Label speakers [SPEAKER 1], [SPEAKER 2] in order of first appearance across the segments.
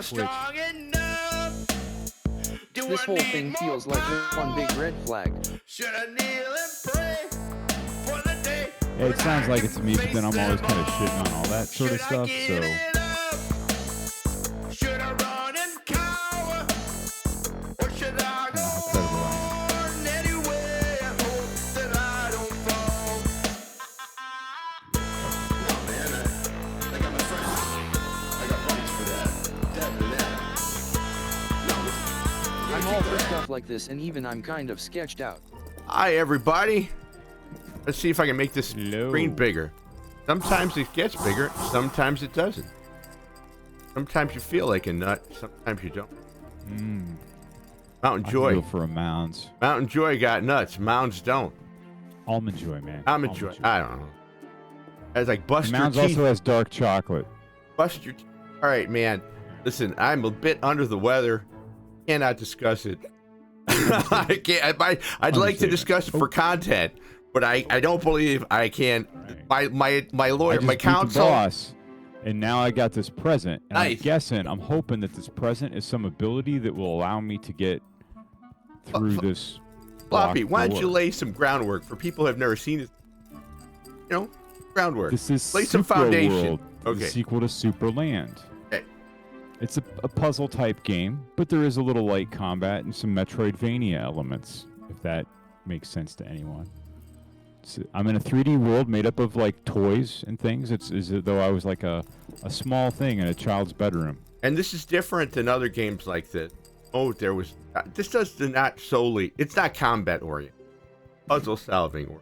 [SPEAKER 1] Twitch.
[SPEAKER 2] This whole thing feels like one big red flag.
[SPEAKER 1] Yeah, it sounds like it to me, but then I'm always kind of shitting on all that sort of stuff, so...
[SPEAKER 2] I'm all for stuff like this, and even I'm kind of sketched out.
[SPEAKER 3] Hi, everybody. Let's see if I can make this
[SPEAKER 1] Hello.
[SPEAKER 3] screen bigger. Sometimes it gets bigger, sometimes it doesn't. Sometimes you feel like a nut, sometimes you don't. Mountain
[SPEAKER 1] I
[SPEAKER 3] Joy.
[SPEAKER 1] can go for a Mounds.
[SPEAKER 3] Mountain Joy got nuts. Mounds don't.
[SPEAKER 1] Almond Joy, man.
[SPEAKER 3] Almond Joy. I don't know. It's like bust
[SPEAKER 1] Mounds
[SPEAKER 3] your teeth.
[SPEAKER 1] also has dark chocolate.
[SPEAKER 3] Bust your teeth. All right, man. Listen, I'm a bit under the weather. Cannot discuss it. I can't. I'd like to discuss it for content, but I don't believe I can. My lawyer, my
[SPEAKER 1] I just beat the
[SPEAKER 3] counsel.
[SPEAKER 1] boss, and now I got this present. And
[SPEAKER 3] Nice.
[SPEAKER 1] I'm hoping that this present is some ability that will allow me to get through this.
[SPEAKER 3] Floppy,
[SPEAKER 1] blocked
[SPEAKER 3] why don't you
[SPEAKER 1] door.
[SPEAKER 3] lay some groundwork for people who have never seen it? You know, groundwork.
[SPEAKER 1] This is
[SPEAKER 3] Lay some
[SPEAKER 1] Supra
[SPEAKER 3] foundation.
[SPEAKER 1] World,
[SPEAKER 3] Okay.
[SPEAKER 1] the sequel to Superland.
[SPEAKER 3] Okay.
[SPEAKER 1] It's a puzzle type game, but there is a little light combat and some Metroidvania elements, if that makes sense to anyone. I'm in a 3D world made up of like toys and things. It's as though I was like a small thing in a child's bedroom.
[SPEAKER 3] And this is different than other games like this. Oh, there was. This does not solely. It's not combat oriented. Puzzle solving.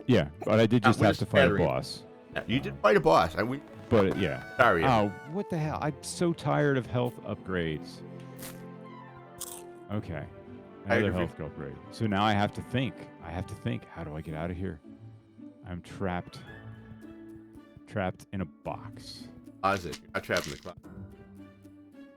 [SPEAKER 1] Yeah, but I did just
[SPEAKER 3] Not
[SPEAKER 1] have
[SPEAKER 3] with
[SPEAKER 1] to fight a
[SPEAKER 3] battery.
[SPEAKER 1] boss.
[SPEAKER 3] You did fight a boss.
[SPEAKER 1] But yeah.
[SPEAKER 3] Sorry.
[SPEAKER 1] Oh, what the hell? I'm so tired of health upgrades. Okay.
[SPEAKER 3] I
[SPEAKER 1] Another
[SPEAKER 3] agree.
[SPEAKER 1] health upgrade. So now I have to think. How do I get out of here? I'm trapped. Trapped in a box.
[SPEAKER 3] Pause it. I trapped in the closet.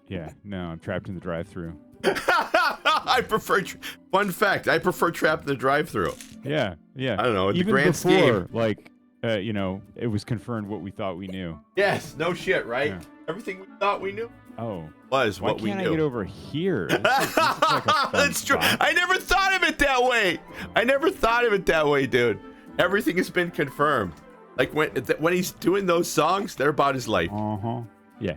[SPEAKER 1] Yeah, no, I'm trapped in the drive-through.
[SPEAKER 3] I prefer. Fun fact: I prefer trapped in the drive-through.
[SPEAKER 1] Yeah, yeah.
[SPEAKER 3] I don't know. In the
[SPEAKER 1] Even
[SPEAKER 3] grand
[SPEAKER 1] before,
[SPEAKER 3] scheme.
[SPEAKER 1] like, it was confirmed what we thought we knew.
[SPEAKER 3] Yes. No shit. Right.
[SPEAKER 1] Yeah.
[SPEAKER 3] Everything we thought we knew
[SPEAKER 1] Oh.
[SPEAKER 3] was
[SPEAKER 1] Why
[SPEAKER 3] what we
[SPEAKER 1] can't I
[SPEAKER 3] knew.
[SPEAKER 1] get over here? This is like a fun
[SPEAKER 3] That's true.
[SPEAKER 1] spot.
[SPEAKER 3] I never thought of it that way. I never thought of it that way, dude. Everything has been confirmed. Like when he's doing those songs, they're about his life.
[SPEAKER 1] Uh-huh. Yeah.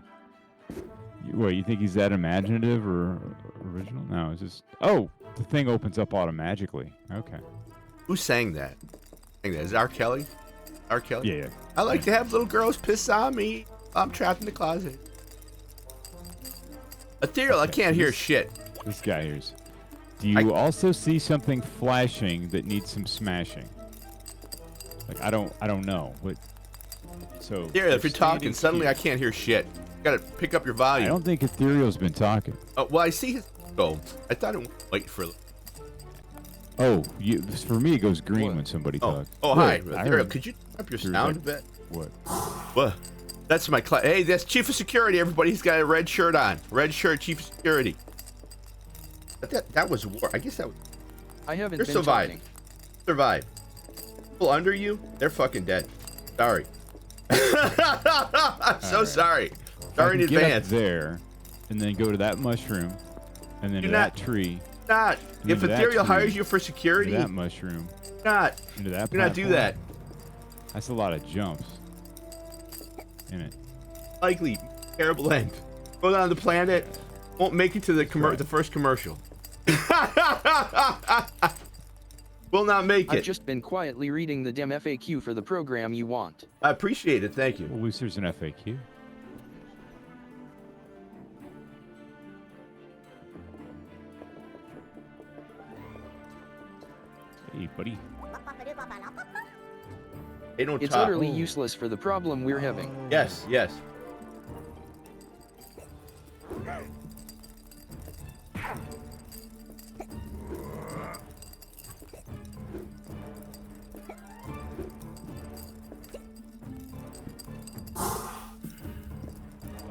[SPEAKER 1] What, you think he's that imaginative or original? No, it's just... Oh, the thing opens up automatically. Okay.
[SPEAKER 3] Who sang that? Is it R. Kelly? R. Kelly?
[SPEAKER 1] Yeah, yeah.
[SPEAKER 3] I like to have little girls piss on me. I'm trapped in the closet. Ethereal, I can't hear shit.
[SPEAKER 1] This guy here's... Do you also see something flashing that needs some smashing? Like, I don't know. What... So...
[SPEAKER 3] Ethereal, if you're talking, suddenly I can't hear shit. You gotta pick up your
[SPEAKER 1] I
[SPEAKER 3] volume.
[SPEAKER 1] don't think Ethereal's been talking.
[SPEAKER 3] Oh, well, I see his go. I thought it would wait for.
[SPEAKER 1] Oh, for me it goes green
[SPEAKER 2] What?
[SPEAKER 1] when somebody
[SPEAKER 3] Oh,
[SPEAKER 1] talks.
[SPEAKER 3] oh, hi,
[SPEAKER 1] Wait, I
[SPEAKER 3] Ethereal.
[SPEAKER 1] heard-
[SPEAKER 3] Could you turn up your
[SPEAKER 1] Here's
[SPEAKER 3] sound a
[SPEAKER 1] like-
[SPEAKER 3] bit?
[SPEAKER 1] What?
[SPEAKER 3] What? That's my Hey, that's Chief of Security. Everybody, he's got a red shirt on. Red shirt, Chief of Security. But that was war. I guess that was
[SPEAKER 2] I haven't
[SPEAKER 3] You're
[SPEAKER 2] been
[SPEAKER 3] surviving.
[SPEAKER 2] talking.
[SPEAKER 3] survive. People under you, they're fucking dead. Sorry. I'm so
[SPEAKER 1] Alright.
[SPEAKER 3] sorry.
[SPEAKER 1] If I
[SPEAKER 3] Sorry in
[SPEAKER 1] can get up
[SPEAKER 3] advance.
[SPEAKER 1] there, and then go to that mushroom, and then
[SPEAKER 3] Do
[SPEAKER 1] to
[SPEAKER 3] not-
[SPEAKER 1] that tree,
[SPEAKER 3] Not. If
[SPEAKER 1] Into that
[SPEAKER 3] Ethereal
[SPEAKER 1] tree.
[SPEAKER 3] hires you for
[SPEAKER 1] to
[SPEAKER 3] security,
[SPEAKER 1] that mushroom,
[SPEAKER 3] not.
[SPEAKER 1] into that
[SPEAKER 3] Do not do
[SPEAKER 1] platform.
[SPEAKER 3] that.
[SPEAKER 1] That's a lot of jumps. In it.
[SPEAKER 3] Likely terrible end. Go down the planet, won't make it to the
[SPEAKER 1] right.
[SPEAKER 3] the first commercial. Will not make
[SPEAKER 2] I've
[SPEAKER 3] it.
[SPEAKER 2] just been quietly reading the dem FAQ for the program you want.
[SPEAKER 3] I appreciate it. Thank you.
[SPEAKER 1] Well, at least there's an FAQ. Hey, buddy.
[SPEAKER 3] They don't
[SPEAKER 2] It's
[SPEAKER 3] talk.
[SPEAKER 2] utterly useless for the problem we're having.
[SPEAKER 3] Yes, yes.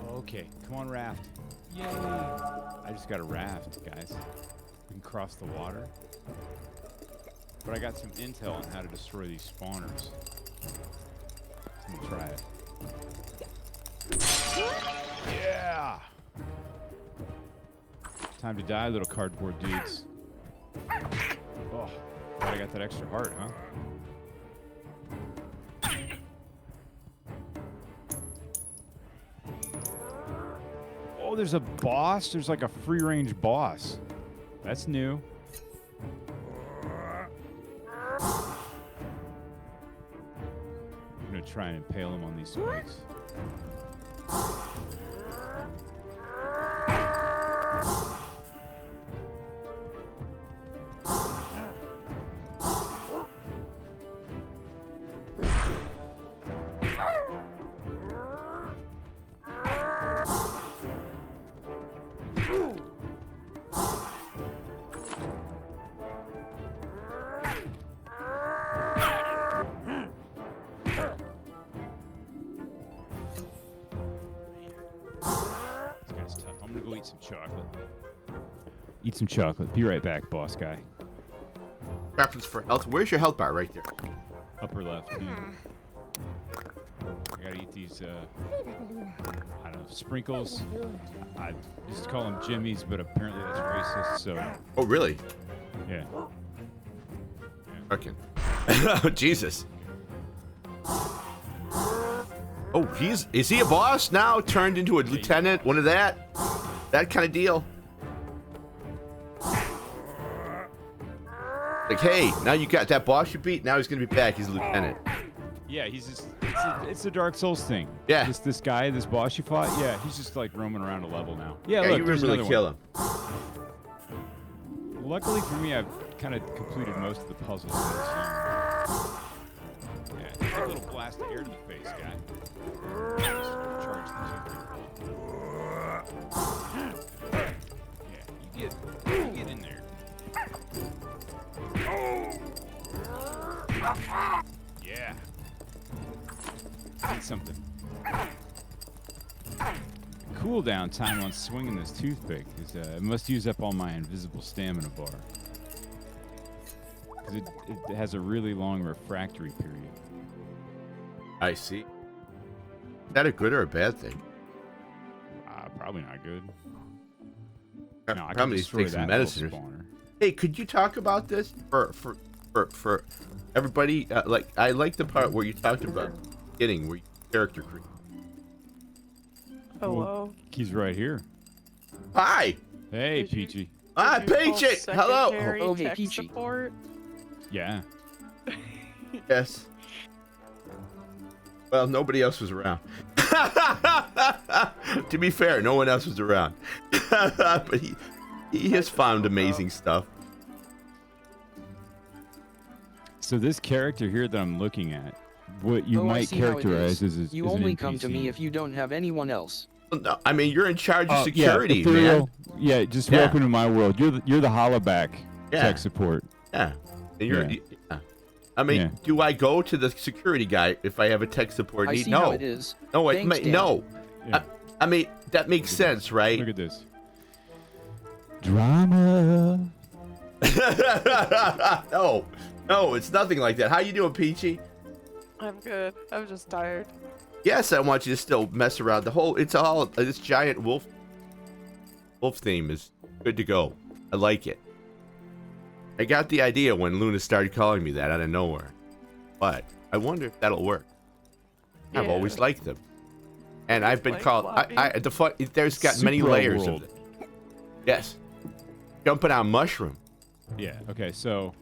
[SPEAKER 1] Okay, come on, raft. Yay! I just got a raft, guys. We can cross the water. But I got some intel on how to destroy these spawners. Let me try it. Yeah! Time to die, little cardboard dudes. Oh, glad I got that extra heart, huh? Oh, there's a boss. There's like a free-range boss. That's new. I'm gonna try and impale him on these spikes. I'm gonna go eat some chocolate. Eat some chocolate. Be right back, boss guy.
[SPEAKER 3] Preference for health. Where's your health bar? Right there.
[SPEAKER 1] Upper left. Yeah. I gotta eat these, I don't know, sprinkles. I used to call them Jimmy's, but apparently that's racist, so.
[SPEAKER 3] Oh, really?
[SPEAKER 1] Yeah.
[SPEAKER 3] Fucking. Oh, Jesus. Oh, is he a boss now? Turned into a lieutenant? One of that? That kind of deal? Like, hey, now you got that boss you beat. Now he's gonna be back. He's a lieutenant.
[SPEAKER 1] Yeah, he's just, it's a Dark Souls thing.
[SPEAKER 3] Yeah.
[SPEAKER 1] This guy, this boss you fought, yeah, he's just like roaming around a level now. Yeah,
[SPEAKER 3] Yeah,
[SPEAKER 1] look,
[SPEAKER 3] you
[SPEAKER 1] there's
[SPEAKER 3] really
[SPEAKER 1] another
[SPEAKER 3] kill
[SPEAKER 1] one.
[SPEAKER 3] him.
[SPEAKER 1] Luckily for me, I've kind of completed most of the puzzles in this game. Yeah, take a little blast of air to the face, guy. Just charge the two. Yeah, you get in there. Yeah. Eat something. Cooldown time on swinging this toothpick is it must use up all my invisible stamina bar. Because it has a really long refractory period.
[SPEAKER 3] I see. Is that a good or a bad thing?
[SPEAKER 1] Probably not good.
[SPEAKER 3] No,
[SPEAKER 1] No, I can
[SPEAKER 3] probably
[SPEAKER 1] destroy
[SPEAKER 3] take some
[SPEAKER 1] that
[SPEAKER 3] medicine.
[SPEAKER 1] little spawner.
[SPEAKER 3] Hey, could you talk about this for everybody? Like, I like the part where you talked about getting where you character create.
[SPEAKER 4] Hello.
[SPEAKER 1] He's right here.
[SPEAKER 3] Hi.
[SPEAKER 1] Hey,
[SPEAKER 4] Did you-
[SPEAKER 1] Peachy.
[SPEAKER 3] Hi,
[SPEAKER 4] Did you call
[SPEAKER 3] Peachy. Hello.
[SPEAKER 4] secondary
[SPEAKER 2] Oh, hey,
[SPEAKER 4] tech
[SPEAKER 2] Peachy.
[SPEAKER 4] support?
[SPEAKER 1] Yeah.
[SPEAKER 3] Yes. Well, nobody else was around. To be fair, no one else was around. But he has found amazing stuff.
[SPEAKER 1] So this character here that I'm looking at, what you
[SPEAKER 2] Oh, I
[SPEAKER 1] might
[SPEAKER 2] see how it
[SPEAKER 1] characterize
[SPEAKER 2] is.
[SPEAKER 1] as
[SPEAKER 2] You
[SPEAKER 1] as an
[SPEAKER 2] only come to
[SPEAKER 1] NPC.
[SPEAKER 2] me if you don't have anyone else.
[SPEAKER 3] No, I mean, you're in charge of
[SPEAKER 1] Oh,
[SPEAKER 3] security,
[SPEAKER 1] yeah,
[SPEAKER 3] man.
[SPEAKER 1] ethereal. Yeah, just
[SPEAKER 3] Yeah.
[SPEAKER 1] welcome to my world. You're the hollaback
[SPEAKER 3] Yeah.
[SPEAKER 1] tech support.
[SPEAKER 3] Yeah. And you're.
[SPEAKER 1] Yeah.
[SPEAKER 3] Yeah. I mean,
[SPEAKER 1] Yeah.
[SPEAKER 3] do I go to the security guy if I have a tech support
[SPEAKER 2] I
[SPEAKER 3] need?
[SPEAKER 2] see
[SPEAKER 3] No.
[SPEAKER 2] how it is.
[SPEAKER 3] No,
[SPEAKER 2] Thanks, Dan.
[SPEAKER 3] no.
[SPEAKER 1] Yeah.
[SPEAKER 3] I mean, that makes sense, right?
[SPEAKER 1] Look at this. Drama.
[SPEAKER 3] No, it's nothing like that. How you doing, Peachy?
[SPEAKER 4] I'm good. I'm just tired.
[SPEAKER 3] Yes, I want you to still mess around. This giant wolf theme is good to go. I like it. I got the idea when Luna started calling me that out of nowhere, but I wonder if that'll work. I've
[SPEAKER 4] Yeah.
[SPEAKER 3] always liked them, and I've been
[SPEAKER 4] Like
[SPEAKER 3] called.
[SPEAKER 4] floppy?
[SPEAKER 3] There's got many
[SPEAKER 1] Supra
[SPEAKER 3] layers
[SPEAKER 1] world.
[SPEAKER 3] of it. Yes, jumping on mushroom.
[SPEAKER 1] Yeah. Okay. So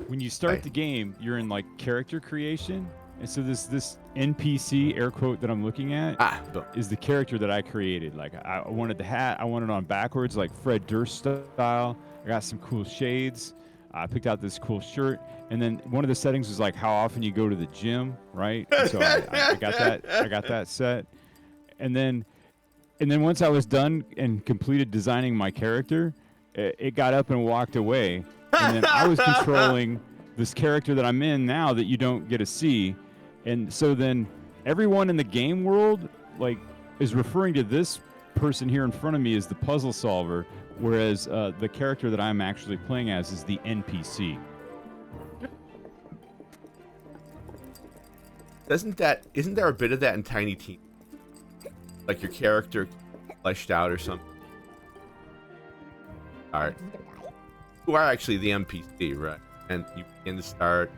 [SPEAKER 1] when you start
[SPEAKER 3] Right.
[SPEAKER 1] the game, you're in like character creation, and so this NPC air quote that I'm looking at is the character that I created. Like I wanted the hat, I wanted it on backwards, like Fred Durst style. I got some cool shades. I picked out this cool shirt, and then one of the settings was like how often you go to the gym, right? And so I got that. I got that set, and then once I was done and completed designing my character, it got up and walked away, and then I was controlling this character that I'm in now that you don't get to see, and so then everyone in the game world like is referring to this person here in front of me as the puzzle solver, whereas the character that I'm actually playing as is the NPC.
[SPEAKER 3] Isn't there a bit of that in Tiny Teen? Like your character fleshed out or something? start. You are actually the NPC, right? And you begin to start.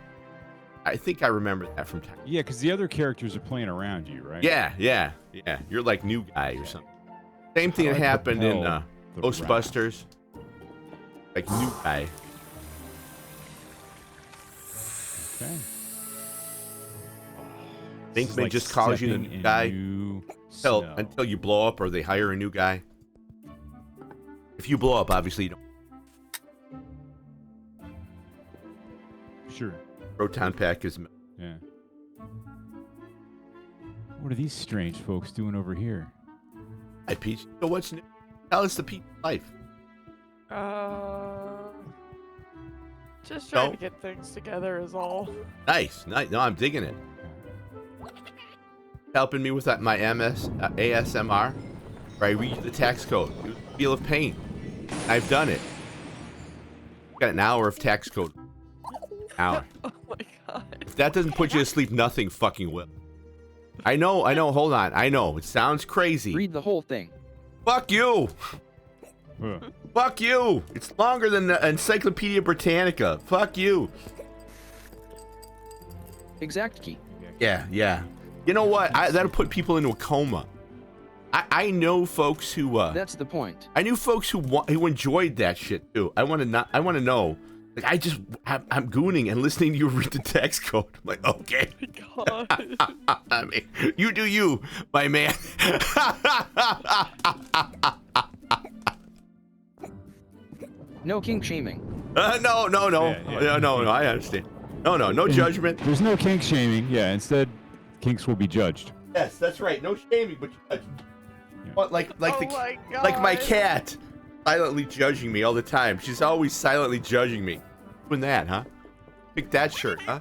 [SPEAKER 3] I think I remember that from time.
[SPEAKER 1] Yeah, because the other characters are playing around you, right?
[SPEAKER 3] Yeah. You're like new guy or something. Same thing
[SPEAKER 1] How
[SPEAKER 3] that
[SPEAKER 1] do I
[SPEAKER 3] happened in
[SPEAKER 1] propel the
[SPEAKER 3] Ghostbusters. Like new guy.
[SPEAKER 1] Okay.
[SPEAKER 3] Think they
[SPEAKER 1] Like
[SPEAKER 3] just calls you the
[SPEAKER 1] stepping
[SPEAKER 3] new
[SPEAKER 1] in
[SPEAKER 3] guy
[SPEAKER 1] new
[SPEAKER 3] until
[SPEAKER 1] snow.
[SPEAKER 3] you blow up or they hire a new guy. If you blow up, obviously you don't.
[SPEAKER 1] Sure.
[SPEAKER 3] Proton pack is.
[SPEAKER 1] Yeah. What are these strange folks doing over here?
[SPEAKER 3] Hi, Peach. So what's new? Tell us the Peach life.
[SPEAKER 4] Just trying
[SPEAKER 3] No.
[SPEAKER 4] to get things together is all.
[SPEAKER 3] Nice. No, I'm digging it. Helping me with that my ASMR, where I read the tax code. It was a feel of pain. I've done it. Got an hour of tax code. Hour.
[SPEAKER 4] Oh my god.
[SPEAKER 3] If that doesn't put you to sleep, nothing fucking will. I know. Hold on. I know. It sounds crazy.
[SPEAKER 2] Read the whole thing.
[SPEAKER 3] Fuck you.
[SPEAKER 1] Huh.
[SPEAKER 3] Fuck you. It's longer than the Encyclopedia Britannica. Fuck you.
[SPEAKER 2] Exact key.
[SPEAKER 3] Yeah. You know what? That'll put people into a coma. I know folks who.
[SPEAKER 2] That's the point.
[SPEAKER 3] I knew folks who enjoyed that shit too. I want to know. Like I'm gooning and listening to you read the text code. I'm like, okay.
[SPEAKER 4] God.
[SPEAKER 3] I mean, you do you, my man.
[SPEAKER 2] No king shaming.
[SPEAKER 3] No.
[SPEAKER 1] Yeah.
[SPEAKER 3] No. I understand. No judgment.
[SPEAKER 1] There's no kink shaming. Yeah, instead, kinks will be judged.
[SPEAKER 3] Yes, that's right. No shaming, but judgment.
[SPEAKER 1] Yeah.
[SPEAKER 3] What, like
[SPEAKER 4] Oh my
[SPEAKER 3] like my
[SPEAKER 4] God.
[SPEAKER 3] cat, silently judging me all the time. She's always silently judging me. Doing that, huh? Pick that shirt, huh?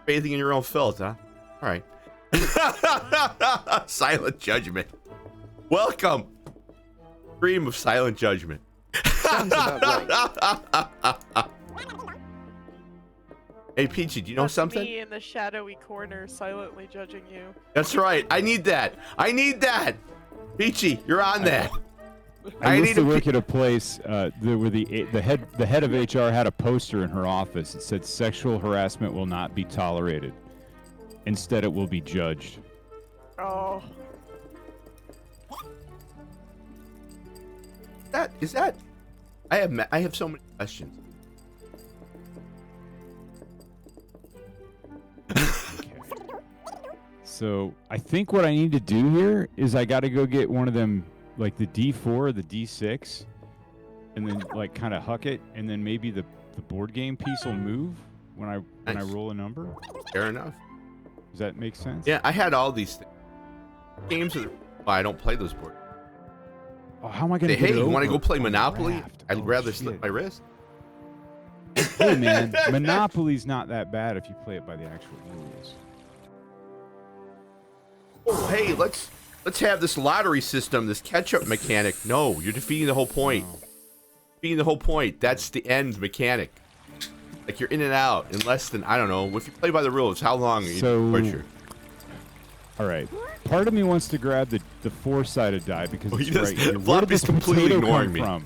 [SPEAKER 3] Bathing in your own filth, huh? All right. Silent judgment. Welcome. Stream of silent judgment.
[SPEAKER 2] Sounds about right.
[SPEAKER 3] Hey, Peachy, do you know
[SPEAKER 4] That's
[SPEAKER 3] something?
[SPEAKER 4] Me in the shadowy corner, silently judging you.
[SPEAKER 3] That's right. I need that. Peachy, you're on that.
[SPEAKER 1] I used
[SPEAKER 3] need
[SPEAKER 1] to
[SPEAKER 3] a
[SPEAKER 1] work at a place where the head of HR had a poster in her office that said sexual harassment will not be tolerated. Instead, it will be judged.
[SPEAKER 4] Oh.
[SPEAKER 3] Is that? I have so many questions.
[SPEAKER 1] So I think what I need to do here is I got to go get one of them, like the D4 or the D6, and then like kind of huck it, and then maybe the board game piece will move when I
[SPEAKER 3] Nice.
[SPEAKER 1] roll a number.
[SPEAKER 3] Fair enough.
[SPEAKER 1] Does that make sense?
[SPEAKER 3] Yeah, I had all these games. I don't play those boards.
[SPEAKER 1] Oh, how am I gonna?
[SPEAKER 3] Hey,
[SPEAKER 1] get it
[SPEAKER 3] you want to
[SPEAKER 1] over
[SPEAKER 3] go play
[SPEAKER 1] on the
[SPEAKER 3] Monopoly?
[SPEAKER 1] raft?
[SPEAKER 3] I'd
[SPEAKER 1] Oh,
[SPEAKER 3] rather
[SPEAKER 1] shit.
[SPEAKER 3] slip my wrist.
[SPEAKER 1] Hey man, Monopoly's not that bad if you play it by the actual rules.
[SPEAKER 3] Oh, hey, let's have this lottery system, this catch-up mechanic. No, you're defeating the whole point. Defeating the whole point. That's the end mechanic. Like you're in and out in less than, I don't know. If you play by the rules, how long are you?
[SPEAKER 1] So-
[SPEAKER 3] Butcher?
[SPEAKER 1] All right. Part of me wants to grab the four-sided die because
[SPEAKER 3] Oh,
[SPEAKER 1] it's
[SPEAKER 3] he does-
[SPEAKER 1] right here. Where did
[SPEAKER 3] Floppy's
[SPEAKER 1] this
[SPEAKER 3] completely
[SPEAKER 1] potato
[SPEAKER 3] ignoring
[SPEAKER 1] come
[SPEAKER 3] me.
[SPEAKER 1] from?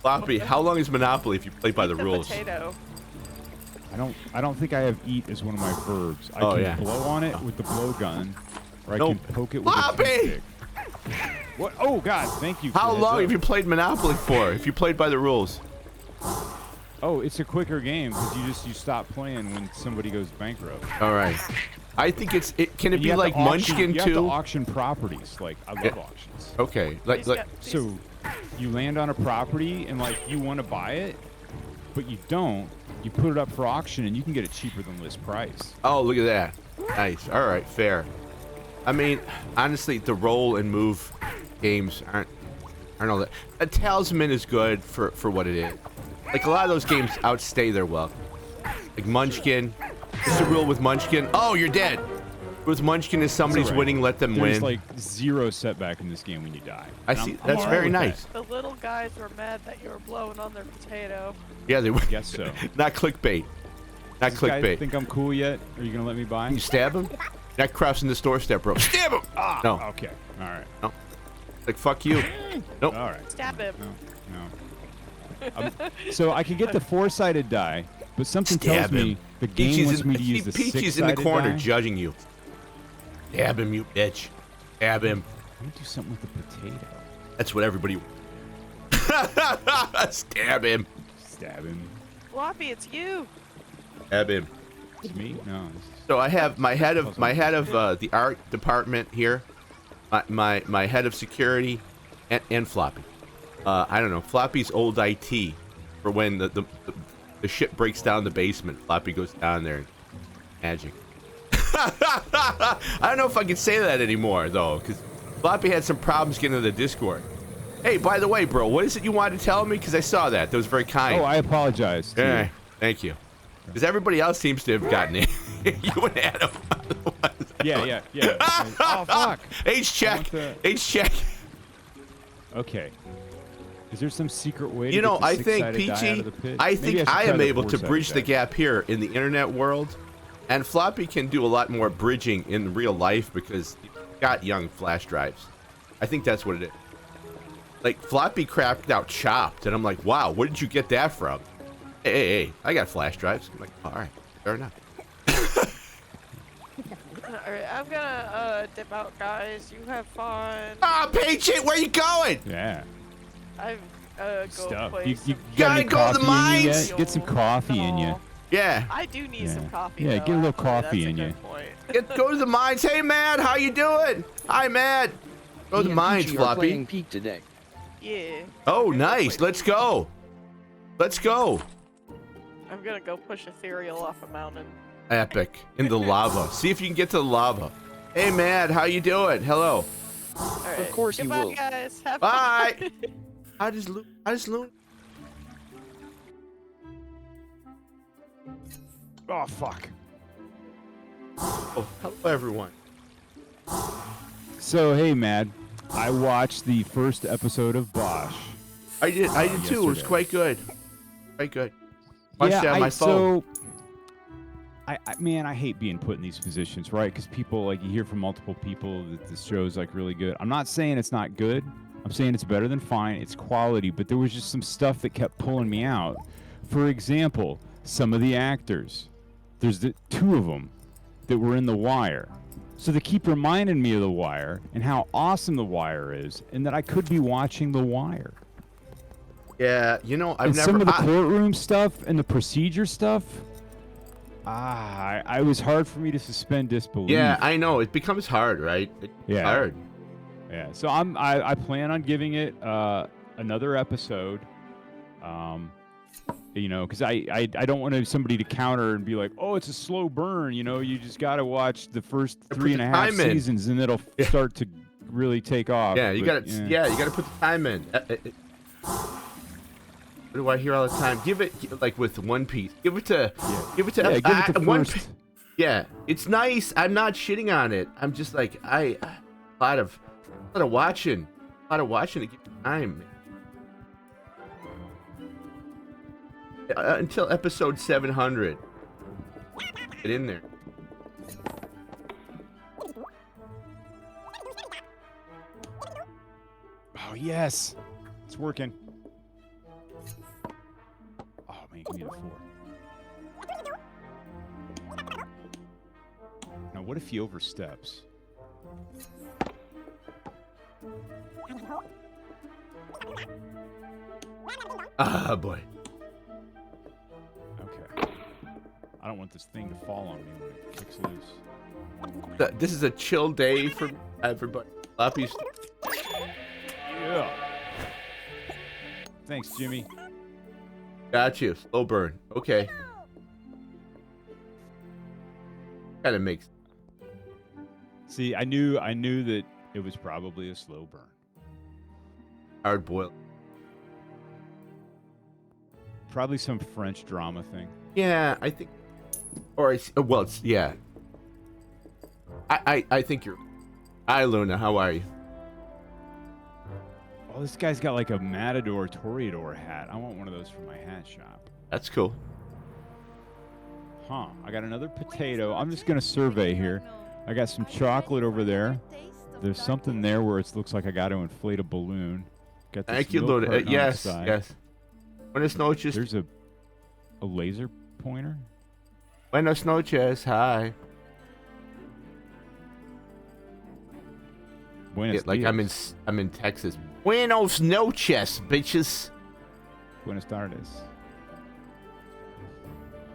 [SPEAKER 3] Floppy, how long is Monopoly if you play by the
[SPEAKER 4] The
[SPEAKER 3] rules?
[SPEAKER 4] potato.
[SPEAKER 1] I don't think I have eat as one of my verbs. I
[SPEAKER 3] Oh,
[SPEAKER 1] can
[SPEAKER 3] yeah.
[SPEAKER 1] blow on it with the blowgun, or I
[SPEAKER 3] Nope.
[SPEAKER 1] can poke it with
[SPEAKER 3] Floppy!
[SPEAKER 1] a toothpick. What? Oh God! Thank you. for
[SPEAKER 3] How
[SPEAKER 1] the heads
[SPEAKER 3] long
[SPEAKER 1] up.
[SPEAKER 3] have you played Monopoly for? If you played by the rules?
[SPEAKER 1] Oh, it's a quicker game because you stop playing when somebody goes bankrupt.
[SPEAKER 3] All right. I think can it
[SPEAKER 1] And you
[SPEAKER 3] be
[SPEAKER 1] have
[SPEAKER 3] like
[SPEAKER 1] to auction,
[SPEAKER 3] Munchkin
[SPEAKER 1] you have to
[SPEAKER 3] too?
[SPEAKER 1] auction properties. Like I love
[SPEAKER 3] Yeah.
[SPEAKER 1] auctions.
[SPEAKER 3] Okay.
[SPEAKER 4] These
[SPEAKER 3] Like
[SPEAKER 4] got- these-
[SPEAKER 1] So you land on a property and like you want to buy it, but you don't. You put it up for auction and you can get it cheaper than list price.
[SPEAKER 3] oh, look at that. Nice. All right, fair. I mean, honestly, the roll and move games aren't all that. A Talisman is good for what it is. Like a lot of those games outstay their welcome. Like Munchkin. What's the rule with Munchkin? Oh, you're dead. With Munchkin, if somebody's
[SPEAKER 1] Alright.
[SPEAKER 3] winning, let them
[SPEAKER 1] There's
[SPEAKER 3] win.
[SPEAKER 1] like zero setback in this game when you die.
[SPEAKER 3] I
[SPEAKER 1] And
[SPEAKER 3] see.
[SPEAKER 1] I'm
[SPEAKER 3] That's
[SPEAKER 1] alright
[SPEAKER 3] very
[SPEAKER 1] with that.
[SPEAKER 3] nice.
[SPEAKER 4] The little guys were mad that you were blowing on their potato.
[SPEAKER 3] Yeah, they win.
[SPEAKER 1] Guess so.
[SPEAKER 3] Not clickbait. Not
[SPEAKER 1] Does this guy
[SPEAKER 3] clickbait.
[SPEAKER 1] think I'm cool yet? Are you gonna let me buy?
[SPEAKER 3] You stab him? Not crossing the store step, bro. Stab him!
[SPEAKER 1] Ah,
[SPEAKER 3] No.
[SPEAKER 1] Okay. All right.
[SPEAKER 3] Like, fuck you. Nope.
[SPEAKER 1] All right.
[SPEAKER 4] Stab him.
[SPEAKER 1] No. No. So I can get the four-sided die, but something tells
[SPEAKER 3] Stab
[SPEAKER 1] me
[SPEAKER 3] him.
[SPEAKER 1] the game wants me to use the
[SPEAKER 3] Peachy's in the
[SPEAKER 1] six-sided
[SPEAKER 3] corner
[SPEAKER 1] die.
[SPEAKER 3] judging you. Stab him, you bitch. Stab him.
[SPEAKER 1] Let me do something with the potato.
[SPEAKER 3] That's what everybody. Stab him.
[SPEAKER 1] Stab him.
[SPEAKER 4] Floppy, it's you.
[SPEAKER 3] Stab him.
[SPEAKER 1] It's me? No. This is...
[SPEAKER 3] So I have my head of the art department here, my head of security, and Floppy. I don't know. Floppy's old IT for when the shit breaks down in the basement. Floppy goes down there and magic. I don't know if I can say that anymore though, because Floppy had some problems getting into the Discord. Hey, by the way, bro, what is it you wanted to tell me? Because I saw that. That was very kind.
[SPEAKER 1] Oh, I apologize. to
[SPEAKER 3] Yeah,
[SPEAKER 1] you.
[SPEAKER 3] thank you. Because everybody else seems to have gotten it. You and Adam.
[SPEAKER 1] Yeah. Oh, fuck.
[SPEAKER 3] H check.
[SPEAKER 1] I want the-
[SPEAKER 3] H check.
[SPEAKER 1] Okay. Is there some secret way to
[SPEAKER 3] You know,
[SPEAKER 1] get the
[SPEAKER 3] I think
[SPEAKER 1] six-sided die out
[SPEAKER 3] Peachy,
[SPEAKER 1] of the pit?
[SPEAKER 3] I
[SPEAKER 1] Maybe
[SPEAKER 3] think
[SPEAKER 1] should
[SPEAKER 3] I
[SPEAKER 1] try
[SPEAKER 3] am
[SPEAKER 1] the
[SPEAKER 3] able to
[SPEAKER 1] four-sided
[SPEAKER 3] bridge the
[SPEAKER 1] die.
[SPEAKER 3] gap here in the internet world, and Floppy can do a lot more bridging in real life because he's got young flash drives. I think that's what it is. Like Floppy crapped out Chopped, and I'm like, wow, where did you get that from? Hey, I got flash drives. I'm like, all right, fair enough.
[SPEAKER 4] Alright, I'm gonna dip out, guys. You have fun.
[SPEAKER 3] Ah, Peachy, where you going?
[SPEAKER 1] Yeah.
[SPEAKER 4] I'm go
[SPEAKER 1] Stuff.
[SPEAKER 4] play
[SPEAKER 1] You
[SPEAKER 4] some
[SPEAKER 1] got any
[SPEAKER 3] Gotta go to the
[SPEAKER 1] coffee in you
[SPEAKER 3] mines.
[SPEAKER 1] yet? Get some coffee in you.
[SPEAKER 3] Yeah,
[SPEAKER 4] I do need
[SPEAKER 1] Yeah.
[SPEAKER 4] some coffee.
[SPEAKER 1] Yeah,
[SPEAKER 4] though,
[SPEAKER 1] get a little
[SPEAKER 4] actually.
[SPEAKER 1] coffee
[SPEAKER 4] That's
[SPEAKER 1] in
[SPEAKER 4] a
[SPEAKER 1] you.
[SPEAKER 4] good point.
[SPEAKER 3] go to the mines. Hey, Matt, how you doing? Hi, Matt. Go to
[SPEAKER 2] Me
[SPEAKER 3] the
[SPEAKER 2] and
[SPEAKER 3] mines,
[SPEAKER 2] Peachy are
[SPEAKER 3] Floppy.
[SPEAKER 2] playing Peak today.
[SPEAKER 4] Yeah.
[SPEAKER 3] Oh,
[SPEAKER 4] I'm gonna
[SPEAKER 3] nice.
[SPEAKER 4] play-
[SPEAKER 3] Let's go. Let's go.
[SPEAKER 4] I'm gonna go push Ethereal off a mountain.
[SPEAKER 3] Epic. In the lava. See if you can get to the lava. Hey, Matt, how you doing? Hello.
[SPEAKER 4] Alright,
[SPEAKER 2] course you
[SPEAKER 4] goodbye,
[SPEAKER 2] will.
[SPEAKER 4] guys. Have
[SPEAKER 3] Bye.
[SPEAKER 4] fun.
[SPEAKER 3] How does Loon?
[SPEAKER 1] Oh, fuck.
[SPEAKER 3] Oh, hello, everyone.
[SPEAKER 1] So, hey, Mad. I watched the first episode of Bosch.
[SPEAKER 3] I did too. It was
[SPEAKER 1] yesterday.
[SPEAKER 3] quite good. Quite good. Watched it on my phone.
[SPEAKER 1] So, man, I hate being put in these positions, right? Because people, like, you hear from multiple people that this show's, like, really good. I'm not saying it's not good. I'm saying it's better than fine. It's quality. But there was just some stuff that kept pulling me out. For example, some of the actors. There's two of them that were in The Wire. So they keep reminding me of The Wire and how awesome The Wire is and that I could be watching The Wire.
[SPEAKER 3] Yeah, you know, I've
[SPEAKER 1] And
[SPEAKER 3] never.
[SPEAKER 1] some of the courtroom stuff and the procedure stuff, I was hard for me to suspend disbelief.
[SPEAKER 3] Yeah, I know. It becomes hard, right? It's
[SPEAKER 1] Yeah.
[SPEAKER 3] hard.
[SPEAKER 1] Yeah. So I plan on giving it another episode. You know, because I don't want somebody to counter and be like, oh, it's a slow burn. You know, you just got to watch the first
[SPEAKER 3] Put
[SPEAKER 1] 3.5
[SPEAKER 3] the time in.
[SPEAKER 1] seasons and it'll start to really take off.
[SPEAKER 3] Yeah, you
[SPEAKER 1] But,
[SPEAKER 3] gotta. Yeah, you gotta put the time in. What do I hear all the time? Give it like with One Piece. Give it to. Give it to.
[SPEAKER 1] Yeah, give it to
[SPEAKER 3] One
[SPEAKER 1] first.
[SPEAKER 3] Yeah, it's nice. I'm not shitting on it. I'm just like a lot of watching to give you time. Until episode 700. Get in there.
[SPEAKER 1] Oh, yes. It's working. Oh, man, give me the 4. Now, what if he oversteps?
[SPEAKER 3] Ah, boy.
[SPEAKER 1] Okay. I don't want this thing to fall on me when it kicks loose.
[SPEAKER 3] This is a chill day for everybody. Floppy's.
[SPEAKER 1] Yeah. Thanks, Jimmy.
[SPEAKER 3] Got you. Slow burn. Okay. Kind of makes.
[SPEAKER 1] See, I knew that it was probably a slow burn.
[SPEAKER 3] Hard boiled.
[SPEAKER 1] Probably some French drama thing.
[SPEAKER 3] Yeah, I think. Or it's well, it's yeah. I think you're. Hi, Luna. How are you?
[SPEAKER 1] Oh, this guy's got like a Matador Toreador hat. I want one of those for my hat shop.
[SPEAKER 3] That's cool.
[SPEAKER 1] Huh. I got another potato. I'm just going to survey here. I got some chocolate over there. There's something there where it looks like I got to inflate a balloon. Got this
[SPEAKER 3] Thank you,
[SPEAKER 1] milk
[SPEAKER 3] Luna.
[SPEAKER 1] carton on the
[SPEAKER 3] Yes,
[SPEAKER 1] side.
[SPEAKER 3] yes. Buenas noches.
[SPEAKER 1] There's a laser pointer.
[SPEAKER 3] Buenas noches. Hi.
[SPEAKER 1] Buenos
[SPEAKER 3] Yeah, like
[SPEAKER 1] dias.
[SPEAKER 3] I'm in Texas. Buenos noches, bitches.
[SPEAKER 1] Buenos tardes.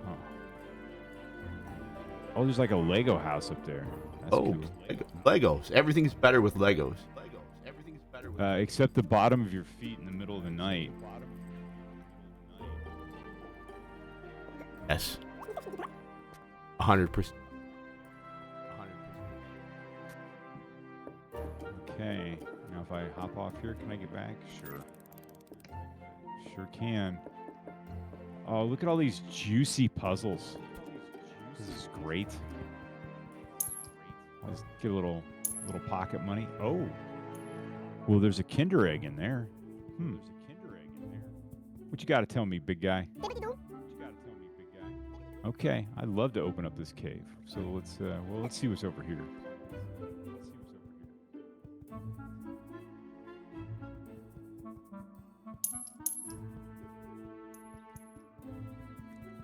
[SPEAKER 1] Huh. Oh, there's like a Lego house up there. That's
[SPEAKER 3] Oh,
[SPEAKER 1] cool.
[SPEAKER 3] Legos. Everything's better with Legos.
[SPEAKER 1] Except the bottom of your feet in the middle of the night.
[SPEAKER 3] Yes. 100%.
[SPEAKER 1] Okay. Now if I hop off here, can I get back? Sure. Sure can. Oh, look at all these juicy puzzles. This is great. Let's get a little pocket money. Oh. Well, there's a Kinder Egg in there. What you got to tell me, big guy? Okay, I'd love to open up this cave. So let's see what's over here.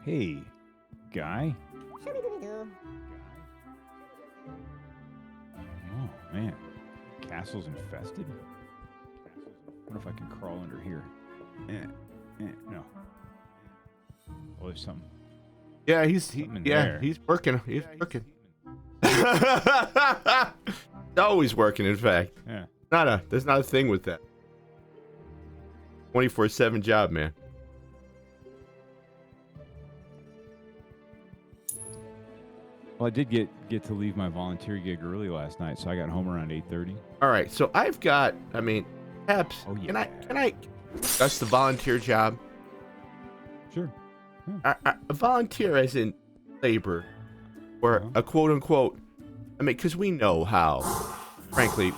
[SPEAKER 1] Hey, guy. Oh man, castle's infested. What if I can crawl under here? No. Oh, there's something.
[SPEAKER 3] Yeah, he's
[SPEAKER 1] there.
[SPEAKER 3] he's working. He's working. Always working, in fact.
[SPEAKER 1] Yeah.
[SPEAKER 3] There's not a thing with that. 24/7 job, man.
[SPEAKER 1] Well, I did get to leave my volunteer gig early last night, so I got home around 8:30.
[SPEAKER 3] All right, so I've got. I mean, perhaps.
[SPEAKER 1] Oh,
[SPEAKER 3] Can
[SPEAKER 1] yeah.
[SPEAKER 3] I discuss the volunteer job?
[SPEAKER 1] Sure.
[SPEAKER 3] A volunteer as in labor, or
[SPEAKER 1] Uh-huh.
[SPEAKER 3] a quote unquote. I mean, because we know how, frankly,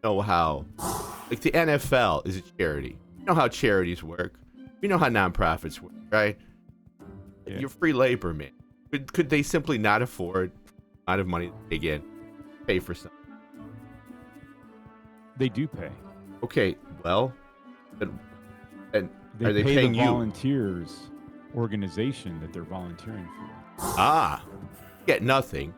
[SPEAKER 3] like the NFL is a charity. We know how charities work. We know how nonprofits work, right?
[SPEAKER 1] Yeah.
[SPEAKER 3] You're free labor, man. Could they simply not afford the amount of money they get, pay for something?
[SPEAKER 1] They do pay.
[SPEAKER 3] Okay, well, and
[SPEAKER 1] They
[SPEAKER 3] are they
[SPEAKER 1] pay
[SPEAKER 3] paying
[SPEAKER 1] the
[SPEAKER 3] you?
[SPEAKER 1] volunteers organization that they're volunteering for.
[SPEAKER 3] Ah, get nothing.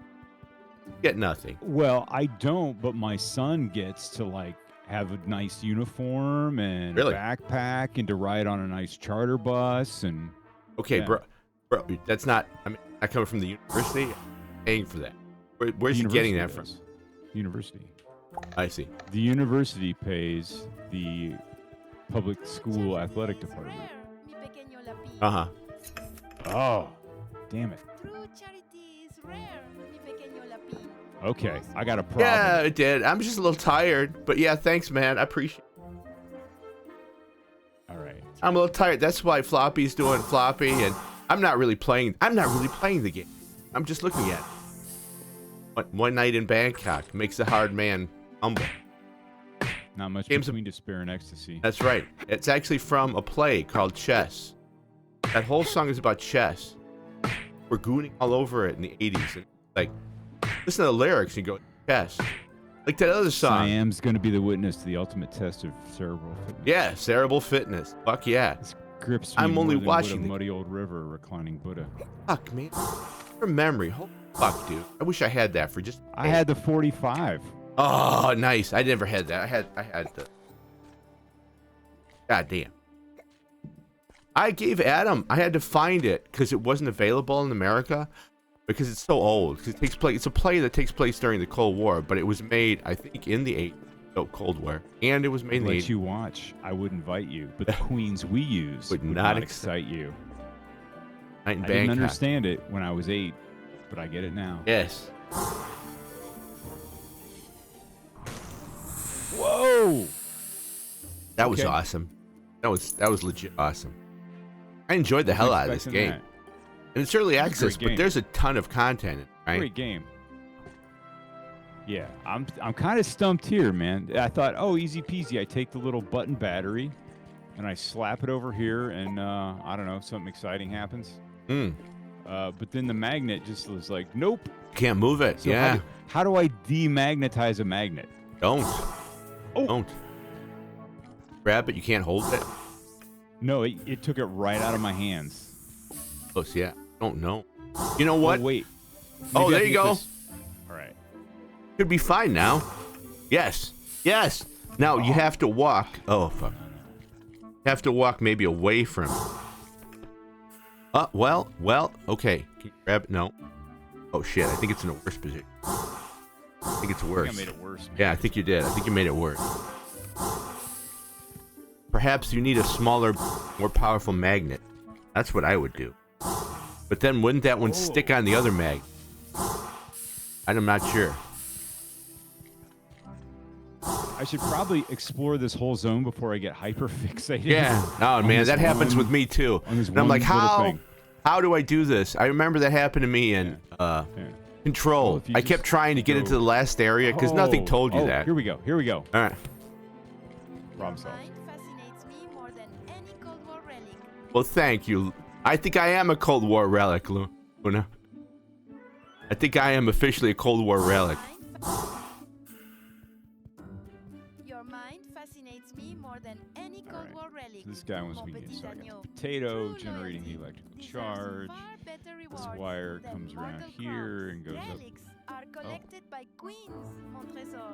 [SPEAKER 3] Get nothing.
[SPEAKER 1] Well, I don't, but my son gets to like have a nice uniform and
[SPEAKER 3] Really?
[SPEAKER 1] a backpack and to ride on a nice charter bus and
[SPEAKER 3] Okay,
[SPEAKER 1] Yeah.
[SPEAKER 3] bro, that's not. I mean, I come from the university, paying for that. Where's he getting that from?
[SPEAKER 1] University.
[SPEAKER 3] I see.
[SPEAKER 1] The university pays the public school athletic department.
[SPEAKER 5] Mi pequeño lapín.
[SPEAKER 3] Uh huh.
[SPEAKER 1] Oh, damn it.
[SPEAKER 5] True charity is rare, mi pequeño lapín.
[SPEAKER 1] Okay, I got a problem.
[SPEAKER 3] Yeah, it did. I'm just a little tired, but yeah, thanks, man. I appreciate.
[SPEAKER 1] All right.
[SPEAKER 3] I'm a little tired. That's why Floppy's doing Floppy, and I'm not really playing the game. I'm just looking at it. One night in Bangkok makes a hard man humble.
[SPEAKER 1] Not much
[SPEAKER 3] Games of-
[SPEAKER 1] between despair and ecstasy.
[SPEAKER 3] That's right. It's actually from a play called Chess. That whole song is about chess. We're gooning all over it in the 80s. And like, listen to the lyrics and go, chess. Like that other song.
[SPEAKER 1] Siam's going to be the witness to the ultimate test of cerebral fitness.
[SPEAKER 3] Yeah, cerebral fitness. Fuck yeah.
[SPEAKER 1] This grips me
[SPEAKER 3] I'm
[SPEAKER 1] more
[SPEAKER 3] only
[SPEAKER 1] than
[SPEAKER 3] watching
[SPEAKER 1] would
[SPEAKER 3] the-
[SPEAKER 1] a muddy old river reclining Buddha.
[SPEAKER 3] Fuck, man. From memory. Holy fuck, dude. I wish I had that for just.
[SPEAKER 1] I had the 45.
[SPEAKER 3] Oh, nice. I never had that. I had the. God damn. I gave Adam. I had to find it because it wasn't available in America because it's so old. 'Cause it takes place. It's a play that takes place during the Cold War, but it was made, I think, in the 80s. No, Cold War, and it was made in the
[SPEAKER 1] Let
[SPEAKER 3] 80s.
[SPEAKER 1] you watch. I would invite you, but the queens we use
[SPEAKER 3] Would
[SPEAKER 1] would
[SPEAKER 3] not
[SPEAKER 1] not
[SPEAKER 3] excite-
[SPEAKER 1] excite you.
[SPEAKER 3] Night in
[SPEAKER 1] I didn't
[SPEAKER 3] Bangkok.
[SPEAKER 1] understand it when I was 8, but I get it now.
[SPEAKER 3] Yes.
[SPEAKER 1] Whoa!
[SPEAKER 3] That was
[SPEAKER 1] Okay.
[SPEAKER 3] awesome. That was legit awesome. I enjoyed the hell out of this
[SPEAKER 1] Expecting
[SPEAKER 3] game.
[SPEAKER 1] that.
[SPEAKER 3] And it's early
[SPEAKER 1] It's a
[SPEAKER 3] access,
[SPEAKER 1] great
[SPEAKER 3] but
[SPEAKER 1] game.
[SPEAKER 3] there's a ton of content, in it, right?
[SPEAKER 1] Great game. Yeah, I'm kind of stumped here, man. I thought, oh, easy peasy. I take the little button battery, and I slap it over here, and I don't know, something exciting happens.
[SPEAKER 3] Mm.
[SPEAKER 1] But then the magnet just was like, nope.
[SPEAKER 3] Can't move it.
[SPEAKER 1] So
[SPEAKER 3] yeah.
[SPEAKER 1] how do I demagnetize a magnet?
[SPEAKER 3] Don't.
[SPEAKER 1] Oh.
[SPEAKER 3] Don't. Grab it. You can't hold it.
[SPEAKER 1] No, it took it right out of my hands.
[SPEAKER 3] Close, yeah. Don't know. You know what?
[SPEAKER 1] Oh, wait.
[SPEAKER 3] Oh,
[SPEAKER 1] Maybe I
[SPEAKER 3] there
[SPEAKER 1] can
[SPEAKER 3] you
[SPEAKER 1] get
[SPEAKER 3] go.
[SPEAKER 1] this- All right.
[SPEAKER 3] Should be fine now. Yes. Yes. Now you have to walk. Oh, fuck. You have to walk maybe away from. Well, okay. Can you grab it? No. Oh, shit. I think it's in a worse position. I think it's
[SPEAKER 1] I
[SPEAKER 3] worse.
[SPEAKER 1] think I made it worse. Man.
[SPEAKER 3] Yeah, I think you did. I think you made it worse. Perhaps you need a smaller, more powerful magnet. That's what I would do. But then wouldn't that one stick on the other mag? I'm not sure.
[SPEAKER 1] I should probably explore this whole zone before I get hyper fixated.
[SPEAKER 3] Yeah. Oh,
[SPEAKER 1] on
[SPEAKER 3] man,
[SPEAKER 1] this
[SPEAKER 3] that happens
[SPEAKER 1] one-
[SPEAKER 3] with me too.
[SPEAKER 1] on this
[SPEAKER 3] And I'm
[SPEAKER 1] one
[SPEAKER 3] like,
[SPEAKER 1] little
[SPEAKER 3] how?
[SPEAKER 1] thing.
[SPEAKER 3] How do I do this? I remember that happened to me in
[SPEAKER 1] Yeah.
[SPEAKER 3] Control.
[SPEAKER 1] Well, if you
[SPEAKER 3] I kept
[SPEAKER 1] just
[SPEAKER 3] trying to get
[SPEAKER 1] go-
[SPEAKER 3] into the last area because nothing told you
[SPEAKER 1] oh,
[SPEAKER 3] that.
[SPEAKER 1] Here we go. Here we go.
[SPEAKER 3] All right.
[SPEAKER 1] Problem
[SPEAKER 5] Your
[SPEAKER 1] solved.
[SPEAKER 5] mind fascinates me more than any Cold War relic.
[SPEAKER 3] Well, thank you. I think I am a Cold War relic, Luna. I think I am officially a Cold War relic.
[SPEAKER 5] Your mind fascinates me more than any Cold
[SPEAKER 1] Alright,
[SPEAKER 5] War relic.
[SPEAKER 1] So this guy wants
[SPEAKER 5] Mon
[SPEAKER 1] me to get.
[SPEAKER 5] petit
[SPEAKER 1] So I got
[SPEAKER 5] agneau.
[SPEAKER 1] the potato
[SPEAKER 5] True
[SPEAKER 1] generating the
[SPEAKER 5] loyalty
[SPEAKER 1] electrical
[SPEAKER 5] deserves a
[SPEAKER 1] charge.
[SPEAKER 5] far better
[SPEAKER 1] This
[SPEAKER 5] reward
[SPEAKER 1] wire
[SPEAKER 5] than
[SPEAKER 1] comes around
[SPEAKER 5] mortal
[SPEAKER 1] here and goes
[SPEAKER 5] crowns.
[SPEAKER 1] up.
[SPEAKER 5] Relics are collected by queens, mon trésor.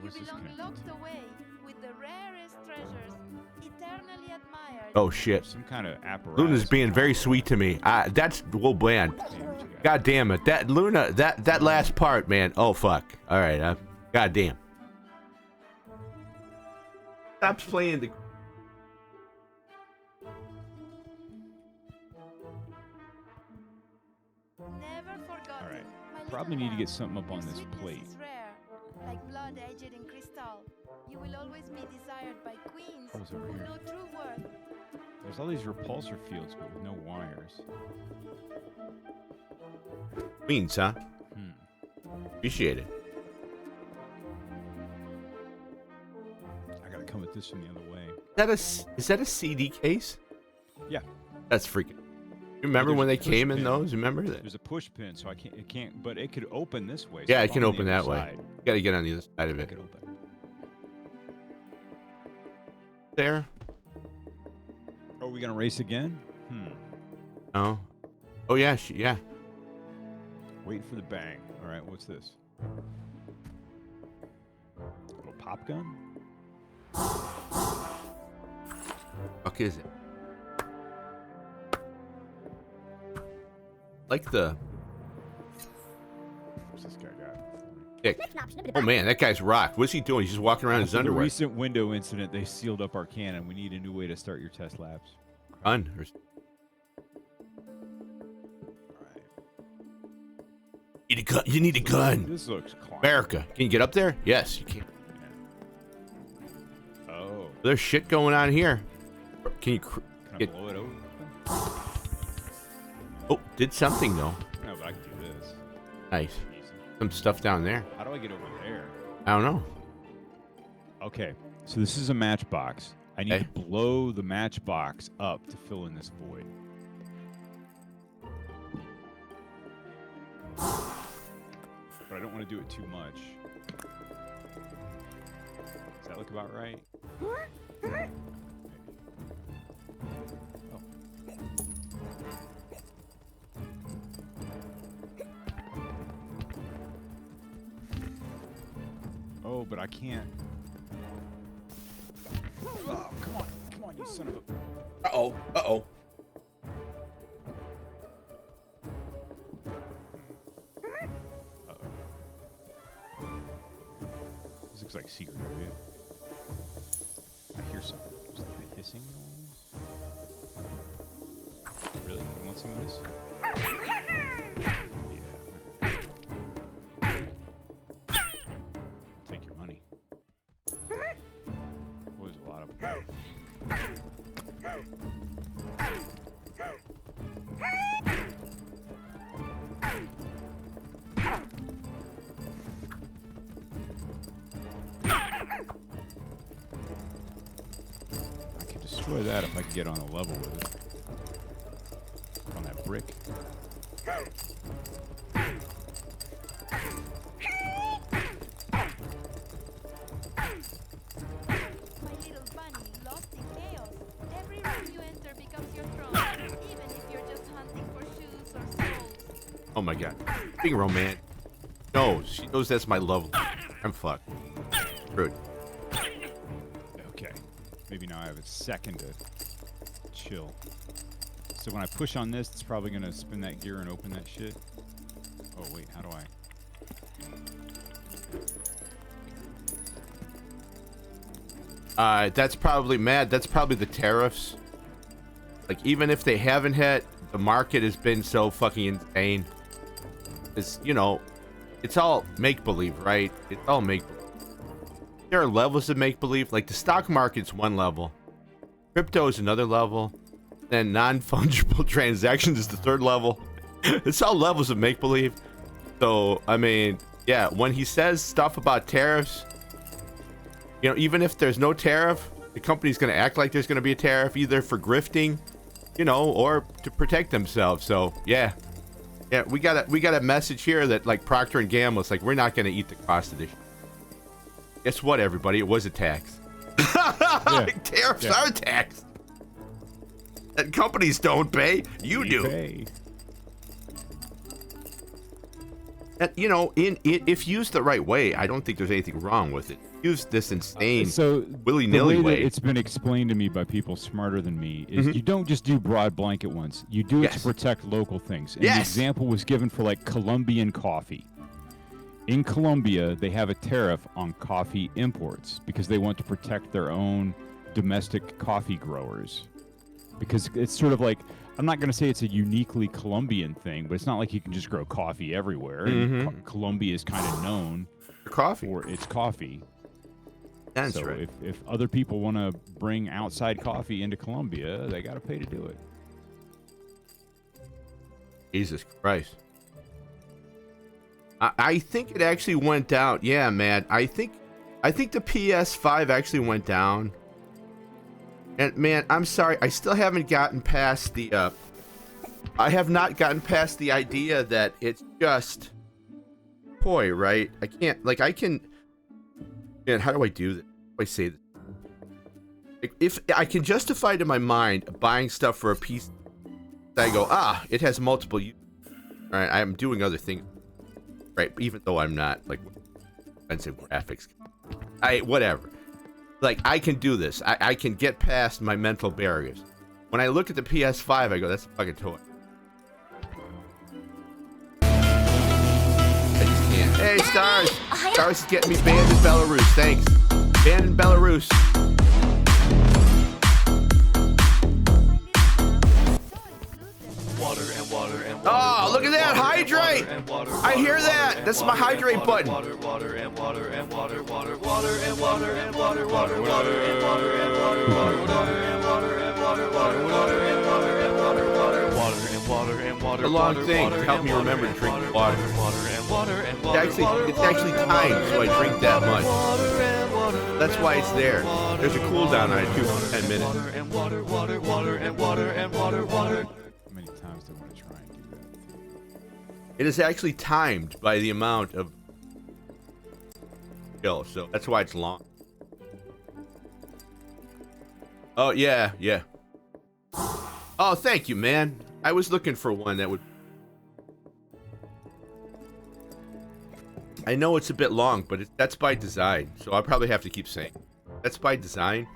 [SPEAKER 1] Where's
[SPEAKER 5] You
[SPEAKER 1] this
[SPEAKER 5] belong
[SPEAKER 1] connected
[SPEAKER 5] locked
[SPEAKER 1] to?
[SPEAKER 5] away with the rarest treasures, eternally admired.
[SPEAKER 3] Oh shit.
[SPEAKER 1] Some kind of apparatus.
[SPEAKER 3] Luna's being very sweet to me. That's well, man.
[SPEAKER 1] Damn, what you got?
[SPEAKER 3] God damn it. That Luna. That last part, man. Oh fuck. All right. God damn. Stop playing the.
[SPEAKER 5] Never forgotten.
[SPEAKER 1] Alright.
[SPEAKER 5] My
[SPEAKER 1] Probably
[SPEAKER 5] little
[SPEAKER 1] need to get
[SPEAKER 5] lamb.
[SPEAKER 1] something up on
[SPEAKER 5] Your
[SPEAKER 1] this
[SPEAKER 5] sweetness
[SPEAKER 1] plate.
[SPEAKER 5] is rare, like blood aged in crystal. You will always be desired by queens
[SPEAKER 1] Oh, it's over
[SPEAKER 5] who
[SPEAKER 1] here.
[SPEAKER 5] know true worth.
[SPEAKER 1] There's all these repulsor fields, but with no wires.
[SPEAKER 3] Queens, huh?
[SPEAKER 1] Hmm.
[SPEAKER 3] Appreciate it.
[SPEAKER 1] I gotta come at this from the other way.
[SPEAKER 3] Is that a CD case?
[SPEAKER 1] Yeah.
[SPEAKER 3] That's freaking. You remember
[SPEAKER 1] There's
[SPEAKER 3] when
[SPEAKER 1] a
[SPEAKER 3] they
[SPEAKER 1] push
[SPEAKER 3] came in
[SPEAKER 1] pin.
[SPEAKER 3] those? Remember that?
[SPEAKER 1] There's a push pin, so it can't, but it could open this way.
[SPEAKER 3] Yeah,
[SPEAKER 1] so
[SPEAKER 3] it
[SPEAKER 1] if
[SPEAKER 3] can
[SPEAKER 1] I'm on
[SPEAKER 3] open
[SPEAKER 1] the
[SPEAKER 3] that
[SPEAKER 1] other
[SPEAKER 3] way.
[SPEAKER 1] side,
[SPEAKER 3] You gotta get on the other side of
[SPEAKER 1] it
[SPEAKER 3] it.
[SPEAKER 1] could open.
[SPEAKER 3] There?
[SPEAKER 1] Are we gonna race again?
[SPEAKER 3] No. Oh yeah, yeah.
[SPEAKER 1] Waiting for the bang. All right, what's this? Little pop gun?
[SPEAKER 3] Fuck is it? Like the
[SPEAKER 1] What's this guy got?
[SPEAKER 3] kick. Oh man, that guy's rocked. What's he doing? He's just walking around in his
[SPEAKER 1] After the
[SPEAKER 3] underwear.
[SPEAKER 1] recent window incident, they sealed up our cannon. We need a new way to start your test labs.
[SPEAKER 3] Gun.
[SPEAKER 1] All right.
[SPEAKER 3] Need a gun. You need a gun.
[SPEAKER 1] This looks climbable.
[SPEAKER 3] America. Can you get up there? Yes, you can.
[SPEAKER 1] Yeah. Oh,
[SPEAKER 3] There's shit going on here. Can you?
[SPEAKER 1] can I
[SPEAKER 3] Get-
[SPEAKER 1] blow it open?
[SPEAKER 3] Oh, did something though.
[SPEAKER 1] No, but I can do this.
[SPEAKER 3] Nice.
[SPEAKER 1] Easy.
[SPEAKER 3] Some stuff down there.
[SPEAKER 1] How do I get over there?
[SPEAKER 3] I don't know.
[SPEAKER 1] Okay, so this is a matchbox. I need
[SPEAKER 3] Okay.
[SPEAKER 1] to blow the matchbox up to fill in this void. But I don't want to do it too much. Does that look about right? Maybe. Oh. Oh, but I can't. Oh, come on, you son of a.
[SPEAKER 3] Uh oh.
[SPEAKER 1] This looks like secret area. I hear something. Is that a hissing noise? Really? You want some of this? Yeah. Take your money. Boy, there's a lot of them. I could destroy that if I could get on a level with it. On that brick.
[SPEAKER 5] My little bunny, lost in chaos. Every room you becomes your throne, even if you're just hunting for shoes or souls.
[SPEAKER 3] Oh my god. Being romantic. No, she knows that's my love. I'm fucked. Rude.
[SPEAKER 1] Okay. Maybe now I have a second to chill. So when I push on this, it's probably gonna spin that gear and open that shit. Oh wait, how do I?
[SPEAKER 3] That's probably mad. That's probably the tariffs. Like, even if they haven't hit, the market has been so fucking insane. It's, you know, it's all make-believe, right? It's all make-believe. There are levels of make-believe. Like, the stock market's one level. Crypto is another level. Then non-fungible transactions is the third level. It's all levels of make-believe. So, I mean, yeah, when he says stuff about tariffs, you know, even if there's no tariff, the company's going to act like there's going to be a tariff, either for grifting, you know, or to protect themselves. So, yeah. Yeah, we got a message here that, like, Procter & Gamble's like, we're not going to eat the cost of this. Guess what, everybody? It was a tax. Tariffs are a tax. And companies don't pay. You do.
[SPEAKER 1] Pay.
[SPEAKER 3] And, you know, if used the right way, I don't think there's anything wrong with it. Use this insane, willy-nilly
[SPEAKER 1] the way
[SPEAKER 3] way.
[SPEAKER 1] that it's been explained to me by people smarter than me is you don't just do broad blanket ones. You do it to protect local things. And the example was given for like Colombian coffee. In Colombia, they have a tariff on coffee imports because they want to protect their own domestic coffee growers. Because it's sort of like, I'm not going to say it's a uniquely Colombian thing, but it's not like you can just grow coffee everywhere. And Colombia is kind of known for its coffee.
[SPEAKER 3] That's
[SPEAKER 1] so
[SPEAKER 3] right.
[SPEAKER 1] If other people want to bring outside coffee into Colombia, they got to pay to do it.
[SPEAKER 3] Jesus Christ. I think it actually went down. Yeah, man. I think the PS5 actually went down. And man, I'm sorry, I still haven't gotten past the I have not gotten past the idea that it's just toy, right? I can't, like, I can, man, how do I do this? How do I say this? Like, if I can justify to my mind buying stuff for a piece, I go, it has multiple uses. All right, I'm doing other things, right? Even though I'm not, like, expensive graphics. Whatever. Like, I can do this. I can get past my mental barriers. When I look at the PS5, I go, that's a fucking toy. I just can't. Hey, Stars! Stars is getting me banned in Belarus. Thanks. Banned in Belarus. Oh, look at that! Hydrate! I hear that! That's my hydrate button. A long thing to help me remember to drink water. It's actually timed, so I drink that much. That's why it's there. There's a cooldown on it too for 10 minutes.
[SPEAKER 1] How many times do I want to try and do that?
[SPEAKER 3] It is actually timed by the amount of skill, so that's why it's long. Oh, yeah. Oh, thank you, man. I was looking for one that would... I know it's a bit long, but that's by design, so I'll probably have to keep saying. That's by design.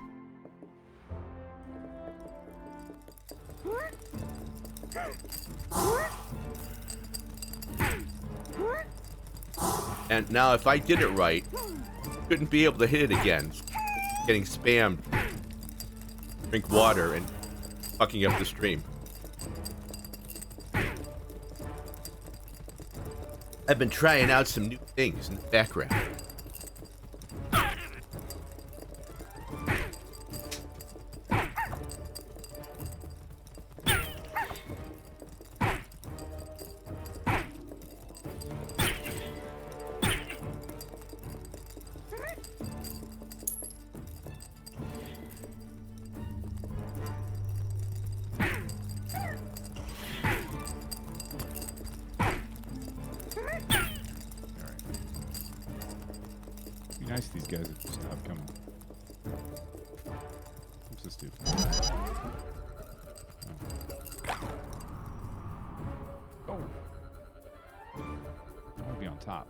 [SPEAKER 3] And now if I did it right, couldn't be able to hit it again. Getting spammed. Drink water and fucking up the stream. I've been trying out some new things in the background.
[SPEAKER 1] Nice these guys would stop coming. I'm so stupid. Oh. I want to be on top.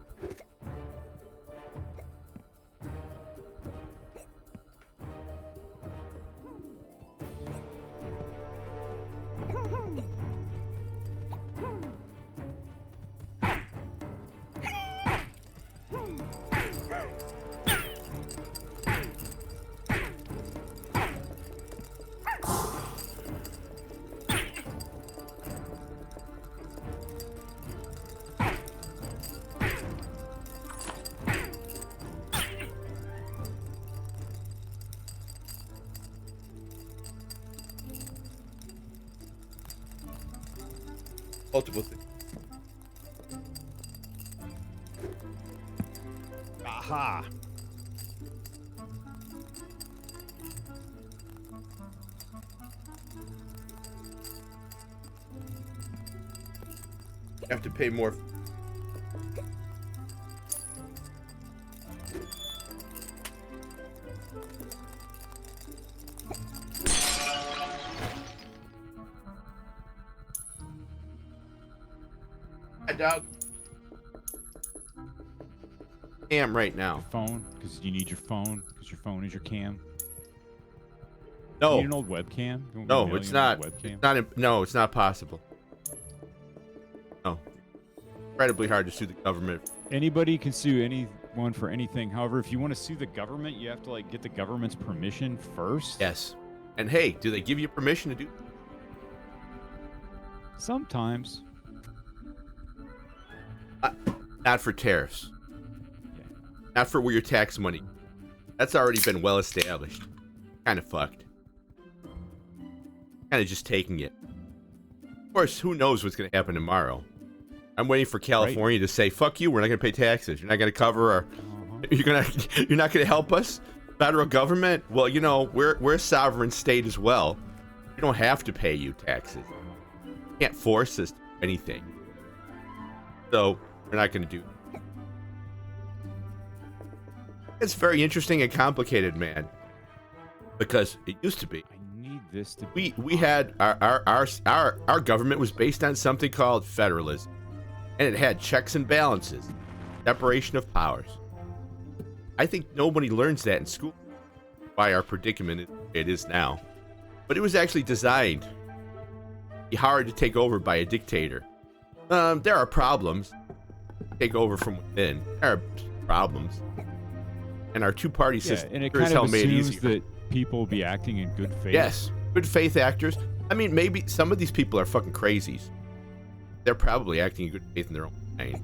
[SPEAKER 3] Multiple things.
[SPEAKER 1] Aha!
[SPEAKER 3] You have to pay more. Hi, dog. Cam right now.
[SPEAKER 1] Phone, because you need your phone, because your phone is your cam. You
[SPEAKER 3] No,
[SPEAKER 1] need an old webcam? You want me to
[SPEAKER 3] no,
[SPEAKER 1] mail
[SPEAKER 3] it's
[SPEAKER 1] you an old
[SPEAKER 3] not.
[SPEAKER 1] Webcam?
[SPEAKER 3] It's not. No, it's not possible. No. Incredibly hard to sue the government.
[SPEAKER 1] Anybody can sue anyone for anything. However, if you want to sue the government, you have to like get the government's permission first.
[SPEAKER 3] Yes. And hey, do they give you permission to do?
[SPEAKER 1] Sometimes.
[SPEAKER 3] Not for tariffs.
[SPEAKER 1] Yeah.
[SPEAKER 3] Not for where your tax money. That's already been well established. Kind of fucked. Kind of just taking it. Of course, who knows what's going to happen tomorrow? I'm waiting for California to say, "Fuck you, we're not going to pay taxes. You're not going to cover our.
[SPEAKER 1] Uh-huh.
[SPEAKER 3] You're not going to help us." Federal government. Well, you know, we're a sovereign state as well. You don't have to pay you taxes. You can't force us to do anything. So we're not going to do. It's very interesting and complicated, man. Because it used to be.
[SPEAKER 1] I need this to be.
[SPEAKER 3] We had our government was based on something called federalism, and it had checks and balances, separation of powers. I think nobody learns that in school. By our predicament it is now, but it was actually designed to be hard to take over by a dictator. There are problems. Take over from within. There are problems, and our two-party system
[SPEAKER 1] and it
[SPEAKER 3] sure as
[SPEAKER 1] kind
[SPEAKER 3] hell
[SPEAKER 1] of
[SPEAKER 3] made it
[SPEAKER 1] assumes
[SPEAKER 3] easier.
[SPEAKER 1] that people will be acting in good faith.
[SPEAKER 3] Yes, good faith actors. I mean, maybe some of these people are fucking crazies. They're probably acting in good faith in their own mind.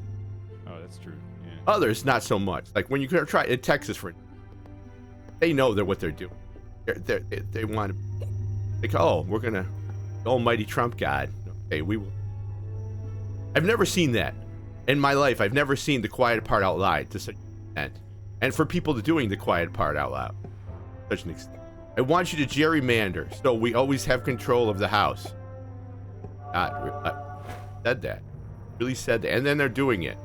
[SPEAKER 1] Oh, that's true. Yeah.
[SPEAKER 3] Others, not so much. Like when you try in Texas, for they know what they're doing. They want to, like, oh, we're gonna, the almighty Trump God. Okay, we will. I've never seen that in my life. I've never seen the quiet part out loud to such an extent, and for people to doing the quiet part out loud, to such an extent. I want you to gerrymander so we always have control of the House. God, said that. Really said that, and then they're doing it.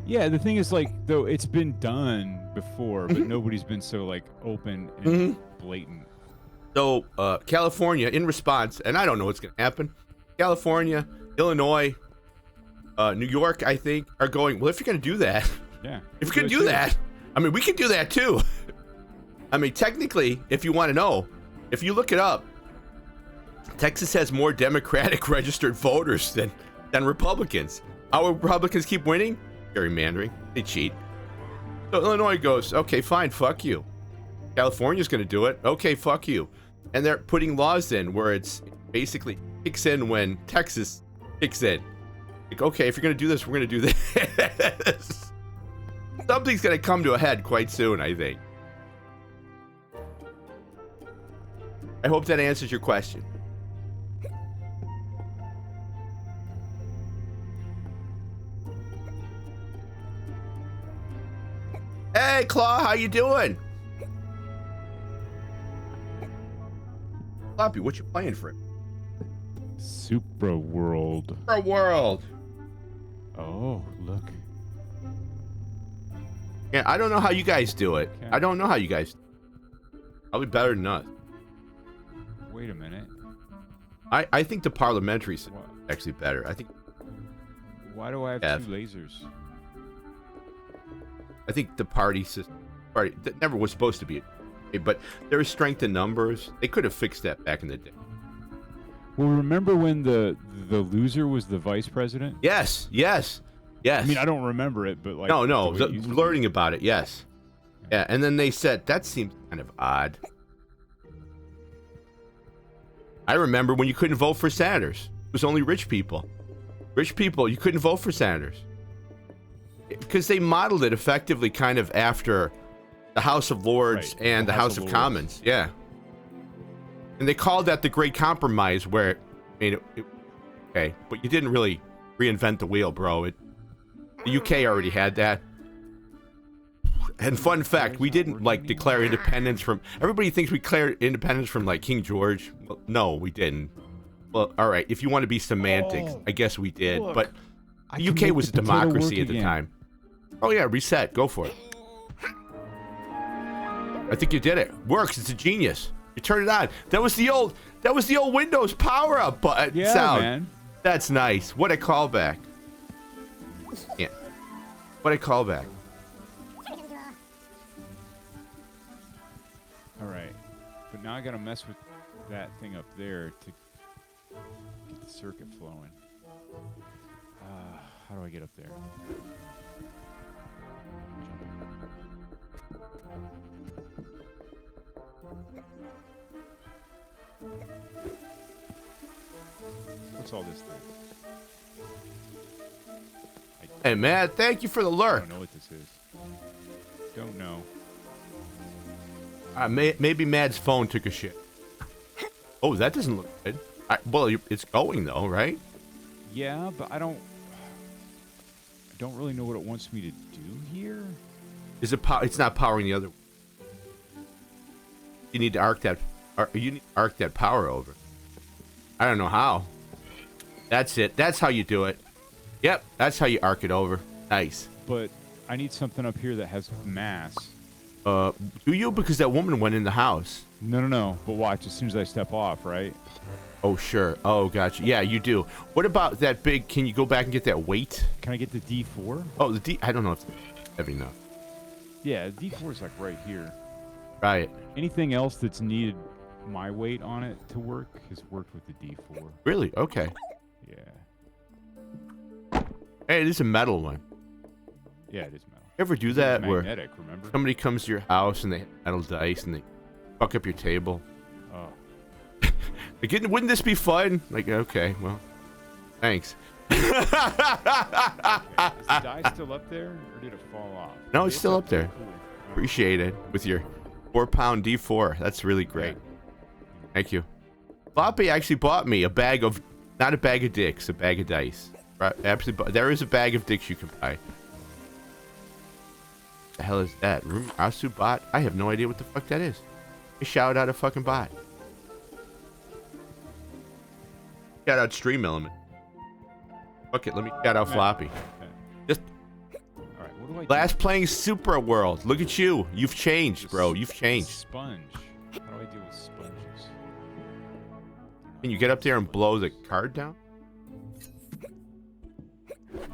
[SPEAKER 1] Yeah, the thing is, like, though it's been done before, but nobody's been so like open and blatant.
[SPEAKER 3] So, California, in response, and I don't know what's going to happen, California, Illinois, New York, I think, are going, well, if you're going to do that,
[SPEAKER 1] Yeah.
[SPEAKER 3] if you're going to do that, I mean, we can do that too. I mean, technically, if you want to know, if you look it up, Texas has more Democratic registered voters than Republicans. Our Republicans keep winning? Gerrymandering. They cheat. So Illinois goes, okay, fine, fuck you. California's going to do it. Okay, fuck you. And they're putting laws in where it's basically kicks in when Texas kicks in. Like, okay, if you're going to do this, we're going to do this. Something's going to come to a head quite soon, I think. I hope that answers your question. Hey, Claw, how you doing? Floppy, what you playing for?
[SPEAKER 1] Supra World.
[SPEAKER 3] For a world.
[SPEAKER 1] Oh, look.
[SPEAKER 3] Yeah, I don't know how you guys do it.
[SPEAKER 1] Okay.
[SPEAKER 3] I don't know how you guys. Probably better than us.
[SPEAKER 1] Wait a minute.
[SPEAKER 3] I think the parliamentary system
[SPEAKER 1] What?
[SPEAKER 3] is actually better. I think
[SPEAKER 1] Why do I have
[SPEAKER 3] Yeah.
[SPEAKER 1] 2 lasers?
[SPEAKER 3] the party system that never was supposed to be, but there is strength in numbers. They could have fixed that back in the day.
[SPEAKER 1] Well, remember when the loser was the vice president?
[SPEAKER 3] Yes.
[SPEAKER 1] I mean, I don't remember it, but like
[SPEAKER 3] No,
[SPEAKER 1] the way it used to be.
[SPEAKER 3] learning about it, yes. Yeah, and then they said, that seems kind of odd. I remember when you couldn't vote for senators. It was only rich people. Rich people, you couldn't vote for senators. Because they modeled it effectively kind of after the House of Lords
[SPEAKER 1] Right,
[SPEAKER 3] and the House of
[SPEAKER 1] Lords.
[SPEAKER 3] Commons. Yeah. And they called that the Great Compromise, where, I mean, okay, but you didn't really reinvent the wheel, bro. The UK already had that. And fun fact, we didn't like declare independence from. Everybody thinks we declared independence from like King George. Well, no, we didn't. Well, all right, if you want to be semantics, I guess we did.
[SPEAKER 1] look,
[SPEAKER 3] But
[SPEAKER 1] I
[SPEAKER 3] the
[SPEAKER 1] can
[SPEAKER 3] UK
[SPEAKER 1] make
[SPEAKER 3] was a
[SPEAKER 1] the potato
[SPEAKER 3] democracy
[SPEAKER 1] work
[SPEAKER 3] at the
[SPEAKER 1] again.
[SPEAKER 3] time. Oh yeah, reset. Go for it. I think you did it. Works. It's a genius. You turned it on. That was the old Windows power up button
[SPEAKER 1] Yeah,
[SPEAKER 3] sound.
[SPEAKER 1] man.
[SPEAKER 3] That's nice. What a callback. Yeah. What a callback.
[SPEAKER 1] All right, but now I gotta mess with that thing up there to get the circuit flowing. How do I get up there? What's all this thing?
[SPEAKER 3] Hey man, thank you for the
[SPEAKER 1] I
[SPEAKER 3] lurk.
[SPEAKER 1] don't know what this is. Don't know.
[SPEAKER 3] Maybe Mad's phone took a shit. Oh, that doesn't look good. Well, it's going though, right?
[SPEAKER 1] Yeah, but I don't really know what it wants me to do here.
[SPEAKER 3] Is it? It's not powering the other. You need to arc that. You need to arc that power over. I don't know how. That's it. That's how you do it. Yep, that's how you arc it over. Nice.
[SPEAKER 1] But I need something up here that has mass.
[SPEAKER 3] Do you? Because that woman went in the house.
[SPEAKER 1] No. But watch, as soon as I step off, right?
[SPEAKER 3] Oh, sure. Oh, gotcha. Yeah, you do. What about that big... Can you go back and get that weight?
[SPEAKER 1] Can I get the D4?
[SPEAKER 3] Oh, I don't know if it's heavy enough.
[SPEAKER 1] Yeah, the D4 is like right here.
[SPEAKER 3] Try it.
[SPEAKER 1] Anything else that's needed my weight on it to work has worked with the D4.
[SPEAKER 3] Really? Okay.
[SPEAKER 1] Yeah.
[SPEAKER 3] Hey, it is a metal one.
[SPEAKER 1] Yeah, it is metal.
[SPEAKER 3] You ever do
[SPEAKER 1] It's
[SPEAKER 3] that where
[SPEAKER 1] magnetic, remember?
[SPEAKER 3] somebody comes to your house and they have metal dice and they fuck up your table?
[SPEAKER 1] Oh.
[SPEAKER 3] Like, wouldn't this be fun? Like, okay, well, thanks.
[SPEAKER 1] Is the die still up there, or did it fall off?
[SPEAKER 3] No, it's still up there.
[SPEAKER 1] Cool.
[SPEAKER 3] Appreciate it with your 4-pound D4. That's really great. Thank you. Floppy actually bought me a bag of, not a bag of dicks, a bag of dice. Right, absolutely. There is a bag of dicks you can buy. The hell is that? Asu bot? I have no idea what the fuck that is. I shout out a fucking bot. Shout out Stream Element. Fuck it, let me shout out Floppy.
[SPEAKER 1] Okay.
[SPEAKER 3] Just
[SPEAKER 1] All right, what do I do?
[SPEAKER 3] last playing Super World. Look at you. You've changed, bro. You've changed.
[SPEAKER 1] Sponge. How do I deal with sponges?
[SPEAKER 3] Can you get up there and blow the card down?
[SPEAKER 1] No, I can't get up.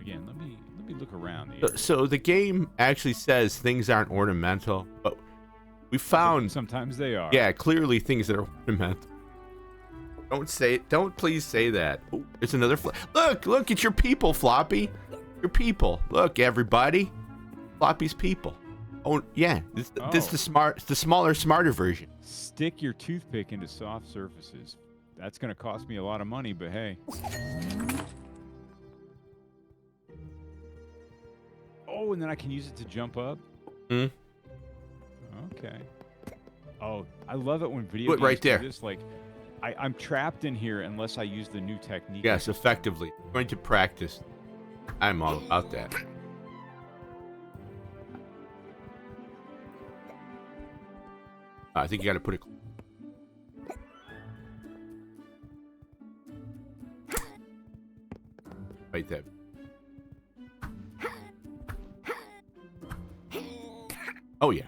[SPEAKER 1] Again, let me look around the area.
[SPEAKER 3] So the game actually says things aren't ornamental, but we found,
[SPEAKER 1] Sometimes they are.
[SPEAKER 3] yeah, clearly things that are ornamental. Don't please say that. Oh, it's another look, it's your people, Floppy. Your people. Look, everybody. Floppy's people. Oh, yeah. This is the smaller, smarter version.
[SPEAKER 1] Stick your toothpick into soft surfaces. That's going to cost me a lot of money, but hey. Oh, and then I can use it to jump up?
[SPEAKER 3] Hmm.
[SPEAKER 1] Okay. Oh, I love it when video
[SPEAKER 3] Put
[SPEAKER 1] games
[SPEAKER 3] right
[SPEAKER 1] do
[SPEAKER 3] there.
[SPEAKER 1] this. Like, I'm trapped in here unless I use the new technique.
[SPEAKER 3] Yes, effectively. Going to practice. I'm all about that. I think you got to put it. Right there. Oh yeah.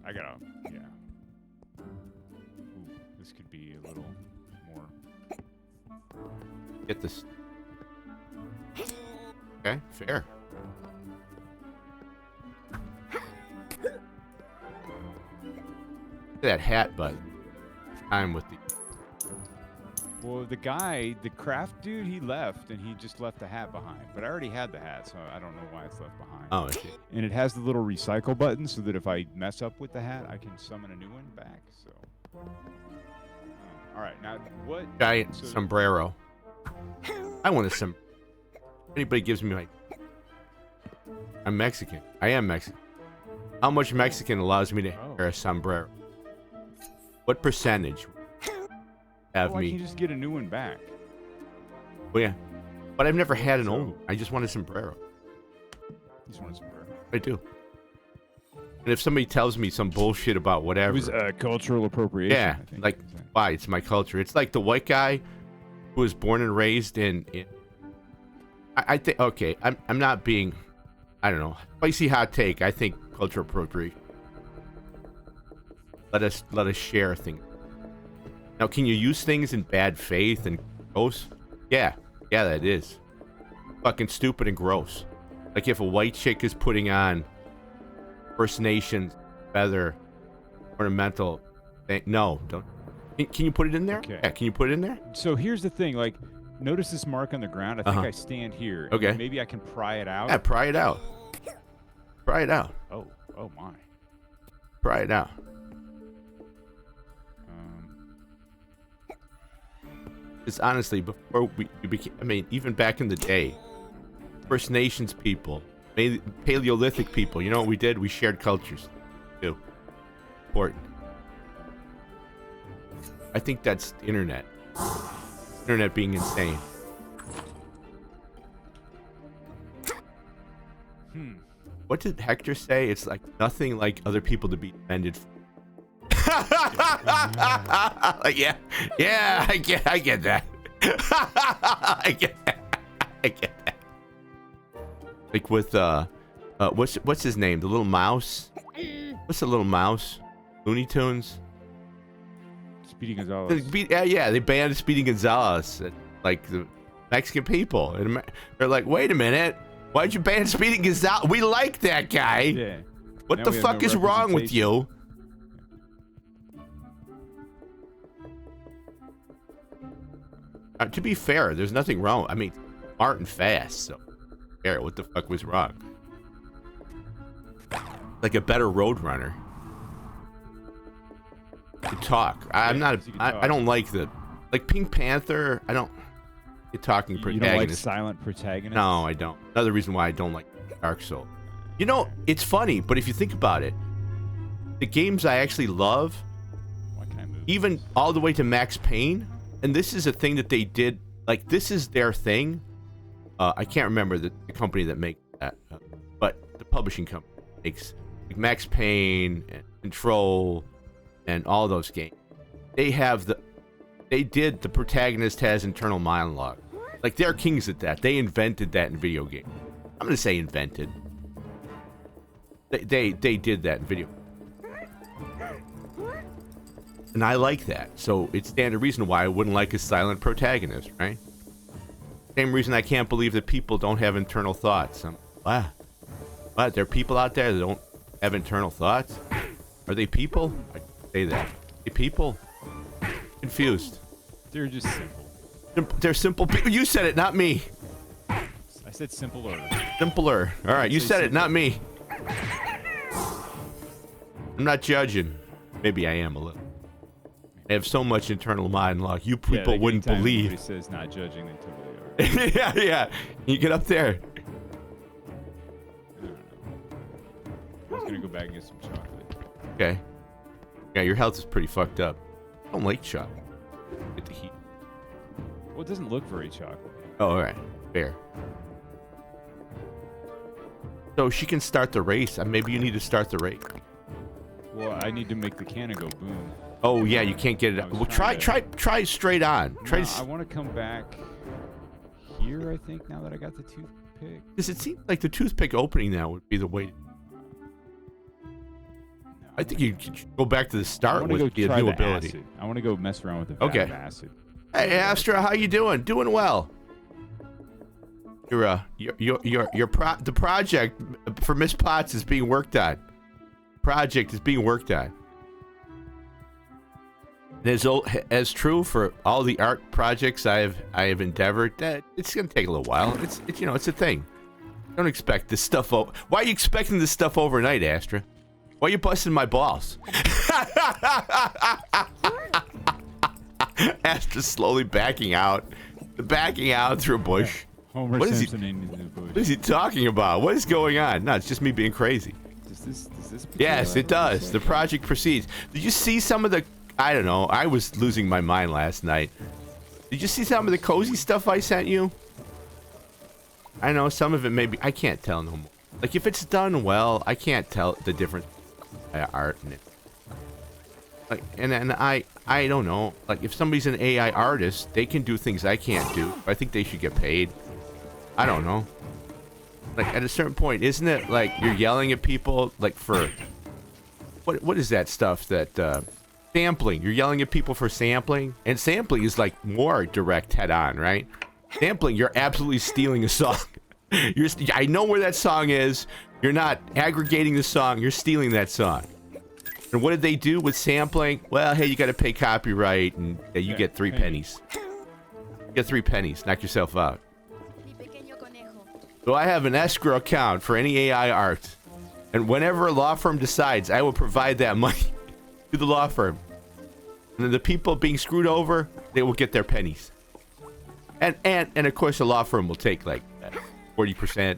[SPEAKER 1] I gotta, yeah. Ooh, this could be a little more.
[SPEAKER 3] Get this. Okay, fair. Look at that hat, bud. I'm with the.
[SPEAKER 1] Well, the guy, the craft dude, he left, and he just left the hat behind. But I already had the hat, so I don't know why it's left behind.
[SPEAKER 3] Oh, I see.
[SPEAKER 1] And it has the little recycle button, so that if I mess up with the hat, I can summon a new one back. So, all right, now what?
[SPEAKER 3] Giant
[SPEAKER 1] so-
[SPEAKER 3] sombrero. I want a some. Anybody gives me like. I'm Mexican. I am Mexican. How much Mexican allows me to wear a sombrero? What percentage have
[SPEAKER 1] Well, I
[SPEAKER 3] me?
[SPEAKER 1] can just get a new one back.
[SPEAKER 3] Oh yeah, but I've never had an
[SPEAKER 1] So-
[SPEAKER 3] old one. I just want a sombrero.
[SPEAKER 1] You just want a sombrero.
[SPEAKER 3] I do. And if somebody tells me some bullshit about
[SPEAKER 1] It
[SPEAKER 3] whatever,
[SPEAKER 1] was cultural appropriation.
[SPEAKER 3] yeah,
[SPEAKER 1] I think.
[SPEAKER 3] like why? It's my culture. It's like the white guy who was born and raised in I think okay. I'm not being. I don't know. Spicy hot take. I think cultural appropriation. Let us share things. Now, can you use things in bad faith and gross? Yeah, that is. Fucking stupid and gross. Like if a white chick is putting on First Nations feather ornamental thing. No, don't. Can you put it in there?
[SPEAKER 1] Okay.
[SPEAKER 3] Yeah, can you put it in there?
[SPEAKER 1] So here's the thing, like, notice this mark on the ground. I think
[SPEAKER 3] Uh-huh.
[SPEAKER 1] I stand here. and
[SPEAKER 3] Okay.
[SPEAKER 1] Maybe I can pry it out.
[SPEAKER 3] Yeah, pry it out. Pry it out.
[SPEAKER 1] Oh my.
[SPEAKER 3] Pry it out. Because honestly, before we became, I mean, even back in the day, First Nations people, Paleolithic people, you know what we did? We shared cultures. Too. Important. I think that's the internet. Internet being insane. What did Hector say? It's like nothing like other people to be offended for. Like, yeah, I get that. I get that. Like with what's his name? The little mouse. What's the little mouse? Looney Tunes.
[SPEAKER 1] Speedy Gonzalez.
[SPEAKER 3] Yeah, they banned Speedy Gonzalez. Like the Mexican people, and they're like, wait a minute, why'd you ban Speedy Gonzalez? We like that guy.
[SPEAKER 1] Yeah.
[SPEAKER 3] What
[SPEAKER 1] Now
[SPEAKER 3] the
[SPEAKER 1] we have
[SPEAKER 3] fuck
[SPEAKER 1] no
[SPEAKER 3] is wrong with
[SPEAKER 1] representation.
[SPEAKER 3] you? To be fair, there's nothing wrong. I mean, smart and fast. So, fair. What the fuck was wrong? Like a better road runner. Could talk. I'm not. I don't like the Pink Panther. I don't. Talking
[SPEAKER 1] You don't like
[SPEAKER 3] protagonist.
[SPEAKER 1] silent protagonists?
[SPEAKER 3] No, I don't. Another reason why I don't like Dark Souls. You know, it's funny, but if you think about it, the games I actually love,
[SPEAKER 1] Why can I move?
[SPEAKER 3] even all the way to Max Payne, and this is a thing that they did, like, this is their thing. I can't remember the company that makes that, but the publishing company makes like Max Payne and Control and all those games. They did the protagonist has internal monologue. Like, they're kings at that. They invented that in video games. I'm gonna say invented. They did that in video. And I like that. So it's standard reason why I wouldn't like a silent protagonist, right? Same reason I can't believe that people don't have internal thoughts. Wow. What? There are people out there that don't have internal thoughts? Are they people? I say that. Are they people? Confused.
[SPEAKER 1] They're just simple.
[SPEAKER 3] They're simple people. You said it, not me.
[SPEAKER 1] I said simpler.
[SPEAKER 3] Simpler. All right, you
[SPEAKER 1] Say
[SPEAKER 3] said it,
[SPEAKER 1] simple.
[SPEAKER 3] not me. I'm not judging. Maybe I am a little. I have so much internal monologue. You
[SPEAKER 1] Yeah,
[SPEAKER 3] people
[SPEAKER 1] like
[SPEAKER 3] wouldn't
[SPEAKER 1] anytime
[SPEAKER 3] believe.
[SPEAKER 1] anybody says not judging, they totally are.
[SPEAKER 3] Yeah. You get up there.
[SPEAKER 1] I don't know. I was gonna go back and get some chocolate.
[SPEAKER 3] Okay. Yeah, your health is pretty fucked up. I don't like chocolate. Get the heat.
[SPEAKER 1] Well, it doesn't look very chocolate.
[SPEAKER 3] Oh, all right. Fair. So she can start the race. Maybe you need to start the race.
[SPEAKER 1] Well, I need to make the cannon go boom.
[SPEAKER 3] Oh yeah, you can't get it.
[SPEAKER 1] I was
[SPEAKER 3] Well, try
[SPEAKER 1] trying
[SPEAKER 3] straight on. Try
[SPEAKER 1] No,
[SPEAKER 3] to.
[SPEAKER 1] I want to come back here, I think, now that I got the toothpick.
[SPEAKER 3] Because it seems like the toothpick opening now would be the way. I think you should go back to the
[SPEAKER 1] I
[SPEAKER 3] start
[SPEAKER 1] want to
[SPEAKER 3] with
[SPEAKER 1] go
[SPEAKER 3] the
[SPEAKER 1] try
[SPEAKER 3] new
[SPEAKER 1] the
[SPEAKER 3] ability.
[SPEAKER 1] acid. I want to go mess around with the vat
[SPEAKER 3] Okay.
[SPEAKER 1] of acid.
[SPEAKER 3] Hey, Astra, how you doing? Doing well. The project for Miss Potts is being worked on. Project is being worked on. And as true for all the art projects I have endeavored, that it's gonna take a little while. It's it's a thing. Don't expect this stuff. Why are you expecting this stuff overnight, Astra? Why are you busting my balls? Astra's slowly backing out through a bush.
[SPEAKER 1] Homer
[SPEAKER 3] What is he-
[SPEAKER 1] Simpson into the bush.
[SPEAKER 3] What is he talking about? What is going on? No, it's just me being crazy.
[SPEAKER 1] Does this
[SPEAKER 3] Yes, it does. The project proceeds. Did you see some of the... I don't know. I was losing my mind last night. Did you see some of the cozy stuff I sent you? I know some of it maybe... I can't tell no more. Like, if it's done well, I can't tell the difference art in it. Like, and I don't know. Like, if somebody's an AI artist, they can do things I can't do. I think they should get paid. I don't know. Like, at a certain point, isn't it like you're yelling at people, like, for... What is that stuff that... sampling. You're yelling at people for sampling? And sampling is, like, more direct head-on, right? Sampling, you're absolutely stealing a song. I know where that song is. You're not aggregating the song. You're stealing that song. And what did they do with sampling? Well, hey, you got to pay copyright, and you get 3 pennies. You get 3 pennies. Knock yourself out.
[SPEAKER 5] Mi pequeño conejo.
[SPEAKER 3] So I have an escrow account for any AI art. And whenever a law firm decides, I will provide that money to the law firm. And then the people being screwed over, they will get their pennies. And of course, the law firm will take like 40%.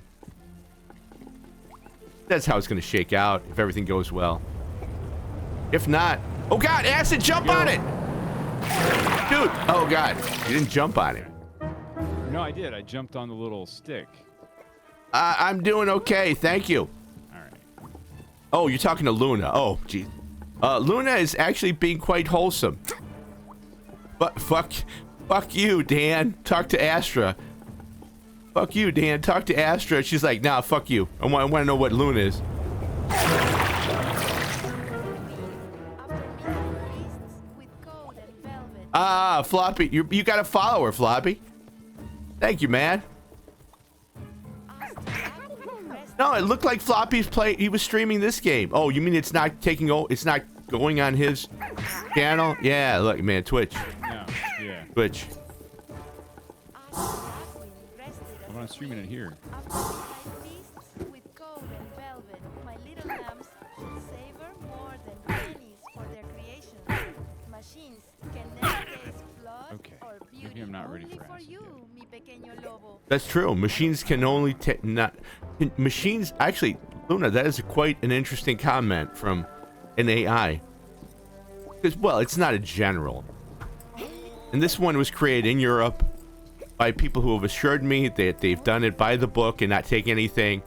[SPEAKER 3] That's how it's going to shake out if everything goes well. If not, oh God, Acid, jump on it! Dude, oh God, you didn't jump on it.
[SPEAKER 1] No, I did. I jumped on the little stick.
[SPEAKER 3] I'm doing okay, thank you.
[SPEAKER 1] All right.
[SPEAKER 3] Oh, you're talking to Luna. Oh, geez. Luna is actually being quite wholesome. But fuck you, Dan. Talk to Astra. Fuck you, Dan. Talk to Astra. She's like, nah, fuck you. I want to know what Luna is.
[SPEAKER 5] After meeting priests with gold and velvet.
[SPEAKER 3] Ah, Floppy. You got a follower, Floppy. Thank you, man.
[SPEAKER 5] Asked to act with rest.
[SPEAKER 3] No, it looked like Floppy's he was streaming this game. Oh, you mean it's not it's not going on his channel? Yeah, look, man, Twitch.
[SPEAKER 1] No, yeah.
[SPEAKER 3] Twitch.
[SPEAKER 5] Asked to act with rested
[SPEAKER 1] I'm not streaming it here.
[SPEAKER 5] After midnight feasts with gold and velvet, my little lambs should savor more than pennies for their creation. Machines can never taste blood
[SPEAKER 1] Okay,
[SPEAKER 5] or beauty.
[SPEAKER 1] maybe I'm not ready
[SPEAKER 5] only
[SPEAKER 1] for
[SPEAKER 5] for
[SPEAKER 1] acid
[SPEAKER 5] you, mi pequeño lobo.
[SPEAKER 3] That's true. Machines can only machines. Actually, Luna, that is quite an interesting comment from an AI. Because, well, it's not a general. And this one was created in Europe by people who have assured me that they've done it by the book and not taking anything.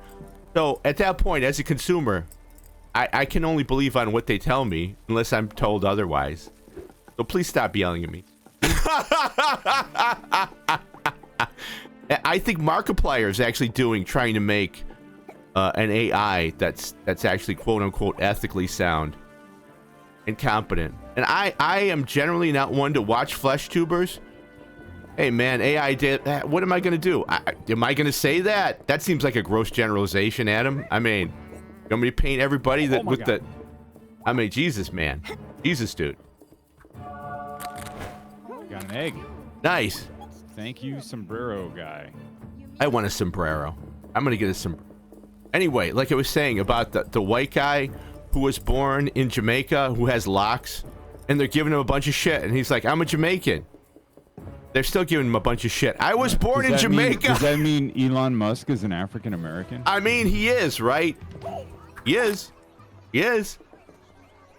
[SPEAKER 3] So at that point, as a consumer, I can only believe on what they tell me unless I'm told otherwise. So please stop yelling at me. I think Markiplier is actually trying to make an AI that's actually quote unquote ethically sound and competent. And I am generally not one to watch flesh tubers. Hey man, AI did. What am I gonna do? Am I gonna say that? That seems like a gross generalization, Adam. I mean, you want me to paint everybody that with
[SPEAKER 1] God.
[SPEAKER 3] the? I mean, Jesus, man, Jesus, dude.
[SPEAKER 1] Got an egg.
[SPEAKER 3] Nice.
[SPEAKER 1] Thank you, sombrero guy.
[SPEAKER 3] I want a sombrero. I'm gonna get a sombrero. Anyway, like I was saying about the white guy who was born in Jamaica who has locks, and they're giving him a bunch of shit, and he's like, I'm a Jamaican. They're still giving him a bunch of shit. I was born in
[SPEAKER 1] Does
[SPEAKER 3] Jamaica.
[SPEAKER 1] that mean Elon Musk is an African American?
[SPEAKER 3] I mean, he is, right? He is. He is.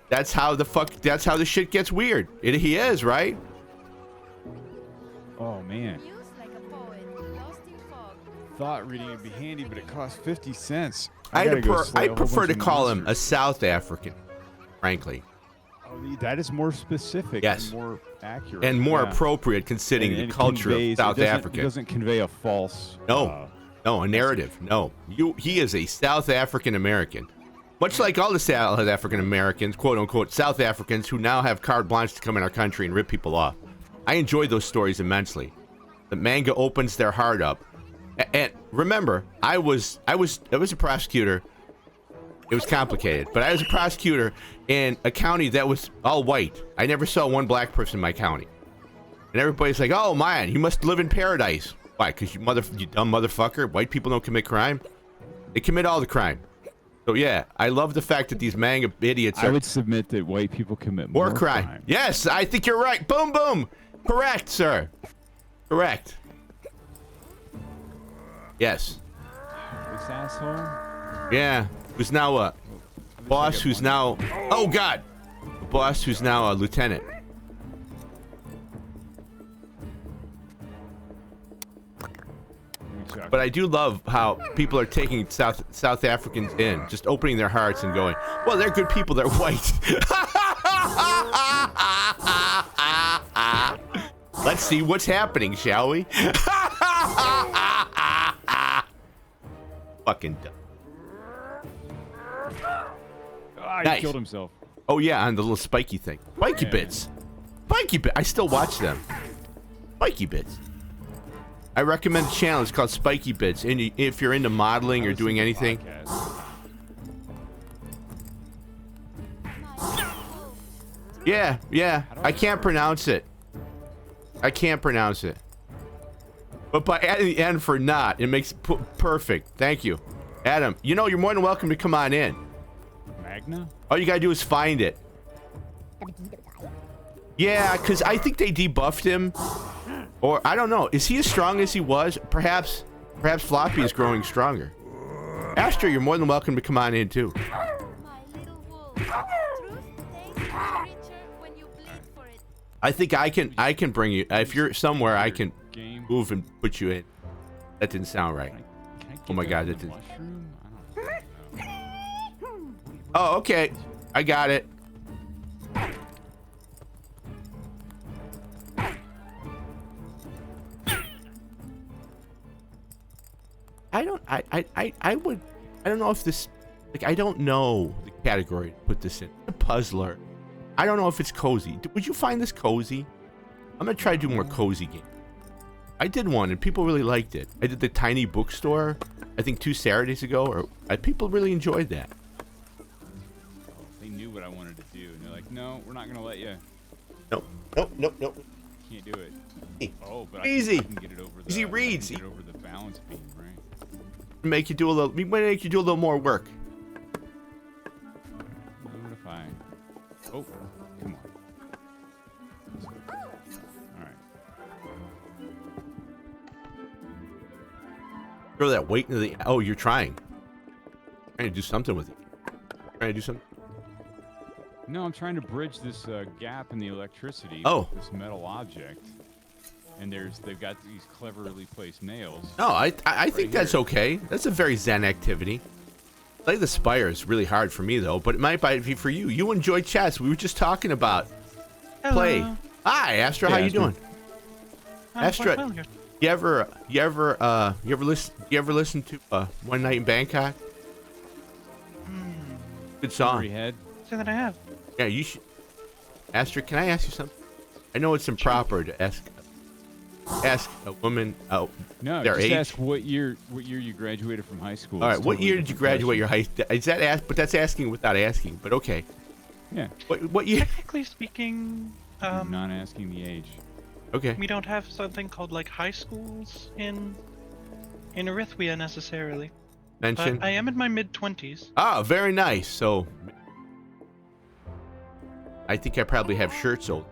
[SPEAKER 3] That's how the shit gets weird. He is, right?
[SPEAKER 1] Oh man.
[SPEAKER 5] Muse like a poet, lost in fog.
[SPEAKER 1] Thought reading would be handy, but it costs 50 cents.
[SPEAKER 3] I
[SPEAKER 1] gotta go slay a whole
[SPEAKER 3] prefer
[SPEAKER 1] bunch
[SPEAKER 3] to
[SPEAKER 1] of
[SPEAKER 3] call him a
[SPEAKER 1] monsters.
[SPEAKER 3] South African, frankly.
[SPEAKER 1] Oh, that is more specific.
[SPEAKER 3] Yes.
[SPEAKER 1] And more accurate.
[SPEAKER 3] And more
[SPEAKER 1] yeah.
[SPEAKER 3] appropriate considering
[SPEAKER 1] And
[SPEAKER 3] the
[SPEAKER 1] it
[SPEAKER 3] culture of
[SPEAKER 1] conveys-
[SPEAKER 3] South
[SPEAKER 1] it doesn't-
[SPEAKER 3] Africa.
[SPEAKER 1] It doesn't convey a false.
[SPEAKER 3] No. No, a narrative. No. He is a South African American. Much like all the South African Americans, quote unquote, South Africans who now have carte blanche to come in our country and rip people off. I enjoy those stories immensely. The manga opens their heart up. And remember, I was a prosecutor. It was complicated, but I was a prosecutor in a county that was all white. I never saw one black person in my county. And everybody's like, "Oh man, you must live in paradise." Why? Because you dumb motherfucker. White people don't commit crime. They commit all the crime. So yeah, I love the fact that these manga idiots
[SPEAKER 1] I
[SPEAKER 3] are
[SPEAKER 1] would submit that white people commit
[SPEAKER 3] more crime. Yes, I think you're right. Boom, boom. Correct, sir. Correct. Yes.
[SPEAKER 1] This asshole.
[SPEAKER 3] Yeah. Who's now a boss? Who's now? Oh God. A boss who's now a lieutenant. But I do love how people are taking South Africans in, just opening their hearts and going, well, they're good people, they're white. Let's see what's happening, shall we? Fucking dumb.
[SPEAKER 1] Ah, he
[SPEAKER 3] Nice.
[SPEAKER 1] killed himself.
[SPEAKER 3] Oh yeah, on the little spiky thing. Spiky
[SPEAKER 1] Yeah.
[SPEAKER 3] bits. Spiky bit. I still watch them. Spiky bits. I recommend a channel. It's called Spiky Bits. And if you're into modeling or doing anything, yeah, yeah. I can't pronounce it. I can't pronounce it. But by adding the N for not, it makes it perfect. Thank you, Adam. You know, you're more than welcome to come on in.
[SPEAKER 1] Magna?
[SPEAKER 3] All you gotta do is find it. Yeah, because I think they debuffed him. Or, I don't know. Is he as strong as he was? Perhaps Floppy is growing stronger. Astra, you're more than welcome to come on in, too.
[SPEAKER 5] My little wolf. Truth tastes richer when you bleed for it.
[SPEAKER 3] I think I can bring you. If you're somewhere, I can
[SPEAKER 1] Game.
[SPEAKER 3] move and put you in. That didn't sound right.
[SPEAKER 1] Can I
[SPEAKER 3] Oh my
[SPEAKER 1] get
[SPEAKER 3] God,
[SPEAKER 1] the
[SPEAKER 3] that didn't.
[SPEAKER 1] mushroom? I don't know.
[SPEAKER 3] Oh, okay. I got it. I don't know if this, like, I don't know the category to put this in. A puzzler. I don't know if it's cozy. Would you find this cozy? I'm gonna try to do more cozy games. I did one and people really liked it. I did the tiny bookstore, I think 2 Saturdays ago, or people really enjoyed that.
[SPEAKER 1] They knew what I wanted to do, and they're like, "No, we're not gonna let you.
[SPEAKER 3] Nope.
[SPEAKER 1] Can't do it."
[SPEAKER 3] Hey,
[SPEAKER 1] Oh, but
[SPEAKER 3] easy.
[SPEAKER 1] I can get it over the.
[SPEAKER 3] Easy
[SPEAKER 1] I can
[SPEAKER 3] reads.
[SPEAKER 1] Get it over the balance beam, right?
[SPEAKER 3] Make you do a little. We might make you do a little more work.
[SPEAKER 1] What if I? Oh, come on. All right.
[SPEAKER 3] Throw that weight into the. Oh, you're trying. Trying to do something with it. Trying to do something.
[SPEAKER 1] No, I'm trying to bridge this gap in the electricity.
[SPEAKER 3] Oh.
[SPEAKER 1] With this metal object, and they've got these cleverly placed nails.
[SPEAKER 3] No, I think that's
[SPEAKER 1] here.
[SPEAKER 3] okay. That's a very zen activity. Slay the Spire is really hard for me though, but it might be for you. You enjoy chess. We were just talking about play. Hi, Astra.
[SPEAKER 1] Hey,
[SPEAKER 3] How you
[SPEAKER 1] Astra.
[SPEAKER 3] doing? Astra,
[SPEAKER 6] Well here.
[SPEAKER 3] you ever listen to One Night in Bangkok? Good song.
[SPEAKER 1] Hungry head.
[SPEAKER 6] Say that I have.
[SPEAKER 3] Yeah, you should. Astra, can I ask you something? I know it's improper to ask a woman
[SPEAKER 1] No,
[SPEAKER 3] their
[SPEAKER 1] just
[SPEAKER 3] age.
[SPEAKER 1] ask what year you graduated from high school.
[SPEAKER 3] All right,
[SPEAKER 1] It's
[SPEAKER 3] what
[SPEAKER 1] totally
[SPEAKER 3] year did you
[SPEAKER 1] different
[SPEAKER 3] graduate your high? Is that ask? But that's asking without asking. But okay,
[SPEAKER 1] question.
[SPEAKER 3] what year?
[SPEAKER 6] Technically speaking,
[SPEAKER 1] Yeah, not asking the age.
[SPEAKER 3] Okay,
[SPEAKER 6] we don't have something called like high schools in Erythria necessarily.
[SPEAKER 3] mention.
[SPEAKER 6] But I am in my mid-20s.
[SPEAKER 3] Ah, very nice. So, I think I probably have shirts old.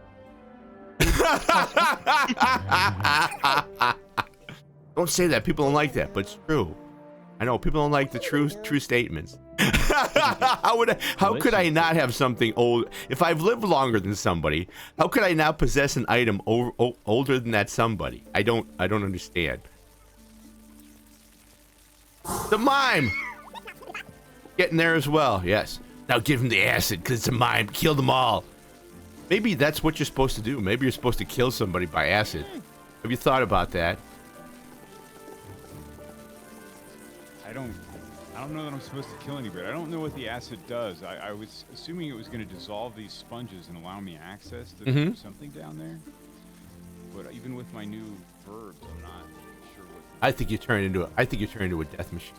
[SPEAKER 3] Don't say that. People don't like that, but it's true. I know people don't like the true statements. How could I not have something old? If I've lived longer than somebody, how could I not possess an item older than that somebody? I don't understand. The mime! Getting there as well, yes. Now give him the acid, because it's a mime. Kill them all. Maybe that's what you're supposed to do. Maybe you're supposed to kill somebody by acid. Have you thought about that?
[SPEAKER 1] I don't. I don't know that I'm supposed to kill anybody. I don't know what the acid does. I was assuming it was going to dissolve these sponges and allow me access to do something down there. But even with my new verbs, I'm not sure what.
[SPEAKER 3] I think you turn into a death machine.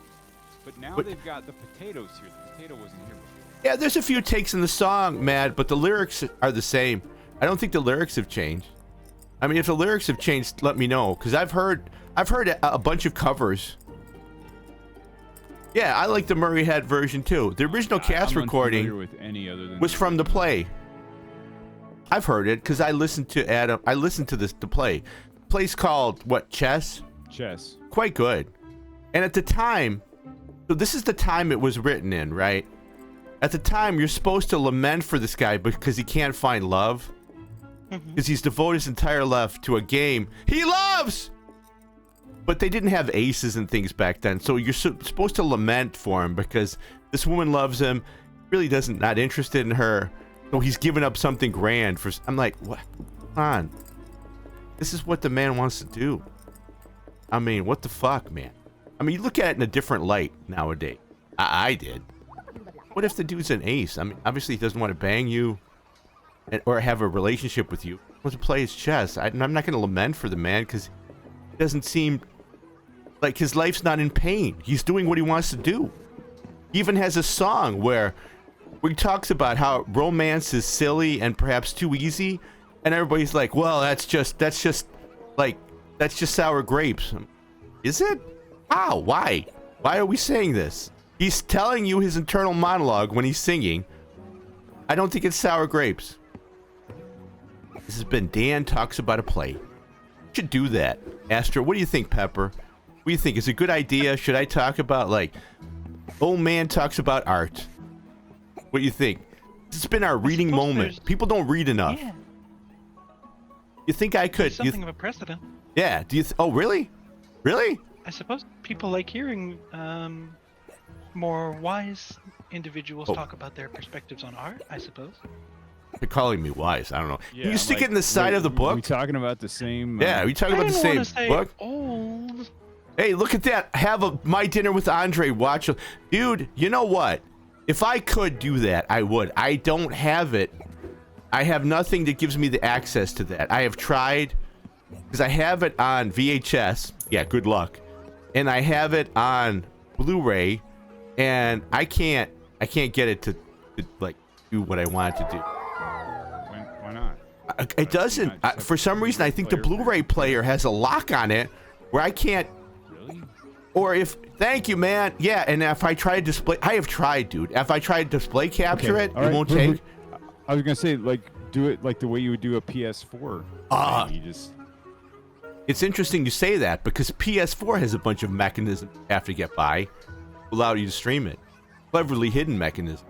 [SPEAKER 1] But now
[SPEAKER 3] But-
[SPEAKER 1] they've got the potatoes here. The potato wasn't here before.
[SPEAKER 3] Yeah, there's a few takes in the song, Matt, but the lyrics are the same. I don't think the lyrics have changed. I mean, if the lyrics have changed, let me know, because I've heard a bunch of covers. Yeah, I like the Murray Head version too. The original cast
[SPEAKER 1] I'm
[SPEAKER 3] recording
[SPEAKER 1] unfamiliar with any other than
[SPEAKER 3] was from the play. I've heard it because I listened to Adam. I listened to the play. The play's called what? Chess.
[SPEAKER 1] Chess.
[SPEAKER 3] Quite good. And at the time, so this is the time it was written in, right? At the time, you're supposed to lament for this guy because he can't find love. Because he's devoted his entire life to a game he loves. But they didn't have aces and things back then, so you're supposed to lament for him because this woman loves him, really not interested in her, so he's giving up something grand for. I'm like, what? Come on, this is what the man wants to do. I mean, what the fuck, man? I mean, you look at it in a different light nowadays. I did. What if the dude's an ace? I mean, obviously he doesn't want to bang you, or have a relationship with you. He wants to play his chess. I'm not going to lament for the man because it doesn't seem like his life's not in pain. He's doing what he wants to do. He even has a song where he talks about how romance is silly and perhaps too easy, and everybody's like, "Well, that's just sour grapes." Is it? How? Why? Why are we saying this? He's telling you his internal monologue when he's singing. I don't think it's sour grapes. This has been Dan Talks About a Play. You should do that. Astra, what do you think, Pepper? What do you think? Is it a good idea? Should I talk about, like, Old Man Talks About Art? What do you think? This has been our reading
[SPEAKER 6] suppose
[SPEAKER 3] moment.
[SPEAKER 6] there's-
[SPEAKER 3] People don't read enough.
[SPEAKER 6] Yeah,
[SPEAKER 3] You think I could?
[SPEAKER 6] something of a precedent.
[SPEAKER 3] Yeah. Do you? Oh, really? Really?
[SPEAKER 6] I suppose people like hearing more wise individuals
[SPEAKER 3] Oh.
[SPEAKER 6] talk about their perspectives on art, I suppose.
[SPEAKER 3] You're calling me wise. I don't know.
[SPEAKER 1] Yeah,
[SPEAKER 3] Can you
[SPEAKER 1] I'm
[SPEAKER 3] stick
[SPEAKER 1] like,
[SPEAKER 3] it in the side
[SPEAKER 1] wait,
[SPEAKER 3] of the
[SPEAKER 1] Are we
[SPEAKER 3] book?
[SPEAKER 1] talking about the same?
[SPEAKER 3] Yeah. Are you talking
[SPEAKER 6] I
[SPEAKER 3] about the
[SPEAKER 6] didn't
[SPEAKER 3] same
[SPEAKER 6] want to say
[SPEAKER 3] book?
[SPEAKER 6] old.
[SPEAKER 3] Hey, look at that. Have a My Dinner with Andre watch. Dude, you know what? If I could do that, I would. I don't have it. I have nothing that gives me the access to that. I have tried because I have it on VHS. Yeah, good luck. And I have it on Blu-ray, and I can't get it to like do what I want it to do.
[SPEAKER 1] Why not?
[SPEAKER 3] It doesn't. For some reason, I think the Blu-ray player has a lock on it where I can't.
[SPEAKER 1] Really?
[SPEAKER 3] Or if, thank you, man. Yeah, and if I try to display, I have tried, dude. If I try to display capture it,
[SPEAKER 1] all
[SPEAKER 3] it
[SPEAKER 1] right,
[SPEAKER 3] won't
[SPEAKER 1] we're-
[SPEAKER 3] take.
[SPEAKER 1] I was gonna say, like, do it like the way you would do a PS4. You just
[SPEAKER 3] It's interesting you say that because PS4 has a bunch of mechanisms you have to get by, allow you to stream it. Cleverly hidden mechanism.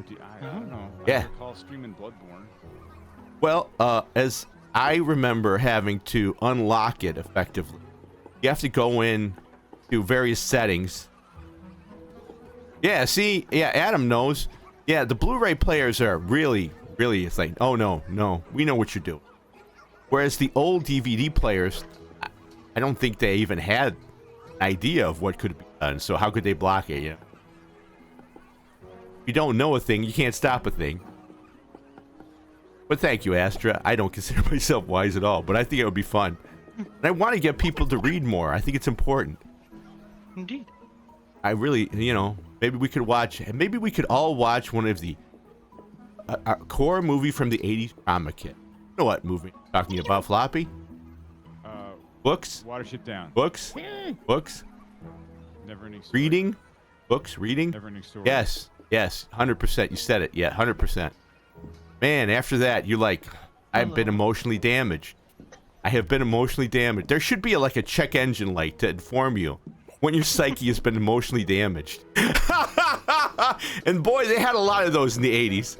[SPEAKER 1] dude, I don't know.
[SPEAKER 3] Yeah.
[SPEAKER 1] I recall streaming Bloodborne.
[SPEAKER 3] Well, as I remember having to unlock it effectively, you have to go in to various settings. Yeah, see, yeah, Adam knows. Yeah, the Blu-ray players are really, it's like, oh no, we know what you're doing. Whereas the old DVD players, I don't think they even had an idea of what could be done. So how could they block it? If you don't know a thing, you can't stop a thing. But thank you, Astra. I don't consider myself wise at all, but I think it would be fun. And I want to get people to read more. I think it's important.
[SPEAKER 6] Indeed.
[SPEAKER 3] I really, maybe we could all watch one of the a core movie from the 80s Trauma Kit. You know what movie I'm talking about, Floppy? Books?
[SPEAKER 1] Watership Down.
[SPEAKER 3] Books? Books?
[SPEAKER 1] Never-ending story.
[SPEAKER 3] Reading? Books? Reading?
[SPEAKER 1] Never-ending story.
[SPEAKER 3] Yes. 100%. You said it. Yeah, 100%. Man, after that, you're like, I've been emotionally damaged. I have been emotionally damaged. There should be like a check engine light to inform you when your psyche has been emotionally damaged. And boy, they had a lot of those in the 80s.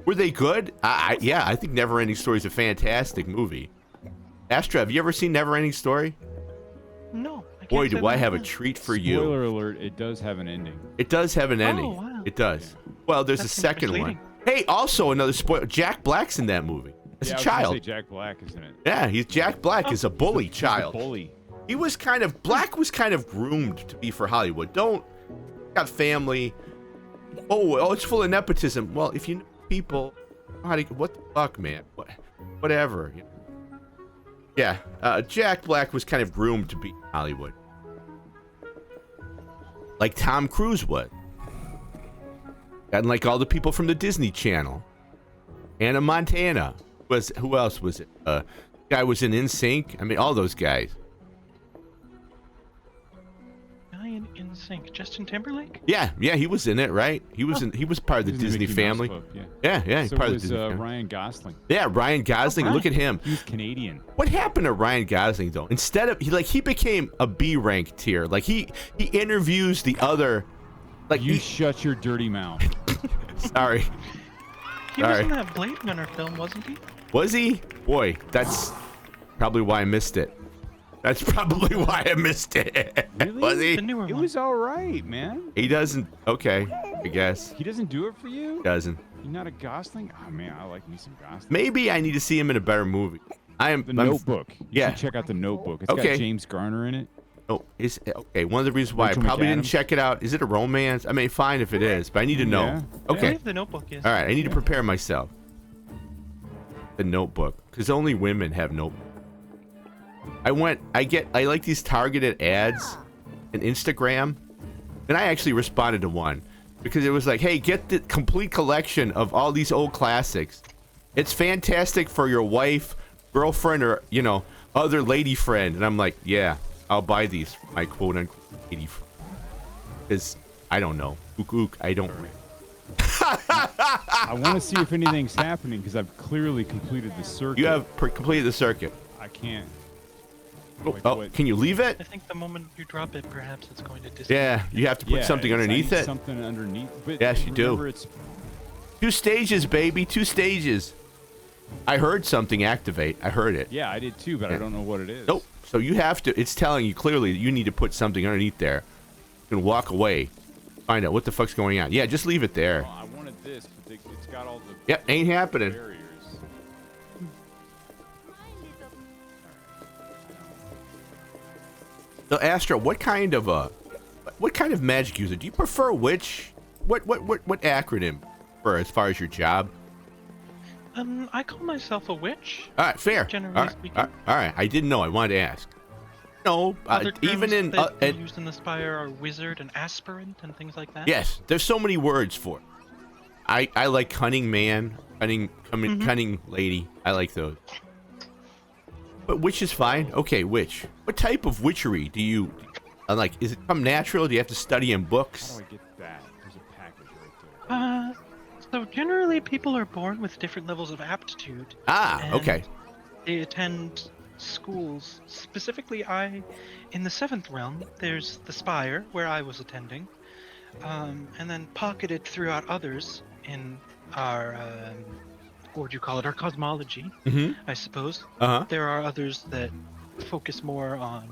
[SPEAKER 3] Were they good? Yeah, I think Neverending Story is a fantastic movie. Astra, have you ever seen Neverending Story?
[SPEAKER 6] No. I
[SPEAKER 3] Boy,
[SPEAKER 6] can't say
[SPEAKER 3] do I
[SPEAKER 6] that
[SPEAKER 3] have a
[SPEAKER 6] has.
[SPEAKER 3] treat for you.
[SPEAKER 1] Spoiler alert, it does have an ending.
[SPEAKER 3] It does have an ending.
[SPEAKER 6] Oh, wow.
[SPEAKER 3] It does. Well, there's
[SPEAKER 6] That
[SPEAKER 3] a
[SPEAKER 6] seems
[SPEAKER 3] second
[SPEAKER 6] misleading.
[SPEAKER 3] one. Hey, also another spoiler. Jack Black's in that movie. As
[SPEAKER 1] Yeah,
[SPEAKER 3] a
[SPEAKER 1] I was gonna
[SPEAKER 3] child.
[SPEAKER 1] say Jack Black is in it.
[SPEAKER 3] Yeah, Jack Black is a bully
[SPEAKER 1] He's a
[SPEAKER 3] child.
[SPEAKER 1] bully.
[SPEAKER 3] He was Black was kind of groomed to be for Hollywood. Got family. Oh, it's full of nepotism. Well, if you know people, what the fuck, man? Whatever. Yeah, Jack Black was kind of groomed to be Hollywood. Like Tom Cruise would. And like all the people from the Disney Channel. Anna Montana. Who else was it? Guy was in NSYNC. I mean, all those guys.
[SPEAKER 6] Guy in NSYNC. Justin Timberlake?
[SPEAKER 3] Yeah, he was in it, right? He was part of the
[SPEAKER 1] He was in
[SPEAKER 3] Disney
[SPEAKER 1] Mickey Mouse
[SPEAKER 3] family.
[SPEAKER 1] Club, yeah.
[SPEAKER 3] Yeah, he's
[SPEAKER 1] So
[SPEAKER 3] part of
[SPEAKER 1] was
[SPEAKER 3] the Disney family.
[SPEAKER 1] Ryan Gosling.
[SPEAKER 3] Yeah, Ryan Gosling. Look at him.
[SPEAKER 1] He's Canadian.
[SPEAKER 3] What happened to Ryan Gosling though? Instead of he became a B rank tier. Like he interviews the other. Like
[SPEAKER 1] You shut your dirty mouth.
[SPEAKER 3] sorry,
[SPEAKER 6] He was in that Blade Runner film, wasn't he?
[SPEAKER 3] was he? Boy, that's probably why I missed it. That's probably why I missed it.
[SPEAKER 1] Really?
[SPEAKER 3] Was he?
[SPEAKER 6] The newer
[SPEAKER 1] It
[SPEAKER 6] one.
[SPEAKER 1] was all right, man.
[SPEAKER 3] He doesn't. Okay, I guess
[SPEAKER 1] He doesn't do it for you?
[SPEAKER 3] doesn't.
[SPEAKER 1] You're not a Gosling? Oh, man, I like me some Gosling.
[SPEAKER 3] Maybe I need to see him in a better movie.
[SPEAKER 1] The Notebook. You
[SPEAKER 3] yeah.
[SPEAKER 1] should check out The Notebook. It's
[SPEAKER 3] Okay.
[SPEAKER 1] got James Garner in it.
[SPEAKER 3] Oh, okay. One of the reasons why
[SPEAKER 1] Rachel
[SPEAKER 3] I probably didn't
[SPEAKER 1] McAdams?
[SPEAKER 3] check it out. Is it a romance? I mean, fine if it is, but I need to know.
[SPEAKER 1] Yeah.
[SPEAKER 6] I
[SPEAKER 3] Okay.
[SPEAKER 6] believe The Notebook is.
[SPEAKER 3] All right. I need to prepare myself. The Notebook, because only women have Notebook. I like these targeted ads in Instagram, and I actually responded to one because it was like, hey, get the complete collection of all these old classics. It's fantastic for your wife, girlfriend, or other lady friend. And I'm like, yeah, I'll buy these for my quote unquote lady friend. Because I don't know. Ook, I don't.
[SPEAKER 1] I want to see if anything's happening because I've clearly completed the circuit.
[SPEAKER 3] You have completed the circuit.
[SPEAKER 1] I can't.
[SPEAKER 3] Oh,
[SPEAKER 1] what?
[SPEAKER 3] can you leave it?
[SPEAKER 6] I think the moment you drop it, perhaps it's going to disappear.
[SPEAKER 3] Yeah, you have to put something
[SPEAKER 1] I
[SPEAKER 3] underneath
[SPEAKER 1] need
[SPEAKER 3] it.
[SPEAKER 1] Something underneath. But
[SPEAKER 3] Yes, you do.
[SPEAKER 1] remember, It's
[SPEAKER 3] 2 stages, baby. 2 stages. I heard something activate. I heard it.
[SPEAKER 1] yeah, I did too, but I don't know what it is.
[SPEAKER 3] Nope. So you have to. It's telling you clearly that you need to put something underneath there. You can walk away, find out what the fuck's going on. Yeah, just leave it there.
[SPEAKER 1] Well, I wanted this, but it's got all the
[SPEAKER 3] Yep, ain't happening.
[SPEAKER 1] barriers.
[SPEAKER 3] So Astra, what kind of magic user do you prefer? Which? What acronym for as far as your job?
[SPEAKER 6] I call myself a witch.
[SPEAKER 3] All right, fair.
[SPEAKER 6] Generally
[SPEAKER 3] all right,
[SPEAKER 6] speaking.
[SPEAKER 3] all right. I didn't know. I wanted to ask. No,
[SPEAKER 6] Other
[SPEAKER 3] even
[SPEAKER 6] terms
[SPEAKER 3] in
[SPEAKER 6] that are used in the Spire are wizard and aspirant and things like that.
[SPEAKER 3] yes, there's so many words for it. I like cunning man, cunning lady. I like those. But witch is fine. Okay, witch. What type of witchery do you like? Is it come natural? Do you have to study in
[SPEAKER 1] How
[SPEAKER 3] books?
[SPEAKER 1] do I get that? There's a package right there.
[SPEAKER 6] So generally people are born with different levels of aptitude.
[SPEAKER 3] Ah,
[SPEAKER 6] and
[SPEAKER 3] okay.
[SPEAKER 6] They attend schools. Specifically, in the 7th realm, there's the Spire, where I was attending, and then pocketed throughout others in our, what would you call it, our cosmology, I suppose.
[SPEAKER 3] Uh-huh.
[SPEAKER 6] There are others that focus more on,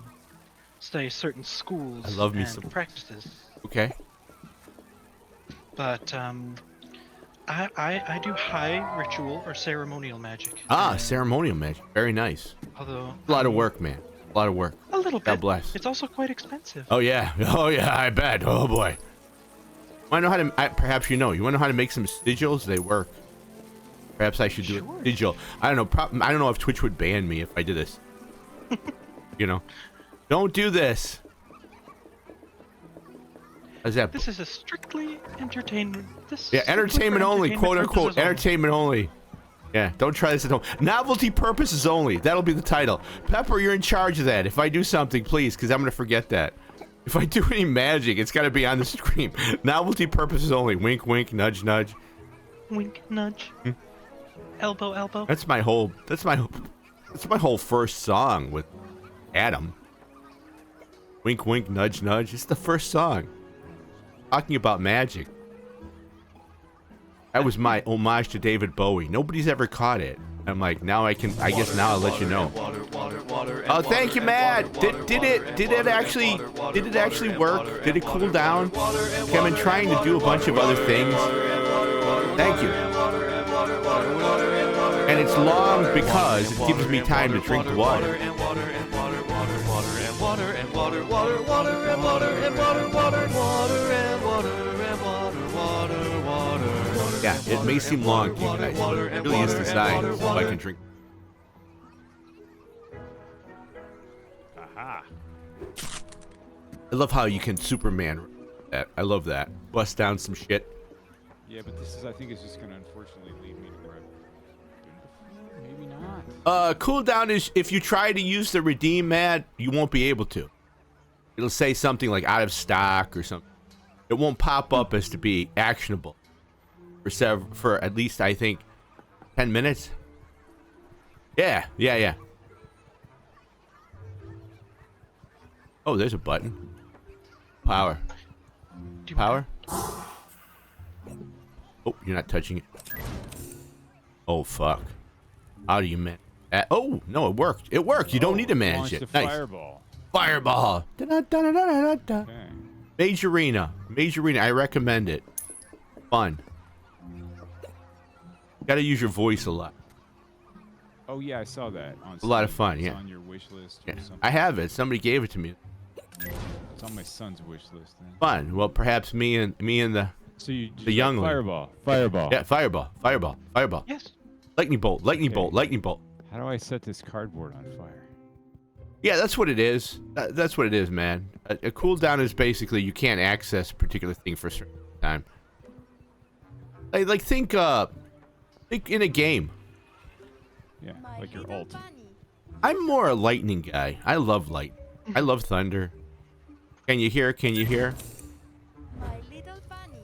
[SPEAKER 6] say, certain schools
[SPEAKER 3] I love me
[SPEAKER 6] and
[SPEAKER 3] some-
[SPEAKER 6] practices.
[SPEAKER 3] Okay.
[SPEAKER 6] But I do high ritual or ceremonial magic.
[SPEAKER 3] Ah,
[SPEAKER 6] and
[SPEAKER 3] ceremonial magic. Very nice.
[SPEAKER 6] although
[SPEAKER 3] A lot of work, man. A lot of work.
[SPEAKER 6] a little bit.
[SPEAKER 3] God bless.
[SPEAKER 6] It's also quite expensive.
[SPEAKER 3] Oh yeah. Oh yeah. I bet. Oh boy. Want to know how to? Perhaps you know. You want to know how to make some sigils? They work. Perhaps I should do
[SPEAKER 6] Sure.
[SPEAKER 3] a sigil. I don't know. I don't know if Twitch would ban me if I did this. Don't do this. How's that?
[SPEAKER 6] This is a strictly entertainment.
[SPEAKER 3] Yeah, entertainment only, quote unquote, entertainment only. Yeah, don't try this at home. Novelty purposes only. That'll be the title. Pepper, you're in charge of that. If I do something, please, because I'm gonna forget that. If I do any magic, it's gotta be on the screen. Novelty purposes only. Wink, wink, nudge, nudge.
[SPEAKER 6] Wink, nudge. Elbow, elbow.
[SPEAKER 3] That's my whole first song with Adam. Wink, wink, nudge, nudge. It's the first song. Talking about magic. That was my homage to David Bowie. Nobody's ever caught it. I'm like, I guess now I'll let you know. Oh, thank you, Matt. Did it actually work? Did it cool down? Okay, I've been trying to do a bunch of other things. Thank you. And it's long because it gives me time to drink the water.
[SPEAKER 6] water and water, water, water and water and water, water, water and water and water, water, water.
[SPEAKER 3] Yeah, it may seem long to you guys, but it really is designed so I can drink.
[SPEAKER 1] Aha.
[SPEAKER 3] I love how you can Superman that. I love that. Bust down some shit.
[SPEAKER 1] Yeah, but this is, I think, is just gonna unfortunately leave me to where I've been before. Maybe not.
[SPEAKER 3] Cooldown is if you try to use the redeem ad, you won't be able to. It'll say something like out of stock or something. It won't pop up as to be actionable for at least I think 10 minutes. Yeah. Oh, there's a button. Power.
[SPEAKER 6] Do you
[SPEAKER 3] Power. Oh, you're not touching it. Oh fuck. How do you man? Oh no, it worked. It worked. You don't need to manage
[SPEAKER 1] Launched
[SPEAKER 3] it.
[SPEAKER 1] a
[SPEAKER 3] Nice.
[SPEAKER 1] fireball.
[SPEAKER 3] Fireball. Da-da-da-da-da-da-da.
[SPEAKER 1] Okay.
[SPEAKER 3] Majorina. I recommend it. Fun. Got to use your voice a lot.
[SPEAKER 1] Oh yeah, I saw that. On
[SPEAKER 3] A lot of
[SPEAKER 1] Steam.
[SPEAKER 3] fun,
[SPEAKER 1] It's
[SPEAKER 3] yeah.
[SPEAKER 1] on your wish list
[SPEAKER 3] Yeah.
[SPEAKER 1] or something.
[SPEAKER 3] I have it. Somebody gave it to me.
[SPEAKER 1] It's on my son's wish list. Then.
[SPEAKER 3] Fun. Well, perhaps me and the
[SPEAKER 1] So you just
[SPEAKER 3] The youngling.
[SPEAKER 1] Fireball.
[SPEAKER 3] yeah, fireball.
[SPEAKER 6] Yes.
[SPEAKER 3] Lightning bolt.
[SPEAKER 1] How do I set this cardboard on fire?
[SPEAKER 3] Yeah, that's what it is. That's what it is, man. A cooldown is basically you can't access a particular thing for a certain time. Like think in a game.
[SPEAKER 1] Yeah,
[SPEAKER 5] My
[SPEAKER 1] like your
[SPEAKER 5] little
[SPEAKER 1] alt.
[SPEAKER 5] bunny.
[SPEAKER 3] I'm more a lightning guy. I love light. I love thunder. Can you hear?
[SPEAKER 5] My little bunny.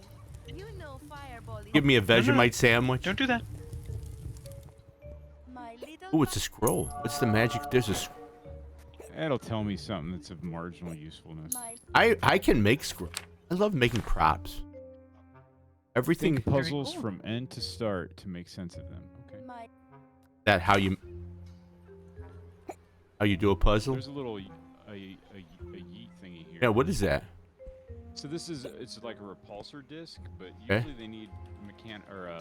[SPEAKER 5] You know fireball is
[SPEAKER 3] Give me a
[SPEAKER 6] No, no.
[SPEAKER 3] Vegemite sandwich.
[SPEAKER 6] Don't do that.
[SPEAKER 5] my little
[SPEAKER 3] Oh, it's a scroll. What's the magic? There's a.
[SPEAKER 1] That'll tell me something that's of marginal usefulness.
[SPEAKER 5] my
[SPEAKER 3] I can make scroll. I love making props. Everything
[SPEAKER 1] Think puzzles
[SPEAKER 6] cool.
[SPEAKER 1] from end to start to make sense of them. Okay.
[SPEAKER 5] my
[SPEAKER 3] that how you do a puzzle.
[SPEAKER 1] There's a little a yeet thingy here.
[SPEAKER 3] Yeah, what is that?
[SPEAKER 1] So it's like a repulsor disc, but
[SPEAKER 3] Okay.
[SPEAKER 1] usually they need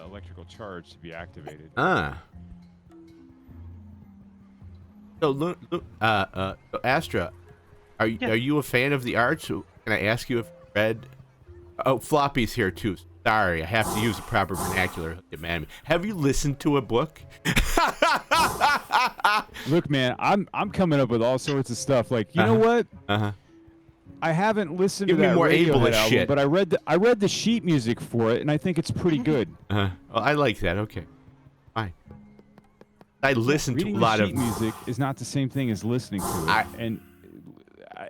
[SPEAKER 1] electrical charge to be activated.
[SPEAKER 3] Ah. So, Astra, are
[SPEAKER 6] Yeah.
[SPEAKER 3] you a fan of the arts? Can I ask you if you read? Oh, Floppy's here too. Sorry, I have to use the proper vernacular. Demand me. Have you listened to a book?
[SPEAKER 1] Look, man, I'm coming up with all sorts of stuff. Like, you know what?
[SPEAKER 3] Uh-huh.
[SPEAKER 1] I haven't listened
[SPEAKER 3] Give
[SPEAKER 1] to
[SPEAKER 3] me
[SPEAKER 1] that
[SPEAKER 3] more
[SPEAKER 1] Radiohead
[SPEAKER 3] ableist
[SPEAKER 1] album,
[SPEAKER 3] shit.
[SPEAKER 1] but I read the sheet music for it, and I think it's pretty good.
[SPEAKER 3] Well, I like that. Okay, fine. I listen to a
[SPEAKER 1] Reading
[SPEAKER 3] lot
[SPEAKER 1] the
[SPEAKER 3] of.
[SPEAKER 1] sheet music is not the same thing as listening to it.
[SPEAKER 3] I-
[SPEAKER 1] And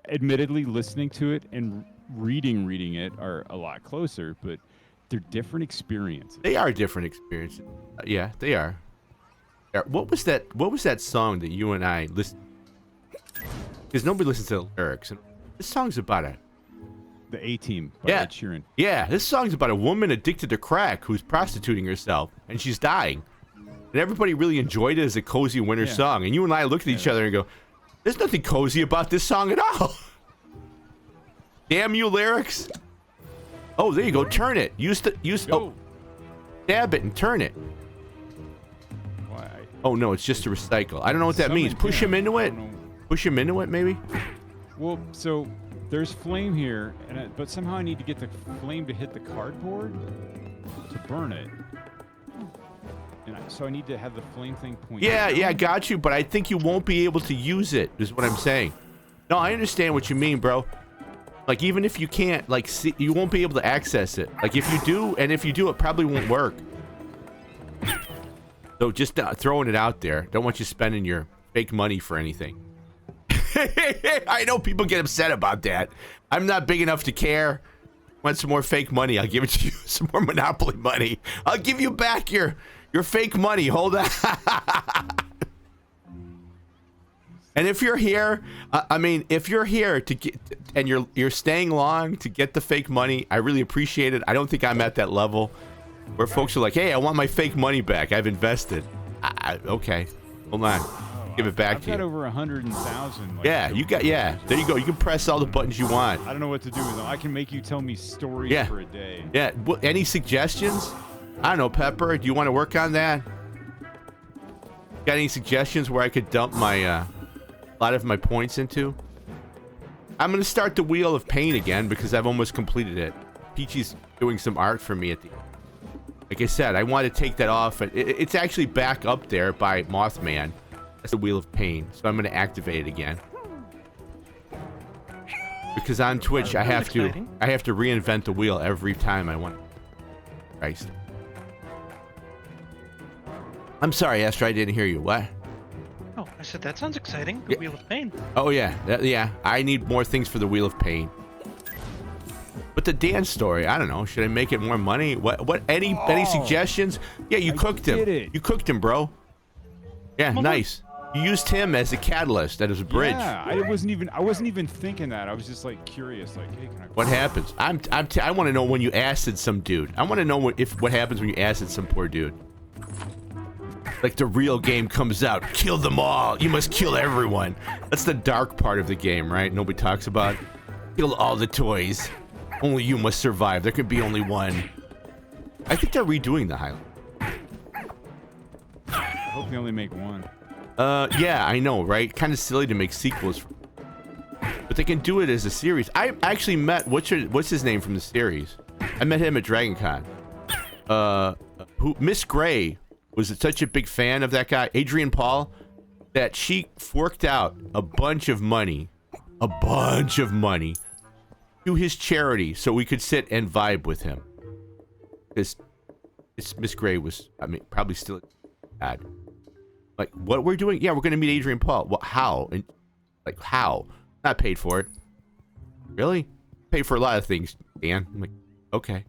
[SPEAKER 1] admittedly, listening to it and reading it are a lot closer, but they're different experiences.
[SPEAKER 3] They are different experiences. Yeah, they are. What was that song that you and I listened? Because nobody listens to the lyrics. And this song's about
[SPEAKER 1] The A-Team by
[SPEAKER 3] Yeah.
[SPEAKER 1] Ed Sheeran.
[SPEAKER 3] Yeah, this song's about a woman addicted to crack who's prostituting herself, and she's dying. And everybody really enjoyed it as a cozy winter
[SPEAKER 1] Yeah.
[SPEAKER 3] song. And you and I look at each other and go, "There's nothing cozy about this song at all." Damn you, lyrics! Oh, there you go. Turn it. Use. Oh, stab it and turn it.
[SPEAKER 1] Why?
[SPEAKER 3] Oh no, it's just to recycle. I don't know what that means. Push him into it. Push him into it, maybe.
[SPEAKER 1] Well, so there's flame here, but somehow I need to get the flame to hit the cardboard to burn it. So I need to have the flame thing point.
[SPEAKER 3] Yeah,
[SPEAKER 1] down.
[SPEAKER 3] yeah, got you. But I think you won't be able to use it. Is what I'm saying. No, I understand what you mean, bro. Like even if you can't, like, see, you won't be able to access it. Like if you do, and if you do, it probably won't work. So just throwing it out there. Don't want you spending your fake money for anything. I know people get upset about that. I'm not big enough to care. Want some more fake money? I'll give it to you. Some more Monopoly money. I'll give you back your fake money. Hold on. And if you're here, if you're here to get, and you're staying long to get the fake money, I really appreciate it. I don't think I'm at that level where folks are like, "Hey, I want my fake money back. I've invested." Okay, hold on, give it back
[SPEAKER 1] I've
[SPEAKER 3] to
[SPEAKER 1] got
[SPEAKER 3] you.
[SPEAKER 1] over 100,000. Like,
[SPEAKER 3] Yeah, you got. Yeah, there you go. You can press all the buttons you want.
[SPEAKER 1] I don't know what to do with them. I can make you tell me stories
[SPEAKER 3] Yeah.
[SPEAKER 1] for a day.
[SPEAKER 3] Yeah. Any suggestions? I don't know, Pepper. Do you want to work on that? Got any suggestions where I could dump my a lot of my points into? I'm gonna start the Wheel of Pain again because I've almost completed it. Peachy's doing some art for me at the. Like I said, I want to take that off. It's actually back up there by Mothman. That's the Wheel of Pain. So I'm gonna activate it again. Because on Twitch, I have to reinvent the wheel every time I want. Christ. I'm sorry, Esther, I didn't hear you. What?
[SPEAKER 6] Oh, I said that sounds exciting. The Wheel of Pain.
[SPEAKER 3] Oh yeah, yeah. I need more things for the Wheel of Pain. But the dance story, I don't know. Should I make it more money? What? Any suggestions? Yeah, you cooked him. You cooked him, bro. Yeah, nice. You used him as a catalyst, as a bridge.
[SPEAKER 1] Yeah, I wasn't even thinking that. I was just like curious, like, hey, can I?
[SPEAKER 3] What happens? I want to know when you acid some dude. I want to know what happens when you acid some poor dude. Like the real game comes out, kill them all. You must kill everyone. That's the dark part of the game, right? Nobody talks about. Kill all the toys. Only you must survive. There can be only one. I think they're redoing the Highland.
[SPEAKER 1] I hope they only make one.
[SPEAKER 3] Yeah, I know, right? Kind of silly to make sequels, but they can do it as a series. I actually met what's his name from the series. I met him at Dragon Con. Miss Gray was such a big fan of that guy, Adrian Paul, that she forked out a bunch of money to his charity so we could sit and vibe with him. Because Miss Gray was, I mean, probably still bad. Like, what we're doing? Yeah, we're going to meet Adrian Paul. Well, how? And like, how? Not paid for it. Really? Paid for a lot of things, Dan. I'm like, okay.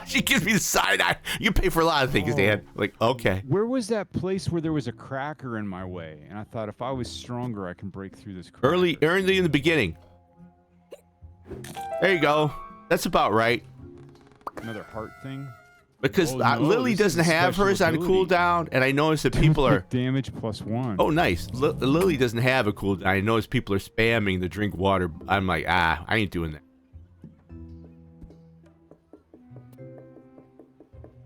[SPEAKER 3] She gives me the side eye. You pay for a lot of things, Dan. I'm like, okay.
[SPEAKER 1] Where was that place where there was a cracker in my way? And I thought if I was stronger, I can break through this cracker.
[SPEAKER 3] Early in the beginning. There you go. That's about right.
[SPEAKER 1] Another heart thing.
[SPEAKER 3] Because
[SPEAKER 1] no,
[SPEAKER 3] Lily doesn't have hers on cooldown, and I notice that people are
[SPEAKER 1] damage +1.
[SPEAKER 3] Oh, nice. Lily doesn't have a cooldown. I notice people are spamming the drink water. I'm like, I ain't doing that.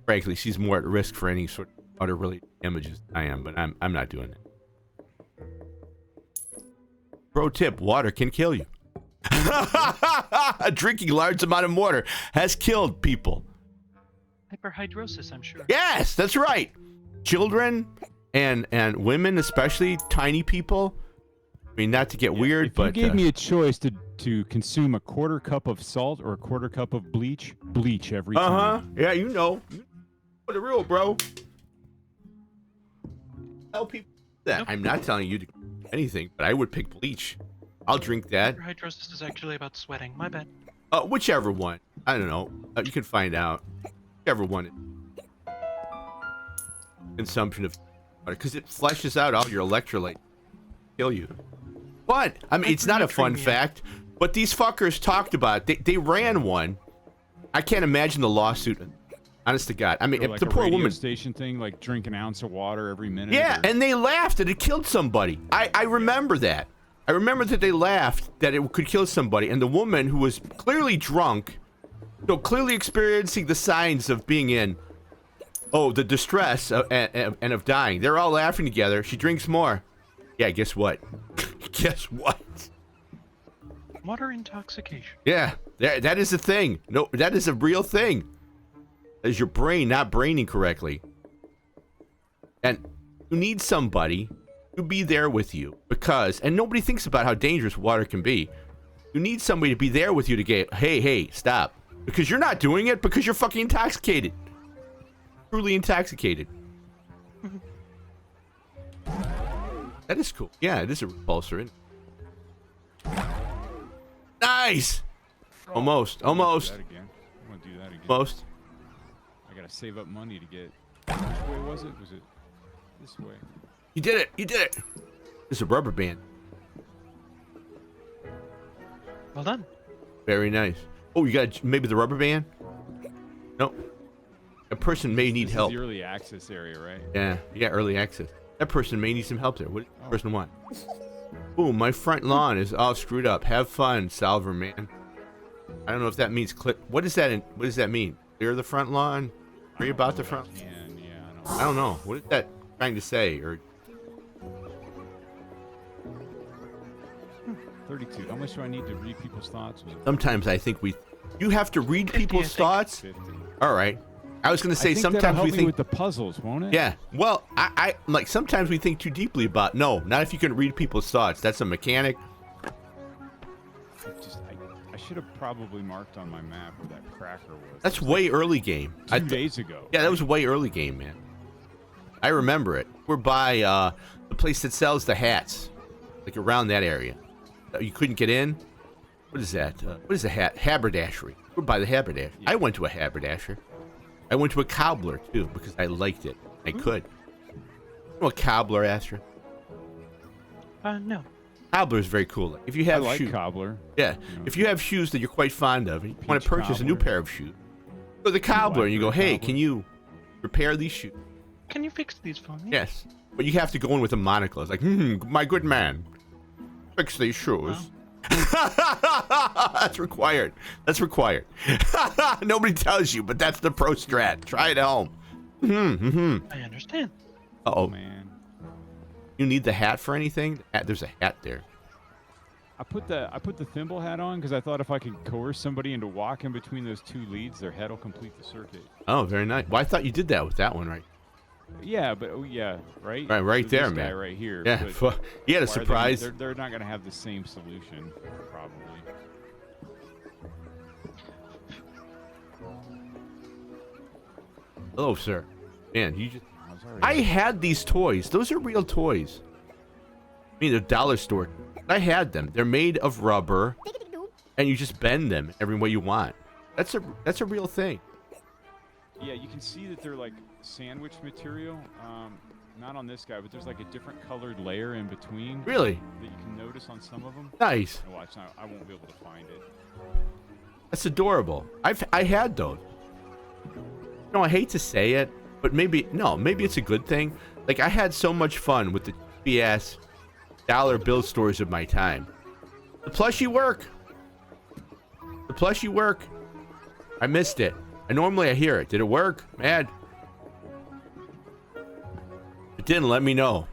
[SPEAKER 3] Frankly, she's more at risk for any sort of water-related damages than I am, but I'm not doing it. Pro tip: water can kill you. Drinking large amount of water has killed people.
[SPEAKER 6] Hyperhidrosis, I'm sure.
[SPEAKER 3] Yes, that's right. Children and women, especially tiny people. I mean, not to get weird, but
[SPEAKER 1] if you gave me a choice to consume a quarter cup of salt or a quarter cup of bleach every time.
[SPEAKER 3] Yeah, you know the real, bro. Tell people that.
[SPEAKER 6] Nope.
[SPEAKER 3] I'm not telling you to do anything, but I would pick bleach. I'll drink that.
[SPEAKER 6] Hyperhidrosis is actually about sweating. My bad.
[SPEAKER 3] Whichever one. I don't know. You can find out. Whichever one. Consumption of water, because it flushes out all your electrolytes. Kill you. But I mean, it's not a fun fact. But these fuckers talked about it. They ran one. I can't imagine the lawsuit. Honest to God. I mean, if
[SPEAKER 1] like
[SPEAKER 3] the
[SPEAKER 1] a
[SPEAKER 3] poor
[SPEAKER 1] radio
[SPEAKER 3] woman
[SPEAKER 1] station thing, like drink an ounce of water every minute.
[SPEAKER 3] Yeah, and they laughed that it killed somebody. I remember that. I remember that they laughed that it could kill somebody, and the woman who was clearly drunk, so clearly experiencing the signs of being in, the distress and of dying. They're all laughing together. She drinks more. Yeah, guess what? Guess what?
[SPEAKER 6] Water intoxication.
[SPEAKER 3] Yeah, that is a thing. No, that is a real thing. That is your brain not braining correctly. And you need somebody to be there with you because, and nobody thinks about how dangerous water can be. You need somebody to be there with you to get, hey, stop. Because you're not doing it because you're fucking intoxicated. Truly intoxicated. That is cool. Yeah, it is a repulsor. Isn't it? Nice! Almost.
[SPEAKER 1] I want to do that again.
[SPEAKER 3] Almost.
[SPEAKER 1] I gotta save up money to get. Which way was it? Was it this way?
[SPEAKER 3] You did it! It's a rubber band.
[SPEAKER 6] Well done.
[SPEAKER 3] Very nice. Oh, you got maybe the rubber band? No. A person may need
[SPEAKER 1] This
[SPEAKER 3] help.
[SPEAKER 1] is the early access area, right?
[SPEAKER 3] Yeah, you got early access. That person may need some help there. What does the person want? Ooh, my front lawn is all screwed up. Have fun, Salver man. I don't know if that means clip. What does that mean? Clear the front lawn? Worry about the front?
[SPEAKER 1] Yeah,
[SPEAKER 3] I don't know. What is that trying to say? Or
[SPEAKER 1] 32. How much do I need to read people's thoughts? Was it
[SPEAKER 3] Sometimes I think you have to read people's
[SPEAKER 6] I think.
[SPEAKER 3] thoughts.
[SPEAKER 1] 50?
[SPEAKER 3] All right. I was gonna say
[SPEAKER 1] I think that'll
[SPEAKER 3] sometimes
[SPEAKER 1] help
[SPEAKER 3] we
[SPEAKER 1] me
[SPEAKER 3] think.
[SPEAKER 1] with the puzzles, won't it?
[SPEAKER 3] Yeah. Well, I like sometimes we think too deeply about. No, not if you can read people's thoughts. That's a mechanic.
[SPEAKER 1] I should have probably marked on my map where that cracker was.
[SPEAKER 3] That's way early game.
[SPEAKER 1] 2 days ago.
[SPEAKER 3] Yeah, that was way early game, man. I remember it. We're by the place that sells the hats, like around that area. You couldn't get in. What is that? What is a hat? Haberdashery. We're by the haberdashery.
[SPEAKER 1] Yeah.
[SPEAKER 3] I went to a haberdashery. I went to a cobbler too because I liked it. I could. You know a cobbler, Astra?
[SPEAKER 6] No.
[SPEAKER 3] Cobbler is very cool. If you
[SPEAKER 1] I
[SPEAKER 3] have
[SPEAKER 1] like
[SPEAKER 3] shoes,
[SPEAKER 1] cobbler.
[SPEAKER 3] yeah.
[SPEAKER 1] You know.
[SPEAKER 3] If you have shoes that you're quite fond of, and you want
[SPEAKER 1] Peach
[SPEAKER 3] to purchase a new
[SPEAKER 1] cobbler.
[SPEAKER 3] pair of shoes, go to the cobbler and you go, "Hey,
[SPEAKER 1] cobbler.
[SPEAKER 3] can you repair these shoes?"
[SPEAKER 6] Can you fix these for me?
[SPEAKER 3] Yes, but you have to go in with a monocle. It's like, my good man, fix these shoes. That's required. That's required. Nobody tells you, but that's the pro strat. Try it at home.
[SPEAKER 6] I understand.
[SPEAKER 3] Uh-oh.
[SPEAKER 1] Man.
[SPEAKER 3] You need the hat for anything? There's a hat there.
[SPEAKER 1] I put the thimble hat on because I thought if I could coerce somebody into walking between those 2 leads, their head will complete the circuit.
[SPEAKER 3] Oh, very nice. Well, I thought you did that with that one, right?
[SPEAKER 1] Yeah, but yeah, right.
[SPEAKER 3] Right
[SPEAKER 1] With
[SPEAKER 3] there,
[SPEAKER 1] this guy
[SPEAKER 3] man.
[SPEAKER 1] right here.
[SPEAKER 3] Yeah,
[SPEAKER 1] but
[SPEAKER 3] he had a
[SPEAKER 1] why are they-
[SPEAKER 3] surprise.
[SPEAKER 1] They're not gonna have the same solution, probably.
[SPEAKER 3] Hello, sir. Man, you just.
[SPEAKER 1] I was already-
[SPEAKER 3] I had these toys. Those are real toys. I mean, they're dollar store. I had them. They're made of rubber, and you just bend them every way you want. That's a real thing.
[SPEAKER 1] Yeah, you can see that they're like sandwich material. Not on this guy, but there's like a different colored layer in between
[SPEAKER 3] Really
[SPEAKER 1] that you can notice on some of them.
[SPEAKER 3] nice.
[SPEAKER 1] Oh, watch, I won't be able to find it.
[SPEAKER 3] That's adorable. I had those. No, I hate to say it, but maybe it's a good thing. Like I had so much fun with the BS dollar bill stores of my time. The plushie work. The plushie work. I missed it. Normally I hear it. Did it work? Mad. It didn't. Let me know.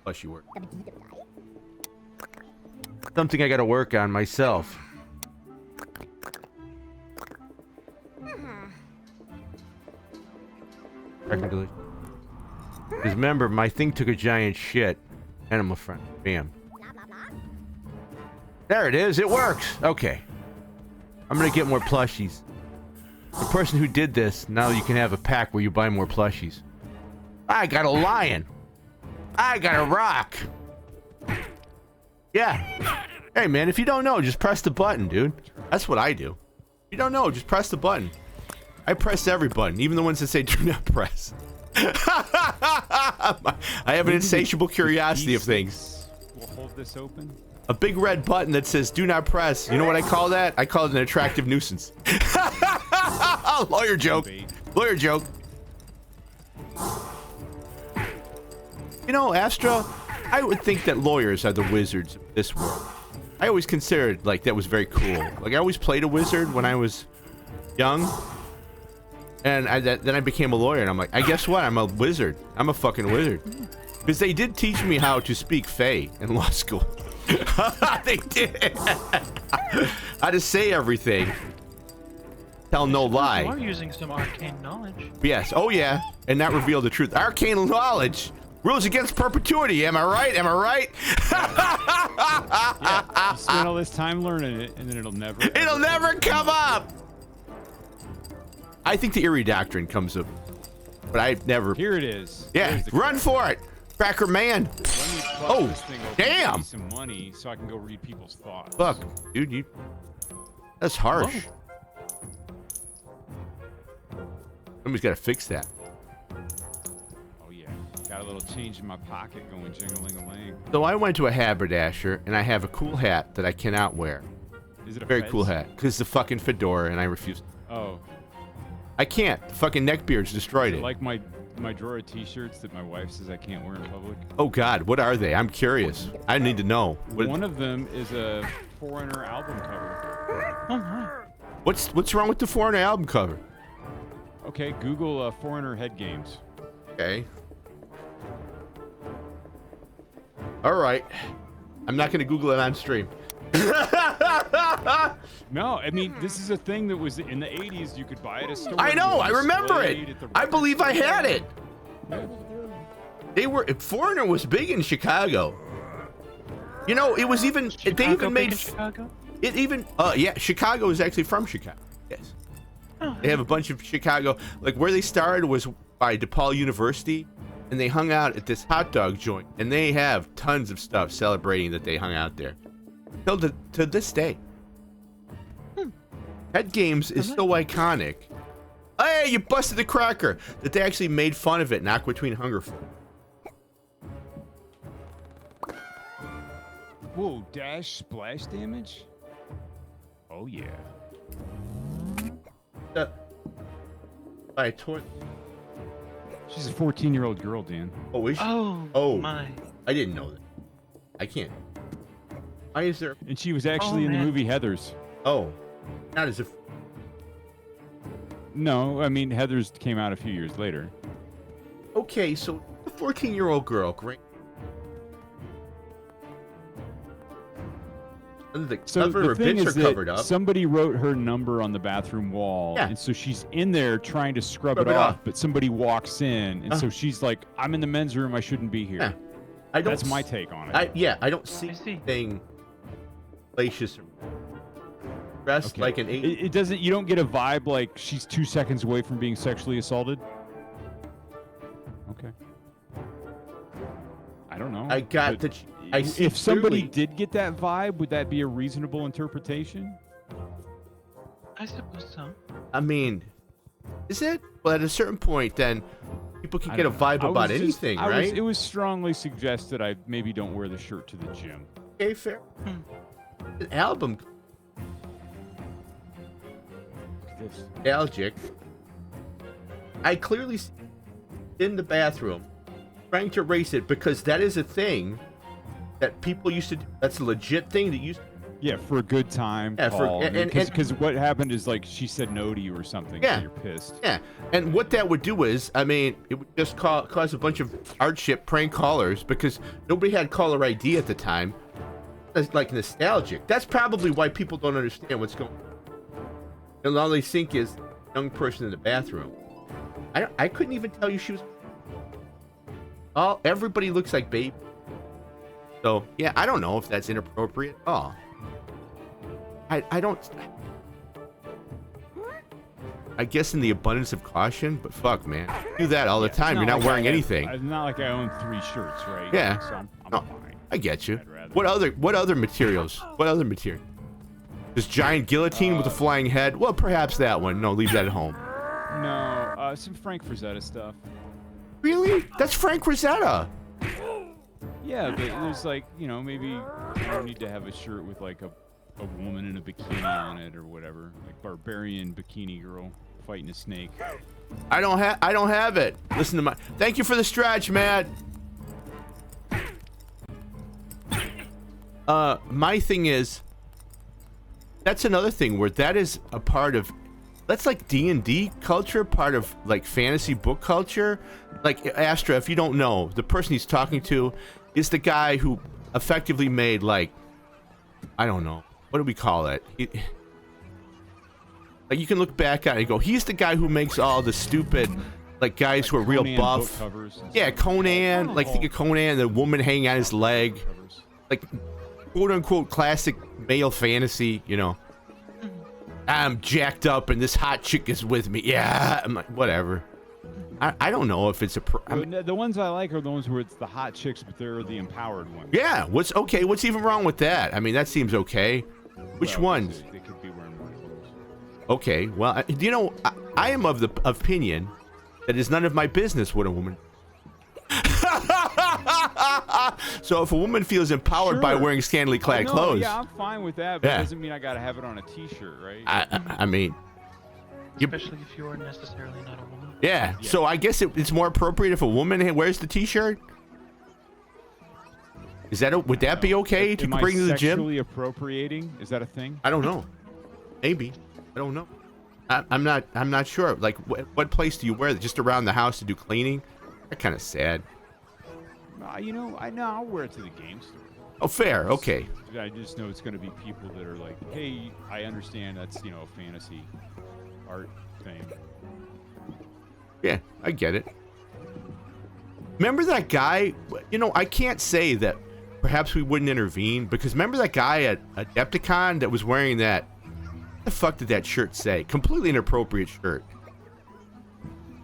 [SPEAKER 3] Plushie work. Something I got to work on myself. Technically. Because remember, my thing took a giant shit. Animal friend. Bam. There it is. It works. Okay. I'm going to get more plushies. The person who did this, now you can have a pack where you buy more plushies. I got a lion. I got a rock. Yeah. Hey, man, if you don't know, just press the button, dude. That's what I do. If you don't know, just press the button. I press every button, even the ones that say do not press. I have an insatiable curiosity of things.
[SPEAKER 1] We'll hold this open.
[SPEAKER 3] A big red button that says do not press. You know what I call that? I call it an attractive nuisance. Lawyer joke. Lawyer joke. You know, Astra, I would think that lawyers are the wizards of this world. I always considered like that was very cool. Like I always played a wizard when I was young. And then I became a lawyer, and I'm like, I guess what? I'm a wizard. I'm a fucking wizard. Because they did teach me how to speak Fae in law school. They did. How to say everything. Tell no
[SPEAKER 6] You
[SPEAKER 3] lie.
[SPEAKER 6] are using some arcane knowledge.
[SPEAKER 3] Yes. Oh, yeah. And not reveal the truth. Arcane knowledge. Rules against perpetuity. Am I right? Am I right?
[SPEAKER 1] Yeah, you spend all this time learning it, and then it'll never.
[SPEAKER 3] It'll never come up. I think the Erie Doctrine comes up. But I've never.
[SPEAKER 1] Here it is.
[SPEAKER 3] Yeah.
[SPEAKER 1] There's the
[SPEAKER 3] Run for it. Cracker man.
[SPEAKER 1] Let me bust
[SPEAKER 3] Oh,
[SPEAKER 1] this thing open,
[SPEAKER 3] damn.
[SPEAKER 1] give me some money so I can go read people's thoughts.
[SPEAKER 3] Fuck, dude, you. That's harsh.
[SPEAKER 6] Whoa.
[SPEAKER 3] Somebody's got to fix that.
[SPEAKER 1] Oh yeah, got a little change in my pocket going jingling-a-ling.
[SPEAKER 3] So I went to a haberdasher, and I have a cool hat that I cannot wear.
[SPEAKER 1] Is it a
[SPEAKER 3] Very
[SPEAKER 1] Fez?
[SPEAKER 3] cool hat. Because it's a fucking fedora, and I refuse.
[SPEAKER 1] Oh,
[SPEAKER 3] I can't. The fucking neckbeards destroyed it.
[SPEAKER 1] like my drawer of T-shirts that my wife says I can't wear in public.
[SPEAKER 3] Oh God, what are they? I'm curious. I need to know.
[SPEAKER 1] One of them is a Foreigner album cover.
[SPEAKER 6] Oh my.
[SPEAKER 3] What's wrong with the Foreigner album cover?
[SPEAKER 1] Okay, Google Foreigner head games.
[SPEAKER 3] Okay. All right. I'm not gonna Google it on stream.
[SPEAKER 1] No, I mean this is a thing that was in the 80s. You could buy it at a store.
[SPEAKER 3] I know.
[SPEAKER 1] It
[SPEAKER 3] I
[SPEAKER 1] was
[SPEAKER 3] remember
[SPEAKER 1] displayed
[SPEAKER 3] it.
[SPEAKER 1] at the
[SPEAKER 3] I
[SPEAKER 1] record
[SPEAKER 3] believe I
[SPEAKER 1] store.
[SPEAKER 3] had it.
[SPEAKER 1] Yeah.
[SPEAKER 3] They were. Foreigner was big in Chicago. You know, it was even. They
[SPEAKER 6] Chicago
[SPEAKER 3] even
[SPEAKER 6] big
[SPEAKER 3] made
[SPEAKER 6] in Chicago.
[SPEAKER 3] it even. Yeah, Chicago is actually from Chicago. Yes.
[SPEAKER 6] Oh,
[SPEAKER 3] They have a bunch of Chicago. Like where they started was by DePaul University, and they hung out at this hot dog joint, and they have tons of stuff celebrating that they hung out there. Till to this day. Head Games is so iconic. Hey, you busted the cracker! That they actually made fun of it in Aqua Tween Hunger Force.
[SPEAKER 1] Whoa, dash splash damage? Oh yeah.
[SPEAKER 3] By toy.
[SPEAKER 1] She's a 14-year-old girl, Dan.
[SPEAKER 3] Oh, is she?
[SPEAKER 6] Oh my.
[SPEAKER 3] I didn't know that. I can't. Why is there?
[SPEAKER 1] And she was actually
[SPEAKER 6] Oh,
[SPEAKER 1] in the
[SPEAKER 6] man.
[SPEAKER 1] movie Heathers.
[SPEAKER 3] Oh, not as if.
[SPEAKER 1] No, I mean Heathers came out a few years later.
[SPEAKER 3] Okay, so the 14-year-old girl, great. The
[SPEAKER 1] So
[SPEAKER 3] cover,
[SPEAKER 1] the
[SPEAKER 3] her
[SPEAKER 1] thing
[SPEAKER 3] bits
[SPEAKER 1] is
[SPEAKER 3] are covered
[SPEAKER 1] that
[SPEAKER 3] up.
[SPEAKER 1] somebody wrote her number on the bathroom wall,
[SPEAKER 3] Yeah.
[SPEAKER 1] and so she's in there trying to scrub
[SPEAKER 3] Scrub
[SPEAKER 1] it
[SPEAKER 3] it
[SPEAKER 1] off,
[SPEAKER 3] off.
[SPEAKER 1] but somebody walks in, and
[SPEAKER 3] Uh.
[SPEAKER 1] so she's like, "I'm in the men's room. I shouldn't be here."
[SPEAKER 3] Yeah. I don't.
[SPEAKER 1] That's my
[SPEAKER 3] s-
[SPEAKER 1] take on it.
[SPEAKER 3] I don't see
[SPEAKER 6] I see.
[SPEAKER 3] anything salacious or dressed
[SPEAKER 1] Okay.
[SPEAKER 3] like an eight.
[SPEAKER 1] It doesn't. You don't get a vibe like she's 2 seconds away from being sexually assaulted. Okay. I don't know.
[SPEAKER 3] I got
[SPEAKER 1] but
[SPEAKER 3] that. I see
[SPEAKER 1] if somebody
[SPEAKER 3] clearly-
[SPEAKER 1] did get that vibe, would that be a reasonable interpretation?
[SPEAKER 6] I suppose so.
[SPEAKER 3] I mean, is it? Well, at a certain point, then people can
[SPEAKER 1] I
[SPEAKER 3] get a
[SPEAKER 1] don't know.
[SPEAKER 3] vibe
[SPEAKER 1] I
[SPEAKER 3] about
[SPEAKER 1] was just-
[SPEAKER 3] anything,
[SPEAKER 1] I was-
[SPEAKER 3] right?
[SPEAKER 1] it was strongly suggested I maybe don't wear the shirt to the gym.
[SPEAKER 3] Okay, fair.
[SPEAKER 6] Hmm.
[SPEAKER 3] An album,
[SPEAKER 1] Look at this.
[SPEAKER 3] nostalgic. I clearly see in the bathroom trying to erase it because that is a thing that people used to do. That's a legit thing that used.
[SPEAKER 1] Yeah, for a good time.
[SPEAKER 3] Yeah, for-
[SPEAKER 1] Paul.
[SPEAKER 3] and-
[SPEAKER 1] Because what happened is like she said no to you or something.
[SPEAKER 3] Yeah.
[SPEAKER 1] So you're pissed.
[SPEAKER 3] Yeah, and what that would do is, I mean, it would just cause a bunch of hardship prank callers because nobody had caller ID at the time. It's like nostalgic. That's probably why people don't understand what's going on. And all they think is young person in the bathroom. I couldn't even tell you she was. Everybody looks like baby. So yeah, I don't know if that's inappropriate at all. I don't. I guess in the abundance of caution, but fuck, man, do that all the
[SPEAKER 1] Yeah,
[SPEAKER 3] time.
[SPEAKER 1] it's
[SPEAKER 3] You're not
[SPEAKER 1] like
[SPEAKER 3] wearing
[SPEAKER 1] I have-
[SPEAKER 3] anything.
[SPEAKER 1] It's not like I own 3 shirts, right?
[SPEAKER 3] Yeah.
[SPEAKER 1] So I'm
[SPEAKER 3] No.
[SPEAKER 1] fine.
[SPEAKER 3] I get you.
[SPEAKER 1] I'd rather-
[SPEAKER 3] What other materials? What other material? This giant guillotine with a flying head? Well, perhaps that one. No, leave that at home.
[SPEAKER 1] No, some Frank Frazetta stuff.
[SPEAKER 3] Really? That's Frank Rosetta.
[SPEAKER 1] Yeah, but there's like, maybe you don't need to have a shirt with like a woman in a bikini on it or whatever. Like barbarian bikini girl fighting a snake.
[SPEAKER 3] I don't have it. Listen to my. Thank you for the stretch, Matt. My thing is, that's another thing where that is a part of. That's like D&D culture, part of like fantasy book culture. Like Astra, if you don't know, the person he's talking to is the guy who effectively made like, I don't know, what do we call it? Like you can look back at it and go, he's the guy who makes all the stupid, like guys who are real
[SPEAKER 1] Conan book
[SPEAKER 3] buff.
[SPEAKER 1] covers and
[SPEAKER 3] Yeah,
[SPEAKER 1] stuff.
[SPEAKER 3] Conan. Like think of Conan, the woman hanging on his leg,
[SPEAKER 1] Covers.
[SPEAKER 3] like quote unquote classic male fantasy. I'm jacked up and this hot chick is with me. Yeah, I'm like, whatever. I don't know if it's a.
[SPEAKER 1] The ones I like are the ones where it's the hot chicks, but they're the empowered ones.
[SPEAKER 3] Yeah, what's okay? What's even wrong with that? I mean, that seems okay. Which
[SPEAKER 1] Well,
[SPEAKER 3] ones?
[SPEAKER 1] They could be wearing more clothes.
[SPEAKER 3] Okay, well, I am of the opinion that it's none of my business what a woman. So if a woman feels empowered by
[SPEAKER 1] Sure.
[SPEAKER 3] wearing scantily clad
[SPEAKER 1] No,
[SPEAKER 3] clothes,
[SPEAKER 1] Yeah, I'm fine with that, but
[SPEAKER 3] Yeah.
[SPEAKER 1] it doesn't mean I gotta have it on a T-shirt, right?
[SPEAKER 3] I mean, Yep.
[SPEAKER 6] Especially if you are necessarily not a woman.
[SPEAKER 3] yeah. So I guess it's more appropriate if a woman wears the T-shirt. Is that would that be okay to
[SPEAKER 1] Am I
[SPEAKER 3] bring to the gym?
[SPEAKER 1] sexually appropriating? Is that a thing?
[SPEAKER 3] I don't know. Maybe. I don't know. I'm not sure. Like, what place do you wear it? Just around the house to do cleaning? That's kind of sad.
[SPEAKER 1] I know I'll wear it to the game store.
[SPEAKER 3] Oh, fair. Okay.
[SPEAKER 1] I just know it's going to be people that are like, hey, I understand that's, you know, a fantasy art thing.
[SPEAKER 3] Yeah, I get it. Remember that guy? You know, I can't say that perhaps we wouldn't intervene, because remember that guy at Adepticon that was wearing that? What the fuck did that shirt say? Completely inappropriate shirt.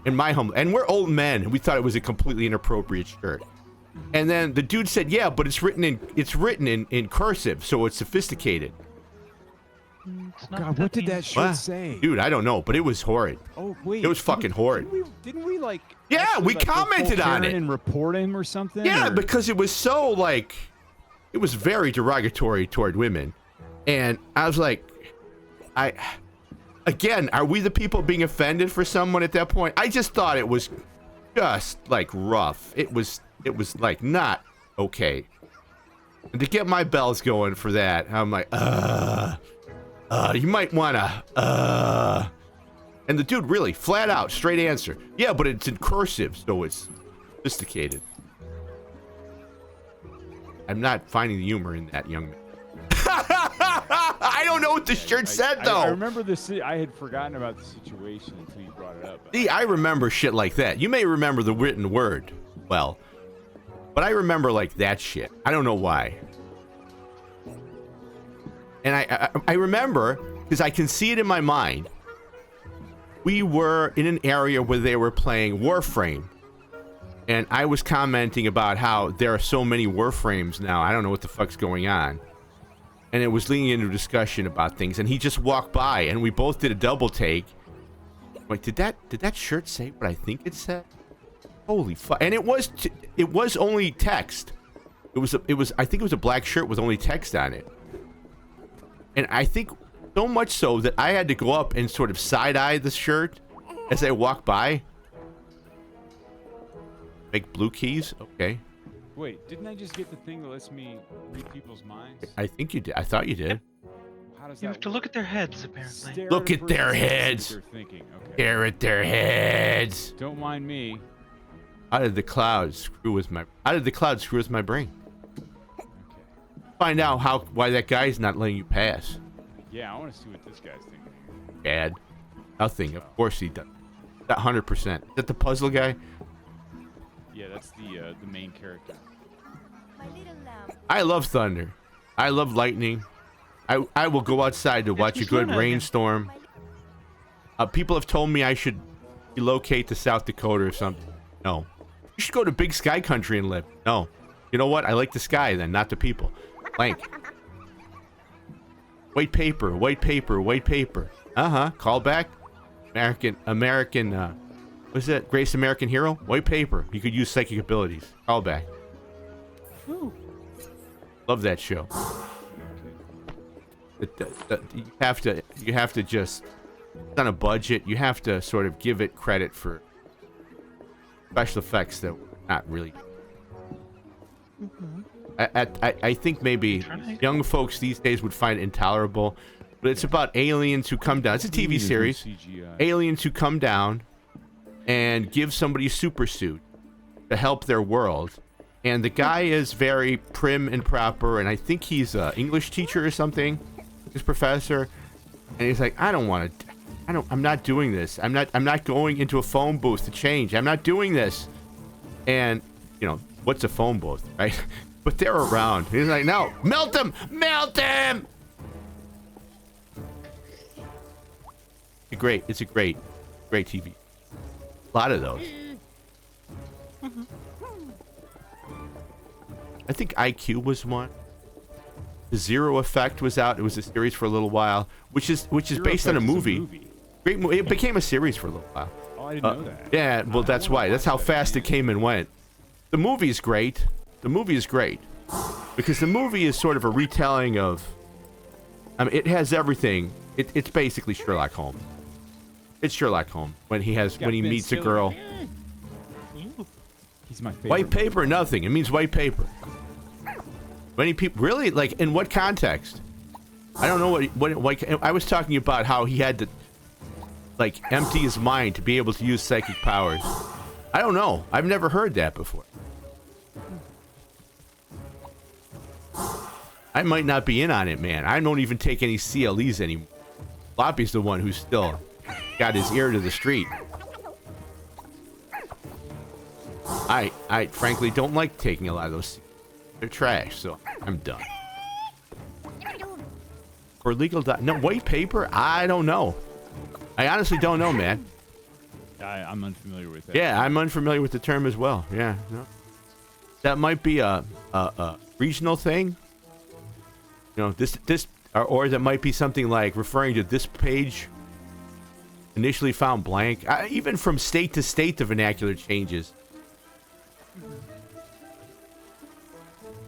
[SPEAKER 3] In my home, and we're old men, and we thought it was a completely inappropriate shirt. And then the dude said, "Yeah, but it's written in cursive, so it's sophisticated."
[SPEAKER 6] It's not
[SPEAKER 1] God, what did that shirt
[SPEAKER 3] What?
[SPEAKER 1] say?
[SPEAKER 3] Dude, I don't know, but it was horrid.
[SPEAKER 1] Oh, wait.
[SPEAKER 3] It was fucking horrid.
[SPEAKER 1] Didn't we like...
[SPEAKER 3] Yeah,
[SPEAKER 1] actually,
[SPEAKER 3] we
[SPEAKER 1] like, go full
[SPEAKER 3] commented on
[SPEAKER 1] Karen
[SPEAKER 3] it.
[SPEAKER 1] and report him or something?
[SPEAKER 3] Yeah,
[SPEAKER 1] or-
[SPEAKER 3] because it was so, like, it was very derogatory toward women. And I was like, again, are we the people being offended for someone at that point? I just thought it was just, like, rough. It was like, not okay. And to get my bells going for that, I'm like, you might wanna, And the dude really, flat out, straight answer. Yeah, but it's in cursive, so it's sophisticated. I'm not finding the humor in that, young man. I don't know what the shirt said, though.
[SPEAKER 1] I remember this. I had forgotten about the situation until you brought it up.
[SPEAKER 3] See, I remember shit like that. You may remember the written word, well, but I remember, like, that shit. I don't know why. And I remember, because I can see it in my mind, we were in an area where they were playing Warframe. And I was commenting about how there are so many Warframes now. I don't know what the fuck's going on. And it was leading into a discussion about things. And he just walked by, and we both did a double take. I'm like, did that shirt say what I think it said? Holy fuck! And it was only text. I think it was a black shirt with only text on it. And I think so much so that I had to go up and sort of side-eye the shirt as I walked by. Make blue keys? Okay.
[SPEAKER 1] Wait, didn't I just get the thing that lets me read people's minds?
[SPEAKER 3] I think you did. I thought you did.
[SPEAKER 1] How does
[SPEAKER 6] You
[SPEAKER 1] that
[SPEAKER 6] have to look at their heads, apparently.
[SPEAKER 1] Stare
[SPEAKER 3] Look at their
[SPEAKER 1] versus
[SPEAKER 3] heads.
[SPEAKER 1] what they're thinking. Okay.
[SPEAKER 3] Stare at their heads.
[SPEAKER 1] Don't mind me.
[SPEAKER 3] How did the clouds screw with my brain?
[SPEAKER 1] Okay.
[SPEAKER 3] Find out why that guy's not letting you pass.
[SPEAKER 1] Yeah, I want to see what this guy's thinking.
[SPEAKER 3] Bad. Nothing. Of course he does. That 100%. Is that the puzzle guy?
[SPEAKER 1] Yeah, that's the main character.
[SPEAKER 5] My little lamb.
[SPEAKER 3] I love thunder. I love lightning. I will go outside to watch a good
[SPEAKER 6] Fiona again.
[SPEAKER 3] rainstorm. People have told me I should relocate to South Dakota or something. No. You should go to Big Sky Country and live. No. You know what? I like the sky then, not the people. Blank. White paper, white paper, white paper. Call back. American, what's that? Greatest American Hero? White paper. You could use psychic abilities. Call back. Love that show. You have to just, it's on a budget. You have to sort of give it credit for special effects that were not really. I think maybe young folks these days would find it intolerable, but it's about aliens who come down. It's a TV series.
[SPEAKER 1] CGI.
[SPEAKER 3] Aliens who come down and give somebody a super suit to help their world. And the guy is very prim and proper, and I think he's an English teacher or something, his professor. And he's like, I'm not doing this. I'm not going into a phone booth to change. I'm not doing this. And, you know, what's a phone booth, right? But they're around. He's like, no, melt him! Melt him! It's a great TV. A lot of those. I think IQ was one. The Zero Effect was out. It was a series for a little while, which is
[SPEAKER 1] Zero
[SPEAKER 3] based on a
[SPEAKER 1] Effect is
[SPEAKER 3] movie. Great movie. It became a series for a little while.
[SPEAKER 1] Oh, I didn't know that.
[SPEAKER 3] Yeah, well, that's why. That's how fast it came and went. The movie's great. The movie is great because the movie is sort of a retelling of. I mean, it has everything. It's basically Sherlock Holmes. It's Sherlock Holmes when he
[SPEAKER 1] Ben
[SPEAKER 3] meets a
[SPEAKER 1] Stiller.
[SPEAKER 3] girl.
[SPEAKER 1] He's my favorite.
[SPEAKER 3] White paper, nothing. It means white paper. Many people really like. In what context? I don't know what. I was talking about how he had to, like, empty his mind to be able to use psychic powers. I don't know. I've never heard that before. I might not be in on it, man. I don't even take any CLEs anymore. Floppy's the one who's still got his ear to the street. I frankly don't like taking a lot of those. They're trash, so I'm done. For legal no white paper? I don't know. I honestly don't know, man.
[SPEAKER 1] I'm unfamiliar with that.
[SPEAKER 3] Yeah, I'm unfamiliar with the term as well. Yeah, no. That might be a regional thing. You know, this or that might be something like referring to this page initially found blank. Even from state to state, the vernacular changes.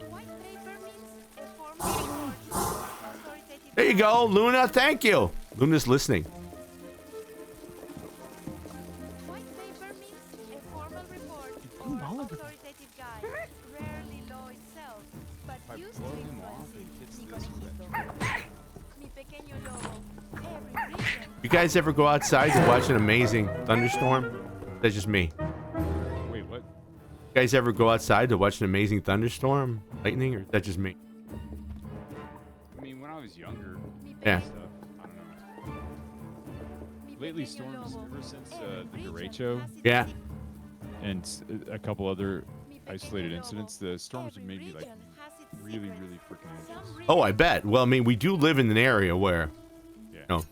[SPEAKER 5] White paper means a formal report. Authoritative
[SPEAKER 3] There you go, Luna. Thank you. Luna's listening.
[SPEAKER 5] White paper means a formal report or authoritative guide. Rarely law itself, but used to influence it. Mi conejito. Mi pequeño lobo. Every region.
[SPEAKER 3] You guys ever go outside to watch an amazing thunderstorm? That's just me.
[SPEAKER 1] Wait, what?
[SPEAKER 3] You guys ever go outside to watch an amazing thunderstorm, lightning, or is that just me?
[SPEAKER 1] I mean, when I was younger,
[SPEAKER 5] Mi
[SPEAKER 3] Yeah.
[SPEAKER 1] stuff. I don't know.
[SPEAKER 5] Mi
[SPEAKER 1] Lately,
[SPEAKER 5] pequeño
[SPEAKER 1] storms
[SPEAKER 5] lobo.
[SPEAKER 1] ever since
[SPEAKER 5] Every
[SPEAKER 1] the
[SPEAKER 5] region
[SPEAKER 1] derecho
[SPEAKER 5] has its
[SPEAKER 3] Yeah.
[SPEAKER 5] own-
[SPEAKER 1] and a couple other
[SPEAKER 5] Mi pequeño
[SPEAKER 1] isolated
[SPEAKER 5] lobo.
[SPEAKER 1] incidents, the storms have
[SPEAKER 5] Every
[SPEAKER 1] made me like
[SPEAKER 5] region has its
[SPEAKER 1] really,
[SPEAKER 5] secrets.
[SPEAKER 1] really freaking
[SPEAKER 5] Some
[SPEAKER 1] anxious.
[SPEAKER 3] Oh, I bet. Well, I mean, we do live in an area where,
[SPEAKER 1] Yeah.
[SPEAKER 3] you know,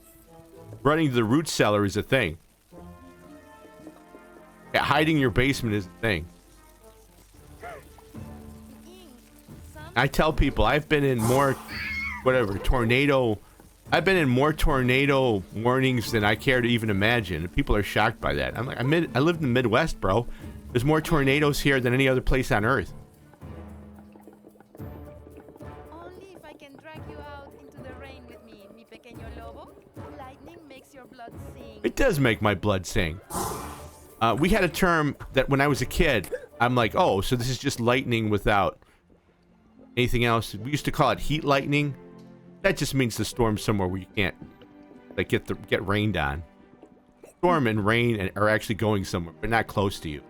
[SPEAKER 3] running to the root cellar is a thing. Yeah, hiding your basement is a thing.
[SPEAKER 5] ink. Some
[SPEAKER 3] I tell people I've been in more, whatever, tornado. I've been in more tornado warnings than I care to even imagine. And people are shocked by that. I'm like, I live in the Midwest, bro. There's more tornadoes here than any other place on Earth.
[SPEAKER 5] Only if I can drag you out into the rain with me, mi pequeño lobo. Lightning makes your blood sing.
[SPEAKER 3] It does make my blood sing. We had a term that when I was a kid, I'm like, oh, so this is just lightning without anything else. We used to call it heat lightning. That just means the storm somewhere where you can't like get rained on. Storm and rain are actually going somewhere, but not close to you.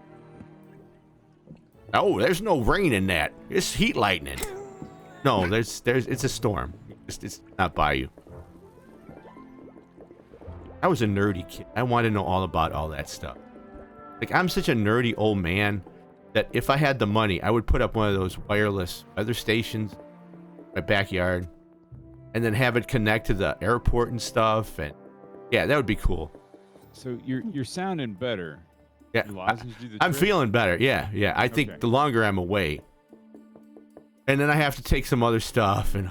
[SPEAKER 3] Oh, there's no rain in that. It's heat lightning. No, it's a storm. It's not by you. I was a nerdy kid. I wanted to know all about all that stuff. Like, I'm such a nerdy old man that if I had the money, I would put up one of those wireless weather stations in my backyard and then have it connect to the airport and stuff. And yeah, that would be cool.
[SPEAKER 1] So you're sounding better.
[SPEAKER 3] Yeah,
[SPEAKER 1] Your lozenge do the
[SPEAKER 3] I'm
[SPEAKER 1] trick?
[SPEAKER 3] feeling better. Yeah. I think
[SPEAKER 1] Okay.
[SPEAKER 3] the longer I'm away, and then I have to take some other stuff, and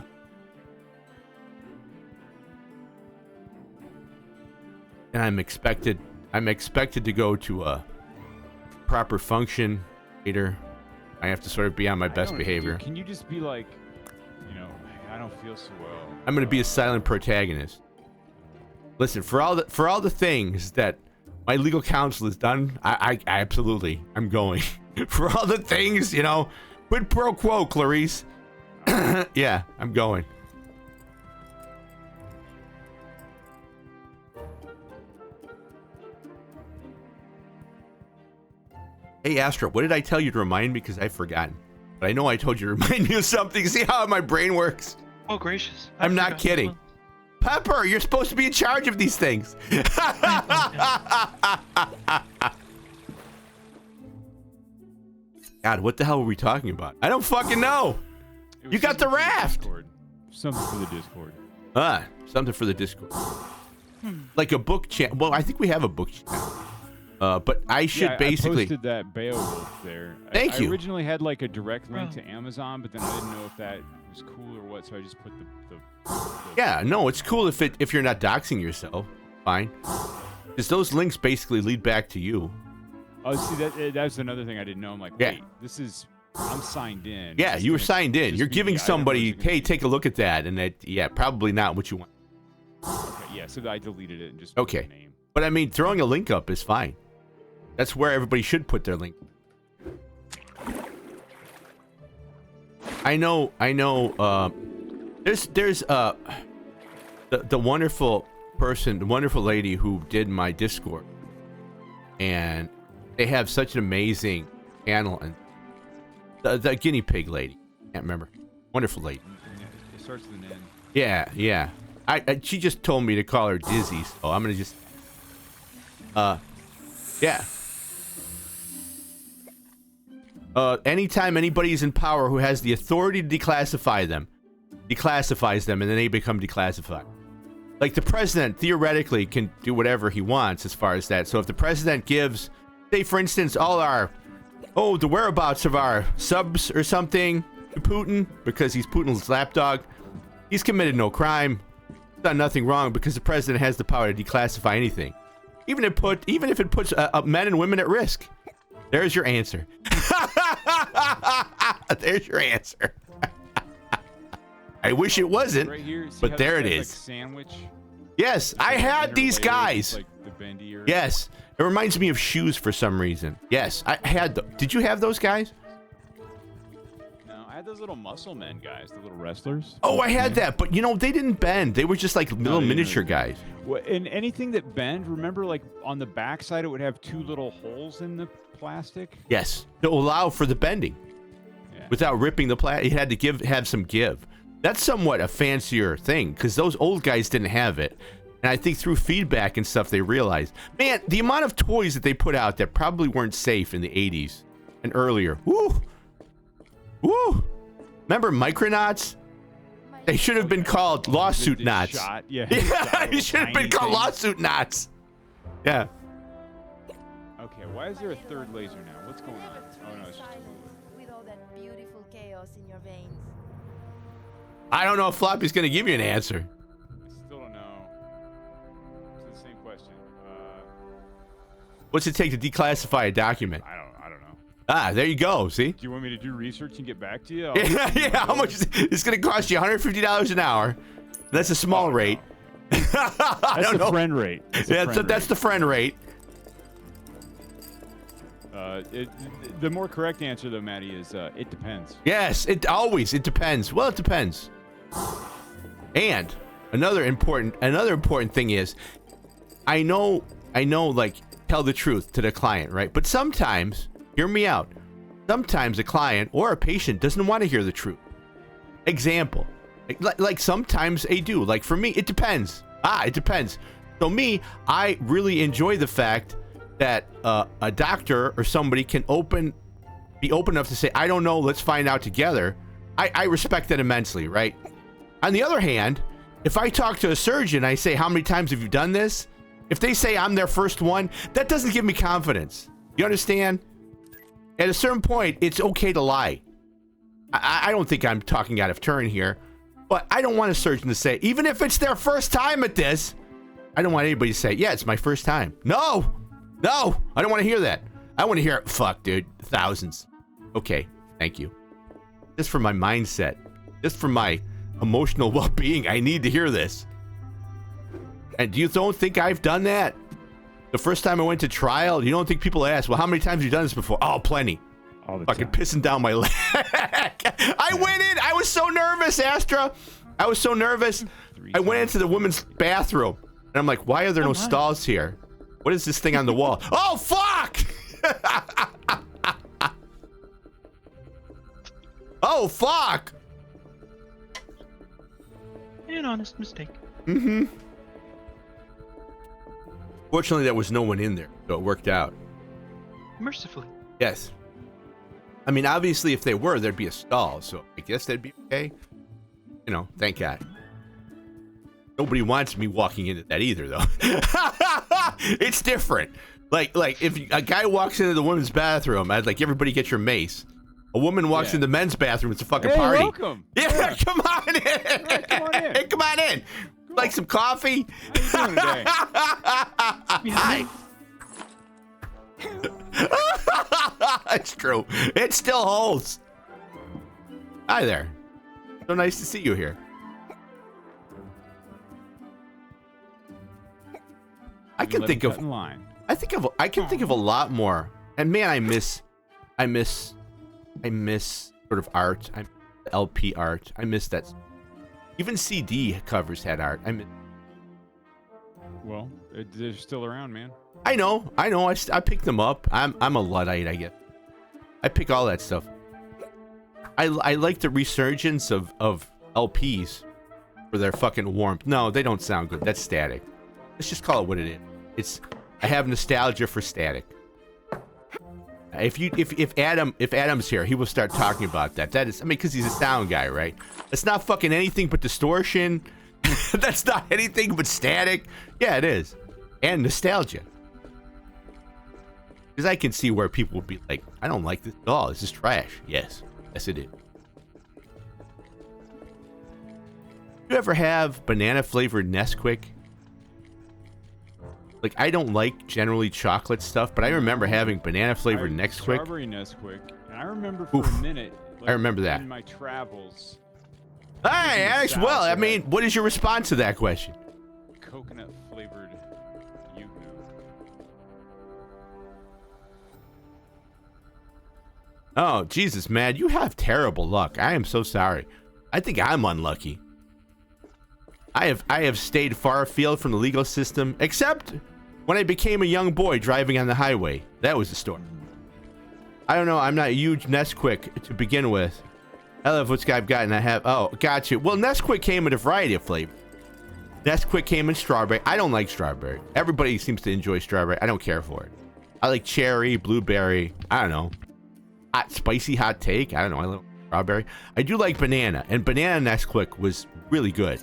[SPEAKER 3] I'm expected to go to a proper function later. I have to sort of be on my
[SPEAKER 1] I
[SPEAKER 3] best
[SPEAKER 1] don't know,
[SPEAKER 3] behavior.
[SPEAKER 1] dude, can you just be like, you know, hey, I don't feel so well.
[SPEAKER 3] I'm gonna be a silent protagonist. Listen, for all the things that my legal counsel has done, I absolutely I'm going. For all the things, you know, quid pro quo, Clarice. Yeah, I'm going. Hey, Astra, what did I tell you to remind me? Because I've forgotten. But I know I told you to remind me of something. See how my brain works?
[SPEAKER 6] Oh, gracious.
[SPEAKER 3] I'm not
[SPEAKER 6] forgot as
[SPEAKER 3] kidding.
[SPEAKER 6] well.
[SPEAKER 3] Pepper, you're supposed to be in charge of these things. God, what the hell were we talking about? I don't fucking know.
[SPEAKER 1] It was
[SPEAKER 3] You got
[SPEAKER 1] something
[SPEAKER 3] the
[SPEAKER 1] for
[SPEAKER 3] raft.
[SPEAKER 1] Discord. Something for the Discord.
[SPEAKER 3] Something for the Discord. Like a book channel. Well, I think we have a book channel. But I should
[SPEAKER 1] Yeah,
[SPEAKER 3] basically.
[SPEAKER 1] I posted that Beowulf there.
[SPEAKER 3] Thank you.
[SPEAKER 1] I originally had like a direct link
[SPEAKER 6] Oh.
[SPEAKER 1] to Amazon, but then I didn't know if that was cool or what, so I just put the
[SPEAKER 3] Yeah, no, it's cool if you're not doxing yourself. Fine. Because those links basically lead back to you.
[SPEAKER 1] Oh, see, that's another thing I didn't know. I'm like,
[SPEAKER 3] Yeah.
[SPEAKER 1] wait, I'm signed in.
[SPEAKER 3] Yeah,
[SPEAKER 1] It's
[SPEAKER 3] you were
[SPEAKER 1] gonna
[SPEAKER 3] signed in.
[SPEAKER 1] just
[SPEAKER 3] You're
[SPEAKER 1] be
[SPEAKER 3] giving
[SPEAKER 1] the item
[SPEAKER 3] somebody,
[SPEAKER 1] or is it gonna
[SPEAKER 3] hey,
[SPEAKER 1] be-
[SPEAKER 3] take a look at that, and that, yeah, probably not what you want.
[SPEAKER 1] Okay, yeah, so I deleted it and just put
[SPEAKER 3] Okay.
[SPEAKER 1] the name.
[SPEAKER 3] But I mean, throwing a link up is fine. That's where everybody should put their link. I know. There's the wonderful person, the wonderful lady who did my Discord, and they have such an amazing channel. And the guinea pig lady, can't remember, wonderful lady.
[SPEAKER 1] starts with an N.
[SPEAKER 3] Yeah, yeah. She just told me to call her Dizzy, so I'm gonna just. Yeah. Anytime anybody is in power who has the authority to declassify them, declassifies them, and then they become declassified. Like the president theoretically can do whatever he wants as far as that. So if the president gives, say for instance, the whereabouts of our subs or something to Putin because he's Putin's lapdog, he's committed no crime, done nothing wrong because the president has the power to declassify anything, even if it puts men and women at risk. There's your answer. There's your answer. I wish it wasn't,
[SPEAKER 1] Right here, see
[SPEAKER 3] but
[SPEAKER 1] how
[SPEAKER 3] there
[SPEAKER 1] this
[SPEAKER 3] it
[SPEAKER 1] guy's,
[SPEAKER 3] is.
[SPEAKER 1] Like, sandwich.
[SPEAKER 3] Yes, I had these
[SPEAKER 1] Interlayered with,
[SPEAKER 3] guys.
[SPEAKER 1] Like the bendy or...
[SPEAKER 3] Yes, it reminds me of shoes for some reason. Yes, I had them. Did you have those guys?
[SPEAKER 1] No, I had those little muscle men guys, the little wrestlers.
[SPEAKER 3] Oh, I had that, but they didn't bend. They were just like little
[SPEAKER 1] they didn't
[SPEAKER 3] miniature
[SPEAKER 1] really
[SPEAKER 3] guys.
[SPEAKER 1] Well, and anything that bend, remember, like on the backside, it would have 2 little holes in the plastic.
[SPEAKER 3] Yes, to allow for the bending
[SPEAKER 1] Yeah.
[SPEAKER 3] without ripping the plastic. It had to have some give. That's somewhat a fancier thing because those old guys didn't have it. And I think through feedback and stuff, they realized, man, the amount of toys that they put out that probably weren't safe in the 80s and earlier. Woo! Woo! Remember Micronauts? They should have been called lawsuit
[SPEAKER 1] This
[SPEAKER 3] knots.
[SPEAKER 1] shot, yeah.
[SPEAKER 3] Yeah, you should have been
[SPEAKER 1] tiny
[SPEAKER 3] called
[SPEAKER 1] thing.
[SPEAKER 3] lawsuit knots. Yeah.
[SPEAKER 1] Okay, why is there a third laser now? What's going on? Oh no, it's just a little...
[SPEAKER 5] With all that beautiful chaos in your veins.
[SPEAKER 3] I don't know if Floppy's going to give you an answer.
[SPEAKER 1] I still don't know. It's the same question.
[SPEAKER 3] What's it take to declassify a document?
[SPEAKER 1] I don't know.
[SPEAKER 3] Ah, there you go. See?
[SPEAKER 1] Do you want me to do research and get back to you?
[SPEAKER 3] Yeah, how much is it's going to cost you? $150 an hour. That's a small rate. I
[SPEAKER 1] That's
[SPEAKER 3] don't
[SPEAKER 1] the
[SPEAKER 3] know.
[SPEAKER 1] friend rate.
[SPEAKER 3] That's the friend rate.
[SPEAKER 1] The more correct answer, though, Maddie, is it depends.
[SPEAKER 3] Yes, it depends. Well, it depends. And another important thing is, I know, like, tell the truth to the client, right? But sometimes, hear me out. Sometimes a client or a patient doesn't want to hear the truth. Example, like sometimes they do. Like for me, it depends. It depends. So me, I really enjoy the fact that a doctor or somebody can be open enough to say, I don't know, let's find out together. I respect that immensely, right? On the other hand, if I talk to a surgeon, I say, how many times have you done this? If they say I'm their first one, that doesn't give me confidence. You understand? At a certain point, it's okay to lie. I don't think I'm talking out of turn here, but I don't want a surgeon to say, even if it's their first time at this, I don't want anybody to say, yeah, it's my first time. No, I don't want to hear that. I want to hear, fuck, dude, thousands. Okay, thank you. Just for my mindset, just for my emotional well-being, I need to hear this. And you don't think I've done that? The first time I went to trial, you don't think people ask, well, how many times have you done this before? Oh, plenty.
[SPEAKER 1] All the
[SPEAKER 3] Fucking
[SPEAKER 1] time.
[SPEAKER 3] pissing down my leg. I went in. I was so nervous, Astra. I was so nervous. I went into the women's bathroom. And I'm like, why are there no stalls here? What is this thing on the wall? Oh, fuck! Oh, fuck!
[SPEAKER 6] An honest mistake.
[SPEAKER 3] Mm-hmm. Fortunately, there was no one in there, so it worked out.
[SPEAKER 6] Mercifully.
[SPEAKER 3] Yes. I mean, obviously, if they were, there'd be a stall, so I guess that'd be okay. You know, thank God. Nobody wants me walking into that either, though. It's different. Like if a guy walks into the women's bathroom, I'd like, everybody get your mace. A woman walks
[SPEAKER 1] Yeah.
[SPEAKER 3] in the men's bathroom, it's a fucking
[SPEAKER 1] Hey,
[SPEAKER 3] party.
[SPEAKER 1] welcome.
[SPEAKER 3] Yeah, come on in.
[SPEAKER 1] Right, come on in.
[SPEAKER 3] Hey, come on in. Like some coffee?
[SPEAKER 1] How you doing today?
[SPEAKER 3] Hi. It's true. It still holds. Hi there. So nice to see you here. I can
[SPEAKER 1] Let
[SPEAKER 3] think
[SPEAKER 1] him
[SPEAKER 3] of
[SPEAKER 1] cut in line.
[SPEAKER 3] I can think of a lot more. And man, I miss sort of art. I miss LP art. I miss that. Even CD covers had art.
[SPEAKER 1] Well, they're still around, man.
[SPEAKER 3] I know. I pick them up. I'm a Luddite, I guess. I pick all that stuff. I like the resurgence of LPs for their fucking warmth. No, they don't sound good. That's static. Let's just call it what it is. I have nostalgia for static. If Adam's here, he will start talking about that. That is, I mean, because he's a sound guy, right? It's not fucking anything but distortion. That's not anything but static. Yeah, it is, and nostalgia. Because I can see where people would be like, I don't like this at all. This is trash. Yes, yes, it is. You ever have banana flavored Nesquik? Like, I don't like generally chocolate stuff, but I remember having banana flavored Nesquik.
[SPEAKER 1] Strawberry Nesquik. And I remember for a minute. Like,
[SPEAKER 3] I remember that.
[SPEAKER 1] In my travels.
[SPEAKER 3] Hey, Alex. Well, I mean, what is your response to that question?
[SPEAKER 1] Coconut flavored Yoo-hoo.
[SPEAKER 3] Oh, Jesus, man. You have terrible luck. I am so sorry. I think I'm unlucky. I have stayed far afield from the legal system, except when I became a young boy driving on the highway. That was the story. I don't know. I'm not a huge Nesquik to begin with. I love what I've got, and I have... Oh, gotcha. Well, Nesquik came in a variety of flavors. Nesquik came in strawberry. I don't like strawberry. Everybody seems to enjoy strawberry. I don't care for it. I like cherry, blueberry. I don't know. Hot, spicy hot take. I don't know. I love strawberry. I do like banana, and banana Nesquik was really good.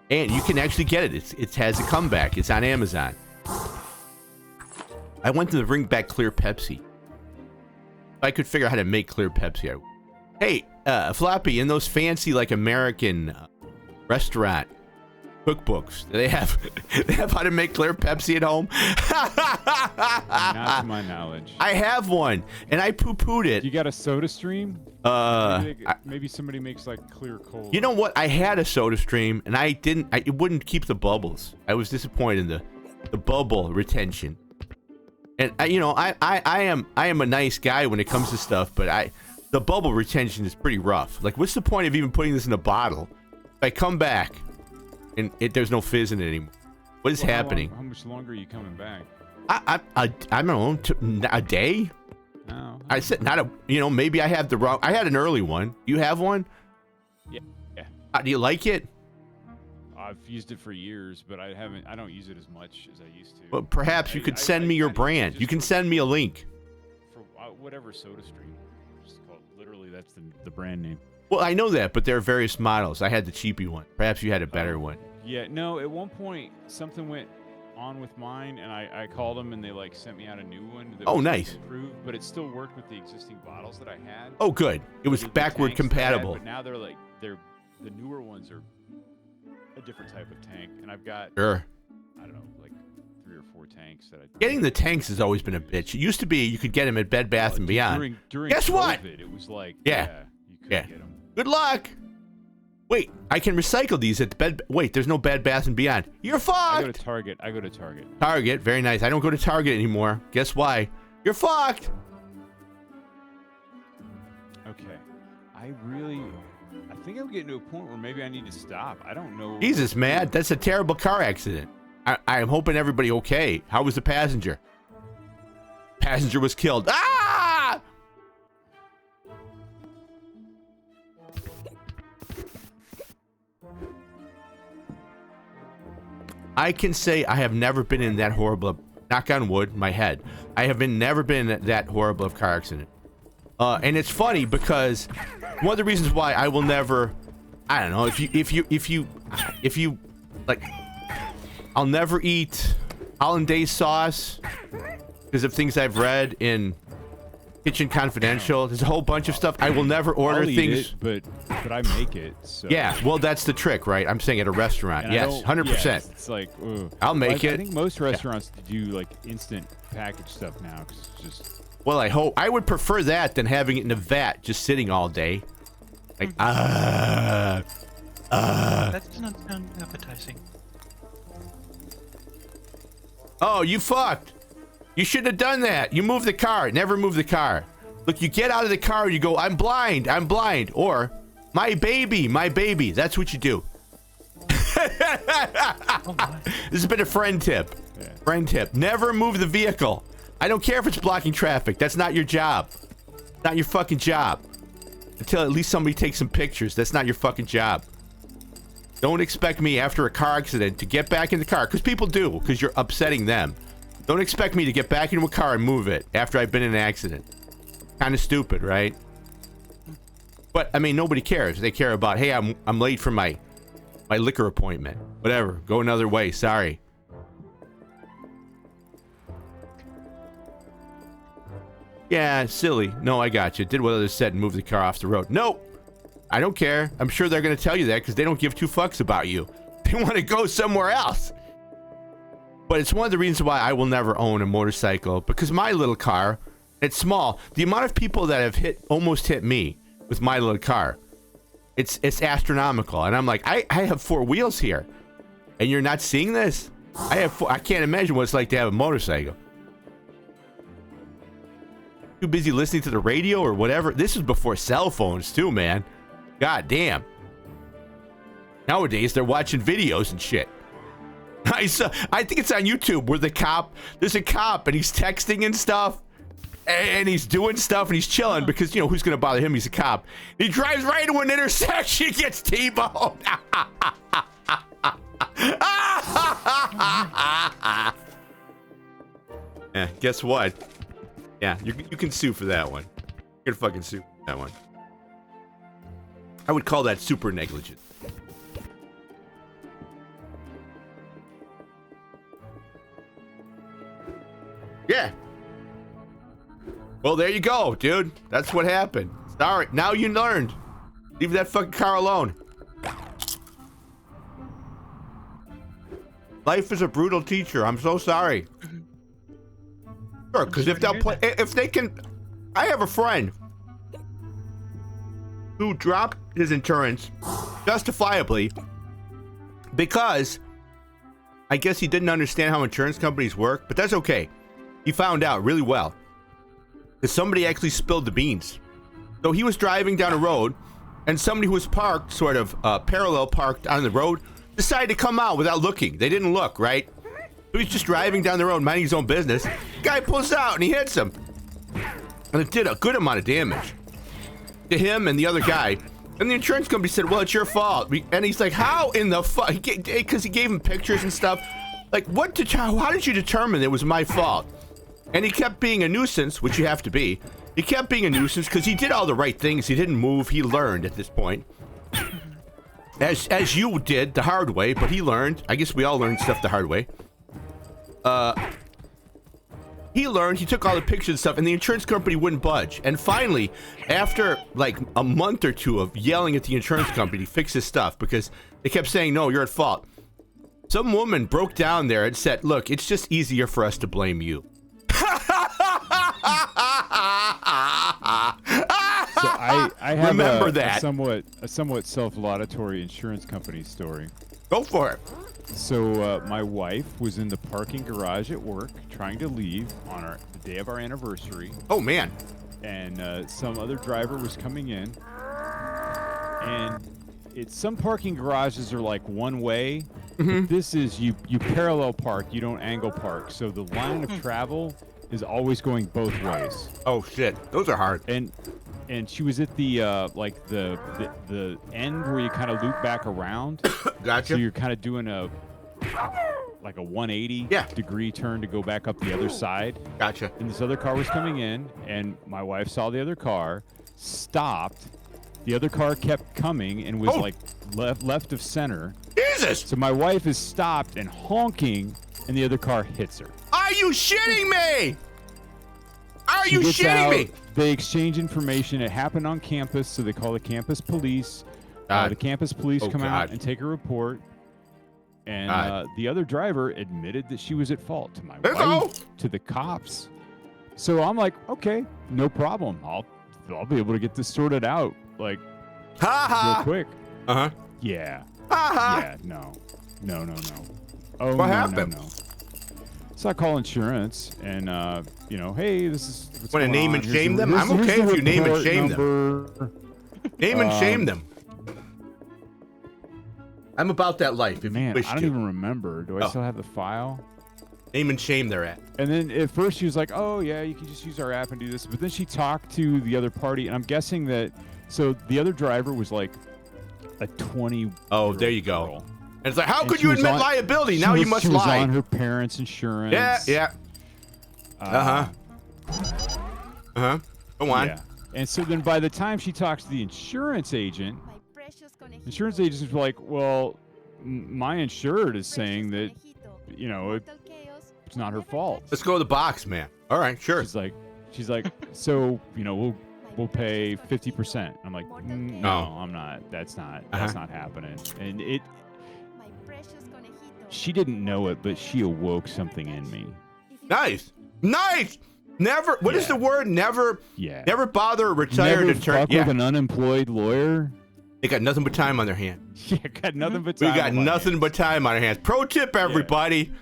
[SPEAKER 3] And you can actually get it. It has a comeback. It's on Amazon. I want them to bring back Clear Pepsi. If I could figure out how to make Clear Pepsi, I would. Hey, Floppy, in those fancy, like, American restaurant cookbooks, do they have how to make Clear Pepsi at home?
[SPEAKER 1] Not to my knowledge.
[SPEAKER 3] I have one, and I poo-pooed it.
[SPEAKER 1] You got a Soda Stream? Maybe somebody makes like clear cola.
[SPEAKER 3] You know what? I had a Soda Stream, and it wouldn't keep the bubbles. I was disappointed in the bubble retention. And I am a nice guy when it comes to stuff, but the bubble retention is pretty rough. Like, what's the point of even putting this in a bottle? If I come back and there's no fizz in it anymore, what is happening?
[SPEAKER 1] How much longer are you coming back?
[SPEAKER 3] I don't know, a day.
[SPEAKER 1] No.
[SPEAKER 3] I said not a. Maybe I have the wrong. I had an early one. You have one?
[SPEAKER 1] Yeah.
[SPEAKER 3] Do you like it?
[SPEAKER 1] I've used it for years, but I don't use it as much as I used to.
[SPEAKER 3] Well, perhaps you could send me your brand. You can send me a link.
[SPEAKER 1] For whatever Soda Stream. Just called, literally, that's the brand name.
[SPEAKER 3] Well, I know that, but there are various models. I had the cheapy one. Perhaps you had a better one.
[SPEAKER 1] Yeah, no, at one point, something went on with mine, and I called them, and they, like, sent me out a new one. That was
[SPEAKER 3] nice.
[SPEAKER 1] Improved, but it still worked with the existing bottles that I had.
[SPEAKER 3] Oh, good. It was backward compatible.
[SPEAKER 1] But now they're the newer ones are a different type of tank, and I've got,
[SPEAKER 3] Sure.
[SPEAKER 1] I don't know, like 3 or 4 tanks that I...
[SPEAKER 3] Getting the tanks has always been a bitch. It used to be you could get them at Bed Bath & Beyond.
[SPEAKER 1] During
[SPEAKER 3] Guess
[SPEAKER 1] COVID,
[SPEAKER 3] what?
[SPEAKER 1] It was like,
[SPEAKER 3] Yeah.
[SPEAKER 1] You couldn't get them.
[SPEAKER 3] Good luck. Wait, I can recycle these at the Bed... Wait, there's no Bed Bath & Beyond. You're fucked!
[SPEAKER 1] I go to Target.
[SPEAKER 3] Target, very nice. I don't go to Target anymore. Guess why? You're fucked!
[SPEAKER 1] Okay. I think I'm getting to a point where maybe I need to stop. I don't know.
[SPEAKER 3] Jesus, man, that's a terrible car accident. I am hoping everybody okay. How was the passenger? Passenger was killed. Ah! I can say I have never been in that horrible, knock on wood, my head. I have never been in that horrible of car accident. And it's funny because one of the reasons why I will never, I don't know, if you like, I'll never eat hollandaise sauce because of things I've read in Kitchen Confidential. There's a whole bunch of stuff. I will never order
[SPEAKER 1] I'll eat
[SPEAKER 3] things.
[SPEAKER 1] It, but I make it. So.
[SPEAKER 3] Yeah, well, that's the trick, right? I'm saying at a restaurant.
[SPEAKER 1] And
[SPEAKER 3] yes, 100%.
[SPEAKER 1] Yeah, it's like, ugh.
[SPEAKER 3] I'll make it.
[SPEAKER 1] I think most restaurants do like instant package stuff now. 'Cause it's just.
[SPEAKER 3] Well, I would prefer that than having it in a vat just sitting all day. Like,
[SPEAKER 6] That does not sound appetizing.
[SPEAKER 3] Oh, you fucked. You shouldn't have done that. You move the car. Never move the car. Look, you get out of the car and you go, I'm blind. Or, my baby. That's what you do.
[SPEAKER 6] Oh my.
[SPEAKER 3] This has been a friend tip.
[SPEAKER 1] Yeah.
[SPEAKER 3] Friend tip. Never move the vehicle. I don't care if it's blocking traffic. That's not your job. Not your fucking job. until at least somebody takes some pictures. That's not your fucking job. Don't expect me after a car accident to get back in the car, because people do, because you're upsetting them. Don't expect me to get back into a car and move it after I've been in an accident. Kind of stupid, right? But I mean, nobody cares. They care about, hey, I'm late for my liquor appointment. Whatever. Go another way. Sorry. Yeah, silly. No, I got you. Did what others said and moved the car off the road. Nope. I don't care. I'm sure they're going to tell you that because they don't give two fucks about you. They want to go somewhere else. But it's one of the reasons why I will never own a motorcycle, because my little car, it's small. The amount of people that have almost hit me with my little car, it's astronomical. And I'm like, I have 4 wheels here, and you're not seeing this? I can't imagine what it's like to have a motorcycle. Too busy listening to the radio or whatever. This was before cell phones too, man. God damn. Nowadays they're watching videos and shit. I think it's on YouTube where there's a cop and he's texting and stuff, and he's doing stuff and he's chilling because, you know, who's gonna bother him? He's a cop. He drives right into an intersection, gets T-boned. Yeah, guess what? Yeah, you can sue for that one. You can fucking sue for that one. I would call that super negligent. Yeah. Well, there you go, dude. That's what happened. Sorry. Now you learned. Leave that fucking car alone. Life is a brutal teacher. I'm so sorry. Sure, because if they can, I have a friend who dropped his insurance justifiably because I guess he didn't understand how insurance companies work, but that's okay. He found out really well because somebody actually spilled the beans. So he was driving down a road and somebody who was parked, sort of parallel parked on the road, decided to come out without looking. They didn't look, right? So he's just driving down the road, minding his own business. Guy pulls out and he hits him. And it did a good amount of damage to him and the other guy. And the insurance company said, well, it's your fault. And he's like, how in the fuck? Because he gave him pictures and stuff. Like, how did you determine it was my fault? And he kept being a nuisance, which you have to be. He kept being a nuisance because he did all the right things. He didn't move. He learned at this point. As you did the hard way, but he learned. I guess we all learned stuff the hard way. He learned, he took all the pictures and stuff, and the insurance company wouldn't budge. And finally, after like a month or two of yelling at the insurance company to fix his stuff because they kept saying, no, you're at fault, some woman broke down there and said, look, it's just easier for us to blame you.
[SPEAKER 1] So I have
[SPEAKER 3] Remember
[SPEAKER 1] a
[SPEAKER 3] that.
[SPEAKER 1] somewhat self-laudatory insurance company story.
[SPEAKER 3] Go for it.
[SPEAKER 1] So my wife was in the parking garage at work trying to leave on the day of our anniversary.
[SPEAKER 3] Oh, man.
[SPEAKER 1] And some other driver was coming in. And some parking garages are like one way.
[SPEAKER 3] Mm-hmm.
[SPEAKER 1] This is you parallel park, you don't angle park. So the line of travel is always going both ways.
[SPEAKER 3] Oh, shit. Those are hard.
[SPEAKER 1] And she was at the like the end where you kind of loop back around.
[SPEAKER 3] Gotcha.
[SPEAKER 1] So you're kind of doing like a 180 degree turn to go back up the other side.
[SPEAKER 3] Gotcha.
[SPEAKER 1] And this other car was coming in, and my wife saw the other car, stopped. The other car kept coming and was like left of center.
[SPEAKER 3] Jesus!
[SPEAKER 1] So my wife is stopped and honking, and the other car hits her.
[SPEAKER 3] Are you shitting me? Are
[SPEAKER 1] She
[SPEAKER 3] you
[SPEAKER 1] gets
[SPEAKER 3] shitting
[SPEAKER 1] out,
[SPEAKER 3] me?
[SPEAKER 1] They exchange information. It happened on campus, so they call the campus police. The campus police come out and take a report. And the other driver admitted that she was at fault to my wife, to the cops. So I'm like, okay, no problem. I'll be able to get this sorted out, like, real quick.
[SPEAKER 3] Uh-huh.
[SPEAKER 1] Yeah.
[SPEAKER 3] Uh-huh.
[SPEAKER 1] Yeah, no. Oh,
[SPEAKER 3] What happened?
[SPEAKER 1] No. So I call insurance, and hey, this is what's
[SPEAKER 3] Want to
[SPEAKER 1] going
[SPEAKER 3] name
[SPEAKER 1] on.
[SPEAKER 3] and
[SPEAKER 1] Here's
[SPEAKER 3] shame
[SPEAKER 1] the-
[SPEAKER 3] them?
[SPEAKER 1] here's-
[SPEAKER 3] I'm
[SPEAKER 1] here's
[SPEAKER 3] okay
[SPEAKER 1] the
[SPEAKER 3] if you name and
[SPEAKER 1] report
[SPEAKER 3] shame
[SPEAKER 1] number.
[SPEAKER 3] them. Name and shame them. I'm about that life. If
[SPEAKER 1] Man,
[SPEAKER 3] you wish
[SPEAKER 1] I don't
[SPEAKER 3] to.
[SPEAKER 1] even remember. Do I still have the file?
[SPEAKER 3] name and shame they're at.
[SPEAKER 1] And then at first she was like, "Oh yeah, you can just use our app and do this." But then she talked to the other party, and I'm guessing that so the other driver was like a 20.
[SPEAKER 3] Oh, there you go.
[SPEAKER 1] girl.
[SPEAKER 3] And it's like, how
[SPEAKER 1] And
[SPEAKER 3] could
[SPEAKER 1] she
[SPEAKER 3] you
[SPEAKER 1] was
[SPEAKER 3] admit
[SPEAKER 1] on-
[SPEAKER 3] liability?
[SPEAKER 1] she
[SPEAKER 3] Now you
[SPEAKER 1] was-
[SPEAKER 3] must
[SPEAKER 1] she was
[SPEAKER 3] lie.
[SPEAKER 1] on her parents' insurance.
[SPEAKER 3] Yeah. Go on.
[SPEAKER 1] Yeah. And so then by the time she talks to the insurance agent,
[SPEAKER 5] My precious conejito.
[SPEAKER 1] insurance agent is like, "Well, my insured is saying that you know,
[SPEAKER 5] Mortal chaos
[SPEAKER 1] it's not her
[SPEAKER 5] never
[SPEAKER 1] fault."
[SPEAKER 5] touched
[SPEAKER 3] Let's go to the box, man. All right, sure.
[SPEAKER 1] She's like, "So, you know, we'll pay 50%." I'm like, "No, I'm not. That's not happening." And
[SPEAKER 5] my precious conejito.
[SPEAKER 1] she didn't know it, but she awoke something in me.
[SPEAKER 5] If you
[SPEAKER 3] Nice. Never. What is
[SPEAKER 1] Yeah.
[SPEAKER 3] the word? Never.
[SPEAKER 1] Yeah.
[SPEAKER 3] Never bother a retired
[SPEAKER 1] Never
[SPEAKER 3] attorney.
[SPEAKER 1] fuck with an unemployed lawyer.
[SPEAKER 3] They got nothing but time on their hand.
[SPEAKER 1] Yeah, got nothing but
[SPEAKER 3] We
[SPEAKER 1] time.
[SPEAKER 3] got
[SPEAKER 1] on my
[SPEAKER 3] nothing
[SPEAKER 1] hands.
[SPEAKER 3] but time on our hands. Pro tip, everybody.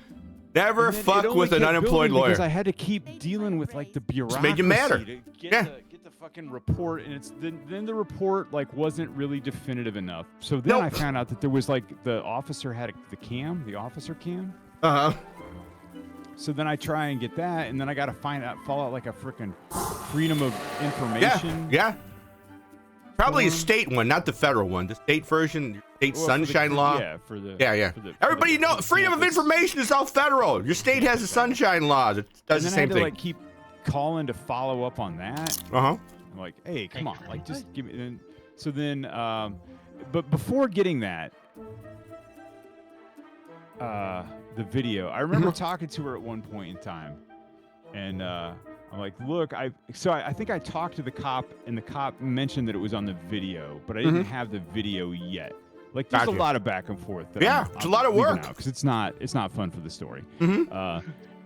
[SPEAKER 3] Never
[SPEAKER 1] And then it
[SPEAKER 3] fuck
[SPEAKER 1] only
[SPEAKER 3] with an
[SPEAKER 1] kept
[SPEAKER 3] unemployed
[SPEAKER 1] building Because
[SPEAKER 3] lawyer.
[SPEAKER 1] I had to keep dealing with like the bureaucracy.
[SPEAKER 3] made you madder.
[SPEAKER 1] To get,
[SPEAKER 3] Yeah.
[SPEAKER 1] get the fucking report, and it's then the report like wasn't really definitive enough. So then I
[SPEAKER 3] Nope.
[SPEAKER 1] found out that there was like the officer had the officer cam.
[SPEAKER 3] Uh huh.
[SPEAKER 1] So then I try and get that, and then I got to fall out like a freaking freedom of information.
[SPEAKER 3] Yeah. Probably a
[SPEAKER 1] form.
[SPEAKER 3] state one, not the federal one. The state version, state
[SPEAKER 1] Well, for the-
[SPEAKER 3] sunshine
[SPEAKER 1] for-
[SPEAKER 3] law.
[SPEAKER 1] Yeah, for the
[SPEAKER 3] Yeah.
[SPEAKER 1] for the-
[SPEAKER 3] Everybody
[SPEAKER 1] for the-
[SPEAKER 3] know
[SPEAKER 1] for the
[SPEAKER 3] freedom of
[SPEAKER 1] campus.
[SPEAKER 3] information is all federal. Your state has a sunshine law that does
[SPEAKER 1] And
[SPEAKER 3] the
[SPEAKER 1] then I
[SPEAKER 3] same
[SPEAKER 1] had to
[SPEAKER 3] thing.
[SPEAKER 1] like keep calling to follow up on that.
[SPEAKER 3] Uh-huh.
[SPEAKER 1] I'm like, hey, come on, like just give me. And so then, but before getting that, the video, I remember talking to her at one point in time, and I'm like, look, I think I talked to the cop, and the cop mentioned that it was on the video, but I didn't have the video yet. Like, there's
[SPEAKER 3] Gotcha.
[SPEAKER 1] a lot of back and forth. that
[SPEAKER 3] Yeah, it's a lot of work.
[SPEAKER 1] because it's not fun for the story.
[SPEAKER 3] Mhm.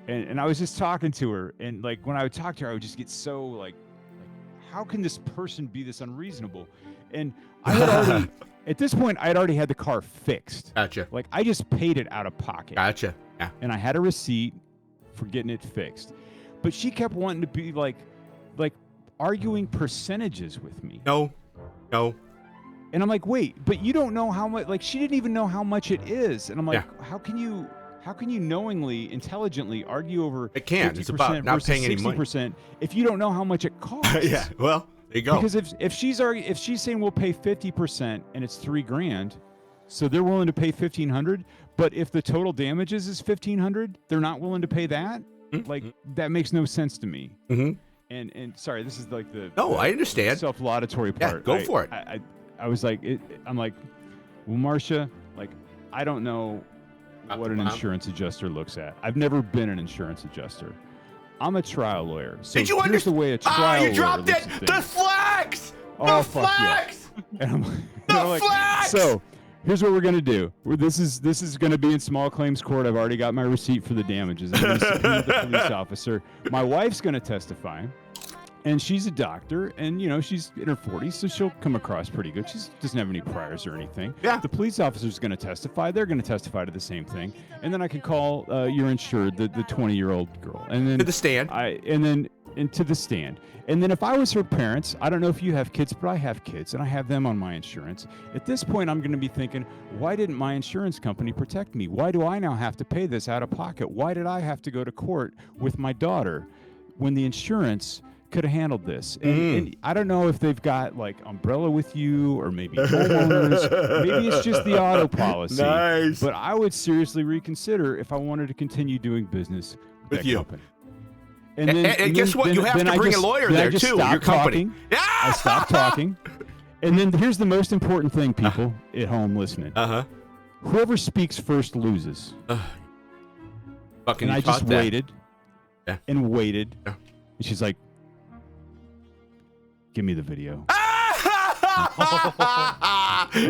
[SPEAKER 1] And I was just talking to her, and like when I would talk to her, I would just get so like how can this person be this unreasonable? And I had already, at this point, I had already had the car fixed.
[SPEAKER 3] Gotcha.
[SPEAKER 1] Like I just paid it out of pocket,
[SPEAKER 3] Gotcha. Yeah.
[SPEAKER 1] and I had a receipt for getting it fixed. But she kept wanting to be like arguing percentages with me.
[SPEAKER 3] No.
[SPEAKER 1] And I'm like, wait, but you don't know how much. Like she didn't even know how much it is. And I'm like, how can you knowingly, intelligently argue over?
[SPEAKER 3] It can. It's about
[SPEAKER 1] 50%
[SPEAKER 3] not
[SPEAKER 1] versus
[SPEAKER 3] paying any money.
[SPEAKER 1] 60% if you don't know how much it costs.
[SPEAKER 3] Yeah. Well, there you go.
[SPEAKER 1] Because if she's saying we'll pay 50% and it's $3,000, so they're willing to pay $1,500. But if the total damages is $1,500, they're not willing to pay that. Like that makes no sense to me.
[SPEAKER 3] Mhm.
[SPEAKER 1] And sorry, this is like the
[SPEAKER 3] No, I understand.
[SPEAKER 1] self-laudatory
[SPEAKER 3] Yeah,
[SPEAKER 1] part.
[SPEAKER 3] go for it.
[SPEAKER 1] I was like, I'm like, well, Marcia, like, I don't know what an insurance adjuster looks at. I've never been an insurance adjuster. I'm a trial lawyer. So
[SPEAKER 3] Did you
[SPEAKER 1] here's
[SPEAKER 3] understand?
[SPEAKER 1] the way a
[SPEAKER 3] Ah,
[SPEAKER 1] trial
[SPEAKER 3] you
[SPEAKER 1] lawyer
[SPEAKER 3] dropped
[SPEAKER 1] looks
[SPEAKER 3] it.
[SPEAKER 1] at
[SPEAKER 3] The
[SPEAKER 1] things.
[SPEAKER 3] flags.
[SPEAKER 1] Oh,
[SPEAKER 3] The
[SPEAKER 1] fuck yeah.
[SPEAKER 3] flags.
[SPEAKER 1] And I'm,
[SPEAKER 3] The
[SPEAKER 1] I'm like,
[SPEAKER 3] flags!
[SPEAKER 1] so here's what we're gonna do. This is gonna be in small claims court. I've already got my receipt for the damages. I'm gonna subpoena the police officer. My wife's gonna testify, and she's a doctor, and you know she's in her 40s, so she'll come across pretty good. She doesn't have any priors or anything.
[SPEAKER 3] Yeah.
[SPEAKER 1] The police officer's gonna testify. They're gonna testify to the same thing, and then I can call your insured, the 20-year-old girl, and then
[SPEAKER 3] To the stand.
[SPEAKER 1] into the stand. And then if I was her parents, I don't know if you have kids, but I have kids and I have them on my insurance. At this point, I'm going to be thinking, why didn't my insurance company protect me? Why do I now have to pay this out of pocket? Why did I have to go to court with my daughter when the insurance could have handled this? And I don't know if they've got like umbrella with you or maybe homeowners. Maybe it's just the auto policy.
[SPEAKER 3] Nice.
[SPEAKER 1] But I would seriously reconsider if I wanted to continue doing business
[SPEAKER 3] With
[SPEAKER 1] that
[SPEAKER 3] you.
[SPEAKER 1] company.
[SPEAKER 3] And guess what? You have to bring a lawyer there, too, your company.
[SPEAKER 1] I stopped talking. And then here's the most important thing, people at home listening.
[SPEAKER 3] Uh-huh.
[SPEAKER 1] Whoever speaks first loses.
[SPEAKER 3] Fucking
[SPEAKER 1] And I
[SPEAKER 3] you
[SPEAKER 1] just
[SPEAKER 3] taught that.
[SPEAKER 1] waited
[SPEAKER 3] Yeah.
[SPEAKER 1] and waited.
[SPEAKER 3] Yeah.
[SPEAKER 1] And she's like, give me the video.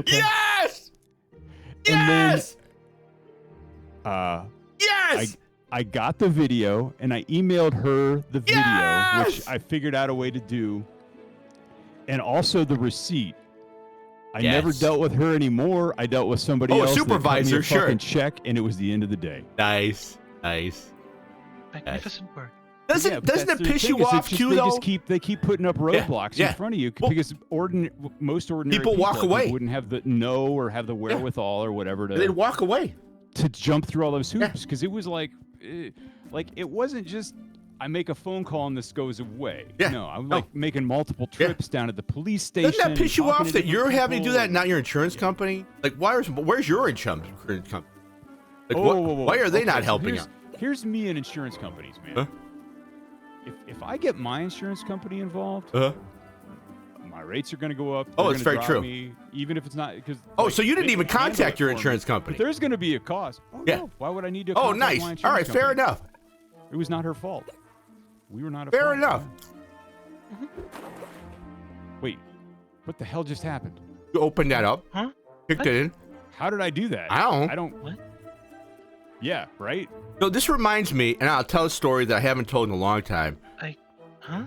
[SPEAKER 3] Yes!
[SPEAKER 1] And then,
[SPEAKER 3] Yes! Yes!
[SPEAKER 1] I got the video and I emailed her the video,
[SPEAKER 3] Yes!
[SPEAKER 1] which I figured out a way to do, and also the receipt. I never
[SPEAKER 3] Yes.
[SPEAKER 1] dealt with her anymore. I dealt with somebody
[SPEAKER 3] Oh, a
[SPEAKER 1] else. that cut me
[SPEAKER 3] supervisor,
[SPEAKER 1] a
[SPEAKER 3] sure.
[SPEAKER 1] fucking check, and it was the end of the day.
[SPEAKER 3] Nice.
[SPEAKER 6] Magnificent work.
[SPEAKER 3] Doesn't
[SPEAKER 1] Yeah, but
[SPEAKER 3] doesn't
[SPEAKER 1] that's
[SPEAKER 3] it
[SPEAKER 1] their
[SPEAKER 3] piss
[SPEAKER 1] thing,
[SPEAKER 3] you
[SPEAKER 1] is
[SPEAKER 3] off too,
[SPEAKER 1] they
[SPEAKER 3] though?
[SPEAKER 1] just keep putting up roadblocks
[SPEAKER 3] yeah.
[SPEAKER 1] in front of you
[SPEAKER 3] Well,
[SPEAKER 1] because most ordinary
[SPEAKER 3] people walk
[SPEAKER 1] I think,
[SPEAKER 3] away.
[SPEAKER 1] wouldn't have the know or have the wherewithal or whatever
[SPEAKER 3] They'd
[SPEAKER 1] to
[SPEAKER 3] walk away.
[SPEAKER 1] jump through all those hoops because it was like like it wasn't just I make a phone call and this goes away.
[SPEAKER 3] Yeah.
[SPEAKER 1] No, I'm like making multiple trips down to the police station.
[SPEAKER 3] Doesn't that piss you
[SPEAKER 1] talking
[SPEAKER 3] off
[SPEAKER 1] to
[SPEAKER 3] that you're
[SPEAKER 1] different
[SPEAKER 3] having to do
[SPEAKER 1] people.
[SPEAKER 3] that, not your insurance company? Like, where's your insurance company? Like,
[SPEAKER 1] Whoa, whoa, whoa.
[SPEAKER 3] why are they
[SPEAKER 1] Okay,
[SPEAKER 3] not
[SPEAKER 1] so
[SPEAKER 3] helping
[SPEAKER 1] here's,
[SPEAKER 3] out?
[SPEAKER 1] Here's me and insurance companies, man.
[SPEAKER 3] Huh?
[SPEAKER 1] If I get my insurance company involved, my rates are going to go up.
[SPEAKER 3] Oh,
[SPEAKER 1] They're
[SPEAKER 3] it's
[SPEAKER 1] gonna
[SPEAKER 3] very
[SPEAKER 1] drop
[SPEAKER 3] true.
[SPEAKER 1] Me, even if it's not because.
[SPEAKER 3] Oh, so you didn't even contact your insurance company?
[SPEAKER 1] But there's going to be a cost. Oh,
[SPEAKER 3] Yeah.
[SPEAKER 1] no. Why would I need to?
[SPEAKER 3] Oh,
[SPEAKER 1] contact
[SPEAKER 3] nice.
[SPEAKER 1] my insurance
[SPEAKER 3] All right, fair
[SPEAKER 1] company?
[SPEAKER 3] enough.
[SPEAKER 1] It was not her fault. We were not.
[SPEAKER 3] Fair enough.
[SPEAKER 1] Wait, what the hell just happened?
[SPEAKER 3] You opened that up,
[SPEAKER 6] Huh?
[SPEAKER 3] kicked it in.
[SPEAKER 1] How did I do that?
[SPEAKER 3] I don't.
[SPEAKER 1] I don't.
[SPEAKER 6] What?
[SPEAKER 1] Yeah, right.
[SPEAKER 3] So this reminds me, and I'll tell a story that I haven't told in a long time.
[SPEAKER 6] Huh?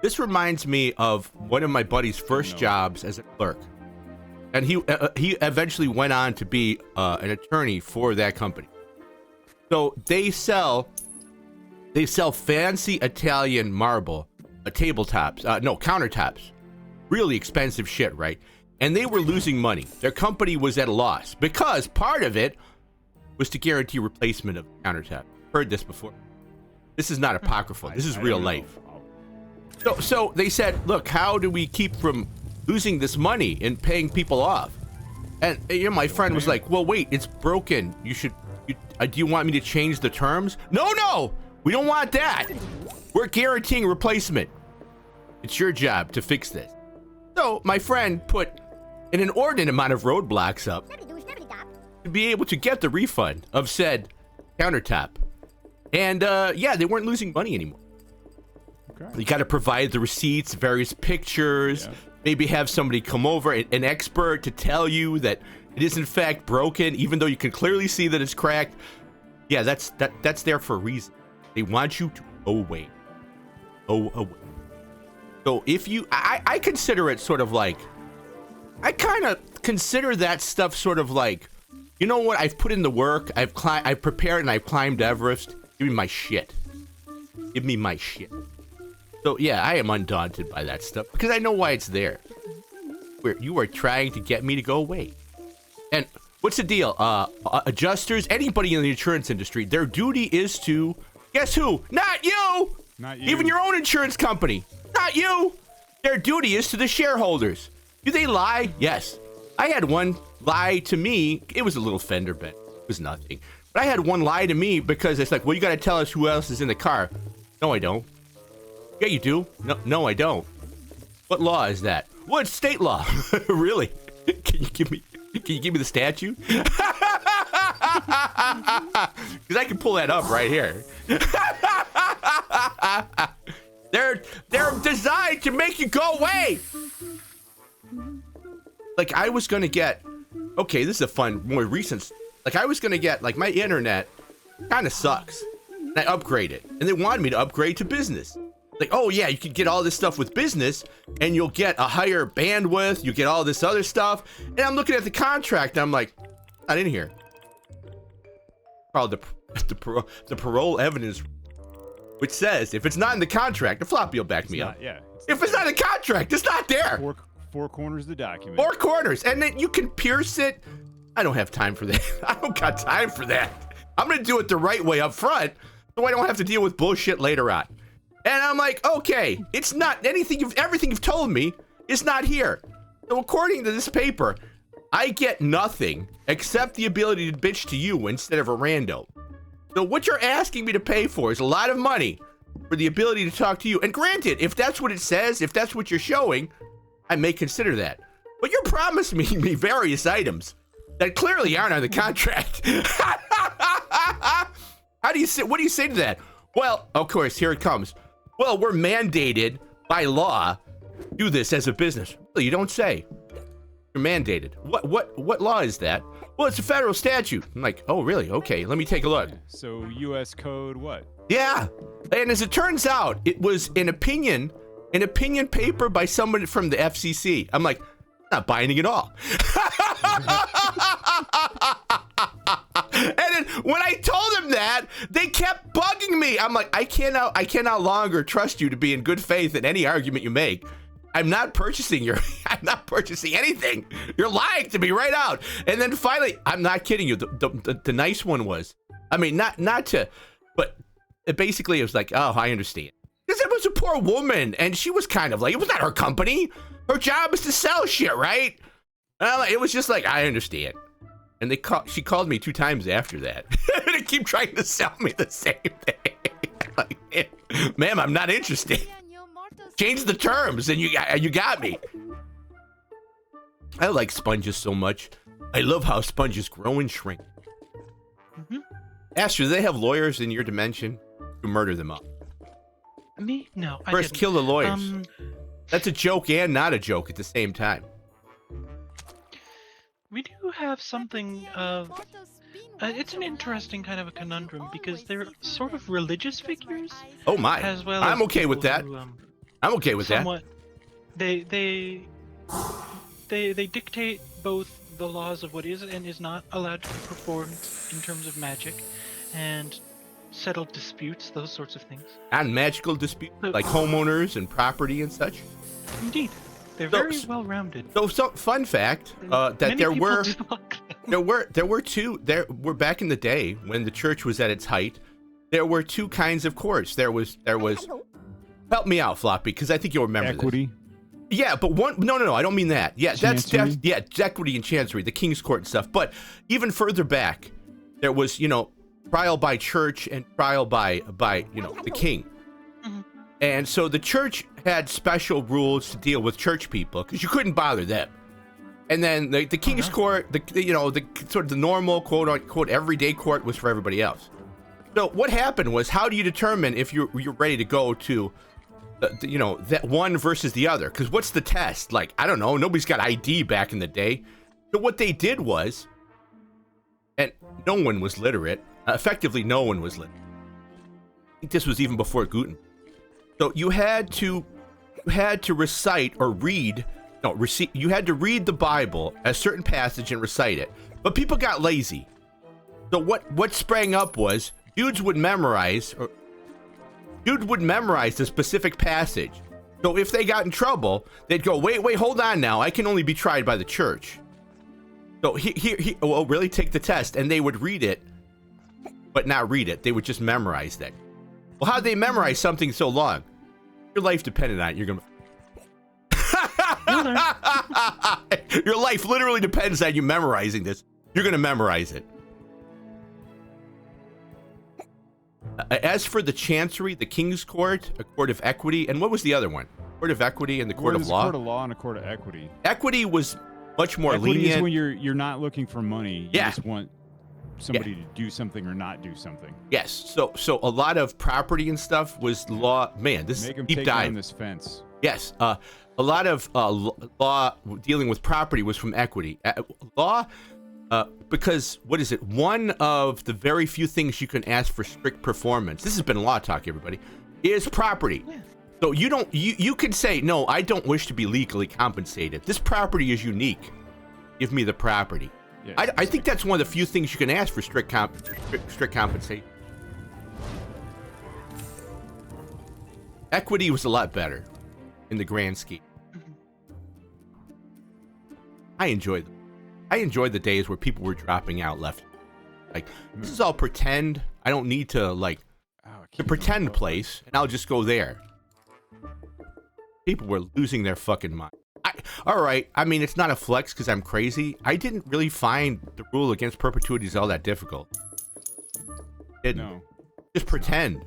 [SPEAKER 3] This reminds me of one of my buddy's first jobs as a clerk, and he eventually went on to be an attorney for that company. So they sell fancy Italian marble countertops, really expensive shit, right? And they were losing money. Their company was at a loss because part of it was to guarantee replacement of countertop. Heard this before. This is not apocryphal. This is
[SPEAKER 1] I
[SPEAKER 3] real
[SPEAKER 1] don't know.
[SPEAKER 3] life. So they said, look, how do we keep from losing this money and paying people off? And my friend was like, well, wait, it's broken. Do you want me to change the terms? No, we don't want that. We're guaranteeing replacement. It's your job to fix this. So my friend put an inordinate amount of roadblocks up to be able to get the refund of said countertop. And they weren't losing money anymore.
[SPEAKER 1] Okay.
[SPEAKER 3] You got to provide the receipts, various pictures, maybe have somebody come over, an expert to tell you that it is in fact broken, even though you can clearly see that it's cracked. Yeah, that's there for a reason. They want you to go away. Go away. So if I consider it sort of like, I kind of consider that stuff sort of like, you know what? I've put in the work. I've prepared and I've climbed Everest. Give me my shit. Give me my shit. So yeah, I am undaunted by that stuff because I know why it's there. Where you are trying to get me to go away. And what's the deal? Adjusters, anybody in the insurance industry, their duty is to, guess who? Not you!
[SPEAKER 1] Not you.
[SPEAKER 3] Even your own insurance company. Not you! Their duty is to the shareholders. Do they lie? Yes. I had one lie to me. It was a little fender bend. It was nothing. But I had one lie to me because it's like, well, you got to tell us who else is in the car. No, I don't. Yeah, you do. No, I don't. What law is that? Well, it's state law. Really? Can you give me the statute? Because I can pull that up right here. They're designed to make you go away. Like I was gonna get. Okay, this is a fun, more recent. Like I was gonna get like my internet kind of sucks. And I upgrade it, and they wanted me to upgrade to business. Like, oh yeah, you can get all this stuff with business, and you'll get a higher bandwidth. You get all this other stuff, and I'm looking at the contract, and I'm like, not in here. Called the parole evidence, which says if it's not in the contract, the floppy will back me up.
[SPEAKER 1] Yeah.
[SPEAKER 3] If it's not in the contract, it's not there.
[SPEAKER 1] Four corners of the document.
[SPEAKER 3] Four corners, and then you can pierce it. I don't have time for that. I don't got time for that. I'm gonna do it the right way up front, so I don't have to deal with bullshit later on. And I'm like, okay, it's not everything you've told me is not here. So according to this paper, I get nothing except the ability to bitch to you instead of a rando. So what you're asking me to pay for is a lot of money for the ability to talk to you. And granted, if that's what it says, if that's what you're showing, I may consider that. But you're promising me various items that clearly aren't on the contract. What do you say to that? Well, of course, here it comes. Well, we're mandated by law to do this as a business. Well, you don't say. You're mandated. What law is that? Well, it's a federal statute. I'm like, oh, really? Okay, let me take a look.
[SPEAKER 1] So U.S. code what?
[SPEAKER 3] Yeah, and as it turns out, it was an opinion paper by somebody from the FCC. I'm like, not binding at all. And then when I told them that, they kept bugging me. I'm like, I cannot longer trust you to be in good faith in any argument you make. I'm not purchasing anything. You're lying to me right out. And then finally, I'm not kidding you. The nice one was, I mean, not to But it was like, oh, I understand. Because it was a poor woman, and she was kind of like, it was not her company. Her job is to sell shit, right? It was just like, I understand. And she called me 2 times after that. They keep trying to sell me the same thing. Like, ma'am, I'm not interested. Change the terms, and you got me. I like sponges so much. I love how sponges grow and shrink. Astra, do they have lawyers in your dimension to murder them up?
[SPEAKER 6] Me? No.
[SPEAKER 3] First, kill the lawyers. That's a joke and not a joke at the same time.
[SPEAKER 6] We do have something of. It's an interesting kind of a conundrum because they're sort of religious figures.
[SPEAKER 3] Oh my!
[SPEAKER 6] As well
[SPEAKER 3] I'm
[SPEAKER 6] as
[SPEAKER 3] okay with that.
[SPEAKER 6] who,
[SPEAKER 3] I'm okay with
[SPEAKER 6] somewhat, that. They dictate both the laws of what is and is not allowed to be performed in terms of magic, and settle disputes, those sorts of things.
[SPEAKER 3] And magical disputes, like homeowners and property and such.
[SPEAKER 6] Indeed, they're very well rounded.
[SPEAKER 3] So fun fact that there were back in the day when the church was at its height, there were 2 kinds of courts. There was help me out, Floppy, because I think you'll remember
[SPEAKER 1] Equity.
[SPEAKER 3] this. Yeah, but no, I don't mean that. Yeah, that's equity and chancery, the King's Court and stuff. But even further back, there was, trial by church and trial by the king. And so the church had special rules to deal with church people because you couldn't bother them. And then the King's Court, the sort of the normal quote unquote everyday court was for everybody else. So what happened was, how do you determine if you're ready to go to that one versus the other? Because what's the test? Like, I don't know. Nobody's got ID back in the day. So what they did was, and no one was literate. Effectively, no one was literate. I think this was even before Gutenberg. So you had to recite or read. You had to read the Bible, a certain passage, and recite it. But people got lazy. So what sprang up was dudes would memorize the specific passage. So if they got in trouble, they'd go, wait, hold on now. I can only be tried by the church. So really take the test, and they would read it, but not read it. They would just memorize that. Well, how'd they memorize something so long? Your life depended on it. You're gonna. Your life literally depends on you memorizing this. You're gonna memorize it. As for the Chancery, the King's Court, a court of equity, and what was the other one? Court of equity and the court of law.
[SPEAKER 1] Court of law and a court of equity.
[SPEAKER 3] Equity was much more
[SPEAKER 1] equity
[SPEAKER 3] lenient.
[SPEAKER 1] Is when you're not looking for money. You
[SPEAKER 3] Yeah.
[SPEAKER 1] just want somebody to do something or not do something.
[SPEAKER 3] Yes. So a lot of property and stuff was law. Man, this
[SPEAKER 1] Make them
[SPEAKER 3] deep
[SPEAKER 1] take
[SPEAKER 3] dive.
[SPEAKER 1] down this fence.
[SPEAKER 3] Yes. A lot of law dealing with property was from equity. Law. Because what is it? One of the very few things you can ask for strict performance. This has been law talk, everybody. Is property.
[SPEAKER 6] Yeah.
[SPEAKER 3] So you could say, no, I don't wish to be legally compensated. This property is unique. Give me the property.
[SPEAKER 1] Yeah,
[SPEAKER 3] I think that's one of the few things you can ask for strict compensation. Equity was a lot better in the grand scheme. I enjoyed the days where people were dropping out left. Like, this is all pretend. I don't need to, like, the pretend place, and I'll just go there. People were losing their fucking mind. All right, I mean, it's not a flex because I'm crazy. I didn't really find the rule against perpetuities all that difficult.
[SPEAKER 1] No.
[SPEAKER 3] Just pretend.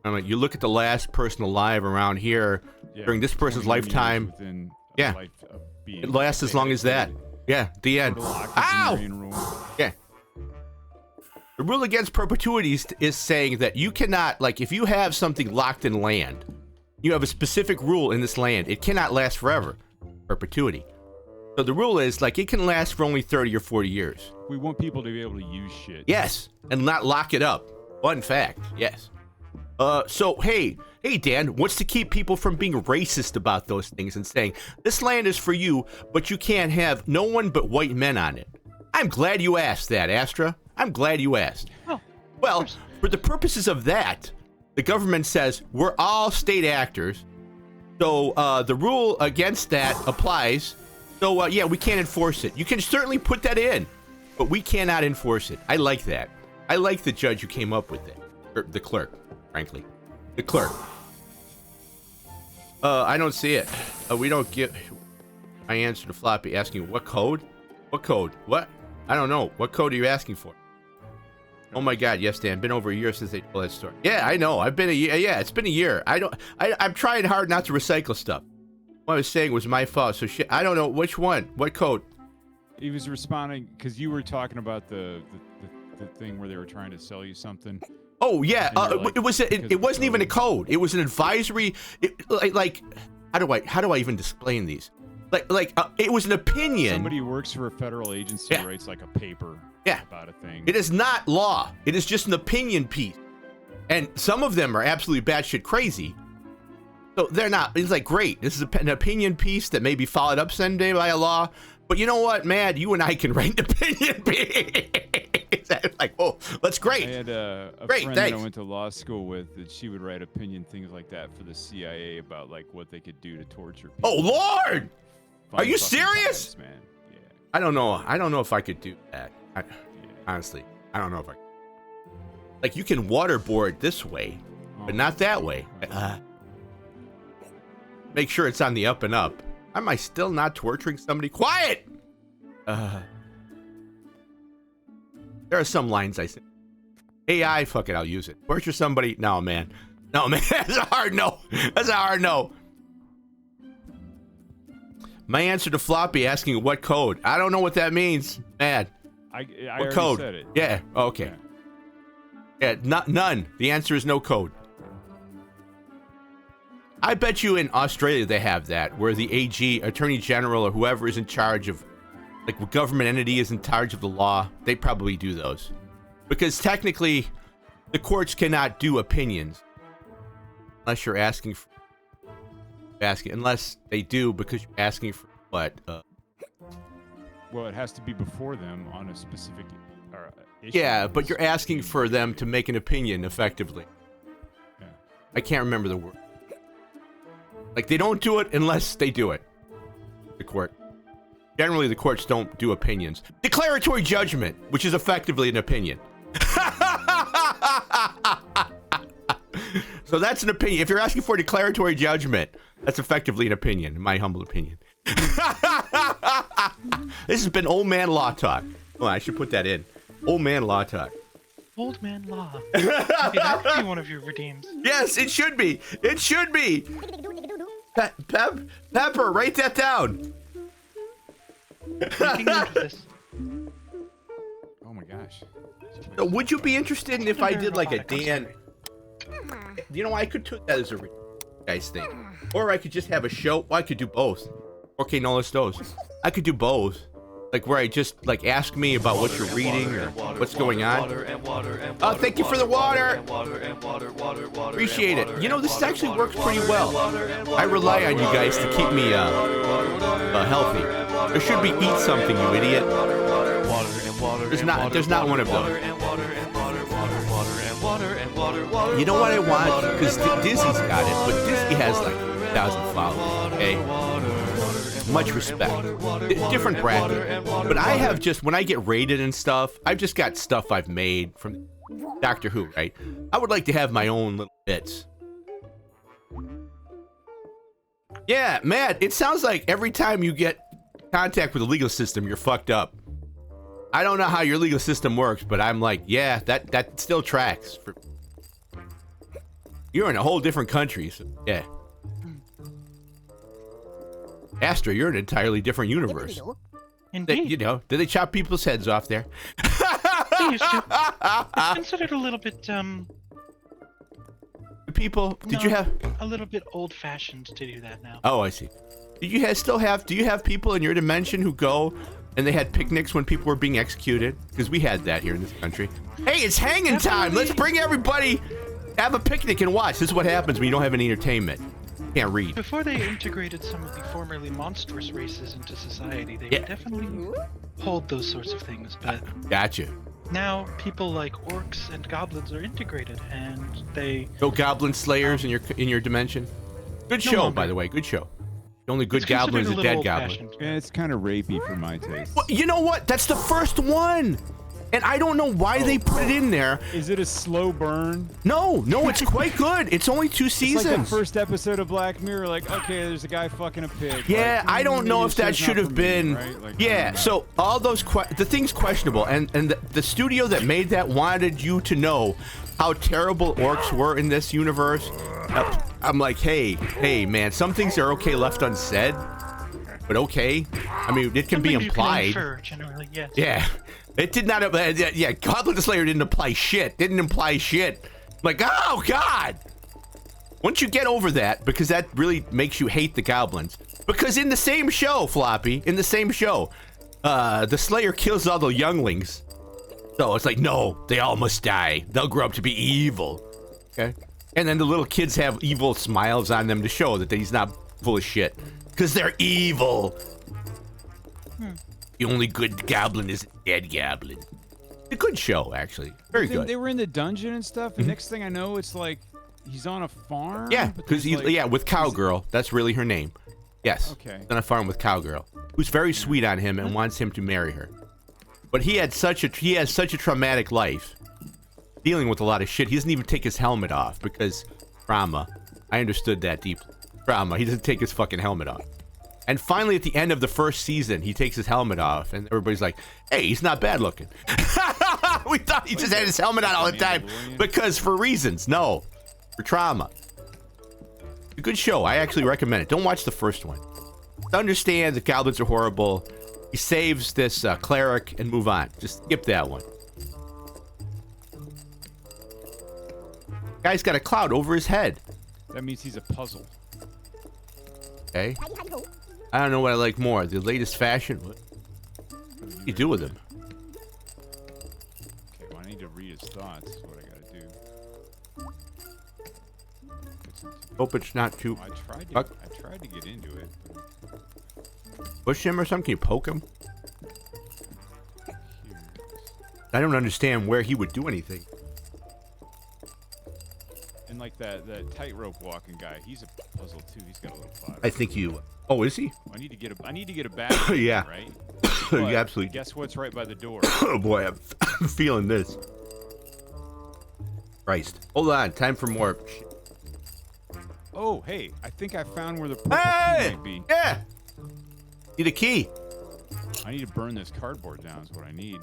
[SPEAKER 3] I mean, you look at the last person alive around here during this person's
[SPEAKER 1] 21
[SPEAKER 3] lifetime.
[SPEAKER 1] years within a
[SPEAKER 3] Yeah.
[SPEAKER 1] life of being
[SPEAKER 3] It lasts as long as that. Yeah, the end. Ow! Yeah. The rule against perpetuities is saying that you cannot, like, if you have something locked in land, you have a specific rule in this land, it cannot last forever. Perpetuity. So the rule is, like, it can last for only 30 or 40 years.
[SPEAKER 1] We want people to be able to use shit.
[SPEAKER 3] Yes, and not lock it up. Fun fact, yes. So, hey, Dan, what's to keep people from being racist about those things and saying, this land is for you, but you can't have no one but white men on it? I'm glad you asked that, Astra. I'm glad you asked.
[SPEAKER 6] Oh,
[SPEAKER 3] well, for the purposes of that, the government says we're all state actors, so the rule against that applies. So, yeah, we can't enforce it. You can certainly put that in, but we cannot enforce it. I like that. I like the judge who came up with it. the clerk, frankly. The clerk. I don't see it. We don't get... I answered to Floppy asking, what code? What code? What? I don't know. What code are you asking for? Oh my God, yes, Dan. Been over a year since they told that story. Yeah, I know. I've been a year. Yeah, it's been a year. I'm trying hard not to recycle stuff. What I was saying was my fault. So shit, I don't know which one. What code?
[SPEAKER 1] He was responding because you were talking about the thing where they were trying to sell you something.
[SPEAKER 3] Oh yeah,
[SPEAKER 1] And you're like,
[SPEAKER 3] it wasn't even a code. It was an advisory. Like how do I even explain these? Like it was an opinion.
[SPEAKER 1] Somebody who works for a federal agency
[SPEAKER 3] Yeah.
[SPEAKER 1] writes like a paper
[SPEAKER 3] Yeah.
[SPEAKER 1] about a thing.
[SPEAKER 3] It is not law. It is just an opinion piece. And some of them are absolutely batshit crazy. So they're not. It's like, great. This is an opinion piece that may be followed up someday by a law. But you know what, man? You and I can write an opinion piece. Like, oh, that's great.
[SPEAKER 1] I had a
[SPEAKER 3] Great,
[SPEAKER 1] friend that I
[SPEAKER 3] thanks.
[SPEAKER 1] went to law school with that she would write opinion things like that for the CIA about like what they could do to torture people.
[SPEAKER 3] Oh, Lord!
[SPEAKER 1] Fun
[SPEAKER 3] Are you
[SPEAKER 1] fucking
[SPEAKER 3] serious?
[SPEAKER 1] times, man? Yeah.
[SPEAKER 3] I don't know. I don't know if I could do that. Honestly, I don't know if I. Like, you can waterboard this way, but not that way. Make sure it's on the up and up. Am I still not torturing somebody? Quiet! There are some lines I say. AI, fuck it, I'll use it. Torture somebody? No, man. No, man. That's a hard no. That's a hard no. My answer to Floppy asking what code. I don't know what that means. Mad.
[SPEAKER 1] I
[SPEAKER 3] What
[SPEAKER 1] already
[SPEAKER 3] code?
[SPEAKER 1] said it.
[SPEAKER 3] Yeah. Okay. Yeah. None. The answer is no code. I bet you in Australia they have that, where the AG, Attorney General, or whoever is in charge of, like, what government entity is in charge of the law. They probably do those, because technically, the courts cannot do opinions unless you're asking for. Unless they do, because you're asking for what?
[SPEAKER 1] Well, it has to be before them on a specific issue.
[SPEAKER 3] Yeah, but you're asking for them to make an opinion effectively.
[SPEAKER 1] Yeah.
[SPEAKER 3] I can't remember the word. Like, they don't do it unless they do it. The court. Generally, the courts don't do opinions. Declaratory judgment, which is effectively an opinion. So that's an opinion. If you're asking for declaratory judgment, that's effectively an opinion, in my humble opinion. This has been Old Man Law Talk. Oh, I should put that in. Old Man Law Talk.
[SPEAKER 6] Old man law. Maybe that could be one of your redeems.
[SPEAKER 3] Yes, it should be. It should be. Pepper, write that down.
[SPEAKER 6] Making note of this.
[SPEAKER 1] Oh my gosh.
[SPEAKER 3] Would you be interested in if I did like a
[SPEAKER 6] Robotic, I'm
[SPEAKER 3] Dan? You know, I could do that as a guys thing, or I could just have a show. Well, I could do both. Okay, no, let's those. I could do both. Like where I just like ask me about what you're reading or what's going on. Oh, thank you for the water. Appreciate it. You know, this actually works pretty well. I rely on you guys to keep me healthy. There should be eat something, you idiot. There's not one of those. You know what I want? Because Disney's got it, but Disney has like 1,000 followers. Okay. Much respect. Different bracket. But I have just, when I get rated and stuff, I've just got stuff I've made from Doctor Who, right? I would like to have my own little bits. Yeah, Matt, it sounds like every time you get contact with the legal system, you're fucked up. I don't know how your legal system works, but I'm like, yeah, that still tracks. You're in a whole different country, so yeah. Astra, you're in an entirely different universe.
[SPEAKER 6] Indeed.
[SPEAKER 3] You know, did they chop people's heads off there?
[SPEAKER 6] They used to. It's considered a little bit,
[SPEAKER 3] People, did you have?
[SPEAKER 6] a little bit old-fashioned to do that now.
[SPEAKER 3] Oh, I see. Do you have people in your dimension who go and they had picnics when people were being executed? Because we had that here in this country. Hey, it's hanging time. Let's bring everybody, have a picnic and watch. This is what happens when you don't have any entertainment. Can't read.
[SPEAKER 6] Before they integrated some of the formerly monstrous races into society, they would definitely hold those sorts of things, but
[SPEAKER 3] Gotcha.
[SPEAKER 6] now people like orcs and goblins are integrated, and they...
[SPEAKER 3] No goblin slayers in your dimension. Good
[SPEAKER 6] No
[SPEAKER 3] show,
[SPEAKER 6] longer.
[SPEAKER 3] by the way. Good show. The only good
[SPEAKER 6] it's
[SPEAKER 3] goblin is a
[SPEAKER 6] considered
[SPEAKER 3] dead
[SPEAKER 6] little
[SPEAKER 3] goblin.
[SPEAKER 6] old-fashioned.
[SPEAKER 1] Yeah, it's kind of rapey for my taste.
[SPEAKER 3] Well, you know what? That's the first one. And I don't know why they put it in there.
[SPEAKER 1] Is it a slow burn?
[SPEAKER 3] No, it's quite good. It's only 2
[SPEAKER 1] It's
[SPEAKER 3] seasons.
[SPEAKER 1] like the first episode of Black Mirror. Like, okay, there's a guy fucking a pig.
[SPEAKER 3] Yeah,
[SPEAKER 1] like,
[SPEAKER 3] I don't know
[SPEAKER 1] maybe
[SPEAKER 3] if that
[SPEAKER 1] this show's
[SPEAKER 3] should
[SPEAKER 1] not
[SPEAKER 3] have
[SPEAKER 1] for me,
[SPEAKER 3] been.
[SPEAKER 1] right? Like, I
[SPEAKER 3] Yeah,
[SPEAKER 1] don't know.
[SPEAKER 3] so all those the things questionable, and the studio that made that wanted you to know how terrible orcs were in this universe. I'm like, hey, man, some things are okay left unsaid, but okay. I mean, it can be
[SPEAKER 6] Something you
[SPEAKER 3] implied.
[SPEAKER 6] infer, generally, yes.
[SPEAKER 3] Yeah, it did not. Yeah, Goblin Slayer didn't imply shit. Didn't imply shit. Like, oh god. Once you get over that, because that really makes you hate the goblins. Because in the same show, Floppy, in the same show, the Slayer kills all the younglings. So it's like, no, they all must die. They'll grow up to be evil. Okay. And then the little kids have evil smiles on them to show that he's not full of shit. Because they're evil. The only good goblin is a dead goblin. A good show, actually. Very good.
[SPEAKER 1] They were in the dungeon and stuff, and next thing I know, it's like he's on a farm.
[SPEAKER 3] Yeah,
[SPEAKER 1] but
[SPEAKER 3] because
[SPEAKER 1] there's, like,
[SPEAKER 3] with Cowgirl. That's really her name. Yes.
[SPEAKER 1] Okay.
[SPEAKER 3] He's on a farm with Cowgirl, who's very sweet on him and wants him to marry her. But he has such a traumatic life, dealing with a lot of shit. He doesn't even take his helmet off because trauma. I understood that deeply. Trauma. He doesn't take his fucking helmet off. And finally, at the end of the first season, he takes his helmet off, and everybody's like, "Hey, he's not bad looking." We thought he just had his helmet on all the time because for reasons. No, for trauma. A good show. I actually recommend it. Don't watch the first one. Understand the goblins are horrible. He saves this cleric and move on. Just skip that one. Guy's got a cloud over his head.
[SPEAKER 1] That means he's a puzzle.
[SPEAKER 3] Okay. I don't know what I like more. The latest fashion. What do you do with him?
[SPEAKER 1] Okay, well, I need to read his thoughts. Is what I gotta do.
[SPEAKER 3] Hope it's not too.
[SPEAKER 1] I tried to.
[SPEAKER 3] Fuck.
[SPEAKER 1] I tried to get into it.
[SPEAKER 3] Push him or something? Can you poke him?
[SPEAKER 1] Here.
[SPEAKER 3] I don't understand where he would do anything.
[SPEAKER 1] And like that tightrope walking guy, he's a puzzle too. He's got a little cloud.
[SPEAKER 3] I think you. Oh, is he?
[SPEAKER 1] I need to get a battery.
[SPEAKER 3] Yeah.
[SPEAKER 1] Right.
[SPEAKER 3] You
[SPEAKER 1] But
[SPEAKER 3] absolutely.
[SPEAKER 1] Guess what's right by the door?
[SPEAKER 3] Oh boy, I'm feeling this. Christ. Hold on. Time for more.
[SPEAKER 1] Oh, hey, I think I found where the purple key
[SPEAKER 3] Hey!
[SPEAKER 1] might be.
[SPEAKER 3] Yeah. Need a key.
[SPEAKER 1] I need to burn this cardboard down. Is what I need.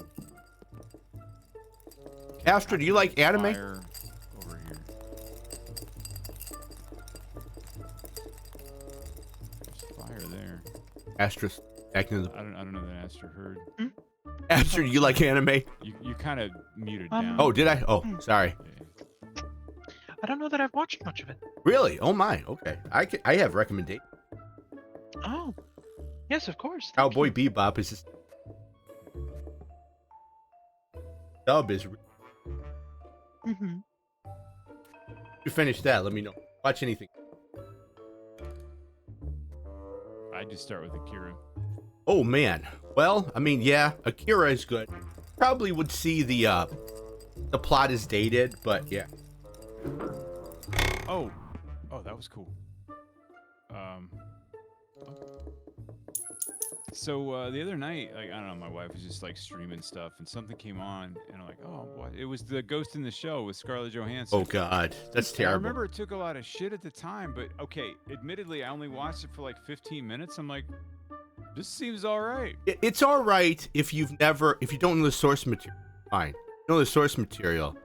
[SPEAKER 3] Astra, do you like anime?
[SPEAKER 1] Fire over here. There's fire there.
[SPEAKER 3] Astra, back into the.
[SPEAKER 1] I don't know that Astor heard.
[SPEAKER 3] Astra, do you like anime?
[SPEAKER 1] You kind of muted
[SPEAKER 6] Um,
[SPEAKER 1] down.
[SPEAKER 3] Oh, did I? Oh, sorry.
[SPEAKER 1] Yeah.
[SPEAKER 6] I don't know that I've watched much of it.
[SPEAKER 3] Really? Oh my. Okay. I have recommendation.
[SPEAKER 6] Oh, yes, of course. thank
[SPEAKER 3] Cowboy
[SPEAKER 6] you.
[SPEAKER 3] Bebop is just. Dub is.
[SPEAKER 6] Mhm.
[SPEAKER 3] You finish that. Let me know. Watch anything.
[SPEAKER 1] I just start with Akira.
[SPEAKER 3] Oh man. Well, I mean, yeah, Akira is good. Probably would see the plot is dated, but yeah.
[SPEAKER 1] Oh, that was cool. So the other night, like I don't know, my wife was just like streaming stuff, and something came on, and I'm like, oh, what? It was the Ghost in the Shell with Scarlett Johansson.
[SPEAKER 3] Oh god, that's
[SPEAKER 1] And I
[SPEAKER 3] terrible.
[SPEAKER 1] remember it took a lot of shit at the time, but okay, admittedly, I only watched it for like 15 minutes. I'm like, this seems all right.
[SPEAKER 3] It's all right if you don't know the source material. Fine, you know the source material.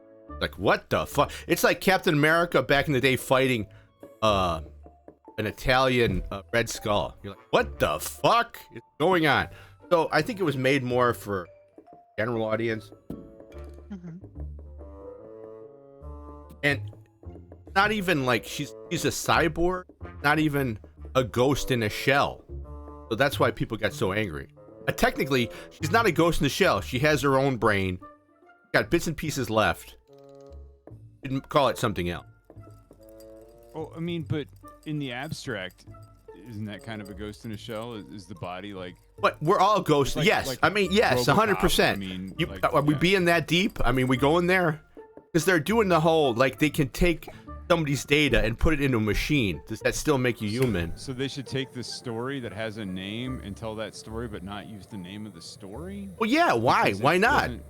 [SPEAKER 3] Like what the fuck? It's like Captain America back in the day fighting an Italian Red Skull. You're like, what the fuck is going on? So I think it was made more for general audience,
[SPEAKER 6] Mhm.
[SPEAKER 3] and not even like she's a cyborg, not even a ghost in a shell. So that's why people got so angry. Technically, she's not a ghost in the shell. She has her own brain. Got bits and pieces left. Didn't call it something else.
[SPEAKER 1] Oh, I mean, but in the abstract, isn't that kind of a ghost in a shell? Is the body like?
[SPEAKER 3] But we're all ghosts.
[SPEAKER 1] Like-
[SPEAKER 3] yes,
[SPEAKER 1] like
[SPEAKER 3] I mean yes,
[SPEAKER 1] RoboCop,
[SPEAKER 3] 100%.
[SPEAKER 1] I mean,
[SPEAKER 3] You,
[SPEAKER 1] like,
[SPEAKER 3] are we
[SPEAKER 1] yeah.
[SPEAKER 3] being that deep? I mean, we going there? Because they're doing the whole like they can take somebody's data and put it into a machine. Does that still make you human?
[SPEAKER 1] So they should take this story that has a name and tell that story, but not use the name of the story.
[SPEAKER 3] Well, yeah. Why?
[SPEAKER 1] Because it
[SPEAKER 3] Why not?
[SPEAKER 1] doesn't-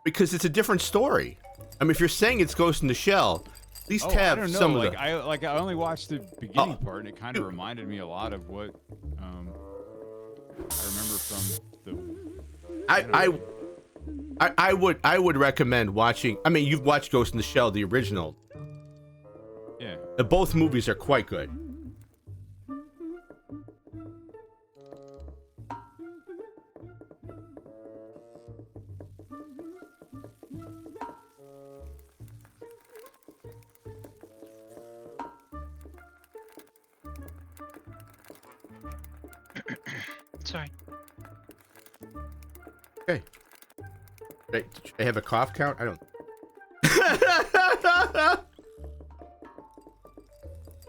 [SPEAKER 3] because it's a different story. I mean, if you're saying it's Ghost in the Shell, at least
[SPEAKER 1] Oh,
[SPEAKER 3] have
[SPEAKER 1] I don't know.
[SPEAKER 3] some of
[SPEAKER 1] like
[SPEAKER 3] the.
[SPEAKER 1] I only watched the beginning
[SPEAKER 3] Oh.
[SPEAKER 1] part, and it kind of reminded me a lot of what I remember from the.
[SPEAKER 3] I would recommend watching. I mean, you've watched Ghost in the Shell, the original.
[SPEAKER 1] Yeah.
[SPEAKER 3] Both movies are quite good.
[SPEAKER 6] Sorry.
[SPEAKER 3] Okay. Should I have a cough count? I don't.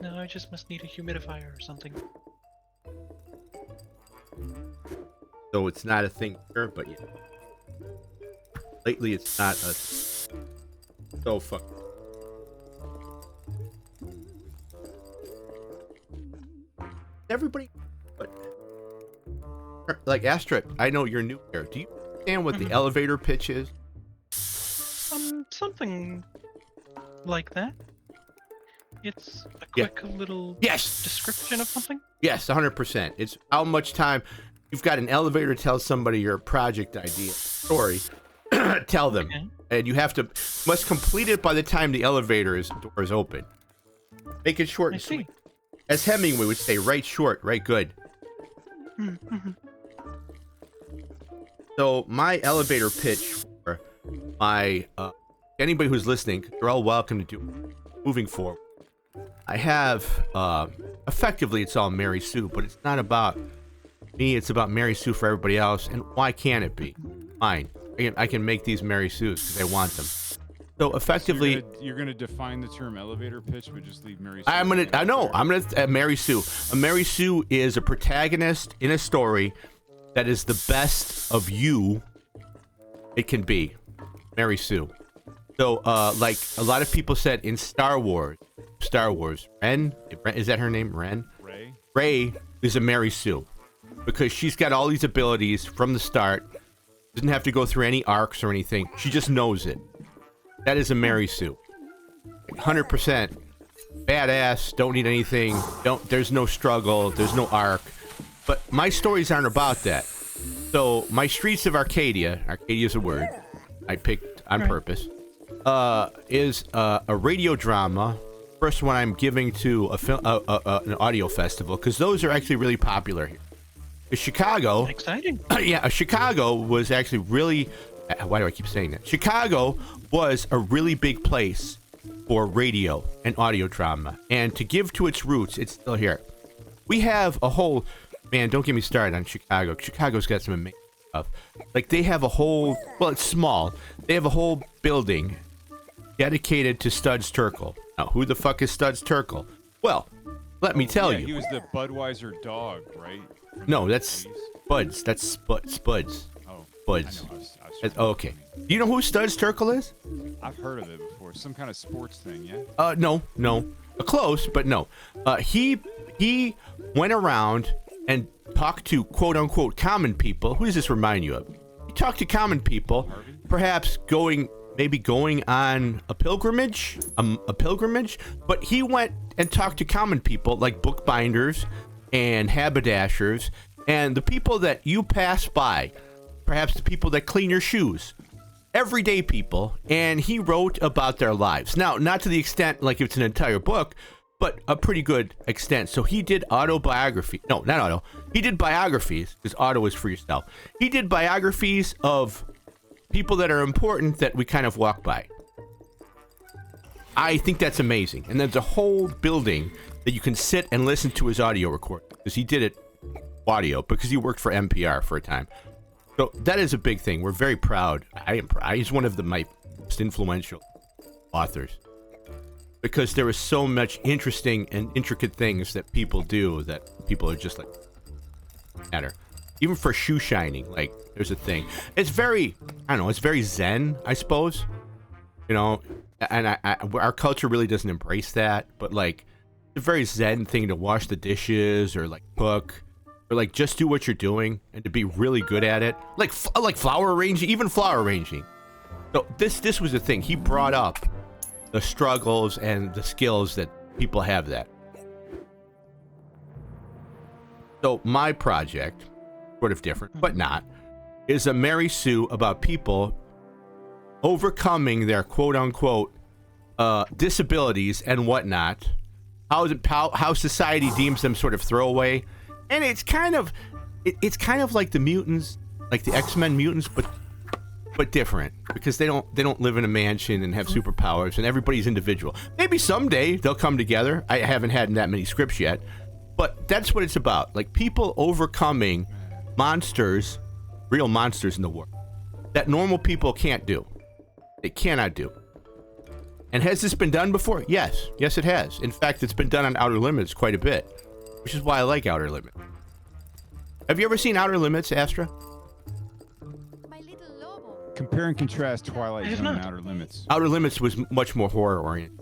[SPEAKER 6] No, I just must need a humidifier or something.
[SPEAKER 3] So it's not a thing here, but yeah. Lately, it's not a. So fuck. Everybody, but like Astra, I know you're new here. Do you understand what the elevator pitch is?
[SPEAKER 6] Something like that. It's a
[SPEAKER 3] Yeah.
[SPEAKER 6] quick little
[SPEAKER 3] Yes.
[SPEAKER 6] description of something.
[SPEAKER 3] Yes, 100%. It's how much time you've got an elevator tell somebody your project idea, story. Tell them,
[SPEAKER 6] Okay.
[SPEAKER 3] and you must complete it by the time the elevator door is open. Make it short
[SPEAKER 6] I
[SPEAKER 3] and
[SPEAKER 6] see.
[SPEAKER 3] sweet. As Hemingway would say, write short, write good.
[SPEAKER 6] Mm-hmm.
[SPEAKER 3] So my elevator pitch for my anybody who's listening, you're all welcome to do moving forward. I have effectively it's all Mary Sue, but it's not about me, it's about Mary Sue for everybody else. And why can't it be? Fine. I can make these Mary Sues because I want them. So effectively,
[SPEAKER 1] You're gonna define the term elevator pitch, but just leave Mary.
[SPEAKER 3] I'm gonna Mary Sue. A Mary Sue is a protagonist in a story that is the best of you it can be. Mary Sue. So like a lot of people said in Star Wars, Ren, is that her name? Ren? Rey is a Mary Sue because she's got all these abilities from the start. Doesn't have to go through any arcs or anything. She just knows it. That is a Mary Sue. 100% badass. Don't need anything. There's no struggle. There's no arc. But my stories aren't about that. So my Streets of Arcadia is a word I picked on purpose, is a radio drama. First one I'm giving to an audio festival because those are actually really popular here. Chicago.
[SPEAKER 6] Exciting.
[SPEAKER 3] Yeah, Chicago was actually really. Why do I keep saying that? Chicago was a really big place for radio and audio drama, and to give to its roots, it's still here. We have a whole man. Don't get me started on Chicago. Chicago's got some amazing stuff. Like they have a whole. Well, it's small. They have a whole building dedicated to Studs Terkel. Now, who the fuck is Studs Terkel? Well, let me tell you.
[SPEAKER 1] He was the Budweiser dog, right? From
[SPEAKER 3] No,
[SPEAKER 1] the
[SPEAKER 3] that's
[SPEAKER 1] 80s?
[SPEAKER 3] Spuds. That's Spuds.
[SPEAKER 1] Oh,
[SPEAKER 3] Spuds.
[SPEAKER 1] I know. I was
[SPEAKER 3] Okay. Do you know who Studs Terkel is?
[SPEAKER 1] I've heard of it before. Some kind of sports thing, yeah.
[SPEAKER 3] No. Close, but no. He went around and talked to quote unquote common people. Who does this remind you of? He talked to common people, perhaps going on a pilgrimage, but he went and talked to common people like bookbinders and haberdashers and the people that you pass by, perhaps the people that clean your shoes, everyday people, and he wrote about their lives. Now, not to the extent like it's an entire book, but a pretty good extent. So he did autobiography. No, not auto. He did biographies, because auto is for yourself. He did biographies of people that are important that we kind of walk by. I think that's amazing. And there's a whole building that you can sit and listen to his audio record, because he did it audio, because he worked for NPR for a time. So that is a big thing. We're very proud. I am proud. He's one of my most influential authors, because there is so much interesting and intricate things that people do that people are just like matter. Even for shoe shining, like there's a thing. It's very, I don't know. It's very zen, I suppose. You know, and our culture really doesn't embrace that. But like, it's a very zen thing to wash the dishes or like cook. Or like just do what you're doing and to be really good at it, like flower arranging, even flower arranging. So this was the thing. He brought up the struggles and the skills that people have that. So my project, sort of different, but not, is a Mary Sue about people overcoming their quote-unquote disabilities and whatnot, how society deems them sort of throwaway, and it's kind of like the mutants, like the X-Men mutants, but different, because they don't live in a mansion and have superpowers, and everybody's individual. Maybe someday they'll come together. I haven't had that many scripts yet, but that's what it's about. Like people overcoming monsters, real monsters in the world that normal people can't do. They cannot do. And has this been done before? Yes. Yes, it has. In fact, it's been done on Outer Limits quite a bit, which is why I like Outer Limits. Have you ever seen Outer Limits, Astra?
[SPEAKER 5] My little Lobo.
[SPEAKER 1] Compare and contrast Twilight
[SPEAKER 6] I have
[SPEAKER 1] Zone and
[SPEAKER 6] not.
[SPEAKER 1] Outer Limits.
[SPEAKER 3] Outer Limits was much more horror-oriented.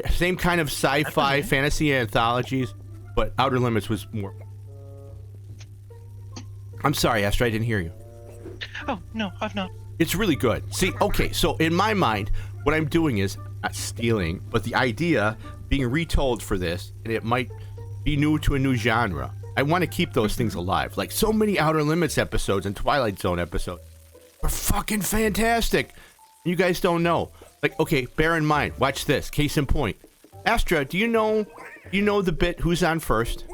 [SPEAKER 3] Same kind of sci-fi fantasy anthologies, but Outer Limits was more... I'm sorry, Astra, I didn't hear you.
[SPEAKER 6] Oh, no, I've not.
[SPEAKER 3] It's really good. See, okay, so in my mind, what I'm doing is not stealing, but the idea being retold for this, and it might be new to a new genre. I want to keep those things alive. Like so many Outer Limits episodes and Twilight Zone episodes are fucking fantastic. You guys don't know. Like, okay, bear in mind, watch this. Case in point. Astra, do you know the bit Who's On First?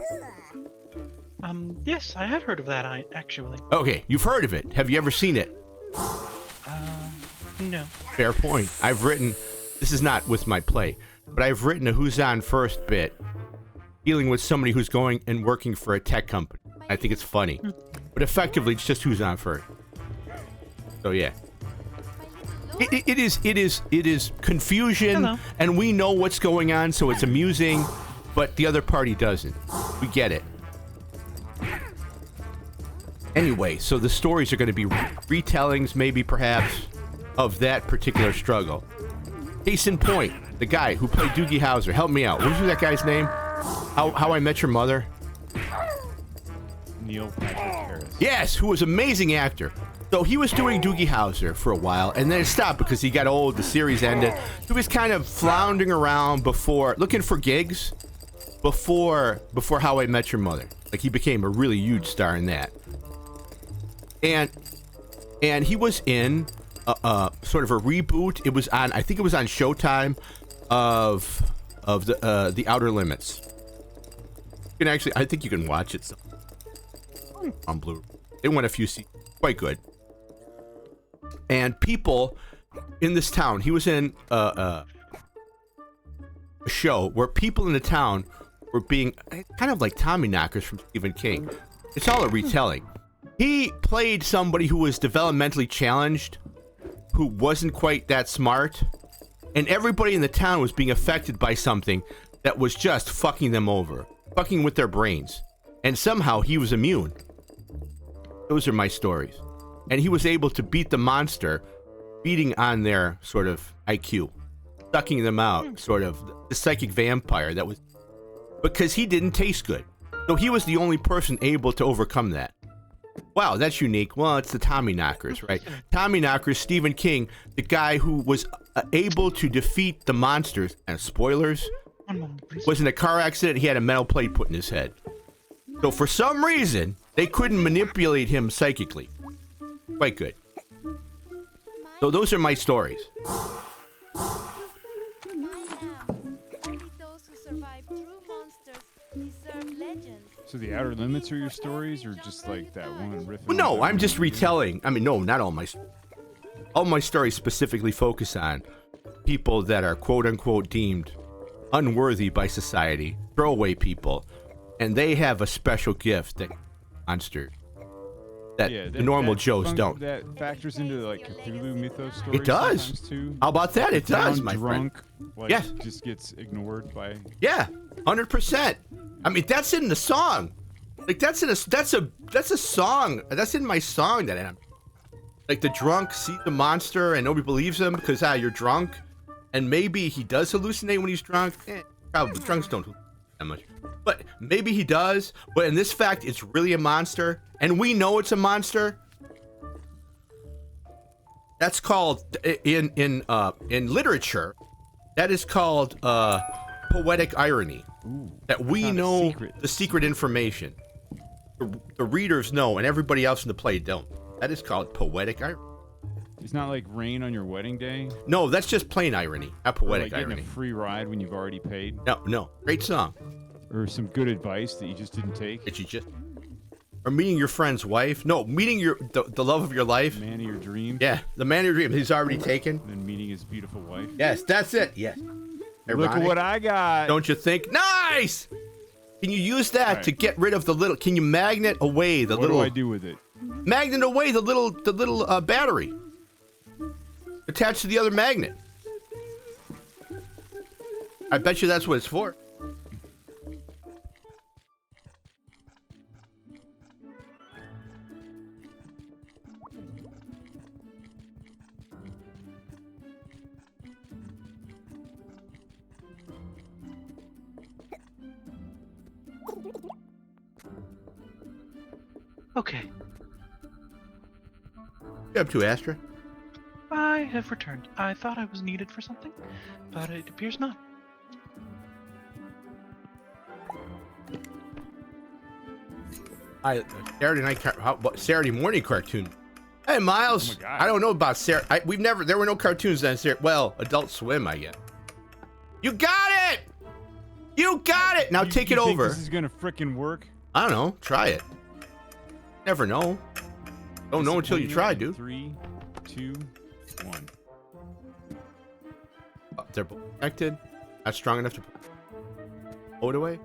[SPEAKER 6] Yes, I have heard of that, actually.
[SPEAKER 3] Okay, you've heard of it. Have you ever seen it?
[SPEAKER 6] No.
[SPEAKER 3] Fair point. I've written, this is not with my play, but I've written a Who's On First bit dealing with somebody who's going and working for a tech company. I think it's funny. But effectively, it's just Who's On First. So yeah. It is confusion,
[SPEAKER 6] Hello.
[SPEAKER 3] and we know what's going on, so it's amusing, but the other party doesn't. We get it. Anyway, so the stories are going to be retellings, maybe perhaps, of that particular struggle. Case in point, the guy who played Doogie Howser. Help me out. What was that guy's name? How I Met Your Mother?
[SPEAKER 1] Neil Patrick Harris.
[SPEAKER 3] Yes, who was an amazing actor. So he was doing Doogie Howser for a while, and then it stopped because he got old, the series ended. He was kind of floundering around looking for gigs before How I Met Your Mother. Like, he became a really huge star in that. And he was in sort of a reboot. It was on, I think it was on Showtime, of the Outer Limits. You can actually, I think you can watch it on Blue. It went a few seasons, quite good. And people in this town, he was in a show where people in the town were being kind of like Tommyknockers from Stephen King. It's all a retelling. He played somebody who was developmentally challenged, who wasn't quite that smart, and everybody in the town was being affected by something that was just fucking them over, fucking with their brains. And somehow he was immune. Those are my stories. And he was able to beat the monster, beating on their sort of IQ, sucking them out, sort of the psychic vampire that was, because he didn't taste good. So he was the only person able to overcome that. Wow, that's unique. Well, it's the Tommyknockers, right? Tommyknockers, Stephen King, the guy who was able to defeat the monsters, and spoilers,
[SPEAKER 6] One moment, please.
[SPEAKER 3] was in a car accident. He had a metal plate put in his head. So for some reason, they couldn't manipulate him psychically. Quite good. So those are my stories.
[SPEAKER 5] Only those who survive true monsters deserve legends.
[SPEAKER 1] So the Outer Limits are your stories, or just like that one riff?
[SPEAKER 3] Well, no, I'm just retelling. I mean, no, not all my... All my stories specifically focus on people that are quote-unquote deemed unworthy by society, throwaway people, and they have a special gift that monsters that the normal Joes don't.
[SPEAKER 1] That factors into like Cthulhu mythos stories.
[SPEAKER 3] It does.
[SPEAKER 1] sometimes, too.
[SPEAKER 3] How about that? It does,
[SPEAKER 1] Town
[SPEAKER 3] my friend.
[SPEAKER 1] drunk, like,
[SPEAKER 3] Yes.
[SPEAKER 1] just gets ignored by.
[SPEAKER 3] Yeah, 100%. I mean, that's in the song. Like that's a song. That's in my song that I'm. Like the drunk sees the monster and nobody believes him because you're drunk, and maybe he does hallucinate when he's drunk. Probably drunks don't hallucinate that much, but maybe he does. But in this fact, it's really a monster, and we know it's a monster. That's called in literature. That is called poetic irony.
[SPEAKER 1] Ooh,
[SPEAKER 3] That we
[SPEAKER 1] found a
[SPEAKER 3] know
[SPEAKER 1] secret.
[SPEAKER 3] the secret information. The readers know, and everybody else in the play don't. That is called poetic irony.
[SPEAKER 1] It's not like rain on your wedding day.
[SPEAKER 3] No, that's just plain irony, not
[SPEAKER 1] Or
[SPEAKER 3] poetic
[SPEAKER 1] like getting
[SPEAKER 3] irony.
[SPEAKER 1] a free ride when you've already paid.
[SPEAKER 3] No. Great song.
[SPEAKER 1] Or some good advice that you just didn't take.
[SPEAKER 3] That you just. Or meeting your friend's wife. No, meeting the love of your life.
[SPEAKER 1] Man of your dreams.
[SPEAKER 3] Yeah, the man of your dream. He's already taken.
[SPEAKER 1] And then meeting his beautiful wife.
[SPEAKER 3] Yes, that's it. Yes.
[SPEAKER 1] Look at
[SPEAKER 3] Ironic.
[SPEAKER 1] what I got.
[SPEAKER 3] Don't you think? Nice! Can you use that
[SPEAKER 1] Right.
[SPEAKER 3] to get rid of the little? Can you magnet away the
[SPEAKER 1] What
[SPEAKER 3] little?
[SPEAKER 1] do I do with it?
[SPEAKER 3] Magnet away the little battery attached to the other magnet. I bet you that's what it's for.
[SPEAKER 6] Okay,
[SPEAKER 3] You up to, Astra?
[SPEAKER 6] I have returned. I thought I was needed for something, but it appears not.
[SPEAKER 3] Saturday morning cartoon. Hey Miles,
[SPEAKER 1] Oh my God.
[SPEAKER 3] I don't know about Saturday. There were no cartoons on Saturday. Well, Adult Swim, I guess. You got it. You got it. Now
[SPEAKER 1] You-
[SPEAKER 3] take
[SPEAKER 1] you
[SPEAKER 3] it
[SPEAKER 1] think
[SPEAKER 3] over.
[SPEAKER 1] This is gonna frickin' work.
[SPEAKER 3] I don't know. Try it. Never know. Don't know until you try, dude.
[SPEAKER 1] 3, 2, 1.
[SPEAKER 3] Oh, they're both connected. Not strong enough to pull it away.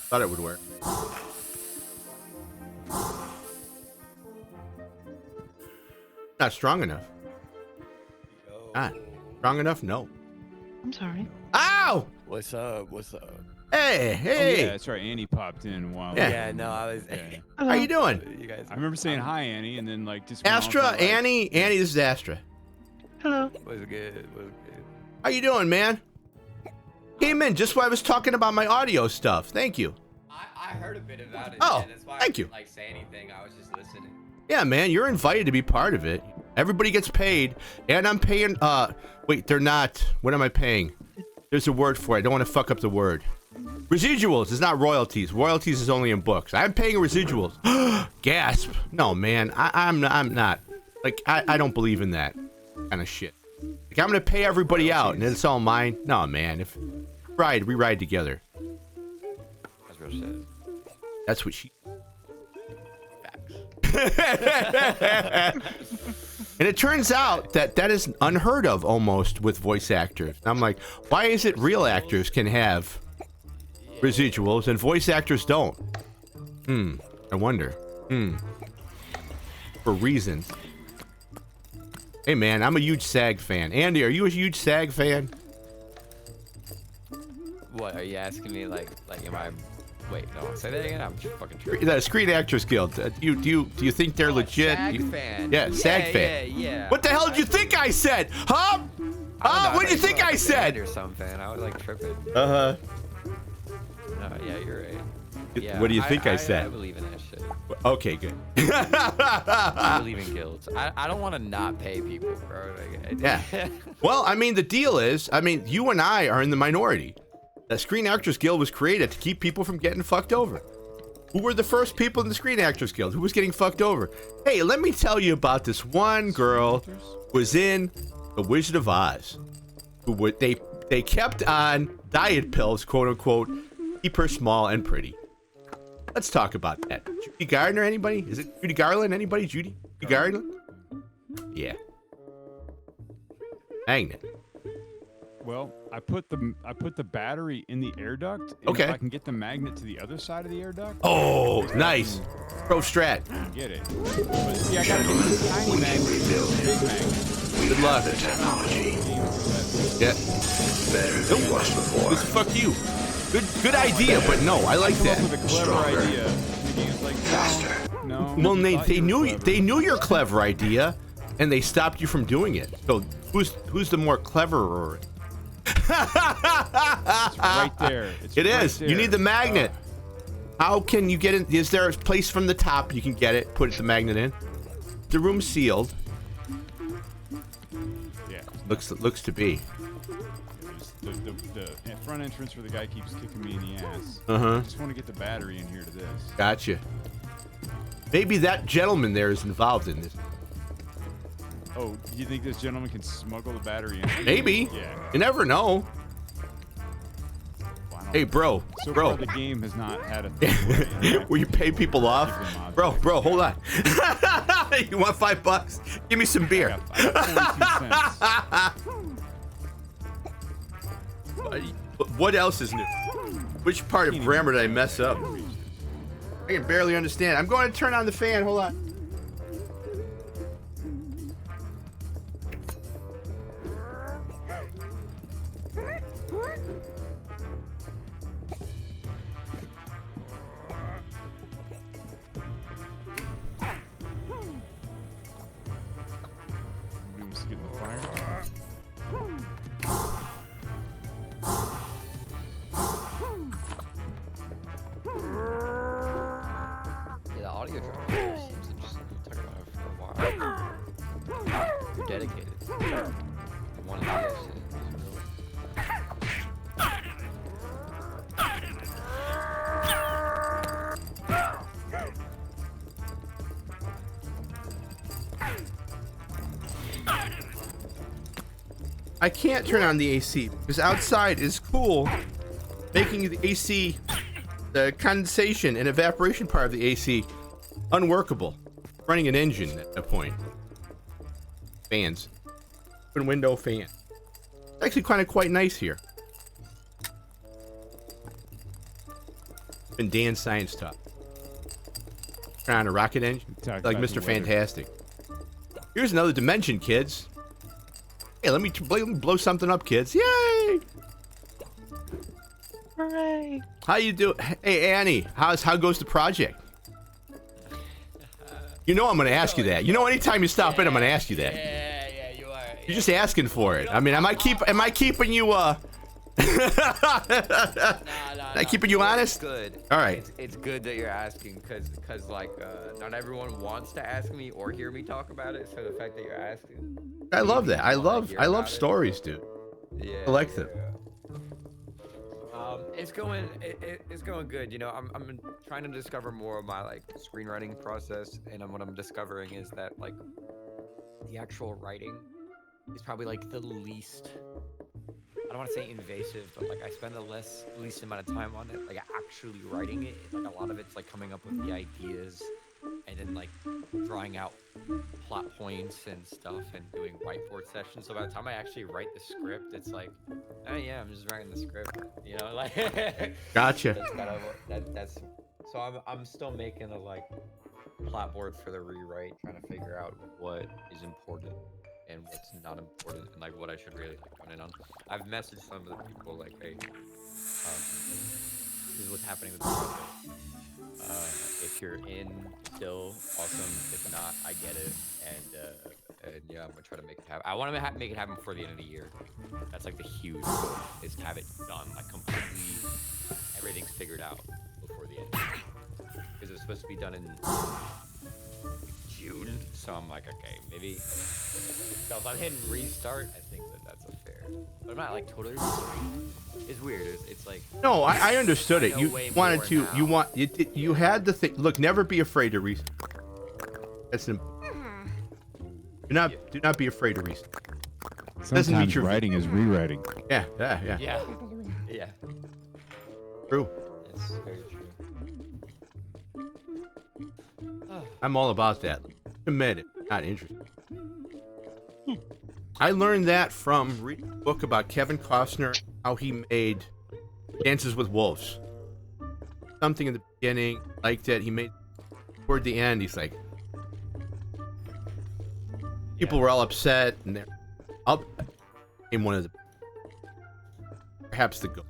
[SPEAKER 3] Thought it would work. Not strong enough. Not strong enough? No.
[SPEAKER 6] I'm sorry.
[SPEAKER 3] Ow!
[SPEAKER 7] What's up? What's up?
[SPEAKER 3] Hey,
[SPEAKER 1] Oh,
[SPEAKER 3] hey!
[SPEAKER 1] yeah, that's right. Annie popped in while.
[SPEAKER 3] Yeah.
[SPEAKER 7] Yeah, no, I was.
[SPEAKER 1] Yeah.
[SPEAKER 3] How you doing?
[SPEAKER 7] You guys.
[SPEAKER 1] I remember saying hi, Annie, and then like just. went on
[SPEAKER 3] Astra,
[SPEAKER 1] for, like,
[SPEAKER 3] Annie, this is Astra.
[SPEAKER 6] Hello.
[SPEAKER 7] Was good. Was good.
[SPEAKER 3] How you doing, man? Came in just while I was talking about my audio stuff. Thank you.
[SPEAKER 8] I heard a bit about it.
[SPEAKER 3] Oh,
[SPEAKER 8] yeah, that's why
[SPEAKER 3] thank
[SPEAKER 8] I
[SPEAKER 3] you.
[SPEAKER 8] didn't, like say anything. I was just listening.
[SPEAKER 3] Yeah, man, you're invited to be part of it. Everybody gets paid, and I'm paying. Wait, they're not. What am I paying? There's a word for it. I don't want to fuck up the word. Residuals is not royalties. Royalties is only in books. I'm paying residuals. Gasp! No, man, I'm not. Like, I don't believe in that kind of shit. Like, I'm gonna pay everybody out, and it's all mine. No, man. If we ride together.
[SPEAKER 7] That's real shit.
[SPEAKER 3] That's what she.
[SPEAKER 7] Facts.
[SPEAKER 3] And it turns out that is unheard of almost with voice actors. I'm like, why is it real actors can have residuals and voice actors don't? I wonder. For reasons. Hey man, I'm a huge SAG fan. Andy, are you a huge SAG fan?
[SPEAKER 7] What are you asking me? Like, am I? Wait, no. Say that again. I'm fucking tripping.
[SPEAKER 3] The Screen Actors Guild. Do you think they're legit?
[SPEAKER 7] SAG
[SPEAKER 3] You-
[SPEAKER 7] fan.
[SPEAKER 3] Yeah, SAG fan.
[SPEAKER 7] Yeah.
[SPEAKER 3] What the hell did you think I said? Huh? What did you think I said?
[SPEAKER 7] Or something. I was like tripping.
[SPEAKER 3] Uh-huh.
[SPEAKER 7] No, yeah, you're right. Yeah.
[SPEAKER 3] What do you think I said?
[SPEAKER 7] I believe in that shit.
[SPEAKER 3] Okay, good.
[SPEAKER 7] I believe in guilds. I don't want to not pay people, bro. Like,
[SPEAKER 3] Yeah. Well, I mean, the deal is, you and I are in the minority. The Screen Actors Guild was created to keep people from getting fucked over. Who were the first people in the Screen Actors Guild? Who was getting fucked over? Hey, let me tell you about this one girl who was in The Wizard of Oz. They kept on diet pills, quote unquote, keep her small and pretty. Let's talk about that. Judy Gardner, anybody? Is it Judy Garland? Anybody? Judy Garland? Yeah. Magnet.
[SPEAKER 1] Well, I put the battery in the air duct. And
[SPEAKER 3] Okay.
[SPEAKER 1] If I can get the magnet to the other side of the air duct.
[SPEAKER 3] Oh, nice. Pro strat.
[SPEAKER 1] Get it. But see, I gotta get this tiny magnet to this big magnet.
[SPEAKER 3] Good luck. Yeah.
[SPEAKER 9] Before.
[SPEAKER 3] This fuck you. Good idea, but no, I like
[SPEAKER 1] Come up
[SPEAKER 3] that.
[SPEAKER 1] with a clever idea. Thinking it's like, no.
[SPEAKER 3] Well,
[SPEAKER 1] I thought
[SPEAKER 3] they
[SPEAKER 1] you were
[SPEAKER 3] knew
[SPEAKER 1] clever.
[SPEAKER 3] they knew your clever idea, and they stopped you from doing it. So who's the more cleverer?
[SPEAKER 1] It's right there. It's
[SPEAKER 3] It
[SPEAKER 1] right
[SPEAKER 3] is. You
[SPEAKER 1] there.
[SPEAKER 3] need the magnet. How can you get in? Is there a place from the top you can get it? Put the magnet in. The room's sealed.
[SPEAKER 1] Yeah.
[SPEAKER 3] Looks to be.
[SPEAKER 1] The front entrance where the guy keeps kicking me in the ass.
[SPEAKER 3] Uh-huh.
[SPEAKER 1] I just want to get the battery in here to this.
[SPEAKER 3] Gotcha. Maybe that gentleman there is involved in this.
[SPEAKER 1] Oh, you think this gentleman can smuggle the battery in?
[SPEAKER 3] Maybe.
[SPEAKER 1] Yeah.
[SPEAKER 3] You never know. Hey, bro.
[SPEAKER 1] So
[SPEAKER 3] Bro.
[SPEAKER 1] far, the game has not had a thing
[SPEAKER 3] Will you pay people off? Bro, hold on. You want $5? Give me some beer. What else is new? Which part of grammar did I mess up? I can barely understand. I'm going to turn on the fan. Hold on.
[SPEAKER 7] Yeah, the audio drama seems to just talk about it for a while. You're dedicated. You want to do this.
[SPEAKER 3] I can't turn on the AC because outside is cool, making the AC, the condensation and evaporation part of the AC, unworkable. Running an engine at that point. Fans. Open window fan. It's actually kind of quite nice here. And Dan's science talk. Turn on a rocket engine, like Mr. Fantastic. Here's another dimension, kids. Hey, let me blow something up, kids. Yay!
[SPEAKER 6] Hooray!
[SPEAKER 3] How you do? Hey, Annie, how goes the project? You know I'm gonna ask you that. You know, anytime you stop in, I'm gonna ask you that.
[SPEAKER 8] Yeah, you are.
[SPEAKER 3] You're just asking for it. I mean, am I keeping you
[SPEAKER 8] Nah,
[SPEAKER 3] keeping you honest?
[SPEAKER 8] Good.
[SPEAKER 3] All right.
[SPEAKER 8] It's good that you're asking, cause like not everyone wants to ask me or hear me talk about it. So the fact that you're asking.
[SPEAKER 3] I love that. I love
[SPEAKER 8] about
[SPEAKER 3] stories, dude.
[SPEAKER 8] Yeah.
[SPEAKER 3] I like them.
[SPEAKER 8] It's going good. You know, I'm trying to discover more of my like screenwriting process, and what I'm discovering is that like the actual writing is probably like the least. I don't want to say invasive, but like I spend the least amount of time on it. Like actually writing it, like a lot of it's like coming up with the ideas, and then like drawing out plot points and stuff, and doing whiteboard sessions. So by the time I actually write the script, it's like, oh yeah, I'm just writing the script. You know, like.
[SPEAKER 3] Gotcha.
[SPEAKER 8] That's kind of that's. So I'm still making a like plot board for the rewrite, trying to figure out what is important and what's not important, and like what I should really like run in on. I've messaged some of the people like, hey, this is what's happening with the project. If you're in, still awesome. If not, I get it, and yeah, I'm gonna try to make it happen. I want to make it happen before the end of the year. That's like the huge goal, is to have it done, like completely, everything's figured out before the end. Because it's supposed to be done in June, so I'm like, okay, maybe. So if I'm hitting restart, I think that's a fair. But I'm not like totally restarting. It's weird. It's like.
[SPEAKER 3] No, I understood it.
[SPEAKER 8] I know
[SPEAKER 3] You
[SPEAKER 8] way
[SPEAKER 3] wanted
[SPEAKER 8] more
[SPEAKER 3] to.
[SPEAKER 8] now.
[SPEAKER 3] You had the thing. Look, never be afraid to restart. That's do not be afraid to restart. Doesn't mean
[SPEAKER 1] Sometimes
[SPEAKER 3] you're-
[SPEAKER 1] writing is rewriting.
[SPEAKER 3] Yeah.
[SPEAKER 8] Yeah.
[SPEAKER 3] True.
[SPEAKER 8] It's very true.
[SPEAKER 3] I'm all about that. Admit it. Not interested. I learned that from reading a book about Kevin Costner, how he made Dances with Wolves. Something in the beginning, liked it. He made toward the end. He's like, people were all upset, and they're up. In one of the, perhaps the goal.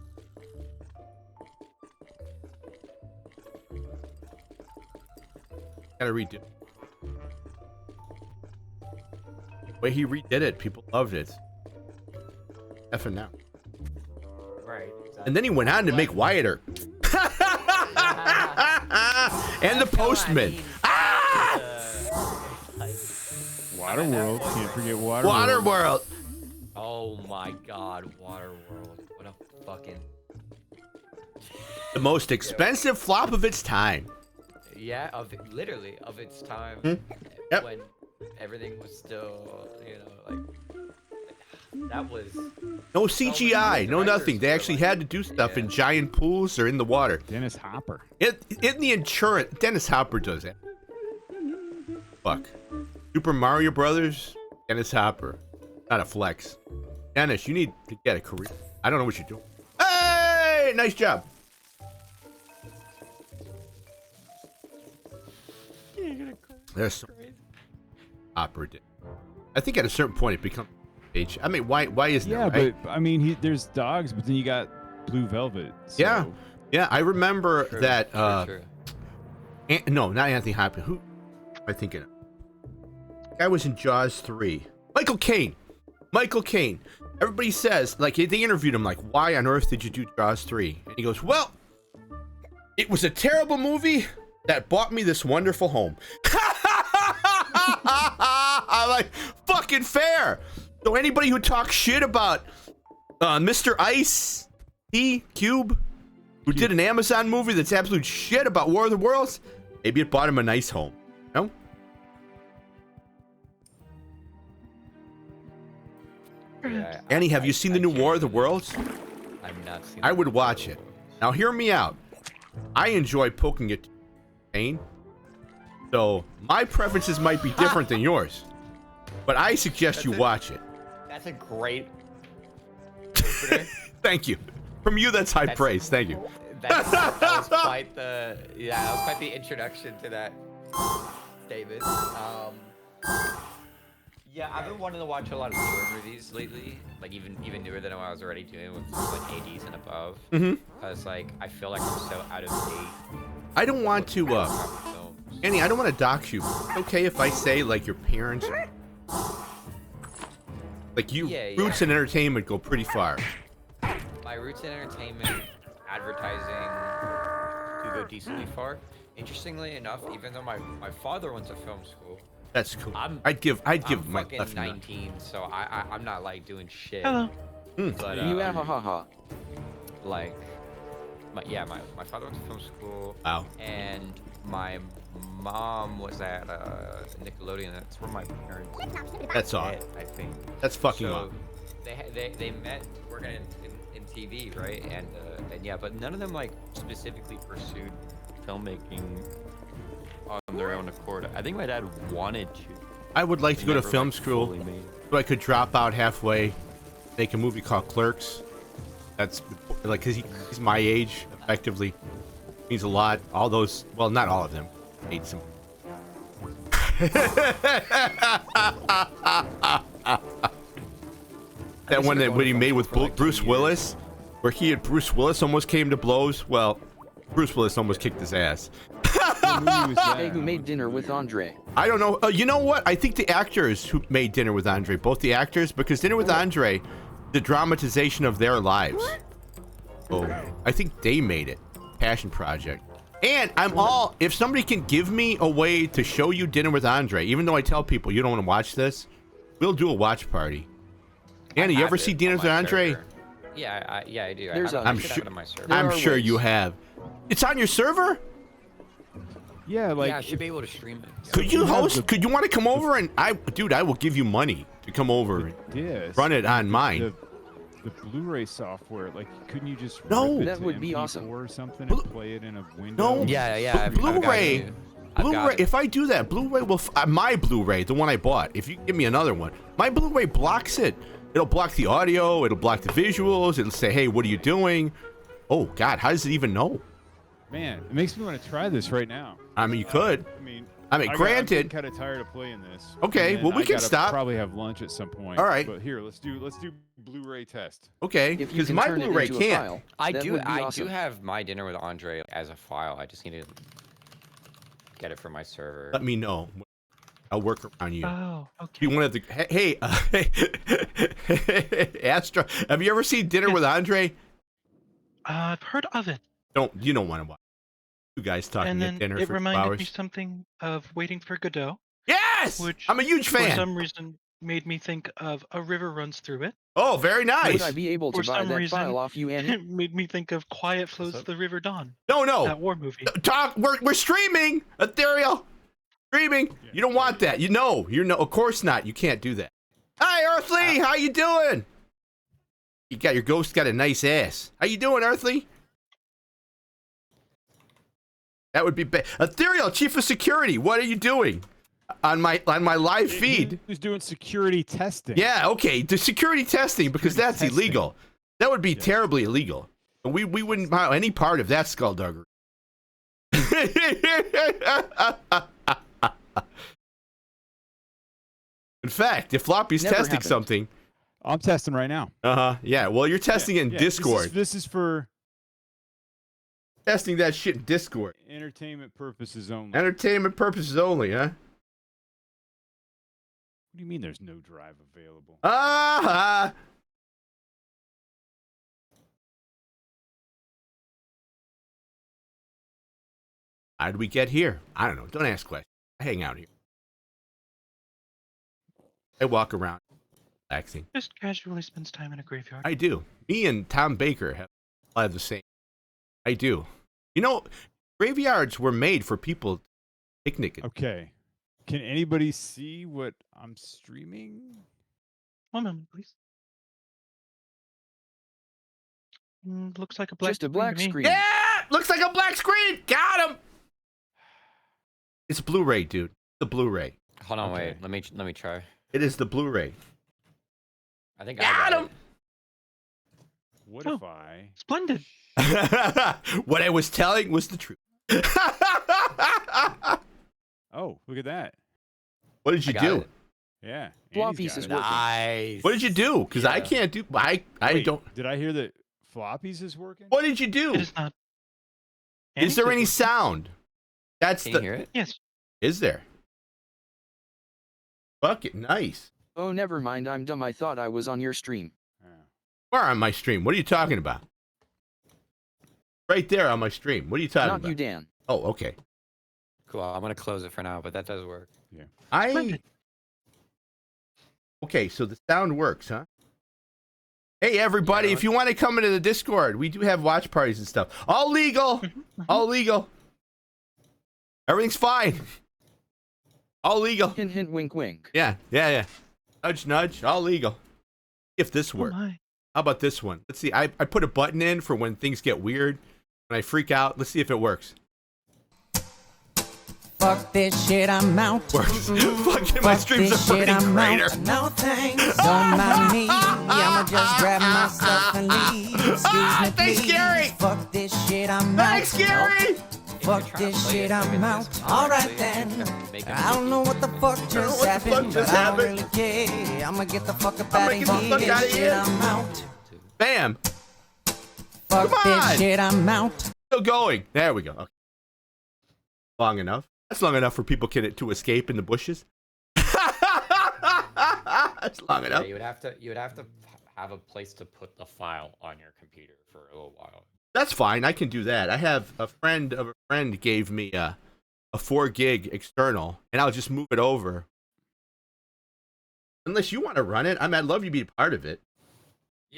[SPEAKER 3] Gotta redo it. The way he redid it, people loved it. Effing now.
[SPEAKER 8] Right.
[SPEAKER 3] And then he went on to make Wyatt Earp. And the postman. Ah!
[SPEAKER 1] Waterworld. Can't forget Waterworld.
[SPEAKER 3] Waterworld.
[SPEAKER 8] Oh my God, Waterworld. What a fucking.
[SPEAKER 3] The most expensive flop of its time.
[SPEAKER 8] Yeah, literally of its time.
[SPEAKER 3] Yep.
[SPEAKER 8] When everything was still, that was.
[SPEAKER 3] No CGI, no nothing. They actually had to do stuff in giant pools or in the water.
[SPEAKER 1] Dennis Hopper.
[SPEAKER 3] In the insurance, Dennis Hopper does it. Fuck. Super Mario Brothers, Dennis Hopper. Not a flex. Dennis, you need to get a career. I don't know what you're doing. Hey, nice job. There's some Hopper did. I think at a certain point it becomes age. I mean, why isn't
[SPEAKER 1] Yeah,
[SPEAKER 3] it right?
[SPEAKER 1] but I mean, there's dogs, but then you got Blue Velvet. So.
[SPEAKER 3] Yeah, I remember
[SPEAKER 8] True,
[SPEAKER 3] that.
[SPEAKER 8] true.
[SPEAKER 3] No, not Anthony Hopkins. Who am I thinking of? Guy was in Jaws 3. Michael Caine. Michael Caine. Everybody says, like, they interviewed him, like, why on earth did you do Jaws 3? And he goes, well, it was a terrible movie that bought me this wonderful home. I'm like, fucking fair. So anybody who talks shit about Mr. Ice T Cube, who did an Amazon movie that's absolute shit about War of the Worlds, maybe it bought him a nice home. No?
[SPEAKER 8] Yeah,
[SPEAKER 3] Annie, have you seen the new War of the Worlds?
[SPEAKER 8] I've not seen.
[SPEAKER 3] I would watch it. Now, hear me out. I enjoy poking it pain. So, my preferences might be different than yours. But I suggest you watch it.
[SPEAKER 8] That's a great.
[SPEAKER 3] Thank you. From you, that's high praise. Thank you.
[SPEAKER 8] That was quite the. Yeah, that was quite the introduction to that statement. Yeah, I've been wanting to watch a lot of newer movies lately, like even newer than what I was already doing with like 80s and above. Because like I feel like I'm so out of date.
[SPEAKER 3] I don't want to.
[SPEAKER 8] Films.
[SPEAKER 3] Annie, I don't want to dox you. It's okay if I say like your parents, like you,
[SPEAKER 8] Yeah,
[SPEAKER 3] Roots and Entertainment go pretty far.
[SPEAKER 8] My roots in entertainment, advertising, do go decently far. Interestingly enough, even though my father went to film school.
[SPEAKER 3] That's cool.
[SPEAKER 8] I'm
[SPEAKER 3] I'd give
[SPEAKER 8] I'm
[SPEAKER 3] my
[SPEAKER 8] fucking
[SPEAKER 3] left and right.
[SPEAKER 8] 19, so I'm not like doing shit.
[SPEAKER 6] Hello.
[SPEAKER 8] But,
[SPEAKER 2] You have a haha.
[SPEAKER 8] like, my father went to film school.
[SPEAKER 3] Wow.
[SPEAKER 8] And my mom was at Nickelodeon. That's where my parents
[SPEAKER 3] That's odd.
[SPEAKER 8] met, I think.
[SPEAKER 3] That's fucking
[SPEAKER 8] So
[SPEAKER 3] odd.
[SPEAKER 8] they met working in TV, right? And yeah, but none of them like specifically pursued filmmaking on their own accord. I think my dad wanted to.
[SPEAKER 3] I would like to go to
[SPEAKER 8] Never,
[SPEAKER 3] film
[SPEAKER 8] like,
[SPEAKER 3] school
[SPEAKER 8] fully made.
[SPEAKER 3] so I could drop out halfway, make a movie called Clerks. That's like, cause he's my age, effectively. Means a lot. All those, well, not all of them. Made some. That one that when he made with Bruce Willis, where he and Bruce Willis almost came to blows. Well, Bruce Willis almost kicked his ass.
[SPEAKER 1] What movie was that?
[SPEAKER 2] Hey, who made dinner with Andre?
[SPEAKER 3] I don't know. You know what? I think the actors who made Dinner with Andre, both the actors, because Dinner with Andre, the dramatization of their lives. Oh, I think they made it. Passion project. And I'm all, if somebody can give me a way to show you Dinner with Andre, even though I tell people you don't want to watch this, we'll do a watch party. Annie, you
[SPEAKER 8] have
[SPEAKER 3] ever
[SPEAKER 8] it
[SPEAKER 3] see
[SPEAKER 8] on
[SPEAKER 3] Dinner with
[SPEAKER 8] my
[SPEAKER 3] Andre?
[SPEAKER 8] server. Yeah, I do.
[SPEAKER 2] There's
[SPEAKER 8] I
[SPEAKER 2] a-
[SPEAKER 8] have
[SPEAKER 3] I'm
[SPEAKER 8] it
[SPEAKER 3] sure-
[SPEAKER 8] on my server.
[SPEAKER 2] There
[SPEAKER 3] I'm
[SPEAKER 2] are
[SPEAKER 3] sure
[SPEAKER 2] ways.
[SPEAKER 3] you have. It's on your server?
[SPEAKER 1] Yeah, like
[SPEAKER 8] yeah, I should be able to stream it. Yeah.
[SPEAKER 3] Could you
[SPEAKER 1] you have
[SPEAKER 3] host?
[SPEAKER 1] the-
[SPEAKER 3] Could you want to come over and dude, I will give you money to come over and
[SPEAKER 1] this,
[SPEAKER 3] run it on mine.
[SPEAKER 1] the Blu-ray software. Like, couldn't you just
[SPEAKER 3] No.
[SPEAKER 1] rip it
[SPEAKER 2] That
[SPEAKER 1] to
[SPEAKER 2] would be
[SPEAKER 1] MP4
[SPEAKER 2] awesome.
[SPEAKER 1] or something
[SPEAKER 3] Blu-
[SPEAKER 1] and play it in a window?
[SPEAKER 3] No.
[SPEAKER 8] Yeah, I've got
[SPEAKER 3] Blu-ray.
[SPEAKER 8] you. I've got
[SPEAKER 3] Blu-ray.
[SPEAKER 8] it.
[SPEAKER 3] If I do that, Blu-ray will. My Blu-ray, the one I bought. If you give me another one, my Blu-ray blocks it. It'll block the audio. It'll block the visuals. It'll say, "Hey, what are you doing?" Oh God, how does it even know?
[SPEAKER 1] Man, it makes me want to try this right now.
[SPEAKER 3] I mean, you could.
[SPEAKER 1] I mean,
[SPEAKER 3] granted.
[SPEAKER 1] I'm kind of tired of playing this.
[SPEAKER 3] Okay,
[SPEAKER 1] And then
[SPEAKER 3] well, we
[SPEAKER 1] I
[SPEAKER 3] can
[SPEAKER 1] gotta
[SPEAKER 3] stop.
[SPEAKER 1] Probably have lunch at some point.
[SPEAKER 3] All right.
[SPEAKER 1] But here, let's do Blu-ray test.
[SPEAKER 3] Okay,
[SPEAKER 2] If you
[SPEAKER 3] because
[SPEAKER 2] can
[SPEAKER 3] my
[SPEAKER 2] turn it
[SPEAKER 3] Blu-ray
[SPEAKER 2] into a
[SPEAKER 3] can't.
[SPEAKER 2] file,
[SPEAKER 8] I
[SPEAKER 2] that
[SPEAKER 8] do.
[SPEAKER 2] would be
[SPEAKER 8] I
[SPEAKER 2] awesome.
[SPEAKER 8] do have my Dinner with Andre as a file. I just need to get it from my server.
[SPEAKER 3] Let me know. I'll work around you.
[SPEAKER 6] Oh, okay.
[SPEAKER 3] Be one of the. Hey, Astra. Have you ever seen Dinner with Andre?
[SPEAKER 6] I've heard of it.
[SPEAKER 3] You don't want to watch. You guys talking
[SPEAKER 6] And
[SPEAKER 3] at
[SPEAKER 6] then
[SPEAKER 3] dinner
[SPEAKER 6] it
[SPEAKER 3] for 2
[SPEAKER 6] reminded
[SPEAKER 3] hours.
[SPEAKER 6] me something of Waiting for Godot,
[SPEAKER 3] Yes!
[SPEAKER 6] which
[SPEAKER 3] I'm a huge
[SPEAKER 6] for
[SPEAKER 3] fan.
[SPEAKER 6] some reason made me think of A River Runs Through It.
[SPEAKER 3] Oh, very
[SPEAKER 2] Would I
[SPEAKER 3] nice.
[SPEAKER 2] be able to
[SPEAKER 6] For
[SPEAKER 2] buy
[SPEAKER 6] some
[SPEAKER 2] that
[SPEAKER 6] reason,
[SPEAKER 2] file off you, Annie?
[SPEAKER 6] it made me think of Quiet Flows
[SPEAKER 7] up?
[SPEAKER 6] the River Dawn,
[SPEAKER 3] No, no.
[SPEAKER 6] that war movie.
[SPEAKER 3] Talk. We're streaming. Ethereal. Streaming. You don't want that. You know. Of course not. You can't do that. Hi, Earthly. How you doing? You got your ghost. Got a nice ass. How you doing, Earthly? That would be bad. Ethereal, Chief of Security. What are you doing on my live feed?
[SPEAKER 1] Who's doing security testing?
[SPEAKER 3] Yeah. Okay. The security testing because
[SPEAKER 1] Security
[SPEAKER 3] that's
[SPEAKER 1] testing.
[SPEAKER 3] illegal. That would be
[SPEAKER 1] Yes.
[SPEAKER 3] terribly illegal. We wouldn't allow any part of that skullduggery. In fact, if Floppy's
[SPEAKER 2] Never
[SPEAKER 3] testing
[SPEAKER 2] happened.
[SPEAKER 3] something,
[SPEAKER 1] I'm testing right now.
[SPEAKER 3] yeah. Well, you're testing it in
[SPEAKER 1] Yeah,
[SPEAKER 3] Discord.
[SPEAKER 1] This is for
[SPEAKER 3] Testing that shit in Discord.
[SPEAKER 1] entertainment purposes only.
[SPEAKER 3] Entertainment purposes only, huh?
[SPEAKER 1] What do you mean there's no drive available?
[SPEAKER 3] Ah. How did we get here? I don't know. Don't ask questions. I hang out here. I walk around, relaxing.
[SPEAKER 6] Just casually spends time in a graveyard.
[SPEAKER 3] I do. Me and Tom Baker have the same. I do. You know, graveyards were made for people picnicking.
[SPEAKER 1] Okay. Can anybody see what I'm streaming?
[SPEAKER 6] One moment, please. Looks like a black
[SPEAKER 2] Just a
[SPEAKER 6] screen
[SPEAKER 2] black
[SPEAKER 6] to me.
[SPEAKER 2] screen.
[SPEAKER 3] Yeah! Looks like a black screen! Got him! It's Blu-ray, dude. The Blu-ray.
[SPEAKER 7] Hold on,
[SPEAKER 1] Okay.
[SPEAKER 7] wait. Let me try.
[SPEAKER 3] It is the Blu-ray.
[SPEAKER 7] I think
[SPEAKER 3] Got
[SPEAKER 7] I
[SPEAKER 3] him!
[SPEAKER 7] got
[SPEAKER 1] What
[SPEAKER 6] Oh.
[SPEAKER 1] if I?
[SPEAKER 6] Splendid.
[SPEAKER 3] What I was telling was the truth.
[SPEAKER 1] Oh, look at that.
[SPEAKER 3] What did you
[SPEAKER 7] got
[SPEAKER 3] do?
[SPEAKER 7] it.
[SPEAKER 1] Yeah.
[SPEAKER 2] Floppies
[SPEAKER 1] Andy's
[SPEAKER 2] is
[SPEAKER 1] got it.
[SPEAKER 2] working.
[SPEAKER 7] Nice.
[SPEAKER 3] What did you do? Because I
[SPEAKER 7] Yeah.
[SPEAKER 3] can't do. I
[SPEAKER 1] Wait,
[SPEAKER 3] don't.
[SPEAKER 1] Did I hear that floppies is working?
[SPEAKER 3] What did you do?
[SPEAKER 6] It is not.
[SPEAKER 3] Is there any
[SPEAKER 6] Anything.
[SPEAKER 3] sound? That's
[SPEAKER 7] Can you
[SPEAKER 3] the.
[SPEAKER 7] hear it?
[SPEAKER 6] Yes.
[SPEAKER 3] Is there? Fuck it, nice.
[SPEAKER 2] Oh, never mind. I'm dumb. I thought I was on your stream.
[SPEAKER 1] Yeah.
[SPEAKER 3] Where on my stream? What are you talking about? Right there on my stream. What are you talking
[SPEAKER 2] Not
[SPEAKER 3] about?
[SPEAKER 2] you, Dan.
[SPEAKER 3] Oh, okay.
[SPEAKER 7] Cool. I'm gonna close it for now, but that does work.
[SPEAKER 3] I.
[SPEAKER 6] Splendid.
[SPEAKER 3] Okay, so the sound works, huh? Hey, everybody!
[SPEAKER 7] Yeah.
[SPEAKER 3] If you want to come into the Discord, we do have watch parties and stuff. All legal. All legal. Everything's fine. All legal.
[SPEAKER 2] Hint, hint, wink, wink.
[SPEAKER 3] Yeah. Nudge, nudge. All legal. If this
[SPEAKER 6] Oh
[SPEAKER 3] works.
[SPEAKER 6] my.
[SPEAKER 3] How about this one? Let's see. I put a button in for when things get weird. When I freak out. Let's see if it works.
[SPEAKER 10] Fuck this shit, I'm out.
[SPEAKER 3] Works. Fucking my
[SPEAKER 10] Fuck
[SPEAKER 3] streams
[SPEAKER 10] this
[SPEAKER 3] are
[SPEAKER 10] shit,
[SPEAKER 3] fucking
[SPEAKER 10] I'm
[SPEAKER 3] greater.
[SPEAKER 10] out. No thanks. Don't mind me. I'ma just grab myself and leave. Excuse me,
[SPEAKER 3] Thanks,
[SPEAKER 10] please.
[SPEAKER 3] Gary.
[SPEAKER 10] Fuck this shit, I'm out.
[SPEAKER 3] Thanks, Gary.
[SPEAKER 10] Fuck this shit, I'm out. Alright then. I don't know what the fuck
[SPEAKER 3] know
[SPEAKER 10] just
[SPEAKER 3] what the
[SPEAKER 10] happened,
[SPEAKER 3] fuck
[SPEAKER 10] but
[SPEAKER 3] just
[SPEAKER 10] I don't
[SPEAKER 3] happened.
[SPEAKER 10] really care. I'ma get the fuck up
[SPEAKER 3] I'ma
[SPEAKER 10] out
[SPEAKER 3] get the
[SPEAKER 10] of
[SPEAKER 3] fuck
[SPEAKER 10] here.
[SPEAKER 3] outta
[SPEAKER 10] Shit,
[SPEAKER 3] here.
[SPEAKER 10] I'm out.
[SPEAKER 3] Bam.
[SPEAKER 10] Fuck
[SPEAKER 3] Come on.
[SPEAKER 10] this shit, I'm out.
[SPEAKER 3] Still going. There we go. Okay. Long enough. That's long enough for people to escape in the bushes. That's long
[SPEAKER 7] Yeah,
[SPEAKER 3] enough.
[SPEAKER 7] you would have to have a place to put the file on your computer for a little while.
[SPEAKER 3] That's fine. I can do that. I have a friend of a friend gave me a 4 gig external, and I'll just move it over. Unless you want to run it, I'd love you to be a part of it.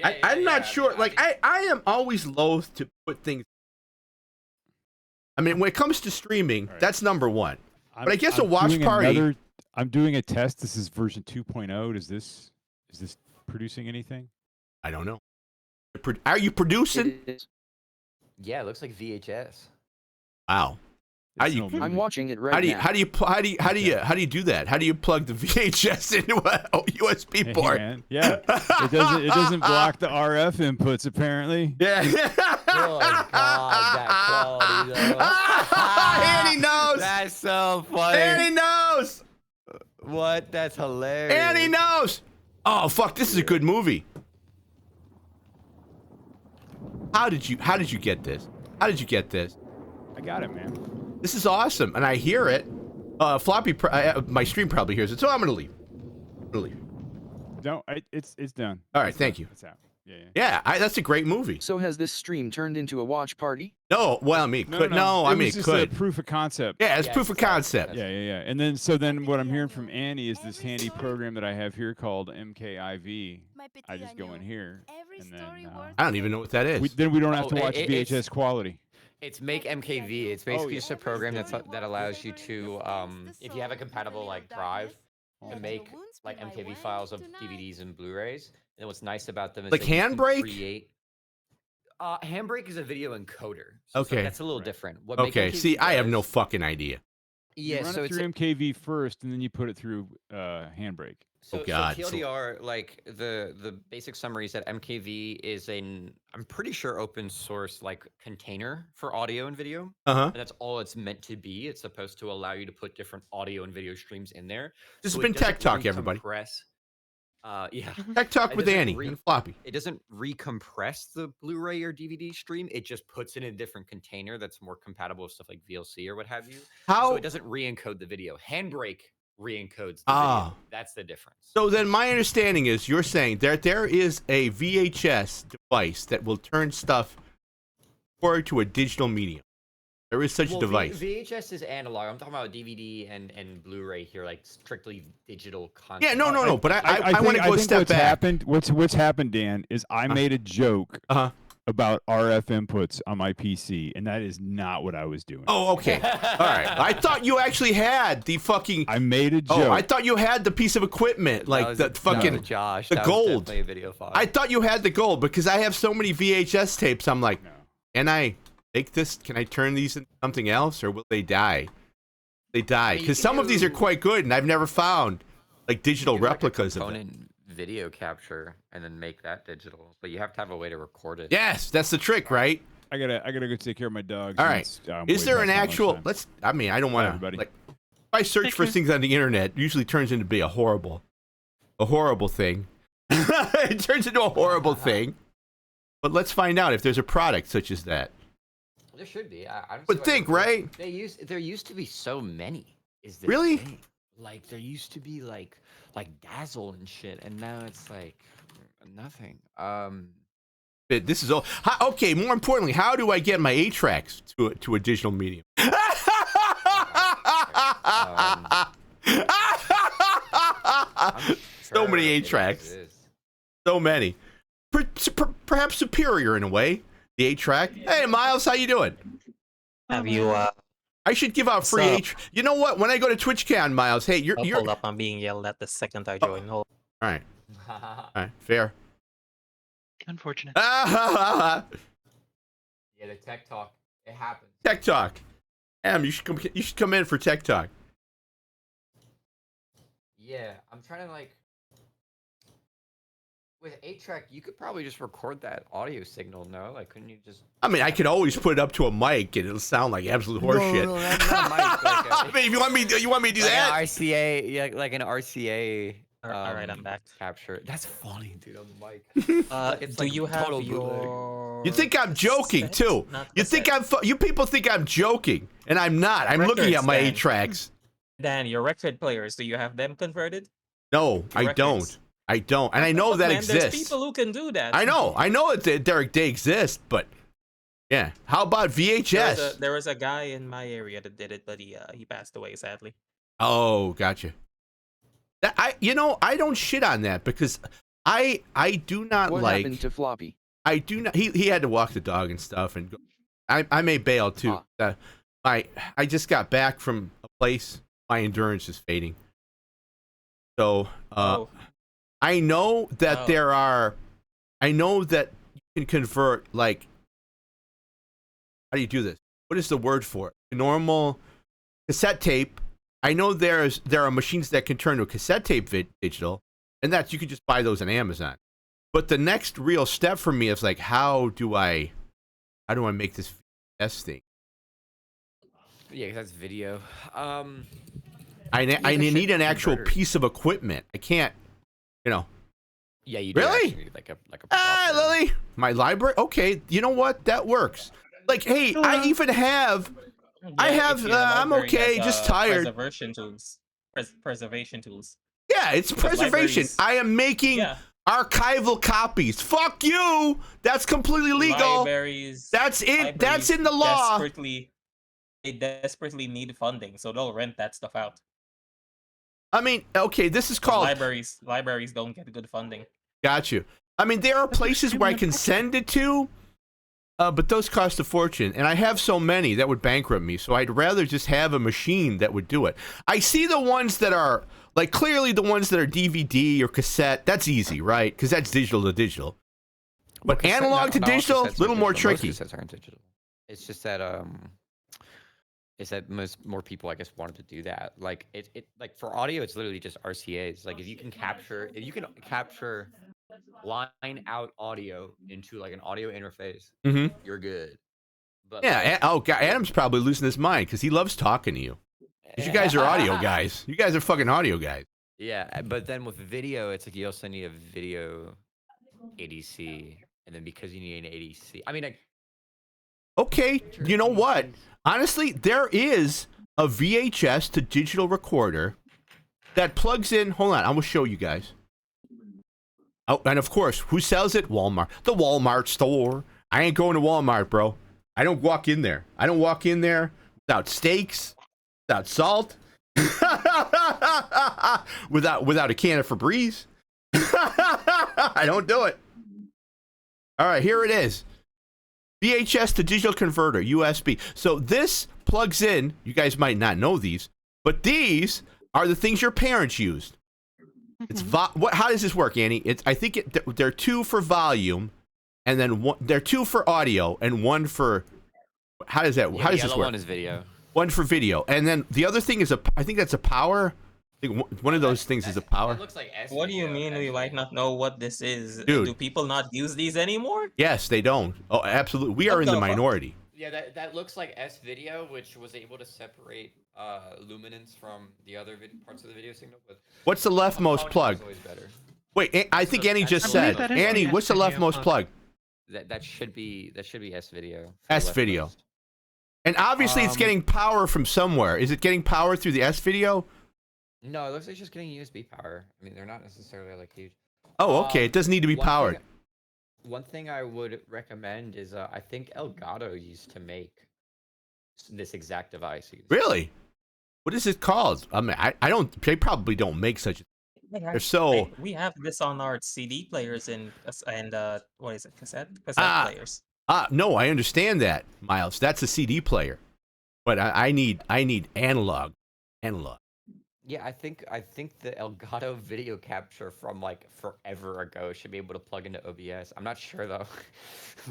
[SPEAKER 3] I'm not sure. Like I am always loath to put things. I mean, when it comes to streaming,
[SPEAKER 1] All right.
[SPEAKER 3] that's number one. But I guess a watch
[SPEAKER 1] doing
[SPEAKER 3] party-
[SPEAKER 1] I'm doing a test. This is version 2.0. Is this producing anything?
[SPEAKER 3] I don't know. Are you producing?
[SPEAKER 2] It is.
[SPEAKER 7] Yeah, it looks like VHS.
[SPEAKER 3] Wow. How
[SPEAKER 1] It's
[SPEAKER 3] you-
[SPEAKER 1] no
[SPEAKER 2] I'm
[SPEAKER 1] movie.
[SPEAKER 2] watching it right
[SPEAKER 3] How do you
[SPEAKER 2] now.
[SPEAKER 3] how do you do that? How do you plug the VHS into a USB
[SPEAKER 1] Hey,
[SPEAKER 3] port?
[SPEAKER 1] man. Yeah, it doesn't block the RF inputs apparently.
[SPEAKER 3] Yeah.
[SPEAKER 7] Good God, that quality though.
[SPEAKER 3] Annie knows.
[SPEAKER 7] That's so funny.
[SPEAKER 3] Annie knows.
[SPEAKER 7] What? That's hilarious.
[SPEAKER 3] Annie knows. Oh fuck! This is a good movie. How did you get this? How did you get this?
[SPEAKER 1] I got it, man.
[SPEAKER 3] This is awesome, and I hear it. Floppy, my stream probably hears it, so I'm gonna leave.
[SPEAKER 1] No, it's done.
[SPEAKER 3] All right,
[SPEAKER 1] It's
[SPEAKER 3] thank
[SPEAKER 1] done.
[SPEAKER 3] you.
[SPEAKER 1] It's out.
[SPEAKER 3] Yeah, that's a great movie.
[SPEAKER 2] So has this stream turned into a watch party?
[SPEAKER 3] No, well, I mean, I mean,
[SPEAKER 1] was
[SPEAKER 3] it
[SPEAKER 1] just
[SPEAKER 3] could.
[SPEAKER 1] a proof of concept.
[SPEAKER 3] Yeah, it's proof of concept.
[SPEAKER 1] Yeah. And then what I'm hearing from Annie is this handy program that I have here called MKIV. I just go in here, and then
[SPEAKER 3] I don't even know what that is.
[SPEAKER 1] then we don't have to
[SPEAKER 8] Oh,
[SPEAKER 1] watch VHS quality.
[SPEAKER 8] It's Make MKV. It's basically just a program that allows you to, if you have a compatible like drive, to make like MKV files of DVDs and Blu-rays. And what's nice about them is
[SPEAKER 3] Like
[SPEAKER 8] that you can
[SPEAKER 3] Handbrake?
[SPEAKER 8] create. Handbrake is a video encoder. So
[SPEAKER 3] Okay.
[SPEAKER 8] that's a little different. What
[SPEAKER 3] Okay,
[SPEAKER 8] MakeMKV
[SPEAKER 3] see, I have no
[SPEAKER 8] does-
[SPEAKER 3] fucking idea.
[SPEAKER 1] You
[SPEAKER 8] Yeah,
[SPEAKER 1] run
[SPEAKER 8] so
[SPEAKER 1] it
[SPEAKER 8] it's
[SPEAKER 1] through MKV first, and then you put it through Handbrake.
[SPEAKER 8] So,
[SPEAKER 3] God.
[SPEAKER 8] So TLDR, like the basic summary is that MKV is I'm pretty sure open source like container for audio and video.
[SPEAKER 3] Uh-huh.
[SPEAKER 8] And that's all it's meant to be. It's supposed to allow you to put different audio and video streams in there.
[SPEAKER 3] This
[SPEAKER 8] So
[SPEAKER 3] has
[SPEAKER 8] it
[SPEAKER 3] been Tech
[SPEAKER 8] doesn't
[SPEAKER 3] Talk, everybody.
[SPEAKER 8] recompress- yeah.
[SPEAKER 3] Tech Talk
[SPEAKER 8] It
[SPEAKER 3] with
[SPEAKER 8] doesn't
[SPEAKER 3] Annie and Floppy.
[SPEAKER 8] It doesn't recompress the Blu-ray or DVD stream. It just puts it in a different container that's more compatible with stuff like VLC or what have you.
[SPEAKER 3] How?
[SPEAKER 8] So it doesn't re-encode the video. Handbrake re-encodes the
[SPEAKER 3] Ah.
[SPEAKER 8] video. That's the difference.
[SPEAKER 3] So then my understanding is you're saying that there is a VHS device that will turn stuff forward to a digital medium. There is such a device.
[SPEAKER 8] VHS is analog. I'm talking about DVD and Blu-ray here, like strictly digital content.
[SPEAKER 3] Yeah, no. But I
[SPEAKER 1] think-
[SPEAKER 3] want to go a
[SPEAKER 1] think
[SPEAKER 3] step
[SPEAKER 1] what's
[SPEAKER 3] back.
[SPEAKER 1] Happened, what's happened, Dan, is I made a joke
[SPEAKER 3] Uh-huh.
[SPEAKER 1] about RF inputs on my PC, and that is not what I was doing.
[SPEAKER 3] Oh, okay. All right. I thought you actually had the fucking.
[SPEAKER 1] I made a joke.
[SPEAKER 3] Oh, I thought you had the piece of equipment, like the fucking
[SPEAKER 8] Josh.
[SPEAKER 3] the
[SPEAKER 8] that was
[SPEAKER 3] gold.
[SPEAKER 8] definitely a video file.
[SPEAKER 3] I thought you had the gold because I have so many VHS tapes. I'm like, can I make this? Can I turn these into something else, or will they die? They die because some of these are quite good, and I've never found like digital replicas of them.
[SPEAKER 8] Component video capture and then make that digital, but you have to have a way to record it.
[SPEAKER 3] Yes, that's the trick, right?
[SPEAKER 1] I gotta go take care of my dogs.
[SPEAKER 3] All
[SPEAKER 1] and
[SPEAKER 3] right.
[SPEAKER 1] it's,
[SPEAKER 3] Is
[SPEAKER 1] way
[SPEAKER 3] there
[SPEAKER 1] past
[SPEAKER 3] an
[SPEAKER 1] my
[SPEAKER 3] actual?
[SPEAKER 1] lunchtime.
[SPEAKER 3] I mean, I don't want to.
[SPEAKER 1] everybody.
[SPEAKER 3] Like, if I search for things on the internet, it usually turns into be a horrible thing. It turns into a horrible thing. But let's find out if there's a product such as that.
[SPEAKER 8] There should be. I don't
[SPEAKER 3] Would
[SPEAKER 8] see why
[SPEAKER 3] think,
[SPEAKER 8] there
[SPEAKER 3] right?
[SPEAKER 8] isn't. There used to be so many. Is the
[SPEAKER 3] Really?
[SPEAKER 8] thing. Like there used to be like Dazzle and shit, and now it's like nothing.
[SPEAKER 3] This is all. Okay, more importantly, how do I get my 8-tracks to a digital medium? So many 8-tracks. So many. Perhaps superior in a way. The 8-track. Hey, Miles, how you doing?
[SPEAKER 11] Have you
[SPEAKER 3] I should give out free
[SPEAKER 11] So-
[SPEAKER 3] 8. You know what? When I go to TwitchCon, Miles, hey, you're.
[SPEAKER 11] hold up, I'm being yelled at the second I join. Hold
[SPEAKER 3] All right. All right. Fair.
[SPEAKER 6] Unfortunate.
[SPEAKER 8] Yeah, the tech talk. It happens.
[SPEAKER 3] Tech Talk. Em, you should come. You should come in for Tech Talk.
[SPEAKER 8] Yeah, I'm trying to like. With 8-track, you could probably just record that audio signal, no? Like, couldn't you just?
[SPEAKER 3] I mean, I could always put it up to a mic and it'll sound like absolute horseshit.
[SPEAKER 8] No, not a mic, like
[SPEAKER 3] I mean, if you want me to do
[SPEAKER 8] like
[SPEAKER 3] that?
[SPEAKER 8] An RCA, yeah, like an RCA.
[SPEAKER 11] all right, I'm back.
[SPEAKER 8] Capture. That's funny, dude. On the mic. It's
[SPEAKER 11] Do
[SPEAKER 8] like
[SPEAKER 11] you have
[SPEAKER 8] total bootleg.
[SPEAKER 11] your?
[SPEAKER 3] You think I'm joking
[SPEAKER 11] set?
[SPEAKER 3] too?
[SPEAKER 11] Not
[SPEAKER 3] You
[SPEAKER 11] the
[SPEAKER 3] think
[SPEAKER 11] set.
[SPEAKER 3] you people think I'm joking, and I'm not. I'm looking at
[SPEAKER 11] Records,
[SPEAKER 3] my
[SPEAKER 11] Dan.
[SPEAKER 3] 8-tracks.
[SPEAKER 11] Dan, your record players, do you have them converted?
[SPEAKER 3] No, I
[SPEAKER 11] Records.
[SPEAKER 3] don't. I don't, and I know
[SPEAKER 11] Look,
[SPEAKER 3] that
[SPEAKER 11] man,
[SPEAKER 3] exists.
[SPEAKER 11] There's people who can do that.
[SPEAKER 3] I know that they exist, but yeah. How about VHS?
[SPEAKER 11] There was a guy in my area that did it, but he passed away sadly.
[SPEAKER 3] Oh, gotcha. I don't shit on that because I do not
[SPEAKER 2] What
[SPEAKER 3] like.
[SPEAKER 2] happened to Floppy?
[SPEAKER 3] I do not. He had to walk the dog and stuff, and go, I may bail too. I just got back from a place. My endurance is fading. So I know that there are. I know that you can convert like. How do you do this? What is the word for it? A normal cassette tape. I know there are machines that can turn to a cassette tape digital, and you can just buy those on Amazon. But the next real step for me is like, how do I make this VHS thing?
[SPEAKER 8] Yeah, 'cause that's video.
[SPEAKER 3] I need an actual
[SPEAKER 8] converter.
[SPEAKER 3] piece of equipment. I can't,
[SPEAKER 8] Yeah, you do
[SPEAKER 3] Really?
[SPEAKER 8] actually need like a
[SPEAKER 3] Ah,
[SPEAKER 8] proper-
[SPEAKER 3] Lily, my library. Okay, you know what? That works. Like, hey, I even have. I
[SPEAKER 11] Yeah,
[SPEAKER 3] have.
[SPEAKER 11] if your
[SPEAKER 3] I'm
[SPEAKER 11] library
[SPEAKER 3] okay.
[SPEAKER 11] has,
[SPEAKER 3] Just tired.
[SPEAKER 11] Preservation tools. Preservation tools.
[SPEAKER 3] Yeah, it's
[SPEAKER 11] Because
[SPEAKER 3] preservation.
[SPEAKER 11] libraries-
[SPEAKER 3] I am making.
[SPEAKER 11] Yeah.
[SPEAKER 3] archival copies. Fuck you. That's completely legal.
[SPEAKER 11] Libraries.
[SPEAKER 3] That's it. That's in the law.
[SPEAKER 11] They desperately need funding, so they'll rent that stuff out.
[SPEAKER 3] I mean, okay, this is called
[SPEAKER 11] Libraries don't get good funding.
[SPEAKER 3] Got you. I mean, there are places where I can send it to, but those cost a fortune, and I have so many that would bankrupt me. So I'd rather just have a machine that would do it. I see the ones that are like clearly the ones that are DVD or cassette. That's easy, right? Because that's digital to digital. But analog to digital, a little more tricky.
[SPEAKER 8] Most cassettes aren't digital. It's just that more people, I guess, wanted to do that. Like like for audio, it's literally just RCAs. Like if you can capture line out audio into like an audio interface, you're good. But
[SPEAKER 3] yeah. God, Adam's probably losing his mind because he loves talking to you. 'Cause you guys are audio guys. You guys are fucking audio guys.
[SPEAKER 8] Yeah, but then with video, it's like you also need a video ADC, and then because you need an ADC, I mean, like.
[SPEAKER 3] Okay, you know what? Honestly, there is a VHS to digital recorder that plugs in. Hold on, I'm gonna show you guys. Oh, and of course, who sells it? Walmart. The Walmart store. I ain't going to Walmart, bro. I don't walk in there. I don't walk in there without steaks, without salt, without a can of Febreze. I don't do it. All right, here it is. VHS to digital converter, USB. So this plugs in, you guys might not know these, but these are the things your parents used. It's how does this work, Annie? I think they're two for volume, and then they're two for audio, and one for, how does that, how does this work?
[SPEAKER 8] One is video.
[SPEAKER 3] One for video, and then the other thing is I think that's a power. I think one of those things is a power.
[SPEAKER 8] Looks like
[SPEAKER 11] What do you mean we might not know what this is?
[SPEAKER 3] Dude.
[SPEAKER 11] Do people not use these anymore?
[SPEAKER 3] Yes, they don't. Oh, absolutely. We are in the minority.
[SPEAKER 8] Yeah, that looks like S-Video, which was able to separate luminance from the other parts of the video signal. But
[SPEAKER 3] what's the leftmost plug? Wait, I think Annie just said. Annie, what's the leftmost plug?
[SPEAKER 8] That should be S-Video.
[SPEAKER 3] S-Video. And obviously it's getting power from somewhere. Is it getting power through the S-Video?
[SPEAKER 8] No, it looks like it's just getting USB power. I mean, they're not necessarily like huge.
[SPEAKER 3] Oh, okay. It doesn't need to be powered.
[SPEAKER 8] One thing I would recommend is I think Elgato used to make this exact device.
[SPEAKER 3] Really? What is it called? I mean, I don't. They probably don't make such. They're so.
[SPEAKER 11] We have this on our CD players and what is it? Cassette players.
[SPEAKER 3] No, I understand that, Miles. That's a CD player, but I need analog.
[SPEAKER 8] Yeah, I think the Elgato video capture from like forever ago should be able to plug into OBS. I'm not sure though.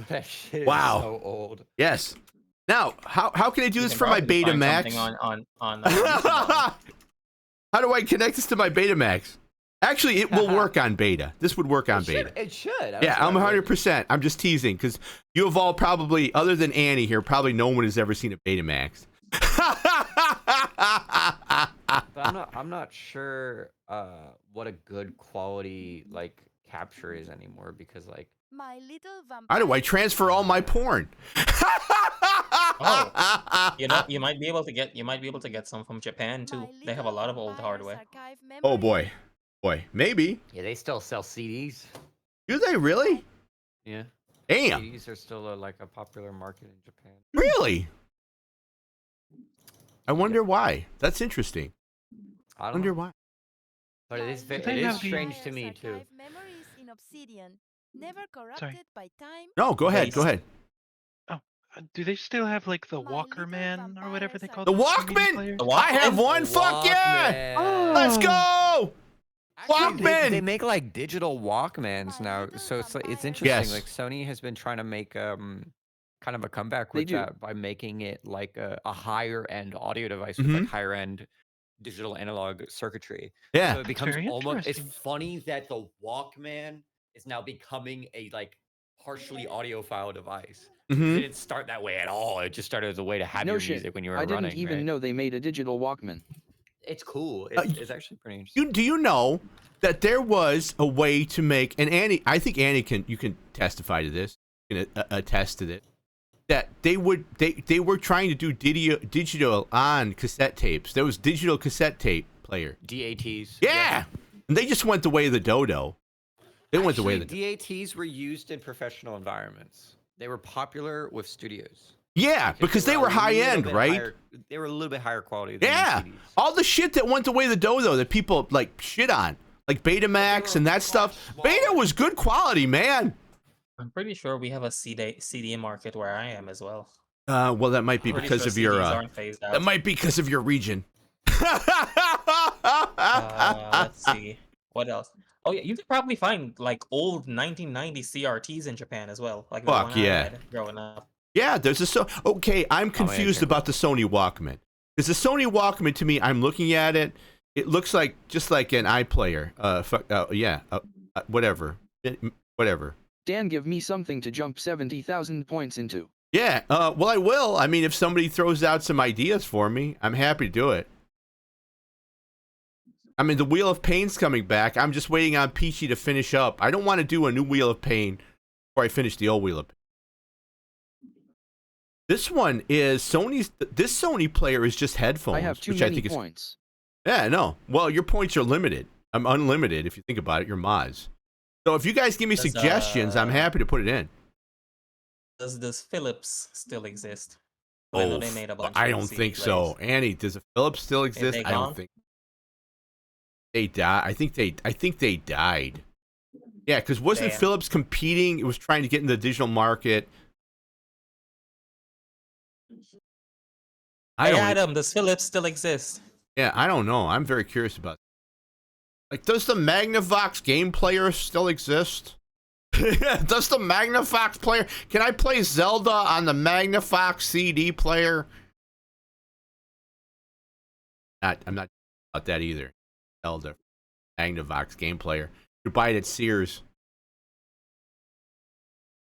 [SPEAKER 8] That shit is so old.
[SPEAKER 3] Yes. Now, how can I do this for my Betamax? How do I connect this to my Betamax? Actually, it will work on Beta. This would work on Beta.
[SPEAKER 8] It should.
[SPEAKER 3] Yeah, I'm 100%. I'm just teasing because you have all probably, other than Annie here, probably no one has ever seen a Betamax.
[SPEAKER 8] But I'm not sure what a good quality like capture is anymore because like
[SPEAKER 5] My little
[SPEAKER 3] how do I transfer all my porn?
[SPEAKER 11] Oh, you might be able to get some from Japan too. They have a lot of old hardware.
[SPEAKER 3] Oh boy, maybe.
[SPEAKER 8] Yeah, they still sell CDs.
[SPEAKER 3] Do they really?
[SPEAKER 8] Yeah.
[SPEAKER 3] Damn.
[SPEAKER 8] CDs are still like a popular market in Japan.
[SPEAKER 3] Really? I wonder why. That's interesting.
[SPEAKER 8] I
[SPEAKER 3] wonder why.
[SPEAKER 8] But it is strange to me too.
[SPEAKER 5] Memories in Obsidian, never corrupted by time.
[SPEAKER 3] No, go ahead. Go ahead.
[SPEAKER 6] Do they still have like the Walkerman or whatever they call
[SPEAKER 3] The
[SPEAKER 6] those CD
[SPEAKER 3] Walkman?
[SPEAKER 6] players?
[SPEAKER 3] I have one. Fuck yeah!
[SPEAKER 8] Walkman.
[SPEAKER 3] Let's go!
[SPEAKER 8] Actually,
[SPEAKER 3] Walkman!
[SPEAKER 8] They make like digital Walkmans now, so it's interesting.
[SPEAKER 3] Yes.
[SPEAKER 8] Like Sony has been trying to make kind of a comeback with that by making it like a higher end audio device with like higher end digital analog circuitry.
[SPEAKER 3] Yeah.
[SPEAKER 8] So it becomes
[SPEAKER 6] Very
[SPEAKER 8] almost. It's
[SPEAKER 6] interesting.
[SPEAKER 8] funny that the Walkman is now becoming a like partially audiophile device. It didn't start that way at all. It just started as a way to have your music when you were running.
[SPEAKER 2] I didn't even know they made a digital Walkman.
[SPEAKER 8] It's cool. It's actually pretty interesting.
[SPEAKER 3] Do you know that there was a way to make, and Annie, I think Annie you can testify to this, you can attest to this, that they were trying to do digital on cassette tapes. There was digital cassette tape player.
[SPEAKER 8] DATs.
[SPEAKER 3] Yeah. And they just went the way of the dodo. They went the way
[SPEAKER 8] Actually, DATs were used in professional environments. They were popular with studios.
[SPEAKER 3] Yeah, because they were high end, right?
[SPEAKER 8] They were a little bit higher quality than
[SPEAKER 3] Yeah,
[SPEAKER 8] CDs.
[SPEAKER 3] all the shit that went the way of the dodo that people like shit on, like Betamax and that stuff. Beta was good quality, man.
[SPEAKER 11] I'm pretty sure we have a CD market where I am as well.
[SPEAKER 3] Well, that might be
[SPEAKER 11] Pretty
[SPEAKER 3] because
[SPEAKER 11] sure
[SPEAKER 3] of your.
[SPEAKER 11] CDs aren't phased out.
[SPEAKER 3] That might be because of your region.
[SPEAKER 11] Let's see. What else? Oh yeah, you could probably find like old 1990 CRTs in Japan as well. Like the
[SPEAKER 3] Fuck
[SPEAKER 11] one I
[SPEAKER 3] yeah.
[SPEAKER 11] had growing up.
[SPEAKER 3] Yeah, there's a okay. I'm confused about the Sony Walkman. Because the Sony Walkman, to me, I'm looking at it. It looks like just like an iPlayer. Whatever. Whatever.
[SPEAKER 2] Dan, give me something to jump 70,000 points into.
[SPEAKER 3] Yeah. Well, I will. I mean, if somebody throws out some ideas for me, I'm happy to do it. I mean, the Wheel of Pain's coming back. I'm just waiting on Peachy to finish up. I don't want to do a new Wheel of Pain before I finish the old Wheel of Pain. This one is Sony's. This Sony player is just headphones.
[SPEAKER 2] I have too
[SPEAKER 3] which
[SPEAKER 2] many
[SPEAKER 3] I think
[SPEAKER 2] points.
[SPEAKER 3] Yeah, no. Well, your points are limited. I'm unlimited if you think about it. Your mods. So if you guys give me suggestions, I'm happy to put it in.
[SPEAKER 11] Does Philips still exist? I know they made a bunch
[SPEAKER 3] I
[SPEAKER 11] of
[SPEAKER 3] don't
[SPEAKER 11] CD
[SPEAKER 3] think so.
[SPEAKER 11] players.
[SPEAKER 3] Annie, does a Philips still exist?
[SPEAKER 11] they
[SPEAKER 3] I don't
[SPEAKER 11] gone?
[SPEAKER 3] think. They died. I think they died. Yeah, because wasn't
[SPEAKER 11] Damn.
[SPEAKER 3] Philips competing? It was trying to get in the digital market.
[SPEAKER 11] Hey Adam, does Philips still exist?
[SPEAKER 3] Yeah, I don't know. I'm very curious about it. Like, does the Magnavox game player still exist? Does the Magnavox player... Can I play Zelda on the Magnavox CD player? I'm not about that either. Zelda. Magnavox game player. You buy it at Sears.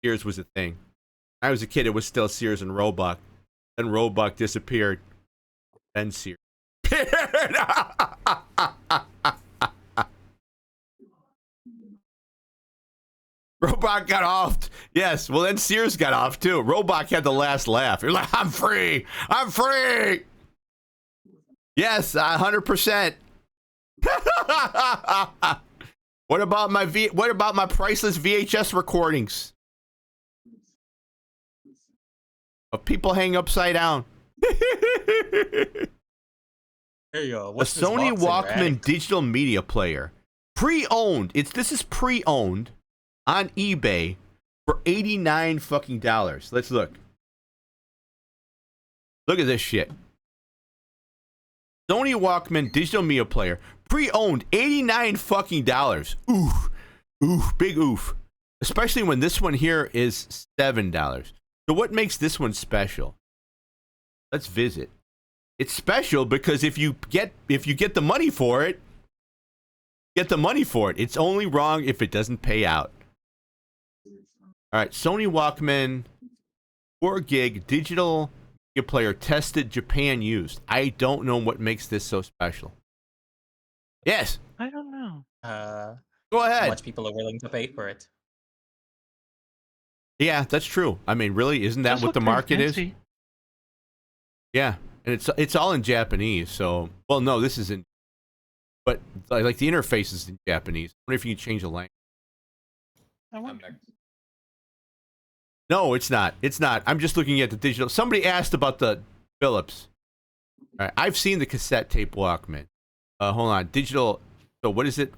[SPEAKER 3] Sears was a thing. When I was a kid, it was still Sears and Roebuck. Then Roebuck disappeared. Then Sears. Roebuck got off. Yes, well then Sears got off too. Roebuck had the last laugh. You're like, I'm free. I'm free. Yes, 100%. What about my priceless VHS recordings of people hanging upside down?
[SPEAKER 11] There you go.
[SPEAKER 3] A
[SPEAKER 11] What's this
[SPEAKER 3] Sony
[SPEAKER 11] box in your
[SPEAKER 3] Walkman
[SPEAKER 11] attic?
[SPEAKER 3] digital media player, pre-owned. This is pre-owned on eBay for $89 fucking dollars. Let's look. Look at this shit. Sony Walkman digital media player, pre-owned, $89 fucking dollars. Oof, oof, big oof. Especially when this one here is $7. So what makes this one special? Let's visit. It's special because if you get the money for it, get the money for it. It's only wrong if it doesn't pay out. All right, Sony Walkman 4 gig digital media player tested, Japan used. I don't know what makes this so special. Yes.
[SPEAKER 6] I don't know.
[SPEAKER 3] Go ahead.
[SPEAKER 11] How much people are willing to pay for it?
[SPEAKER 3] Yeah, that's true. I mean, really, isn't that
[SPEAKER 6] Does
[SPEAKER 3] what the
[SPEAKER 6] look pretty
[SPEAKER 3] market is?
[SPEAKER 6] fancy.
[SPEAKER 3] Yeah, and it's all in Japanese. So, well, no, this is in, but like the interface is in Japanese. I wonder if you can change the language.
[SPEAKER 6] I wonder.
[SPEAKER 3] No, it's not. It's not. I'm just looking at the digital. Somebody asked about the Philips. All right, I've seen the cassette tape Walkman. Hold on, digital. So what is it?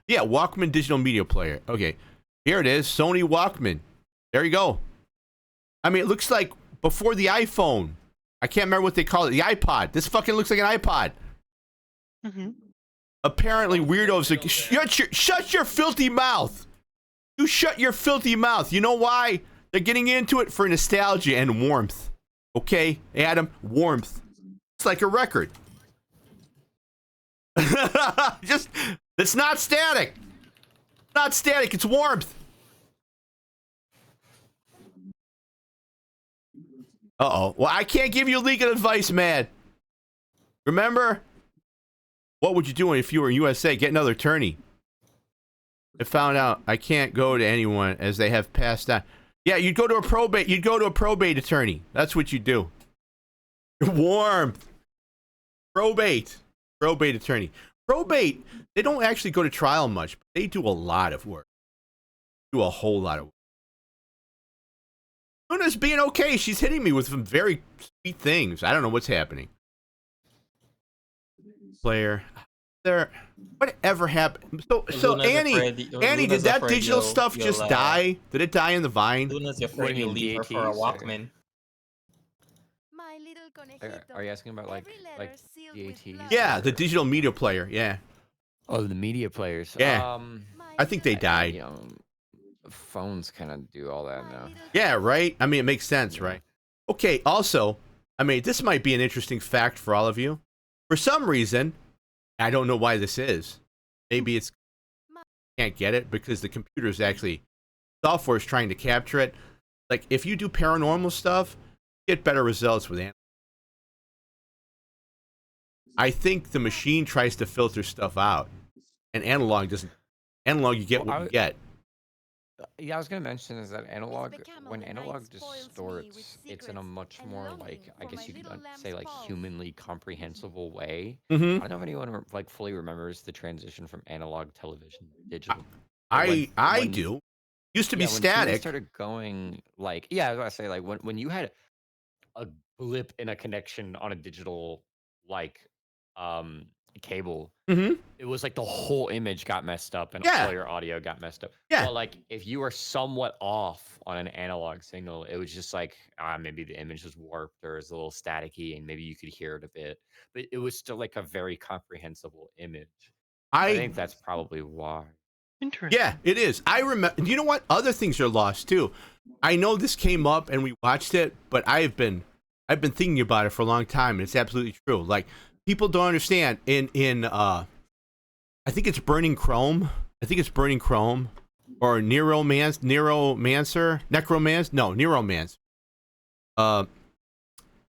[SPEAKER 3] Yeah, Walkman digital media player. Okay, here it is. Sony Walkman. There you go. I mean, it looks like before the iPhone. I can't remember what they call it. The iPod. This fucking looks like an iPod.
[SPEAKER 6] Mm-hmm.
[SPEAKER 3] Apparently, weirdos like shut your filthy mouth. You shut your filthy mouth. You know why? They're getting into it for nostalgia and warmth. Okay, Adam, warmth. It's like a record. It's not static. It's not static. It's warmth. Uh-oh. Well, I can't give you legal advice, man. Remember? What would you do if you were in USA? Get another attorney. I found out I can't go to anyone as they have passed on. Yeah, you'd go to a probate attorney. That's what you do. Warmth. Probate attorney. Probate, they don't actually go to trial much, but they do a lot of work. do a whole lot of. Luna's being okay. She's hitting me with some very sweet things. I don't know what's happening. Player. There. Whatever happened? So
[SPEAKER 11] Luna's
[SPEAKER 3] Annie,
[SPEAKER 11] afraid-
[SPEAKER 3] Annie, did
[SPEAKER 11] Luna's
[SPEAKER 3] that
[SPEAKER 11] afraid
[SPEAKER 3] digital
[SPEAKER 11] you'll-
[SPEAKER 3] stuff
[SPEAKER 11] you'll,
[SPEAKER 3] just die? Did it die in the vine?
[SPEAKER 11] Luna's
[SPEAKER 8] What
[SPEAKER 11] afraid
[SPEAKER 8] do you
[SPEAKER 11] you'll
[SPEAKER 8] mean,
[SPEAKER 11] leave her for a
[SPEAKER 8] DATs, or-
[SPEAKER 11] Walkman.
[SPEAKER 5] My little conejito.
[SPEAKER 8] Are you asking about like
[SPEAKER 5] Every letter sealed with
[SPEAKER 8] DATs?
[SPEAKER 5] blood.
[SPEAKER 3] Yeah, the digital media player. Yeah.
[SPEAKER 8] Oh, the media players.
[SPEAKER 3] Yeah. I think they died.
[SPEAKER 8] You know, phones kind of do all that now.
[SPEAKER 3] Yeah, right? I mean, it makes sense, right? Okay, also, I mean, this might be an interesting fact for all of you. For some reason, I don't know why this is. Maybe it's can't get it because the computer's actually software is trying to capture it. Like if you do paranormal stuff, you get better results with analog. I think the machine tries to filter stuff out, and analog doesn't. Analog, you get what you get.
[SPEAKER 8] Yeah, I was gonna mention is that analog,
[SPEAKER 5] become
[SPEAKER 8] when
[SPEAKER 5] the night
[SPEAKER 8] analog
[SPEAKER 5] spoils me
[SPEAKER 8] distorts,
[SPEAKER 5] with
[SPEAKER 8] it's in a
[SPEAKER 5] secrets
[SPEAKER 8] much
[SPEAKER 5] and
[SPEAKER 8] more
[SPEAKER 5] longing
[SPEAKER 8] like, I
[SPEAKER 5] for
[SPEAKER 8] guess
[SPEAKER 5] my
[SPEAKER 8] you could
[SPEAKER 5] little lamb's
[SPEAKER 8] say like
[SPEAKER 5] paws.
[SPEAKER 8] humanly comprehensible way.
[SPEAKER 3] Mhm.
[SPEAKER 8] I don't know if anyone like fully remembers the transition from analog television to digital.
[SPEAKER 3] I
[SPEAKER 8] when-
[SPEAKER 3] do. Used to be
[SPEAKER 8] when TVs
[SPEAKER 3] static.
[SPEAKER 8] started going like, yeah, I was gonna say like when you had a blip in a connection on a digital like cable, it was like the whole image got messed up and
[SPEAKER 3] Yeah.
[SPEAKER 8] all your audio got messed up.
[SPEAKER 3] Yeah.
[SPEAKER 8] But like if you were somewhat off on an analog signal, it was just like maybe the image was warped or it's a little staticky and maybe you could hear it a bit. But it was still like a very comprehensible image. I think that's probably why.
[SPEAKER 6] Interesting.
[SPEAKER 3] Yeah, it is. I remember. You know what? Other things are lost too. I know this came up and we watched it, but I've been thinking about it for a long time, and it's absolutely true. Like people don't understand. I think it's Burning Chrome. Or Necromancer. No, Neuromancer.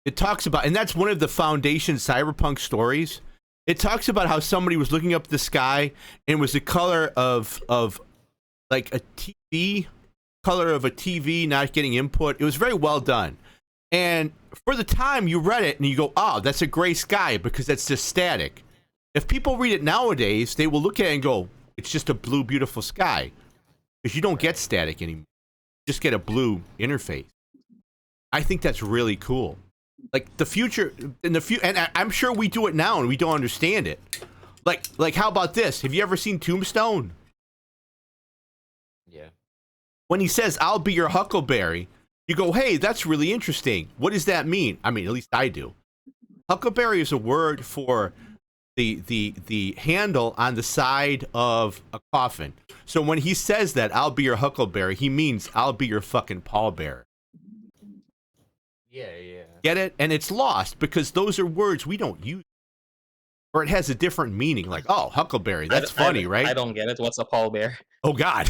[SPEAKER 3] It talks about, and that's one of the Foundation cyberpunk stories. It talks about how somebody was looking up the sky and it was the color of like a TV, color of a TV not getting input. It was very well done. And for the time you read it and you go, oh, that's a gray sky because that's just static. If people read it nowadays, they will look at it and go, it's just a blue, beautiful sky. Because you don't get static anymore. You just get a blue interface. I think that's really cool. Like the future, and I'm sure we do it now and we don't understand it. Like how about this? Have you ever seen Tombstone?
[SPEAKER 8] Yeah.
[SPEAKER 3] When he says, I'll be your Huckleberry, you go, hey, that's really interesting. What does that mean? I mean, at least I do. Huckleberry is a word for the handle on the side of a coffin. So when he says that, I'll be your Huckleberry, he means I'll be your fucking pallbearer.
[SPEAKER 8] Yeah.
[SPEAKER 3] Get it? And it's lost because those are words we don't use. Or it has a different meaning, like, oh, Huckleberry, that's funny, right?
[SPEAKER 11] I don't get it. What's a pallbearer?
[SPEAKER 3] Oh, God.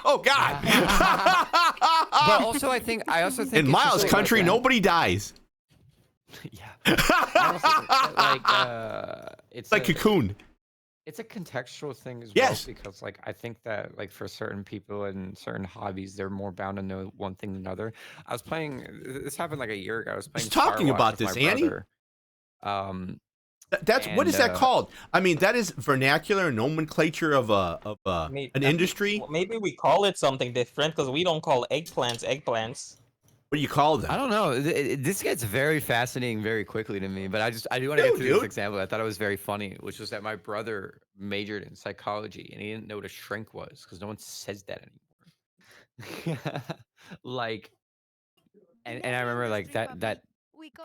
[SPEAKER 3] Oh, God.
[SPEAKER 8] But also, I also think
[SPEAKER 3] in
[SPEAKER 8] it's
[SPEAKER 3] Miles
[SPEAKER 8] just
[SPEAKER 3] country,
[SPEAKER 8] like,
[SPEAKER 3] nobody dies.
[SPEAKER 8] Yeah. It's
[SPEAKER 3] like Cocoon.
[SPEAKER 8] It's a contextual thing as
[SPEAKER 3] Yes.
[SPEAKER 8] well because like I think that like for certain people and certain hobbies they're more bound to know one thing than another. I was playing this happened like a year ago. I was playing
[SPEAKER 3] talking
[SPEAKER 8] Star
[SPEAKER 3] about
[SPEAKER 8] Watch with
[SPEAKER 3] this,
[SPEAKER 8] my
[SPEAKER 3] Annie.
[SPEAKER 8] brother.
[SPEAKER 3] That's what is that
[SPEAKER 8] And,
[SPEAKER 3] called? I mean, that is vernacular nomenclature of an industry.
[SPEAKER 11] Maybe we call it something different because we don't call eggplants eggplants.
[SPEAKER 3] What do you call them?
[SPEAKER 8] I don't know. This gets very fascinating very quickly to me, but I do want to get to this
[SPEAKER 3] dude.
[SPEAKER 8] example. I thought it was very funny, which was that my brother majored in psychology and he didn't know what a shrink was because no one says that anymore. Like, and I remember like that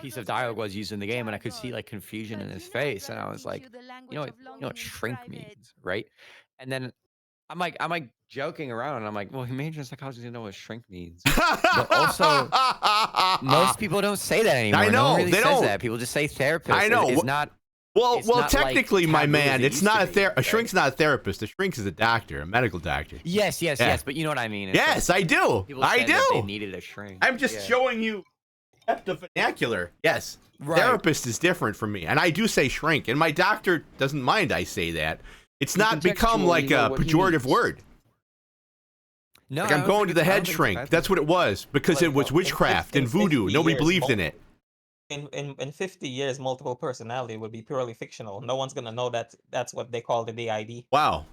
[SPEAKER 8] piece of dialogue was used in the game, and I could see like confusion in his face, and I was like, you know what shrink means, right? And then I'm like joking around, and I'm like, well, he majored in psychology, didn't know what shrink means. But also, most people don't say that anymore.
[SPEAKER 3] I know,
[SPEAKER 8] no one really
[SPEAKER 3] they
[SPEAKER 8] says
[SPEAKER 3] don't.
[SPEAKER 8] that. People just say therapist.
[SPEAKER 3] I know.
[SPEAKER 8] It's not.
[SPEAKER 3] Well,
[SPEAKER 8] it's not, like,
[SPEAKER 3] technically, my
[SPEAKER 8] taboo as
[SPEAKER 3] man,
[SPEAKER 8] it
[SPEAKER 3] it's
[SPEAKER 8] used
[SPEAKER 3] not
[SPEAKER 8] to
[SPEAKER 3] a
[SPEAKER 8] be,
[SPEAKER 3] therapist. A
[SPEAKER 8] right?
[SPEAKER 3] shrink's not a therapist. A shrink is a doctor, a medical doctor.
[SPEAKER 8] Yes,
[SPEAKER 3] Yeah.
[SPEAKER 8] but you know what I mean. It's
[SPEAKER 3] Yes,
[SPEAKER 8] like
[SPEAKER 3] I do.
[SPEAKER 8] people
[SPEAKER 3] I
[SPEAKER 8] said that they
[SPEAKER 3] do.
[SPEAKER 8] needed a shrink.
[SPEAKER 3] I'm just
[SPEAKER 8] Yeah.
[SPEAKER 3] showing you the vernacular. Yes.
[SPEAKER 8] Right.
[SPEAKER 3] Therapist is different from me. And I do say shrink. And my doctor doesn't mind I say that. It's not become like a pejorative word.
[SPEAKER 8] No,
[SPEAKER 3] Like I'm going to the head shrink. That's what it was. Because it was witchcraft and voodoo. Nobody believed in it.
[SPEAKER 11] in 50 years, multiple personality would be purely fictional. No one's gonna know that that's what they call the DID.
[SPEAKER 3] Wow.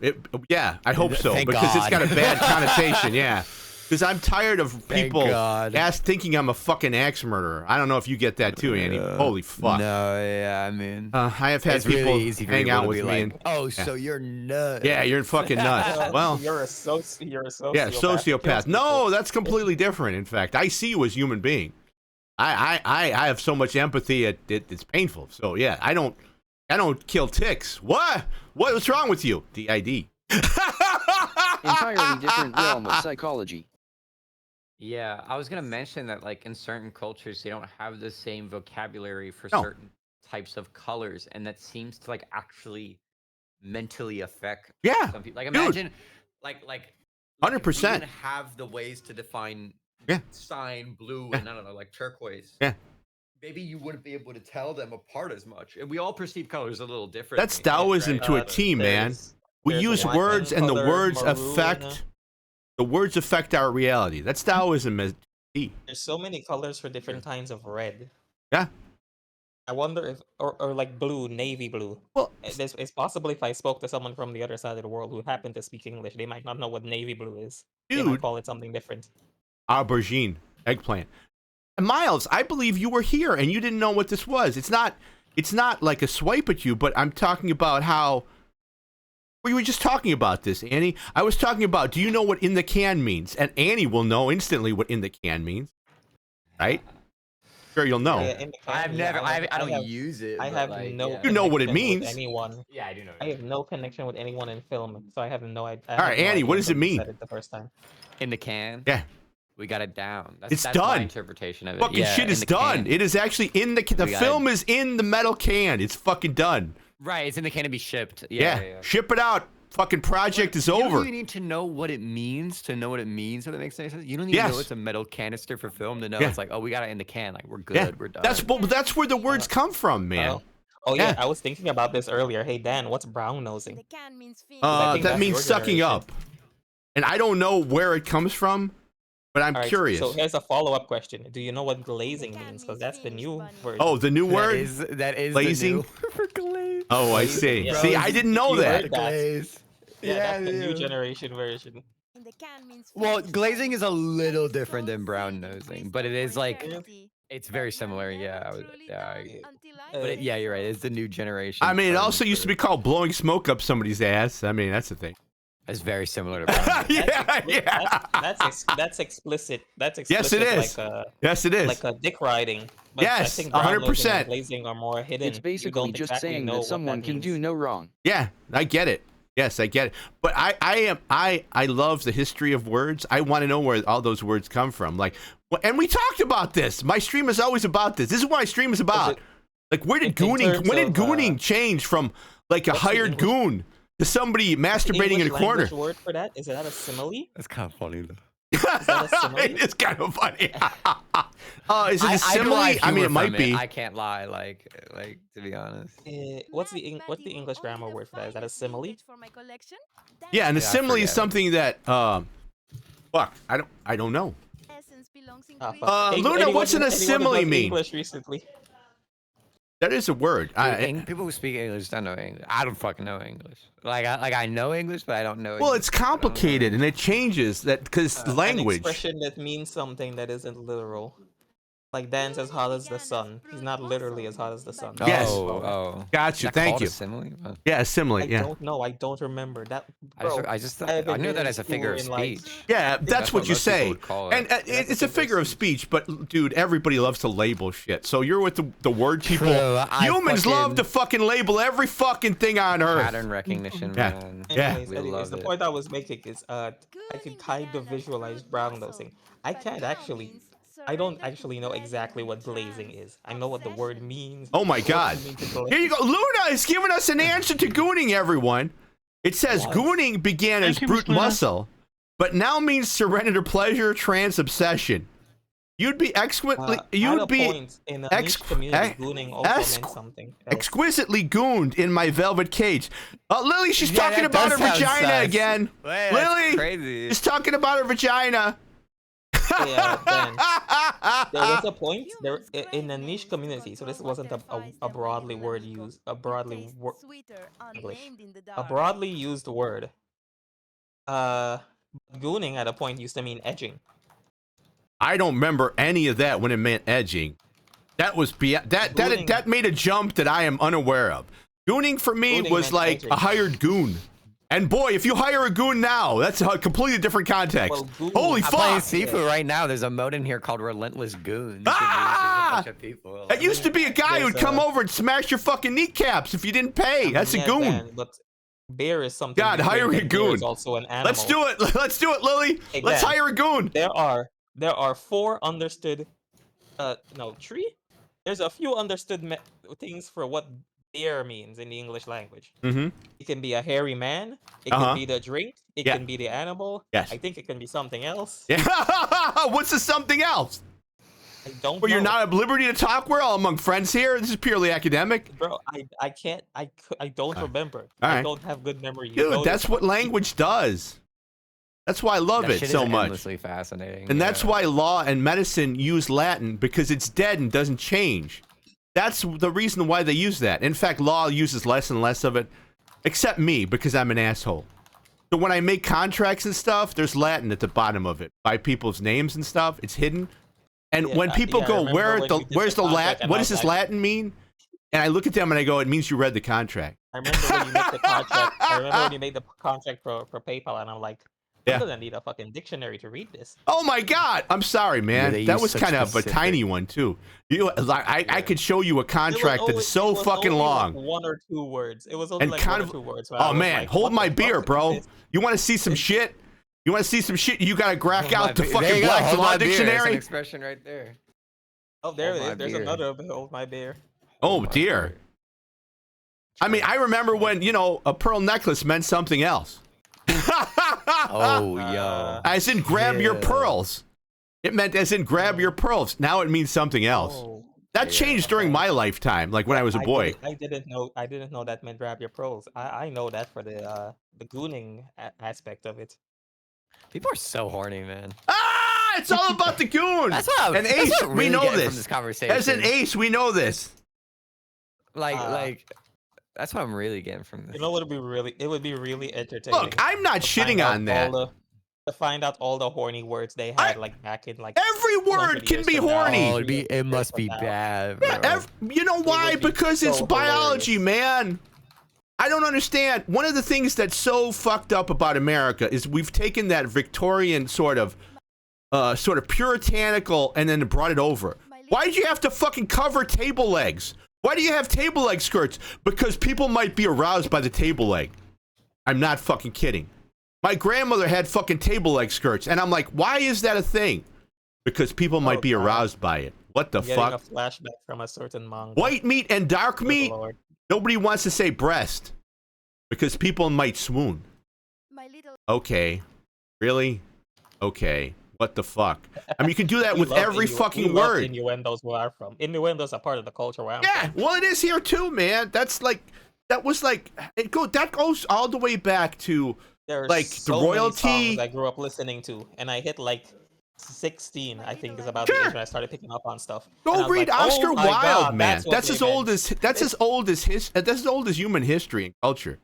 [SPEAKER 3] Yeah, I hope so,
[SPEAKER 10] Thank
[SPEAKER 3] because it's
[SPEAKER 10] God.
[SPEAKER 3] got a bad connotation. Yeah. Because I'm tired of
[SPEAKER 10] Thank
[SPEAKER 3] people
[SPEAKER 10] God.
[SPEAKER 3] thinking I'm a fucking axe murderer. I don't know if you get that too, Andy. Holy fuck.
[SPEAKER 10] No, yeah, I mean,
[SPEAKER 3] I have had
[SPEAKER 10] it's
[SPEAKER 3] people
[SPEAKER 10] really easy for
[SPEAKER 3] hang
[SPEAKER 10] people
[SPEAKER 3] out
[SPEAKER 10] to
[SPEAKER 3] with
[SPEAKER 10] be
[SPEAKER 3] me.
[SPEAKER 10] like,
[SPEAKER 3] And,
[SPEAKER 10] oh, so you're nuts.
[SPEAKER 3] yeah, you're fucking nuts. Well,
[SPEAKER 11] you're a sociopath.
[SPEAKER 3] yeah, sociopath.
[SPEAKER 11] Kills
[SPEAKER 3] No,
[SPEAKER 11] people.
[SPEAKER 3] that's completely different. In fact, I see you as a human being. I have so much empathy, it's painful. So yeah, I don't kill ticks. What's wrong with you? DID.
[SPEAKER 2] Entirely different realm of psychology.
[SPEAKER 8] Yeah, I was gonna mention that like in certain cultures they don't have the same vocabulary for
[SPEAKER 3] No.
[SPEAKER 8] certain types of colors, and that seems to like actually mentally affect
[SPEAKER 3] Yeah,
[SPEAKER 8] some people. Like
[SPEAKER 3] dude.
[SPEAKER 8] imagine like
[SPEAKER 3] 100%.
[SPEAKER 8] if we didn't have the ways to define
[SPEAKER 3] Yeah.
[SPEAKER 8] cyan, blue, and I don't know, like turquoise.
[SPEAKER 3] Yeah.
[SPEAKER 8] Maybe you wouldn't be able to tell them apart as much. And we all perceive colors a little different.
[SPEAKER 3] That's Taoism to a T, man. We
[SPEAKER 11] There's
[SPEAKER 3] use
[SPEAKER 11] one
[SPEAKER 3] words, and the
[SPEAKER 11] color,
[SPEAKER 3] words
[SPEAKER 11] maroon.
[SPEAKER 3] affect our reality. That's Taoism as T.
[SPEAKER 11] There's so many colors for different kinds of red.
[SPEAKER 3] Yeah.
[SPEAKER 11] I wonder if, or like blue, navy blue.
[SPEAKER 3] Well,
[SPEAKER 11] It's possible if I spoke to someone from the other side of the world who happened to speak English, they might not know what navy blue is. They might
[SPEAKER 3] dude,
[SPEAKER 11] call it something different.
[SPEAKER 3] aubergine, eggplant. And Miles, I believe you were here and you didn't know what this was. It's not like a swipe at you, but I'm talking about how we were just talking about this, Annie. I was talking about, do you know what in the can means? And Annie will know instantly what in the can means, right? Sure, you'll know.
[SPEAKER 11] Yeah, in the
[SPEAKER 10] I've
[SPEAKER 11] can,
[SPEAKER 10] never,
[SPEAKER 11] yeah,
[SPEAKER 10] I don't
[SPEAKER 11] have-
[SPEAKER 10] use it.
[SPEAKER 11] I
[SPEAKER 10] but,
[SPEAKER 11] have
[SPEAKER 10] like,
[SPEAKER 11] no.
[SPEAKER 10] yeah.
[SPEAKER 3] You know what it
[SPEAKER 11] connection with
[SPEAKER 3] means.
[SPEAKER 11] Anyone.
[SPEAKER 10] Yeah, I do know.
[SPEAKER 11] I have no connection with anyone in film, so I have no idea.
[SPEAKER 3] All right, Annie, what does it mean?
[SPEAKER 11] Said it the first time.
[SPEAKER 8] in the can.
[SPEAKER 3] Yeah.
[SPEAKER 8] We got it down.
[SPEAKER 3] It's
[SPEAKER 8] that's
[SPEAKER 3] done.
[SPEAKER 8] my interpretation of it.
[SPEAKER 3] Fucking
[SPEAKER 8] Yeah,
[SPEAKER 3] shit
[SPEAKER 8] in
[SPEAKER 3] is
[SPEAKER 8] the
[SPEAKER 3] done.
[SPEAKER 8] can.
[SPEAKER 3] It is actually in the
[SPEAKER 8] We got
[SPEAKER 3] film
[SPEAKER 8] it.
[SPEAKER 3] is in the metal can. It's fucking done.
[SPEAKER 8] Right, it's in the can to be shipped.
[SPEAKER 3] Yeah.
[SPEAKER 8] Yeah.
[SPEAKER 3] Ship it out. Fucking project is
[SPEAKER 8] You
[SPEAKER 3] over.
[SPEAKER 8] don't even need to know what it means to know what it means. If that makes any sense. You don't even
[SPEAKER 3] Yes.
[SPEAKER 8] know it's a metal canister for film to know
[SPEAKER 3] Yeah.
[SPEAKER 8] it's like, oh, we got it in the can. Like we're good.
[SPEAKER 3] Yeah.
[SPEAKER 8] We're done.
[SPEAKER 3] That's where the words come from, man.
[SPEAKER 11] Oh yeah,
[SPEAKER 3] Yeah.
[SPEAKER 11] I was thinking about this earlier. Hey Dan, what's brown nosing?
[SPEAKER 5] The can means finished.
[SPEAKER 11] I think
[SPEAKER 3] That
[SPEAKER 11] that's
[SPEAKER 3] means
[SPEAKER 11] your
[SPEAKER 3] sucking
[SPEAKER 11] generation.
[SPEAKER 3] up. And I don't know where it comes from, but I'm
[SPEAKER 11] Alright,
[SPEAKER 3] curious.
[SPEAKER 11] So here's a follow-up question. Do you know what glazing means? Because that's the new version.
[SPEAKER 3] Oh, the new word?
[SPEAKER 10] That is
[SPEAKER 3] Glazing?
[SPEAKER 10] the new for glaze.
[SPEAKER 3] Oh, I see.
[SPEAKER 11] Yeah.
[SPEAKER 3] See, I didn't know
[SPEAKER 11] You
[SPEAKER 3] that.
[SPEAKER 11] heard that.
[SPEAKER 10] Glaze.
[SPEAKER 11] Yeah, that's the new
[SPEAKER 10] yeah.
[SPEAKER 11] generation version.
[SPEAKER 5] And the can means
[SPEAKER 10] Well,
[SPEAKER 5] finished.
[SPEAKER 10] glazing is a little different than brown nosing, but it is like
[SPEAKER 5] Eternity.
[SPEAKER 10] it's very similar. Yeah,
[SPEAKER 5] Truly
[SPEAKER 10] yeah.
[SPEAKER 5] done
[SPEAKER 11] I-
[SPEAKER 5] until I
[SPEAKER 10] But yeah, you're right. It's the new generation.
[SPEAKER 3] I mean, it
[SPEAKER 10] term
[SPEAKER 3] also used to
[SPEAKER 10] for-
[SPEAKER 3] be called blowing smoke up somebody's ass. I mean, that's the thing.
[SPEAKER 10] It's very similar to brown.
[SPEAKER 3] yeah.
[SPEAKER 11] That's explicit. That's
[SPEAKER 3] Yes,
[SPEAKER 11] explicit.
[SPEAKER 3] it is. Yes, it is.
[SPEAKER 11] Like a dick riding. But I
[SPEAKER 3] Yes,
[SPEAKER 11] think brown nosing
[SPEAKER 3] 100%.
[SPEAKER 11] and glazing are more hidden.
[SPEAKER 2] It's
[SPEAKER 11] You
[SPEAKER 2] basically
[SPEAKER 11] don't
[SPEAKER 2] just
[SPEAKER 11] exactly
[SPEAKER 2] saying
[SPEAKER 11] know
[SPEAKER 2] that
[SPEAKER 11] what
[SPEAKER 2] someone can do
[SPEAKER 11] means.
[SPEAKER 2] no wrong.
[SPEAKER 3] Yeah, I get it. Yes, I get it. But I love the history of words. I want to know where all those words come from. Like, and we talked about this. My stream is always about this. This is what my stream is about.
[SPEAKER 11] it-
[SPEAKER 3] Like, where did
[SPEAKER 11] in
[SPEAKER 3] gooning?
[SPEAKER 11] terms
[SPEAKER 3] When did
[SPEAKER 11] of,
[SPEAKER 3] gooning change from like a
[SPEAKER 11] what's the
[SPEAKER 3] hired
[SPEAKER 11] English-
[SPEAKER 3] goon to somebody masturbating in a
[SPEAKER 11] English
[SPEAKER 3] corner?
[SPEAKER 11] language word for that? Is that a simile?
[SPEAKER 10] That's kind of funny though.
[SPEAKER 11] that a simile?
[SPEAKER 3] It's kind of funny. Is it a
[SPEAKER 10] I
[SPEAKER 3] simile?
[SPEAKER 10] derive
[SPEAKER 3] I mean,
[SPEAKER 10] humor
[SPEAKER 3] it might
[SPEAKER 10] from
[SPEAKER 3] be.
[SPEAKER 10] I can't lie. Like to be honest.
[SPEAKER 11] What's the English grammar word for that? Is that a simile?
[SPEAKER 5] For my collection,
[SPEAKER 3] Yeah, and a
[SPEAKER 10] Yeah, I
[SPEAKER 3] simile is
[SPEAKER 10] forget it.
[SPEAKER 3] something that fuck, I don't know.
[SPEAKER 5] essence belongs in
[SPEAKER 11] Ah,
[SPEAKER 5] creation.
[SPEAKER 11] fuck.
[SPEAKER 3] Luna,
[SPEAKER 11] Anyone
[SPEAKER 3] what's
[SPEAKER 11] who-
[SPEAKER 3] an
[SPEAKER 11] anyone who
[SPEAKER 3] simile
[SPEAKER 11] does
[SPEAKER 3] mean?
[SPEAKER 11] English recently.
[SPEAKER 3] That is a word.
[SPEAKER 10] People who speak English don't know English. I don't fucking know English. I know English, but I don't know.
[SPEAKER 3] Well,
[SPEAKER 10] English.
[SPEAKER 3] it's complicated and it changes that because language.
[SPEAKER 11] An expression that means something that isn't literal. Like Dan's as hot as the sun. He's not literally as hot as the sun.
[SPEAKER 3] Yes.
[SPEAKER 10] Oh.
[SPEAKER 3] Gotcha.
[SPEAKER 10] Is that
[SPEAKER 3] Thank
[SPEAKER 10] called
[SPEAKER 3] you.
[SPEAKER 10] a simile?
[SPEAKER 3] Yeah, a simile.
[SPEAKER 11] I
[SPEAKER 3] Yeah.
[SPEAKER 11] don't know. I don't remember that.
[SPEAKER 10] I just
[SPEAKER 11] I haven't
[SPEAKER 10] I knew
[SPEAKER 11] been
[SPEAKER 10] that
[SPEAKER 11] in
[SPEAKER 10] as a figure of
[SPEAKER 11] school in, like,
[SPEAKER 10] speech.
[SPEAKER 3] Yeah, that's what you
[SPEAKER 10] most people
[SPEAKER 3] say.
[SPEAKER 10] would call it.
[SPEAKER 3] And it's a
[SPEAKER 11] a
[SPEAKER 3] figure of speech, but dude, everybody loves to label shit. So you're with the word people.
[SPEAKER 10] True, I
[SPEAKER 3] Humans love
[SPEAKER 10] fucking-
[SPEAKER 3] to fucking label every fucking thing on earth.
[SPEAKER 10] Pattern recognition,
[SPEAKER 3] Yeah.
[SPEAKER 10] man.
[SPEAKER 3] Yeah.
[SPEAKER 11] Anyways, the point I was making is I can kind of visualize brown nosing. I don't actually know exactly what glazing is. I know what the word means.
[SPEAKER 3] Oh my
[SPEAKER 11] what
[SPEAKER 3] god.
[SPEAKER 11] it means to glaze.
[SPEAKER 3] Here you go. Luna is giving us an answer to gooning, everyone. It says
[SPEAKER 11] What?
[SPEAKER 3] gooning began as
[SPEAKER 6] Thank you, Miss
[SPEAKER 3] brute
[SPEAKER 6] Luna.
[SPEAKER 3] muscle, but now means surrender pleasure, trans obsession. You'd be exquisitely
[SPEAKER 11] At a point in a
[SPEAKER 3] ex-
[SPEAKER 11] niche community,
[SPEAKER 3] eh,
[SPEAKER 11] gooning also
[SPEAKER 3] ex-
[SPEAKER 11] meant something else.
[SPEAKER 3] exquisitely gooned in my velvet cage. Lily, she's
[SPEAKER 10] Yeah,
[SPEAKER 3] talking
[SPEAKER 10] that
[SPEAKER 3] about her
[SPEAKER 10] does sound
[SPEAKER 3] vagina
[SPEAKER 10] sus.
[SPEAKER 3] again.
[SPEAKER 10] Wait, that's
[SPEAKER 3] Lily,
[SPEAKER 10] crazy.
[SPEAKER 3] she's talking about her vagina.
[SPEAKER 11] Dan, there was a point there in a niche community. So this wasn't a broadly word used, a broadly English, a broadly used word. Gooning at a point used to mean edging.
[SPEAKER 3] I don't remember any of that when it meant edging. That was that made a jump that I am unaware of. Gooning for me was like
[SPEAKER 11] edging.
[SPEAKER 3] a hired goon. And boy, if you hire a goon now, that's a completely different context.
[SPEAKER 11] Well,
[SPEAKER 3] Holy
[SPEAKER 8] I'm playing
[SPEAKER 3] fuck!
[SPEAKER 8] Sifu right now. There's a mode in here called Relentless Goons.
[SPEAKER 3] Ah!
[SPEAKER 8] There's a bunch of people.
[SPEAKER 3] That used to be a guy who'd come over and smash your fucking kneecaps if you didn't pay. That's a goon.
[SPEAKER 11] Dan, but bear is something.
[SPEAKER 3] God,
[SPEAKER 11] different,
[SPEAKER 3] hiring a
[SPEAKER 11] and bear
[SPEAKER 3] goon.
[SPEAKER 11] is also an animal.
[SPEAKER 3] Let's do it. Let's do it, Lily.
[SPEAKER 11] Hey,
[SPEAKER 3] Let's
[SPEAKER 11] Dan,
[SPEAKER 3] hire a goon.
[SPEAKER 11] There are 4 understood. No, 3. There's a few understood things for what bear means in the English language.
[SPEAKER 3] Mm-hmm.
[SPEAKER 11] It can be a hairy man. It can be the drink. It
[SPEAKER 3] Yeah.
[SPEAKER 11] can be the animal.
[SPEAKER 3] Yes.
[SPEAKER 11] I think it can be something else.
[SPEAKER 3] Yeah. What's the something else?
[SPEAKER 11] I don't
[SPEAKER 3] Well,
[SPEAKER 11] know.
[SPEAKER 3] you're not at liberty to talk. We're all among friends here. This is purely academic.
[SPEAKER 11] Bro, I can't. I don't remember.
[SPEAKER 3] All
[SPEAKER 11] I
[SPEAKER 3] right.
[SPEAKER 11] don't have good memory. You
[SPEAKER 3] Dude,
[SPEAKER 11] know
[SPEAKER 3] that's
[SPEAKER 11] this.
[SPEAKER 3] what language does. That's why I love
[SPEAKER 8] That
[SPEAKER 3] it
[SPEAKER 8] shit
[SPEAKER 3] so
[SPEAKER 8] is
[SPEAKER 3] much.
[SPEAKER 8] endlessly fascinating.
[SPEAKER 3] And that's
[SPEAKER 8] yeah.
[SPEAKER 3] why law and medicine use Latin, because it's dead and doesn't change. That's the reason why they use that. In fact, law uses less and less of it, except me, because I'm an asshole. So when I make contracts and stuff, there's Latin at the bottom of it by people's names and stuff. It's hidden. And when people
[SPEAKER 11] I
[SPEAKER 3] go,
[SPEAKER 11] remember when we did
[SPEAKER 3] where's the
[SPEAKER 11] contract
[SPEAKER 3] Latin?
[SPEAKER 11] and
[SPEAKER 3] What
[SPEAKER 11] I
[SPEAKER 3] does
[SPEAKER 11] was
[SPEAKER 3] this
[SPEAKER 11] like-
[SPEAKER 3] Latin mean? And I look at them and I go, it means you read the contract.
[SPEAKER 11] I remember when you made the contract. I remember when you made the contract for PayPal, and I'm like,
[SPEAKER 3] Yeah.
[SPEAKER 11] I'm gonna need a fucking dictionary to read this.
[SPEAKER 3] Oh my God! I'm sorry, man.
[SPEAKER 8] they
[SPEAKER 3] that
[SPEAKER 8] use
[SPEAKER 3] was
[SPEAKER 8] such
[SPEAKER 3] kind of a
[SPEAKER 8] specific-
[SPEAKER 3] tiny one too. You, like, I could show you a contract that is so
[SPEAKER 11] It was
[SPEAKER 3] fucking
[SPEAKER 11] only
[SPEAKER 3] long.
[SPEAKER 11] Like 1 or 2 words. It was only
[SPEAKER 3] And
[SPEAKER 11] like
[SPEAKER 3] kind
[SPEAKER 11] 1
[SPEAKER 3] of-
[SPEAKER 11] or 2 words.
[SPEAKER 3] Oh man, hold my beer, bro. You want to see some shit? You want to see some shit? You gotta crack out the
[SPEAKER 8] There
[SPEAKER 3] fucking
[SPEAKER 8] you go,
[SPEAKER 3] Black's
[SPEAKER 8] hold
[SPEAKER 3] Law
[SPEAKER 8] my beer. That's an
[SPEAKER 3] Dictionary.
[SPEAKER 8] expression right there.
[SPEAKER 11] Oh, there
[SPEAKER 8] Hold
[SPEAKER 11] it
[SPEAKER 8] my
[SPEAKER 11] is. There's
[SPEAKER 8] beer.
[SPEAKER 11] another hold my beer.
[SPEAKER 3] Oh
[SPEAKER 8] my
[SPEAKER 3] dear.
[SPEAKER 8] beer.
[SPEAKER 3] I mean, I remember when a pearl necklace meant something else.
[SPEAKER 8] Oh, yo.
[SPEAKER 3] As in grab your
[SPEAKER 8] Yeah.
[SPEAKER 3] pearls. It meant as in grab your pearls. Now it means something else.
[SPEAKER 11] Oh.
[SPEAKER 3] That changed during my lifetime, like when I was a boy.
[SPEAKER 11] I didn't know that meant grab your pearls. I know that for the gooning aspect of it.
[SPEAKER 8] People are so horny, man.
[SPEAKER 3] Ah, it's all about the goon.
[SPEAKER 8] That's what I'm
[SPEAKER 3] An
[SPEAKER 8] that's
[SPEAKER 3] ace,
[SPEAKER 8] what I'm
[SPEAKER 3] we
[SPEAKER 8] really
[SPEAKER 3] know
[SPEAKER 8] getting
[SPEAKER 3] this.
[SPEAKER 8] from this conversation.
[SPEAKER 3] As an ace, we know this.
[SPEAKER 8] Like, that's what I'm really getting from this.
[SPEAKER 11] You know what it would be really entertaining.
[SPEAKER 3] Look, I'm not
[SPEAKER 11] to find
[SPEAKER 3] shitting
[SPEAKER 11] out
[SPEAKER 3] on that.
[SPEAKER 11] to find out all the horny words they had like back in like
[SPEAKER 3] Every word
[SPEAKER 11] 200
[SPEAKER 3] can
[SPEAKER 11] years
[SPEAKER 3] be
[SPEAKER 11] from now.
[SPEAKER 3] horny.
[SPEAKER 8] Oh, it must be bad, bro.
[SPEAKER 3] Yeah, you know why?
[SPEAKER 11] would be
[SPEAKER 3] Because it's
[SPEAKER 11] so
[SPEAKER 3] biology, man. I don't understand. One of the things that's so fucked up about America is we've taken that Victorian sort of puritanical and then brought it over. Why did you have to fucking cover table legs? Why do you have table leg skirts? Because people might be aroused by the table leg. I'm not fucking kidding. My grandmother had fucking table leg skirts, and I'm like, why is that a thing? Because people might be aroused by it. What the
[SPEAKER 11] Getting
[SPEAKER 3] fuck?
[SPEAKER 11] a flashback from a certain manga.
[SPEAKER 3] White meat and dark
[SPEAKER 11] Good
[SPEAKER 3] meat?
[SPEAKER 11] Lord.
[SPEAKER 3] Nobody wants to say breast because people might swoon. Okay. Really? Okay. What the fuck? I mean, you can do that
[SPEAKER 11] We
[SPEAKER 3] with
[SPEAKER 11] love
[SPEAKER 3] every
[SPEAKER 11] we
[SPEAKER 3] fucking
[SPEAKER 11] love
[SPEAKER 3] word.
[SPEAKER 11] Innuendos where I'm from. Innuendos are part of the culture where I'm
[SPEAKER 3] Yeah,
[SPEAKER 11] from.
[SPEAKER 3] well, it is here too, man. That goes all the way back to
[SPEAKER 11] There's
[SPEAKER 3] like
[SPEAKER 11] so
[SPEAKER 3] the
[SPEAKER 11] many
[SPEAKER 3] royalty.
[SPEAKER 11] songs I grew up listening to, and I hit like 16. I think is about the age when I started picking up on stuff. And I
[SPEAKER 3] Go
[SPEAKER 11] was
[SPEAKER 3] read
[SPEAKER 11] like,
[SPEAKER 3] Oscar
[SPEAKER 11] oh my
[SPEAKER 3] Wilde,
[SPEAKER 11] God,
[SPEAKER 3] man.
[SPEAKER 11] what
[SPEAKER 3] That's
[SPEAKER 11] they
[SPEAKER 3] as old
[SPEAKER 11] meant.
[SPEAKER 3] as that's as old as human history and culture.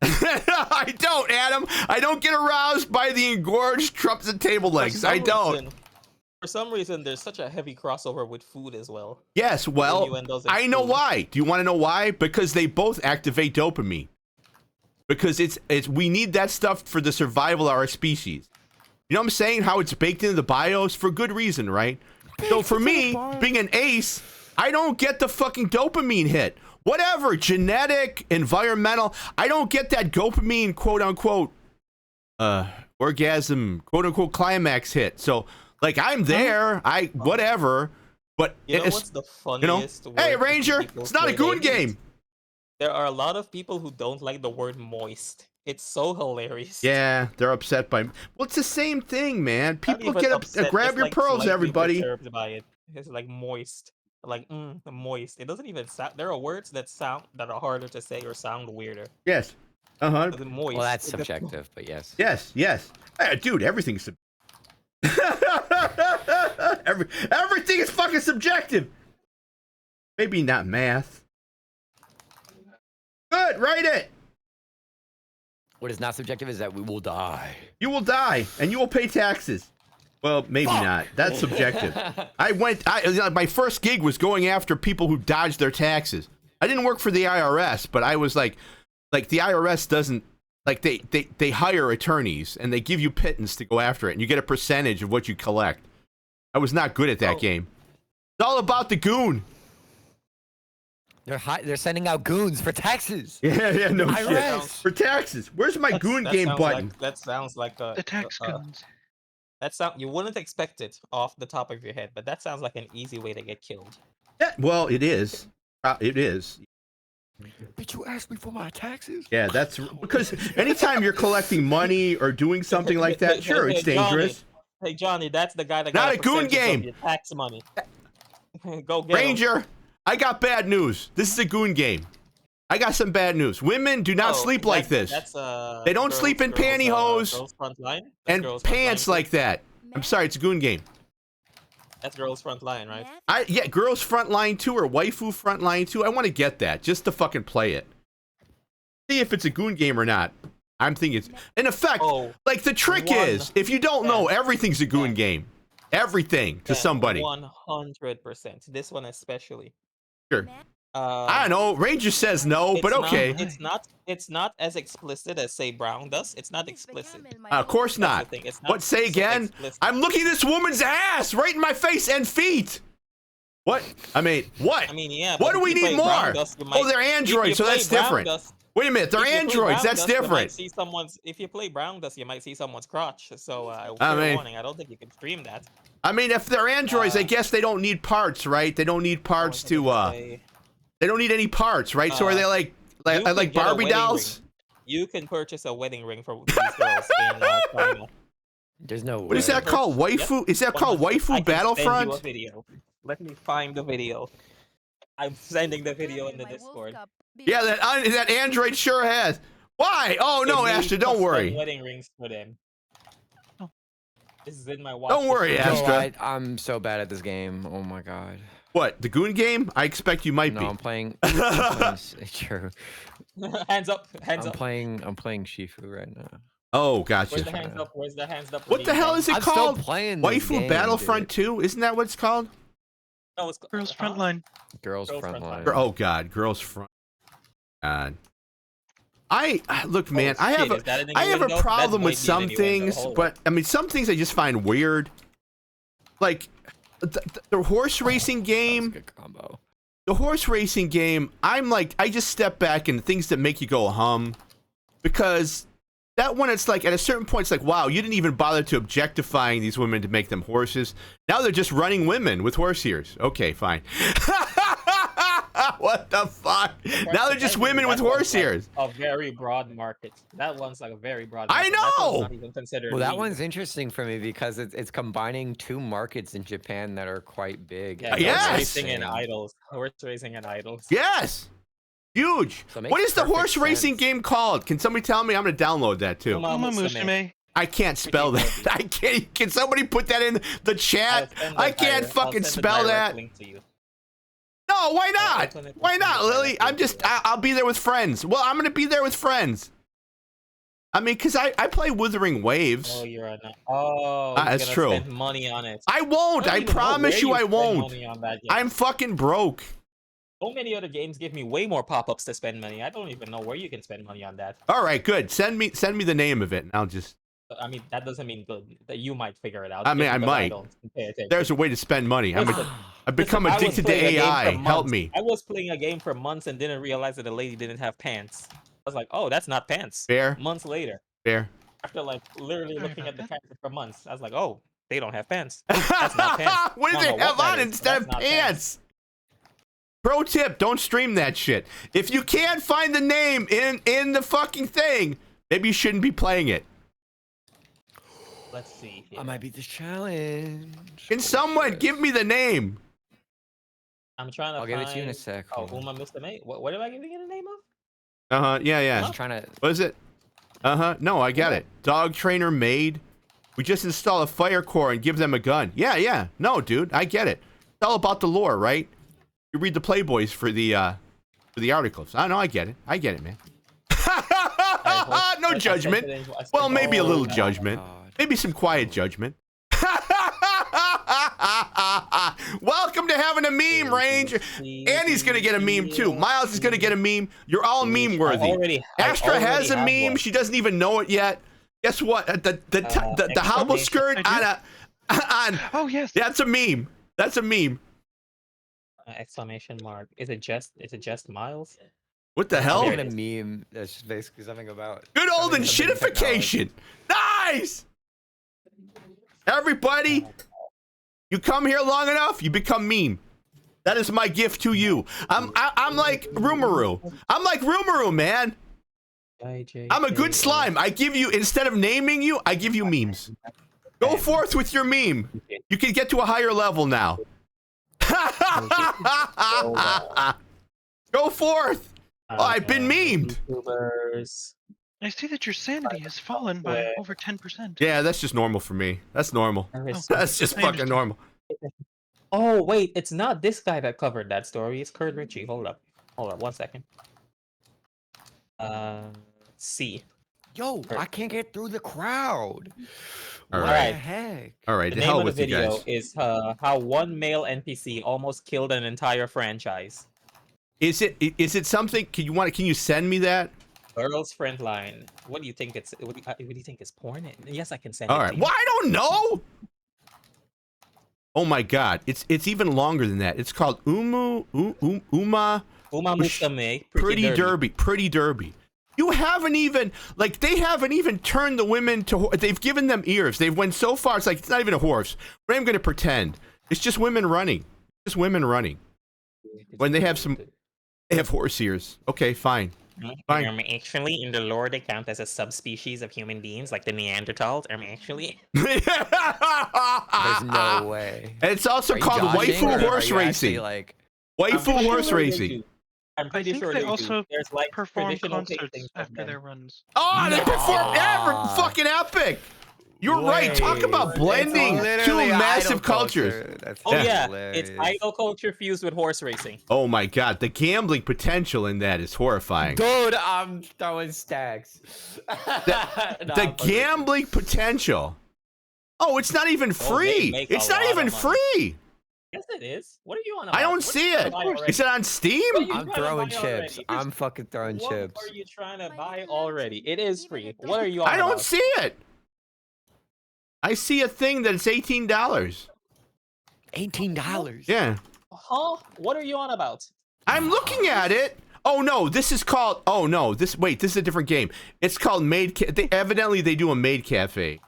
[SPEAKER 3] I don't, Adam. I don't get aroused by the engorged trumps and table legs. I don't.
[SPEAKER 11] For some reason, there's such a heavy crossover with food as well.
[SPEAKER 3] Yes, well,
[SPEAKER 11] Innuendos and
[SPEAKER 3] I know
[SPEAKER 11] food.
[SPEAKER 3] why. Do you want to know why? Because they both activate dopamine. Because it's we need that stuff for the survival of our species. You know what I'm saying? How it's baked into the bios for good reason, right? So for me, being an ace, I don't get the fucking dopamine hit. Whatever, genetic, environmental, I don't get that dopamine, quote unquote, orgasm, quote unquote, climax hit. So, like, I'm there, whatever, but
[SPEAKER 11] You know
[SPEAKER 3] it's,
[SPEAKER 11] what's the funniest word
[SPEAKER 3] hey,
[SPEAKER 11] that
[SPEAKER 3] Ranger,
[SPEAKER 11] people
[SPEAKER 3] it's not a
[SPEAKER 11] say
[SPEAKER 3] goon
[SPEAKER 11] they hate?
[SPEAKER 3] game.
[SPEAKER 11] There are a lot of people who don't like the word moist. It's so hilarious.
[SPEAKER 3] Yeah, they're upset by. Well, it's the same thing, man.
[SPEAKER 11] Not
[SPEAKER 3] People
[SPEAKER 11] even
[SPEAKER 3] get
[SPEAKER 11] upset,
[SPEAKER 3] grab
[SPEAKER 11] just,
[SPEAKER 3] your
[SPEAKER 11] like,
[SPEAKER 3] pearls,
[SPEAKER 11] slightly
[SPEAKER 3] everybody.
[SPEAKER 11] perturbed by it. It's like moist. Like moist. It doesn't even sound. There are words that are harder to say or sound weirder.
[SPEAKER 3] Yes.
[SPEAKER 11] Moist.
[SPEAKER 8] Well, that's
[SPEAKER 11] it just-
[SPEAKER 8] subjective, but yes.
[SPEAKER 3] Yes. Yeah, dude, everything's everything is fucking subjective. Maybe not math. Good, write it.
[SPEAKER 8] What is not subjective is that we will die.
[SPEAKER 3] You will die, and you will pay taxes. Well, maybe not. That's subjective. My first gig was going after people who dodged their taxes. I didn't work for the IRS, but I was like the IRS doesn't, like they hire attorneys and they give you pittance to go after it, and you get a percentage of what you collect. I was not good at that game. It's all about the goon.
[SPEAKER 8] They're sending out goons for taxes.
[SPEAKER 3] Yeah, no shit. For taxes. Where's my goon game button?
[SPEAKER 11] That sounds like
[SPEAKER 6] The tax goons.
[SPEAKER 11] You wouldn't expect it off the top of your head, but that sounds like an easy way to get killed.
[SPEAKER 3] Yeah, well, it is. It is.
[SPEAKER 8] Did you ask me for my taxes?
[SPEAKER 3] Yeah, that's because anytime you're collecting money or doing something like that, sure, it's dangerous.
[SPEAKER 11] Hey Johnny, that's the guy that
[SPEAKER 3] Not
[SPEAKER 11] got
[SPEAKER 3] a goon game.
[SPEAKER 11] Your tax money. Go get
[SPEAKER 3] Ranger,
[SPEAKER 11] him.
[SPEAKER 3] I got bad news. This is a goon game. I got some bad news. Women do not sleep like this. They don't sleep in pantyhose and pants like that. I'm sorry, it's a goon game.
[SPEAKER 11] That's girls front line, right?
[SPEAKER 3] Yeah, girls front line too, or waifu front line too. I want to get that just to fucking play it. See if it's a goon game or not. I'm thinking it's in effect. Like the trick is, if you don't know, everything's a goon game. Everything to somebody.
[SPEAKER 11] 100%. This one especially.
[SPEAKER 3] Sure. I don't know. Ranger says no, but okay.
[SPEAKER 11] It's not as explicit as say Brown does. It's not explicit.
[SPEAKER 3] Of course not. What? Say again? I'm looking at this woman's ass right in my face and feet. What? I mean, what?
[SPEAKER 11] I mean, yeah.
[SPEAKER 3] What do we need more? Oh, they're androids, so that's different. Wait a minute, they're androids. That's different.
[SPEAKER 11] If you play Brown Dust, you might see someone's crotch. So, warning. I don't think you can stream that.
[SPEAKER 3] I mean, if they're androids, I guess they don't need parts, right? They don't need parts to. They don't need any parts, right? So are they like Barbie dolls?
[SPEAKER 11] You can purchase a wedding ring for these girls in China.
[SPEAKER 8] There's no way.
[SPEAKER 3] What is that called? Waifu? Is that called Waifu Battlefront?
[SPEAKER 11] Send you a video. Let me find the video. I'm sending the video in the Discord.
[SPEAKER 3] Yeah, that android sure has. Why? Oh no, Astra, don't worry.
[SPEAKER 11] Wedding rings for them. This is in my watch.
[SPEAKER 3] Don't worry, Astra.
[SPEAKER 8] I'm so bad at this game. Oh my god.
[SPEAKER 3] What, the goon game? I expect you might be.
[SPEAKER 8] No, I'm playing. True.
[SPEAKER 11] Hands up. Hands
[SPEAKER 8] up.
[SPEAKER 11] up.
[SPEAKER 8] I'm playing Shifu right now.
[SPEAKER 3] Oh, gotcha.
[SPEAKER 11] Where's the hands up? Where's the hands up?
[SPEAKER 3] What the hell is it
[SPEAKER 8] I'm
[SPEAKER 3] called?
[SPEAKER 8] Still playing
[SPEAKER 3] Waifu Battlefront 2? Isn't that what it's called?
[SPEAKER 11] No, it's
[SPEAKER 6] Girls Frontline.
[SPEAKER 8] Girls Frontline.
[SPEAKER 3] Oh God, Girls Front. God. Look, man. I have a problem with some things, but I mean, some things I just find weird. Like the horse racing game.
[SPEAKER 8] Good combo.
[SPEAKER 3] The horse racing game. I just step back and things that make you go hum, because that one, it's like at a certain point, it's like, wow, you didn't even bother to objectifying these women to make them horses. Now they're just running women with horse ears. Okay, fine. What the fuck? Now they're just women with horse ears.
[SPEAKER 11] A very broad market. That one's like a very broad
[SPEAKER 3] market. I know.
[SPEAKER 11] Not even considered
[SPEAKER 8] well, that one's interesting for me because it's combining two markets in Japan that are quite big.
[SPEAKER 11] Yeah,
[SPEAKER 3] yes.
[SPEAKER 11] Horse racing and idols. Horse racing and idols.
[SPEAKER 3] Yes. Huge. So what is the horse racing game called? Can somebody tell me? I'm gonna download that too. I can't spell that. I can't. Can somebody put that in the chat? I can't fucking spell that. No, why not? Why not, Lily? I'll be there with friends. Well, I'm gonna be there with friends. I mean, cause I play Wuthering Waves.
[SPEAKER 11] Oh, you're right now. Oh,
[SPEAKER 3] that's true.
[SPEAKER 11] Spend money on it.
[SPEAKER 3] I won't. I promise you, I won't. I'm fucking broke.
[SPEAKER 11] So many other games give me way more pop-ups to spend money. I don't even know where you can spend money on that.
[SPEAKER 3] All right, good. Send me the name of it, and I'll just.
[SPEAKER 11] I mean, that doesn't mean good. That you might figure it out.
[SPEAKER 3] I mean, I might. There's a way to spend money. I've become addicted to AI. Help me.
[SPEAKER 11] I was playing a game for months and didn't realize that the lady didn't have pants. I was like, oh, that's not pants.
[SPEAKER 3] Fair.
[SPEAKER 11] Months later.
[SPEAKER 3] Fair.
[SPEAKER 11] After like literally looking at the character for months, I was like, oh, they don't have pants. That's not pants.
[SPEAKER 3] What do they have on instead of pants? Pro tip, don't stream that shit. If you can't find the name in the fucking thing, maybe you shouldn't be playing it.
[SPEAKER 11] Let's see.
[SPEAKER 8] I might beat this challenge.
[SPEAKER 3] Can someone give me the name?
[SPEAKER 11] I'm trying to
[SPEAKER 8] I'll give it to you in a sec.
[SPEAKER 11] Oh, Uma Mr. May? What am I giving it a name of?
[SPEAKER 3] Yeah.
[SPEAKER 8] I'm trying to...
[SPEAKER 3] What is it? No, I got it. Dog Trainer Maid. We just install a fire core and give them a gun. Yeah. No, dude, I get it. It's all about the lore, right? You read the Playboys for the articles. I know, I get it, man. No judgment. Well, maybe a little judgment. Maybe some quiet judgment. Welcome to having a meme, Range. Annie's gonna get a meme too. Miles is gonna get a meme. You're all meme worthy. Astra has a meme. She doesn't even know it yet. Guess what? The hobble skirt on.
[SPEAKER 6] Oh yes.
[SPEAKER 3] That's a meme. That's a meme.
[SPEAKER 11] Exclamation mark. Is it just Miles?
[SPEAKER 3] What the hell?
[SPEAKER 8] I'm making a meme that's just basically something about
[SPEAKER 3] good old shitification. Nice. Everybody, you come here long enough, you become meme. That is my gift to you. I'm like Rumaru. I'm like Rumaru, man. I'm a good slime. I give you, instead of naming you, I give you memes. Go forth with your meme. You can get to a higher level now. Go forth. Oh, I've been memed.
[SPEAKER 6] I see that your sanity has fallen by over 10%.
[SPEAKER 3] Yeah, that's just normal for me. That's normal. That's just fucking normal.
[SPEAKER 11] Oh, wait, it's not this guy that covered that story. It's Kurt Ritchie. Hold up, 1 second. C.
[SPEAKER 8] Yo, I can't get through the crowd.
[SPEAKER 3] All
[SPEAKER 8] what
[SPEAKER 3] right.
[SPEAKER 8] the heck?
[SPEAKER 3] All right,
[SPEAKER 11] The
[SPEAKER 3] the
[SPEAKER 11] name
[SPEAKER 3] hell
[SPEAKER 11] of the
[SPEAKER 3] with you
[SPEAKER 11] video
[SPEAKER 3] guys.
[SPEAKER 11] is how one male NPC almost killed an entire franchise.
[SPEAKER 3] Is it something? Can you send me that?
[SPEAKER 11] Girls Frontline. What do you think it's? What do you think is porn? Yes, I can send.
[SPEAKER 3] All
[SPEAKER 11] it
[SPEAKER 3] right.
[SPEAKER 11] to you.
[SPEAKER 3] Well, I don't know. Oh my God! It's even longer than that. It's called Uma
[SPEAKER 11] Musume
[SPEAKER 3] Pretty Derby. Pretty Derby. You haven't even they haven't even turned the women to. They've given them ears. They've went so far. It's like it's not even a horse. But I'm gonna pretend it's just women running. Just women running. When they have horse ears. Okay, fine. Fine.
[SPEAKER 11] Actually, in the lore, they count as a subspecies of human beings, like the Neanderthals. Actually.
[SPEAKER 8] There's no way.
[SPEAKER 3] And it's also called waifu horse racing. Waifu horse racing.
[SPEAKER 11] I'm pretty sure
[SPEAKER 6] they also
[SPEAKER 11] There's like
[SPEAKER 6] perform
[SPEAKER 11] traditional
[SPEAKER 6] concerts
[SPEAKER 11] things
[SPEAKER 6] after their runs.
[SPEAKER 3] Oh, they perform fucking epic. You're right. Talk about blending two massive cultures.
[SPEAKER 8] That's
[SPEAKER 11] it's idol culture fused with horse racing.
[SPEAKER 3] Oh my God, the gambling potential in that is horrifying.
[SPEAKER 8] Dude, I'm throwing stacks.
[SPEAKER 3] The gambling potential. Oh, it's not even free. It's not even free.
[SPEAKER 11] Yes, it is. What are you on about?
[SPEAKER 3] I don't see it. Is it on Steam?
[SPEAKER 8] I'm throwing chips. I'm fucking throwing chips.
[SPEAKER 11] What are you trying to buy already? It is free. What are you on
[SPEAKER 3] I don't
[SPEAKER 11] about?
[SPEAKER 3] see it. I see a thing that it's $18.
[SPEAKER 8] $18?
[SPEAKER 3] Yeah.
[SPEAKER 11] Huh? What are you on about?
[SPEAKER 3] I'm looking at it. Oh no, this is called. Oh no, this is a different game. It's called Evidently, they do a maid cafe.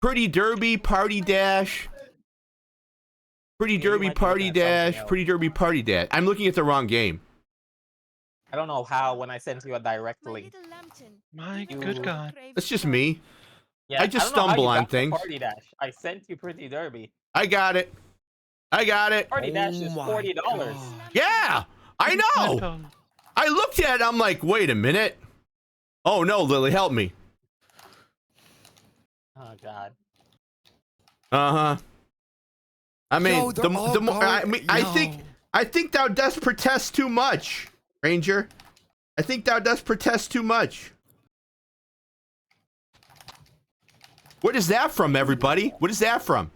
[SPEAKER 3] Pretty Derby Party Dash. Pretty Derby Party Dash. Pretty Derby Party Dash. I'm looking at the wrong game.
[SPEAKER 11] I don't know how when I sent you a direct link.
[SPEAKER 6] My good God.
[SPEAKER 3] That's just me.
[SPEAKER 11] Yeah,
[SPEAKER 3] I just
[SPEAKER 11] don't know how
[SPEAKER 3] stumble
[SPEAKER 11] you
[SPEAKER 3] on
[SPEAKER 11] got the
[SPEAKER 3] things.
[SPEAKER 11] Party Dash. I sent you Pretty Derby.
[SPEAKER 3] I got it.
[SPEAKER 11] Party Dash is $40.
[SPEAKER 3] Yeah, I know. I looked at it. I'm like, wait a minute. Oh no, Lily, help me.
[SPEAKER 11] Oh God.
[SPEAKER 3] Uh-huh. I mean, I think thou dost protest too much, Ranger. I think thou dost protest too much. What is that from, everybody? What is that from?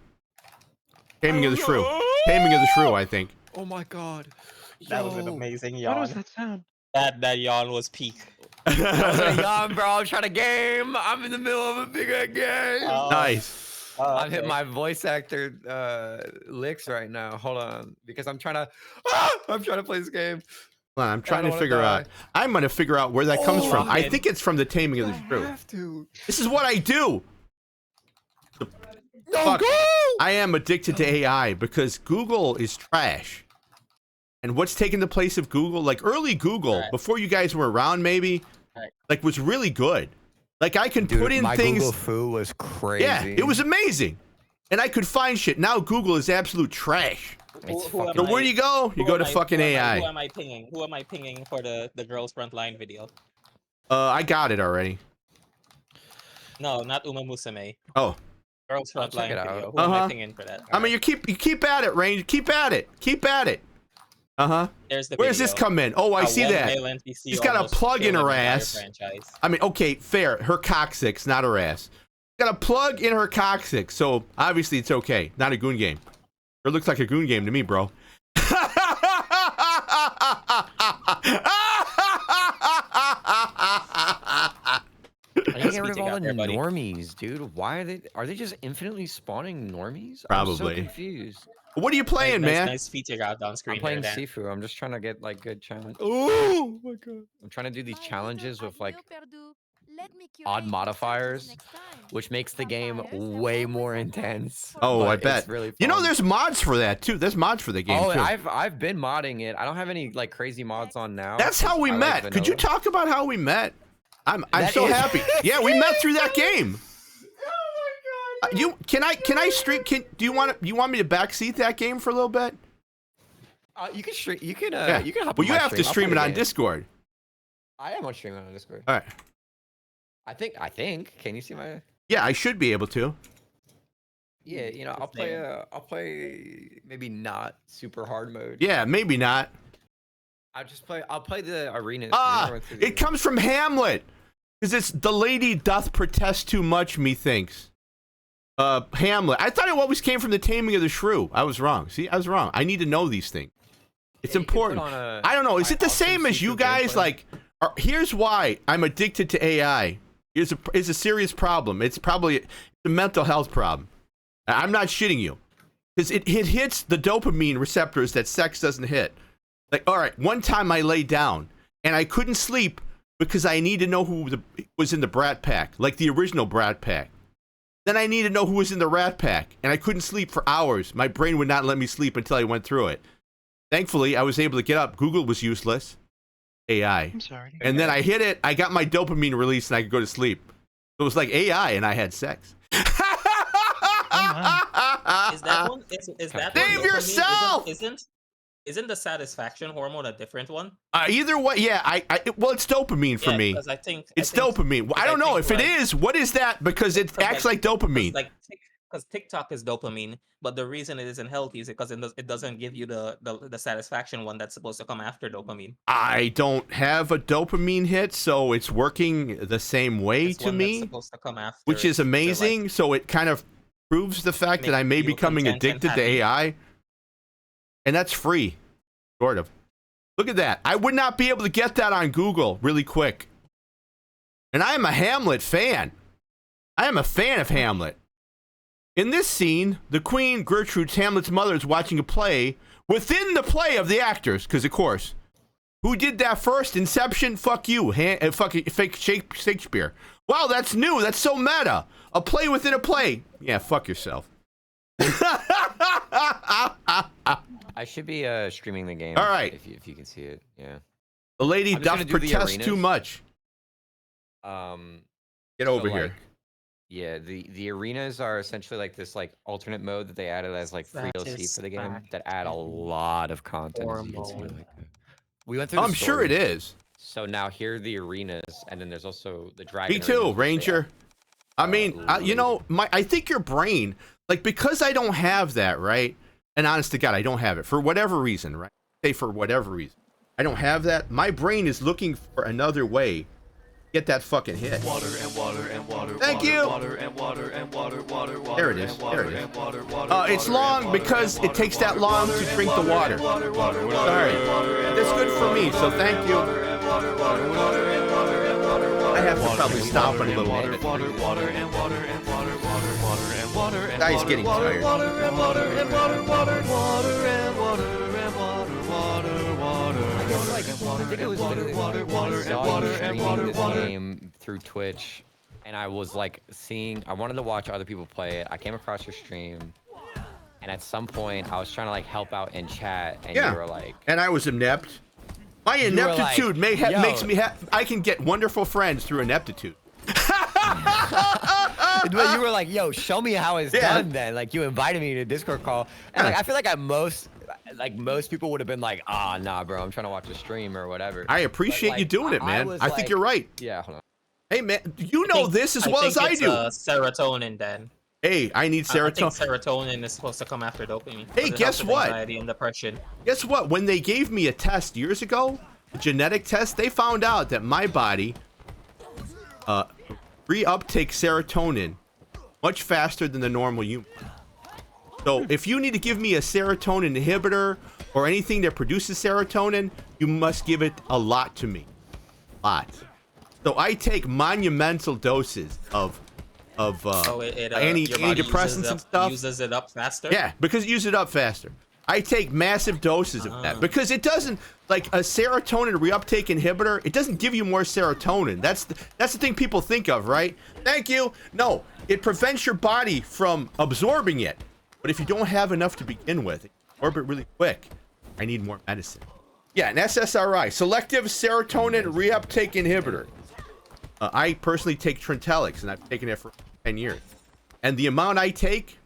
[SPEAKER 3] Taming of the Shrew. Taming of the Shrew, I think.
[SPEAKER 8] Oh my God.
[SPEAKER 11] That was an amazing yawn.
[SPEAKER 6] What was that sound?
[SPEAKER 11] That yawn was peak.
[SPEAKER 8] That was a yawn, bro. I'm trying to game. I'm in the middle of a big game.
[SPEAKER 3] Nice.
[SPEAKER 8] I'm hitting my voice actor licks right now. Hold on, because I'm trying to play this game.
[SPEAKER 3] Hold on, I'm trying to figure out. I'm gonna figure out where that comes from. I think it's from the Taming of the Shrew.
[SPEAKER 8] have to.
[SPEAKER 3] This is what I do. Fuck. I am addicted to AI because Google is trash. And what's taking the place of Google? Like early Google, before you guys were around, maybe, like was really good. Like I can put in
[SPEAKER 8] my
[SPEAKER 3] things.
[SPEAKER 8] Google foo was crazy.
[SPEAKER 3] Yeah, it was amazing. And I could find shit. Now Google is absolute trash. So where do you go? You go to fucking AI.
[SPEAKER 11] Who am I pinging? Who am I pinging for the Girls Frontline video?
[SPEAKER 3] I got it already.
[SPEAKER 11] No, not Uma Musume.
[SPEAKER 3] Oh.
[SPEAKER 11] Girls
[SPEAKER 8] I'll check
[SPEAKER 11] Frontline
[SPEAKER 8] it out.
[SPEAKER 11] video. Who am I thinking for that?
[SPEAKER 3] I mean, you keep at it, Range. Keep at it. Keep at it.
[SPEAKER 11] There's the
[SPEAKER 3] Where's this
[SPEAKER 11] video.
[SPEAKER 3] come in? Oh, I see
[SPEAKER 11] one
[SPEAKER 3] that.
[SPEAKER 11] male NPC
[SPEAKER 3] She's got a
[SPEAKER 11] almost
[SPEAKER 3] plug in
[SPEAKER 11] killed
[SPEAKER 3] her
[SPEAKER 11] an entire
[SPEAKER 3] ass.
[SPEAKER 11] franchise.
[SPEAKER 3] I mean, okay, fair. Her coccyx, not her ass. Got a plug in her coccyx, so obviously it's okay. Not a goon game. It looks like a goon game to me, bro.
[SPEAKER 8] I gotta get rid of all the normies, dude. Why are they just infinitely spawning normies? I'm so
[SPEAKER 3] Probably.
[SPEAKER 8] confused.
[SPEAKER 3] What are you playing, man?
[SPEAKER 11] Nice feature out on screen.
[SPEAKER 8] I'm playing
[SPEAKER 11] there, Dan.
[SPEAKER 8] Sifu. I'm just trying to get like good challenge.
[SPEAKER 3] Oh my god.
[SPEAKER 8] I'm trying to do these challenges with like
[SPEAKER 5] Let me curate
[SPEAKER 8] odd
[SPEAKER 5] your
[SPEAKER 8] modifiers,
[SPEAKER 5] next time.
[SPEAKER 8] which makes the game way more intense.
[SPEAKER 3] Oh, I
[SPEAKER 8] but
[SPEAKER 3] bet.
[SPEAKER 8] it's really
[SPEAKER 3] You know,
[SPEAKER 8] fun.
[SPEAKER 3] there's mods for that too. There's mods for the game
[SPEAKER 8] Oh,
[SPEAKER 3] too.
[SPEAKER 8] I've been modding it. I don't have any like crazy mods on now.
[SPEAKER 3] That's how we
[SPEAKER 8] I like
[SPEAKER 3] met. Could you
[SPEAKER 8] vanilla.
[SPEAKER 3] talk about how we met? I'm
[SPEAKER 8] That
[SPEAKER 3] so
[SPEAKER 8] is-
[SPEAKER 3] happy. Yeah, we met through that game. Can I stream? Do you want me to backseat that game for a little bit?
[SPEAKER 8] You can stream. You can.
[SPEAKER 3] Yeah.
[SPEAKER 8] You can hop
[SPEAKER 3] Well,
[SPEAKER 8] on
[SPEAKER 3] you
[SPEAKER 8] my
[SPEAKER 3] have to
[SPEAKER 8] I'll
[SPEAKER 3] stream
[SPEAKER 8] play
[SPEAKER 3] it
[SPEAKER 8] the
[SPEAKER 3] on
[SPEAKER 8] game.
[SPEAKER 3] Discord.
[SPEAKER 8] I am on stream on Discord.
[SPEAKER 3] All right.
[SPEAKER 8] I think. Can you see my?
[SPEAKER 3] Yeah, I should be able to.
[SPEAKER 8] Yeah, you know, I'll play maybe not super hard mode.
[SPEAKER 3] Yeah, maybe not.
[SPEAKER 8] I'll play the arenas.
[SPEAKER 3] It comes from Hamlet. Because it's the lady doth protest too much, methinks. Hamlet. I thought it always came from the Taming of the Shrew. I was wrong. See, I was wrong. I need to know these things. It's important. I don't know. Is it the same as you guys? Like, here's why I'm addicted to AI. It's a serious problem. It's probably a mental health problem. I'm not shitting you. Because it hits the dopamine receptors that sex doesn't hit. Like, all right, one time I lay down and I couldn't sleep because I need to know who was in the Brat Pack, like the original Brat Pack. Then I need to know who was in the Rat Pack, and I couldn't sleep for hours. My brain would not let me sleep until I went through it. Thankfully, I was able to get up. Google was useless. AI.
[SPEAKER 6] I'm sorry.
[SPEAKER 3] And then I hit it. I got my dopamine release, and I could go to sleep. So it was like AI, and I had sex.
[SPEAKER 11] Is that one? Is that
[SPEAKER 3] Save
[SPEAKER 11] one
[SPEAKER 3] yourself!
[SPEAKER 11] Isn't the satisfaction hormone a different one?
[SPEAKER 3] Either way, yeah. Well, it's dopamine for me.
[SPEAKER 11] Because I think
[SPEAKER 3] It's dopamine. Well, I don't know if it is. What is that? Because it acts like dopamine.
[SPEAKER 11] Because TikTok is dopamine, but the reason it isn't healthy is because it doesn't give you the satisfaction one that's supposed to come after dopamine.
[SPEAKER 3] I don't have a dopamine hit, so it's working the same way
[SPEAKER 11] It's
[SPEAKER 3] to
[SPEAKER 11] one that's
[SPEAKER 3] me,
[SPEAKER 11] supposed to come after
[SPEAKER 3] which
[SPEAKER 11] it.
[SPEAKER 3] is
[SPEAKER 11] So, like,
[SPEAKER 3] amazing. So it kind of proves the fact that I may be
[SPEAKER 11] feel
[SPEAKER 3] becoming
[SPEAKER 11] content and
[SPEAKER 3] addicted to
[SPEAKER 11] happy.
[SPEAKER 3] AI. And that's free, sort of. Look at that. I would not be able to get that on Google really quick. And I am a Hamlet fan. I am a fan of Hamlet. In this scene, the Queen, Gertrude, Hamlet's mother, is watching a play within the play of the actors, because of course. Who did that first? Inception? Fuck you. Fucking fake Shakespeare. Wow, that's new. That's so meta. A play within a play. Yeah, fuck yourself.
[SPEAKER 8] I should be streaming the game.
[SPEAKER 3] All right.
[SPEAKER 8] If you can see it, yeah.
[SPEAKER 3] The lady
[SPEAKER 8] I'm just gonna
[SPEAKER 3] doth
[SPEAKER 8] do the
[SPEAKER 3] protest too
[SPEAKER 8] arenas.
[SPEAKER 3] much. Get over
[SPEAKER 8] so,
[SPEAKER 3] here.
[SPEAKER 8] like, yeah, the arenas are essentially like this like alternate mode that they added as like free DLC for the game that add a lot of content. As you can see, like, we went through. The
[SPEAKER 3] I'm sure it
[SPEAKER 8] story.
[SPEAKER 3] is.
[SPEAKER 8] So now here are the arenas, and then there's also the dragon.
[SPEAKER 3] Me too,
[SPEAKER 8] arenas, which they
[SPEAKER 3] Ranger. I mean, you know, I think your brain, like, because I don't have that, right? And honest to God, I don't have it for whatever reason, right? Say for whatever reason, I don't have that. My brain is looking for another way. Get that fucking hit.
[SPEAKER 9] Water and water and water.
[SPEAKER 3] Thank you.
[SPEAKER 9] Water and water and water. Water.
[SPEAKER 3] There it is. There it is. It's long because it takes that long to drink the water. Sorry. That's good for me, so thank you. I have to probably stop in a little bit. Guy's getting tired.
[SPEAKER 8] I think it was literally I saw you streaming this game through Twitch, and I was like I wanted to watch other people play it. I came across your stream, and at some point I was trying to like help out in chat, and you were like,
[SPEAKER 3] and I was inept. My
[SPEAKER 8] You were like,
[SPEAKER 3] ineptitude
[SPEAKER 8] "Yo."
[SPEAKER 3] makes me I can get wonderful friends through ineptitude.
[SPEAKER 8] but you were like, yo, show me how it's done then. Like you invited me to a Discord call. And like I feel like most people would have been like, nah, bro, I'm trying to watch a stream or whatever.
[SPEAKER 3] I appreciate
[SPEAKER 8] But,
[SPEAKER 3] you
[SPEAKER 8] like,
[SPEAKER 3] doing it, man.
[SPEAKER 8] was
[SPEAKER 3] I think
[SPEAKER 8] like-
[SPEAKER 3] you're right.
[SPEAKER 8] Yeah, hold on.
[SPEAKER 3] Hey man, you know this as well as I do.
[SPEAKER 11] Serotonin then.
[SPEAKER 3] Hey, I need serotonin.
[SPEAKER 11] I think serotonin is supposed to come after dopamine.
[SPEAKER 3] Hey, guess what?
[SPEAKER 11] Anxiety and depression.
[SPEAKER 3] Guess what? When they gave me a test years ago, a genetic test, they found out that my body reuptake serotonin much faster than the normal human. So if you need to give me a serotonin inhibitor or anything that produces serotonin, you must give it a lot to me. A lot. So I take monumental doses of antidepressants and stuff.
[SPEAKER 11] Uses it up faster?
[SPEAKER 3] Yeah, because it uses it up faster. I take massive doses of that because it doesn't, like a serotonin reuptake inhibitor, it doesn't give you more serotonin. That's the thing people think of, right? Thank you. No, it prevents your body from absorbing it. But if you don't have enough to begin with, it absorb it really quick. I need more medicine. Yeah, an SSRI, selective serotonin reuptake inhibitor. I personally take Trintellix, and I've taken it for 10 years. And the amount I take,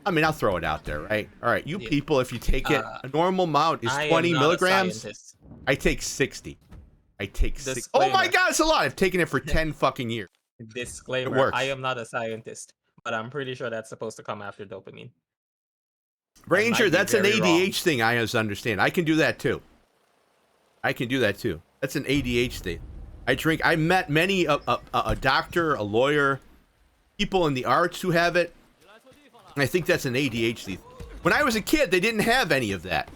[SPEAKER 3] I mean, I'll throw it out there, right? All right, you people, if you take it, a normal amount is 20 milligrams. I take 60. I take 60. Oh my God, it's a lot. I've taken it for 10 fucking years.
[SPEAKER 11] Disclaimer,
[SPEAKER 3] It works.
[SPEAKER 11] I am not a scientist, but I'm pretty sure that's supposed to come after dopamine.
[SPEAKER 3] Ranger, that's an ADH thing, I understand. I can do that too. That's an ADH thing. I met many, a doctor, a lawyer, people in the arts who have it. And I think that's an ADHD. When I was a kid, they didn't have any of that.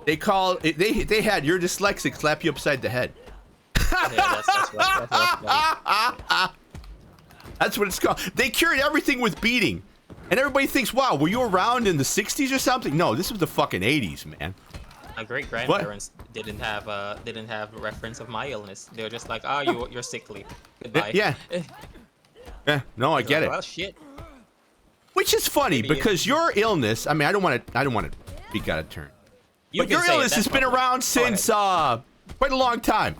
[SPEAKER 3] They had you're dyslexic, slap you upside the head. That's what it's called. They cured everything with beating. And everybody thinks, wow, were you around in the 60s or something? No, this was the fucking 80s, man.
[SPEAKER 11] My great grandparents didn't have a reference of my illness. They were just like, you're sickly. Goodbye.
[SPEAKER 3] Yeah. Yeah. No, I get it.
[SPEAKER 11] Well, shit.
[SPEAKER 3] Which is funny because your illness. I mean, I don't want to speak out of turn. But your illness has been around since quite a long time.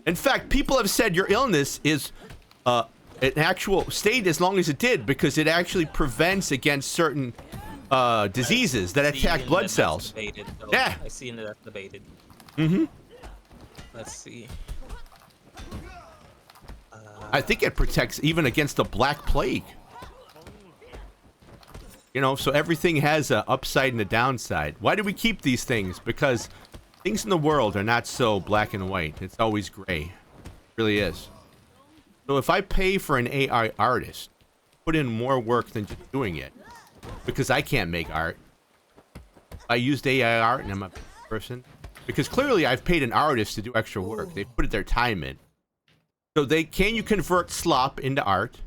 [SPEAKER 3] In fact, people have said your illness is an actual stayed as long as it did because it actually prevents against certain diseases that attack blood cells.
[SPEAKER 11] Debated,
[SPEAKER 3] yeah.
[SPEAKER 11] I seen that debated.
[SPEAKER 3] Mm-hmm.
[SPEAKER 11] Let's see.
[SPEAKER 3] I think it protects even against the Black Plague. You know, so everything has an upside and a downside. Why do we keep these things? Because things in the world are not so black and white. It's always gray. It really is. So if I pay for an AI artist, put in more work than just doing it, because I can't make art. I used AI art and I'm a person. Because clearly I've paid an artist to do extra work. They put their time in. So can you convert slop into art?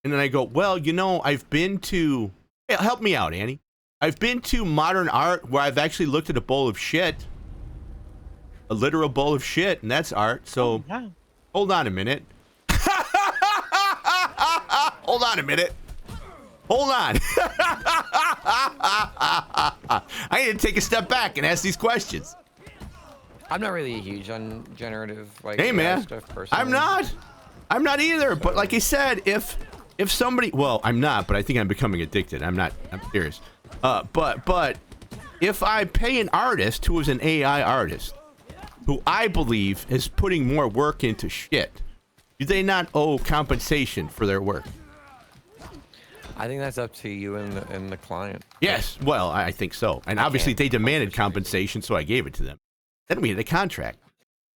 [SPEAKER 3] And then I go, well, you know, I've been to... Hey, help me out, Annie. I've been to modern art where I've actually looked at a bowl of shit. A literal bowl of shit, and that's art. So, hold on a minute. Hold on a minute. Hold on. I need to take a step back and ask these questions.
[SPEAKER 8] I'm not really huge on generative
[SPEAKER 3] hey, man.
[SPEAKER 8] stuff personally.
[SPEAKER 3] I'm not either. But like I said, if somebody, well, I'm not, but I think I'm becoming addicted. I'm serious. But if I pay an artist who is an AI artist, who I believe is putting more work into shit, do they not owe compensation for their work?
[SPEAKER 8] I think that's up to you and the client.
[SPEAKER 3] Yes, well, I think so. And obviously they demanded compensation, so I gave it to them. Then we had a contract.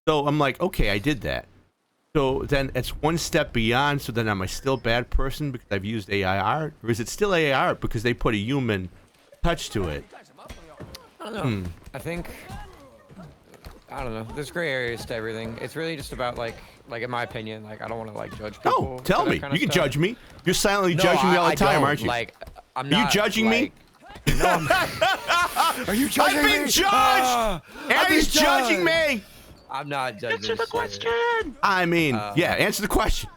[SPEAKER 3] So I'm like, okay, I did that. So then it's one step beyond, so then am I still a bad person because I've used AI art? Or is it still AI art because they put a human touch to it?
[SPEAKER 8] I don't know. I think, I don't know. There's gray areas to everything. It's really just about like in my opinion, like I don't want to like judge people.
[SPEAKER 3] Oh, tell me. You can judge me. You're silently judging me all the time, aren't you?
[SPEAKER 8] Like, I'm
[SPEAKER 3] not. Are you judging me?
[SPEAKER 8] No, I'm not. Are you judging me?
[SPEAKER 3] I've been judged! Annie's judging me!
[SPEAKER 8] I'm not judging.
[SPEAKER 11] Answer the question!
[SPEAKER 3] I mean, yeah, answer the question.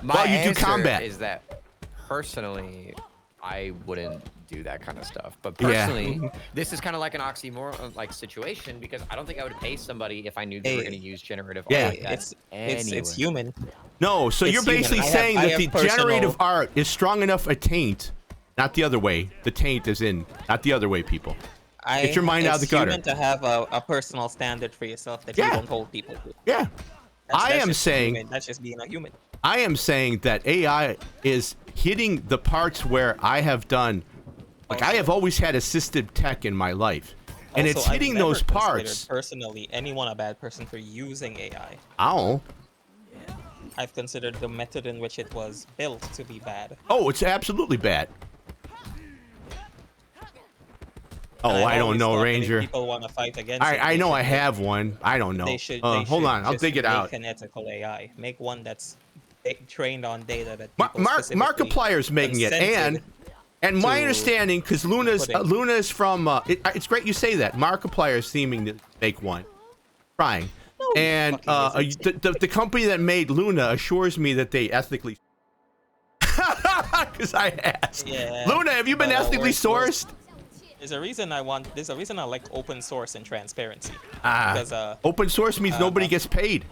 [SPEAKER 8] My
[SPEAKER 3] you do
[SPEAKER 8] answer
[SPEAKER 3] combat.
[SPEAKER 8] is that personally, I wouldn't do that kind of stuff. But personally, this is kind of like an oxymoron like situation because I don't think I would pay somebody if I knew they were going to use generative art.
[SPEAKER 11] It's human.
[SPEAKER 3] No, so you're basically saying that the generative art is strong enough a taint, not the other way. The taint is in, not the other way, people. Get your mind out of the gutter.
[SPEAKER 11] It's human to have a personal standard for yourself that you don't hold people to.
[SPEAKER 3] Yeah. I am
[SPEAKER 11] just
[SPEAKER 3] saying
[SPEAKER 11] human. That's just being a human.
[SPEAKER 3] I am saying that AI is hitting the parts where I have done, like I have always had assistive tech in my life, and
[SPEAKER 11] Also,
[SPEAKER 3] it's
[SPEAKER 11] I've
[SPEAKER 3] hitting
[SPEAKER 11] never
[SPEAKER 3] those
[SPEAKER 11] considered
[SPEAKER 3] parts.
[SPEAKER 11] Personally, anyone a bad person for using AI.
[SPEAKER 3] Ow.
[SPEAKER 11] I've considered the method in which it was built to be bad.
[SPEAKER 3] Oh, it's absolutely bad. Oh,
[SPEAKER 11] And I've
[SPEAKER 3] I don't
[SPEAKER 11] always
[SPEAKER 3] know,
[SPEAKER 11] thought that if
[SPEAKER 3] Ranger.
[SPEAKER 11] people want to fight against it,
[SPEAKER 3] I
[SPEAKER 11] they
[SPEAKER 3] know
[SPEAKER 11] should
[SPEAKER 3] I
[SPEAKER 11] make-
[SPEAKER 3] have one. I don't know.
[SPEAKER 11] They should.
[SPEAKER 3] Hold on, I'll
[SPEAKER 11] just
[SPEAKER 3] dig it
[SPEAKER 11] make
[SPEAKER 3] out.
[SPEAKER 11] an ethical AI. Make one that's trained on data that
[SPEAKER 3] Mark
[SPEAKER 11] people specifically
[SPEAKER 3] Markiplier's making it, and my
[SPEAKER 11] to
[SPEAKER 3] understanding, because Luna's
[SPEAKER 11] put it-
[SPEAKER 3] Luna's from. It's great you say that. Markiplier is theming to make one, trying, and the company that made Luna assures me that they ethically. Because I asked.
[SPEAKER 11] Yeah,
[SPEAKER 3] Luna, have you been
[SPEAKER 11] but,
[SPEAKER 3] ethically sourced?
[SPEAKER 11] There's a reason I like open source and transparency.
[SPEAKER 3] Ah,
[SPEAKER 11] Because
[SPEAKER 3] open source means nobody gets paid.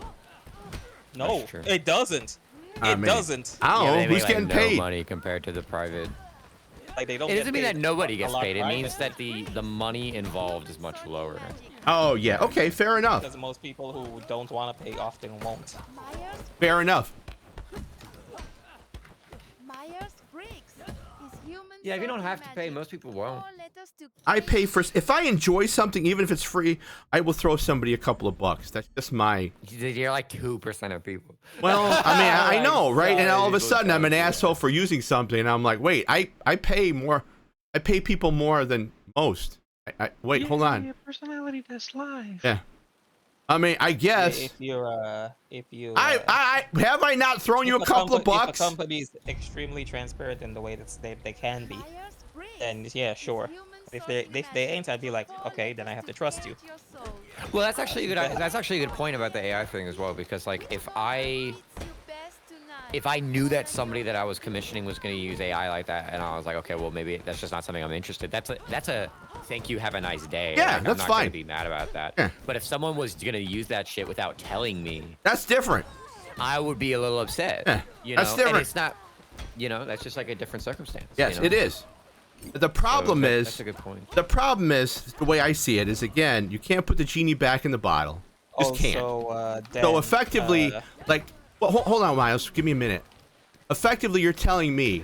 [SPEAKER 11] no, it doesn't.
[SPEAKER 3] I
[SPEAKER 11] It
[SPEAKER 3] mean,
[SPEAKER 11] doesn't.
[SPEAKER 3] I don't know.
[SPEAKER 8] they
[SPEAKER 3] Who's
[SPEAKER 8] make,
[SPEAKER 3] getting
[SPEAKER 8] no
[SPEAKER 3] paid?
[SPEAKER 8] money compared to the private.
[SPEAKER 11] Like they don't.
[SPEAKER 8] It
[SPEAKER 11] get
[SPEAKER 8] doesn't mean
[SPEAKER 11] paid
[SPEAKER 8] that nobody
[SPEAKER 11] a
[SPEAKER 8] gets
[SPEAKER 11] lot
[SPEAKER 8] paid. It
[SPEAKER 11] private.
[SPEAKER 8] means that the money involved is much lower.
[SPEAKER 3] Oh yeah. Okay. Fair enough.
[SPEAKER 11] Because most people who don't want to pay often won't.
[SPEAKER 3] Fair enough.
[SPEAKER 8] Yeah, if you don't have to pay, most people won't.
[SPEAKER 3] I pay for if I enjoy something, even if it's free, I will throw somebody a couple of bucks. That's just my.
[SPEAKER 8] You're like 2% of people.
[SPEAKER 3] Well, I mean, I know, right? And all of a
[SPEAKER 8] People
[SPEAKER 3] sudden, I'm an
[SPEAKER 8] don't do
[SPEAKER 3] asshole for using something, and I'm like, wait, I pay more. I pay people more than most. Wait, hold on.
[SPEAKER 6] Your personality test live.
[SPEAKER 3] Yeah. I mean, I guess.
[SPEAKER 11] If you.
[SPEAKER 3] I have I not thrown you a couple of bucks?
[SPEAKER 11] If a company is extremely transparent in the way that they can be, then yeah, sure. If they ain't, I'd be like, okay, then I have to trust you.
[SPEAKER 8] Well, that's actually a good. That's actually a good point about the AI thing as well, because like if I knew that somebody that I was commissioning was going to use AI like that, and I was like, okay, well maybe that's just not something I'm interested. That's a thank you, have a nice day.
[SPEAKER 3] Yeah,
[SPEAKER 8] like,
[SPEAKER 3] that's
[SPEAKER 8] I'm not
[SPEAKER 3] fine.
[SPEAKER 8] Gonna be mad about that.
[SPEAKER 3] Yeah.
[SPEAKER 8] But if someone was going to use that shit without telling me,
[SPEAKER 3] That's different.
[SPEAKER 8] I would be a little upset.
[SPEAKER 3] Yeah,
[SPEAKER 8] You know,
[SPEAKER 3] that's different.
[SPEAKER 8] and it's not. You know, that's just like a different circumstance.
[SPEAKER 3] Yes,
[SPEAKER 8] you know?
[SPEAKER 3] it is. The problem is.
[SPEAKER 8] That's a good point.
[SPEAKER 3] The problem is the way I see it is again, you can't put the genie back in the bottle. Just can't.
[SPEAKER 11] So
[SPEAKER 3] So effectively, like, well, hold on, Miles. Give me a minute. Effectively, you're telling me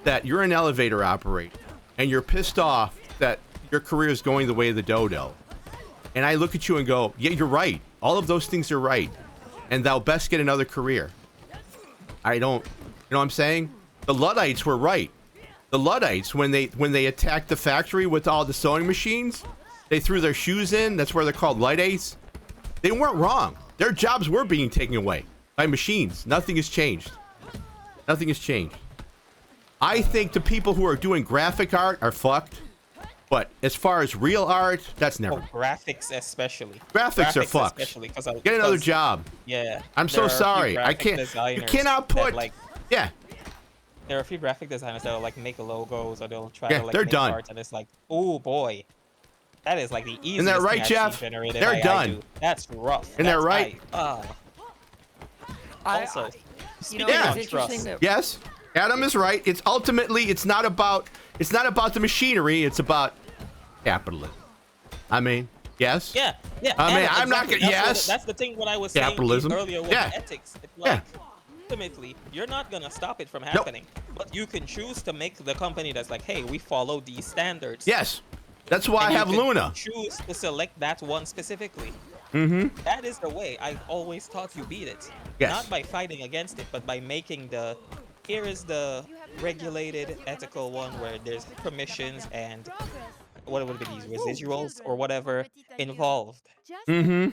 [SPEAKER 3] that you're an elevator operator and you're pissed off that your career is going the way of the dodo. And I look at you and go, yeah, you're right. All of those things are right. And thou best get another career. I don't, you know what I'm saying? The Luddites were right. The Luddites, when they attacked the factory with all the sewing machines, they threw their shoes in. That's where they're called Luddites. They weren't wrong. Their jobs were being taken away by machines. Nothing has changed. Nothing has changed. I think the people who are doing graphic art are fucked. But as far as real art, that's never.
[SPEAKER 11] Graphics especially.
[SPEAKER 3] Graphics are fucked.
[SPEAKER 11] Especially
[SPEAKER 3] Get another job.
[SPEAKER 11] Yeah.
[SPEAKER 3] I'm so
[SPEAKER 11] there are a few
[SPEAKER 3] sorry. I
[SPEAKER 11] graphic
[SPEAKER 3] can't. You
[SPEAKER 11] designers
[SPEAKER 3] cannot
[SPEAKER 11] that,
[SPEAKER 3] put.
[SPEAKER 11] like,
[SPEAKER 3] Yeah.
[SPEAKER 11] there are a few graphic designers that'll like make logos or they'll try
[SPEAKER 3] Yeah,
[SPEAKER 11] to like
[SPEAKER 3] they're
[SPEAKER 11] make
[SPEAKER 3] done.
[SPEAKER 11] art and it's like, oh boy, that is like the easiest.
[SPEAKER 3] Isn't that right,
[SPEAKER 11] thing I've
[SPEAKER 3] Jeff?
[SPEAKER 11] seen generated
[SPEAKER 3] They're
[SPEAKER 11] by
[SPEAKER 3] done.
[SPEAKER 11] AI. That's rough.
[SPEAKER 3] Isn't that
[SPEAKER 11] That's
[SPEAKER 3] right?
[SPEAKER 11] Also,
[SPEAKER 8] you
[SPEAKER 11] speaking
[SPEAKER 8] know,
[SPEAKER 3] Yeah.
[SPEAKER 11] of
[SPEAKER 8] it's
[SPEAKER 11] trust,
[SPEAKER 8] interesting that
[SPEAKER 3] Yes. Adam is right. It's ultimately it's not about the machinery. It's about capitalism. I mean, yes.
[SPEAKER 11] yeah.
[SPEAKER 3] I mean,
[SPEAKER 11] and
[SPEAKER 3] I'm not
[SPEAKER 11] exactly,
[SPEAKER 3] gonna.
[SPEAKER 11] that's
[SPEAKER 3] Yes.
[SPEAKER 11] that's the thing. What I was
[SPEAKER 3] Capitalism.
[SPEAKER 11] saying earlier with
[SPEAKER 3] Yeah.
[SPEAKER 11] ethics. It's like, ultimately, you're not gonna stop it from happening, but you can choose to make the company that's like, hey, we follow these standards.
[SPEAKER 3] Yes. That's why I
[SPEAKER 11] And you
[SPEAKER 3] have
[SPEAKER 11] can
[SPEAKER 3] Luna.
[SPEAKER 11] Choose to select that one specifically.
[SPEAKER 3] Mm-hmm.
[SPEAKER 11] That is the way. I always thought you beat it.
[SPEAKER 3] Yes.
[SPEAKER 11] Not by fighting against it, but by making the. Here is the regulated, ethical one where there's permissions and what would be these residuals or whatever involved.
[SPEAKER 3] Mm-hmm.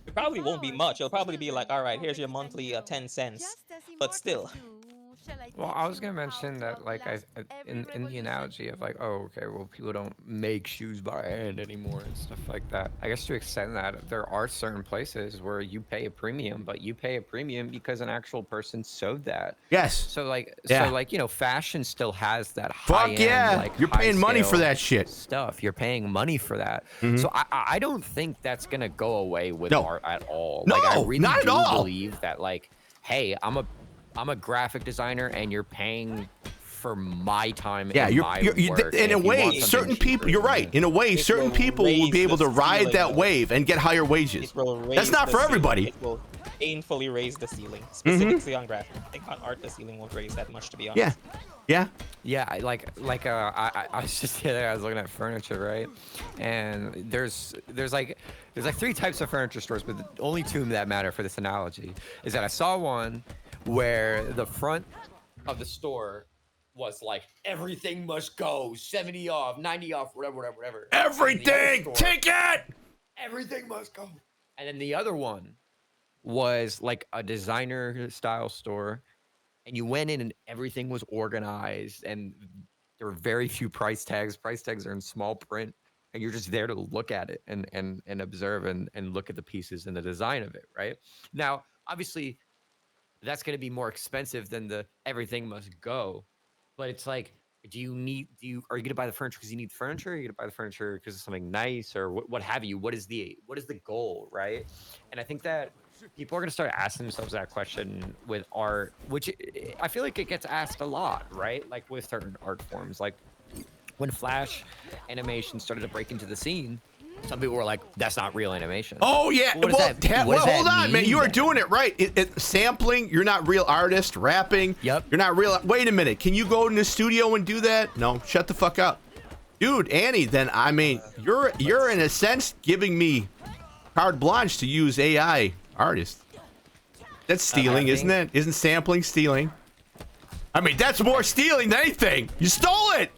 [SPEAKER 11] It probably won't be much. It'll probably be like, all right, here's your monthly 10 cents. But still.
[SPEAKER 8] Well, I was gonna mention that, like, in the analogy of like, oh, okay, well, people don't make shoes by hand anymore and stuff like that. I guess to extend that, there are certain places where you pay a premium, but you pay a premium because an actual person sewed that.
[SPEAKER 3] Yes.
[SPEAKER 8] So like,
[SPEAKER 3] Yeah.
[SPEAKER 8] you know, fashion still has that
[SPEAKER 3] Fuck
[SPEAKER 8] high-end,
[SPEAKER 3] yeah.
[SPEAKER 8] like,
[SPEAKER 3] You're paying money for
[SPEAKER 8] high-scale
[SPEAKER 3] that shit.
[SPEAKER 8] stuff. You're paying money for that.
[SPEAKER 3] Mhm.
[SPEAKER 8] So I don't think that's gonna go away with
[SPEAKER 3] No.
[SPEAKER 8] art at all.
[SPEAKER 3] No,
[SPEAKER 8] like, I really
[SPEAKER 3] not at
[SPEAKER 8] do
[SPEAKER 3] all.
[SPEAKER 8] believe that, like, hey, I'm a graphic designer and you're paying for my time.
[SPEAKER 3] Yeah,
[SPEAKER 8] and my work.
[SPEAKER 3] in a
[SPEAKER 8] If you
[SPEAKER 3] way,
[SPEAKER 8] want something
[SPEAKER 3] certain people.
[SPEAKER 8] cheaper,
[SPEAKER 3] You're right. In a way, certain
[SPEAKER 11] will
[SPEAKER 3] people will
[SPEAKER 11] raise
[SPEAKER 3] be able
[SPEAKER 11] the
[SPEAKER 3] to ride
[SPEAKER 11] ceiling,
[SPEAKER 3] that
[SPEAKER 11] though.
[SPEAKER 3] wave and get higher wages.
[SPEAKER 11] It will
[SPEAKER 3] That's
[SPEAKER 11] raise
[SPEAKER 3] not
[SPEAKER 11] the
[SPEAKER 3] for
[SPEAKER 11] ceiling.
[SPEAKER 3] everybody.
[SPEAKER 11] It will painfully raise the ceiling, specifically on graphics. I think on art, the ceiling won't raise that much, to be honest.
[SPEAKER 3] Yeah, yeah.
[SPEAKER 8] Yeah, I was just the other day, I was looking at furniture, right? And there's like 3 types of furniture stores, but the only 2 that matter for this analogy is that I saw one where the front of the store was like everything must go 70 off, 90 off, whatever.
[SPEAKER 3] Everything, take it.
[SPEAKER 8] Everything must go. And then the other one was like a designer style store. And you went in and everything was organized and there were very few price tags. Price tags are in small print and you're just there to look at it and observe and look at the pieces and the design of it, right? Now, obviously, that's going to be more expensive than the everything must go. But it's like, are you going to buy the furniture because you need the furniture? Are you going to buy the furniture because it's something nice or what have you? What is the goal, right? And I think that people are going to start asking themselves that question with art, which I feel like it gets asked a lot, right? Like with certain art forms, like when Flash animation started to break into the scene, some people were like, that's not real animation.
[SPEAKER 3] Oh yeah.
[SPEAKER 8] What does that
[SPEAKER 3] Hold on, man.
[SPEAKER 8] mean
[SPEAKER 3] You are
[SPEAKER 8] then?
[SPEAKER 3] doing it right. Sampling. You're not real artist. Rapping.
[SPEAKER 8] Yep.
[SPEAKER 3] You're not real. Wait a minute. Can you go in the studio and do that? No. Shut the fuck up, dude. Annie. Then I mean, you're in a sense giving me carte blanche to use AI artist. That's stealing, isn't it? Isn't sampling stealing? I mean, that's more stealing than anything. You stole it.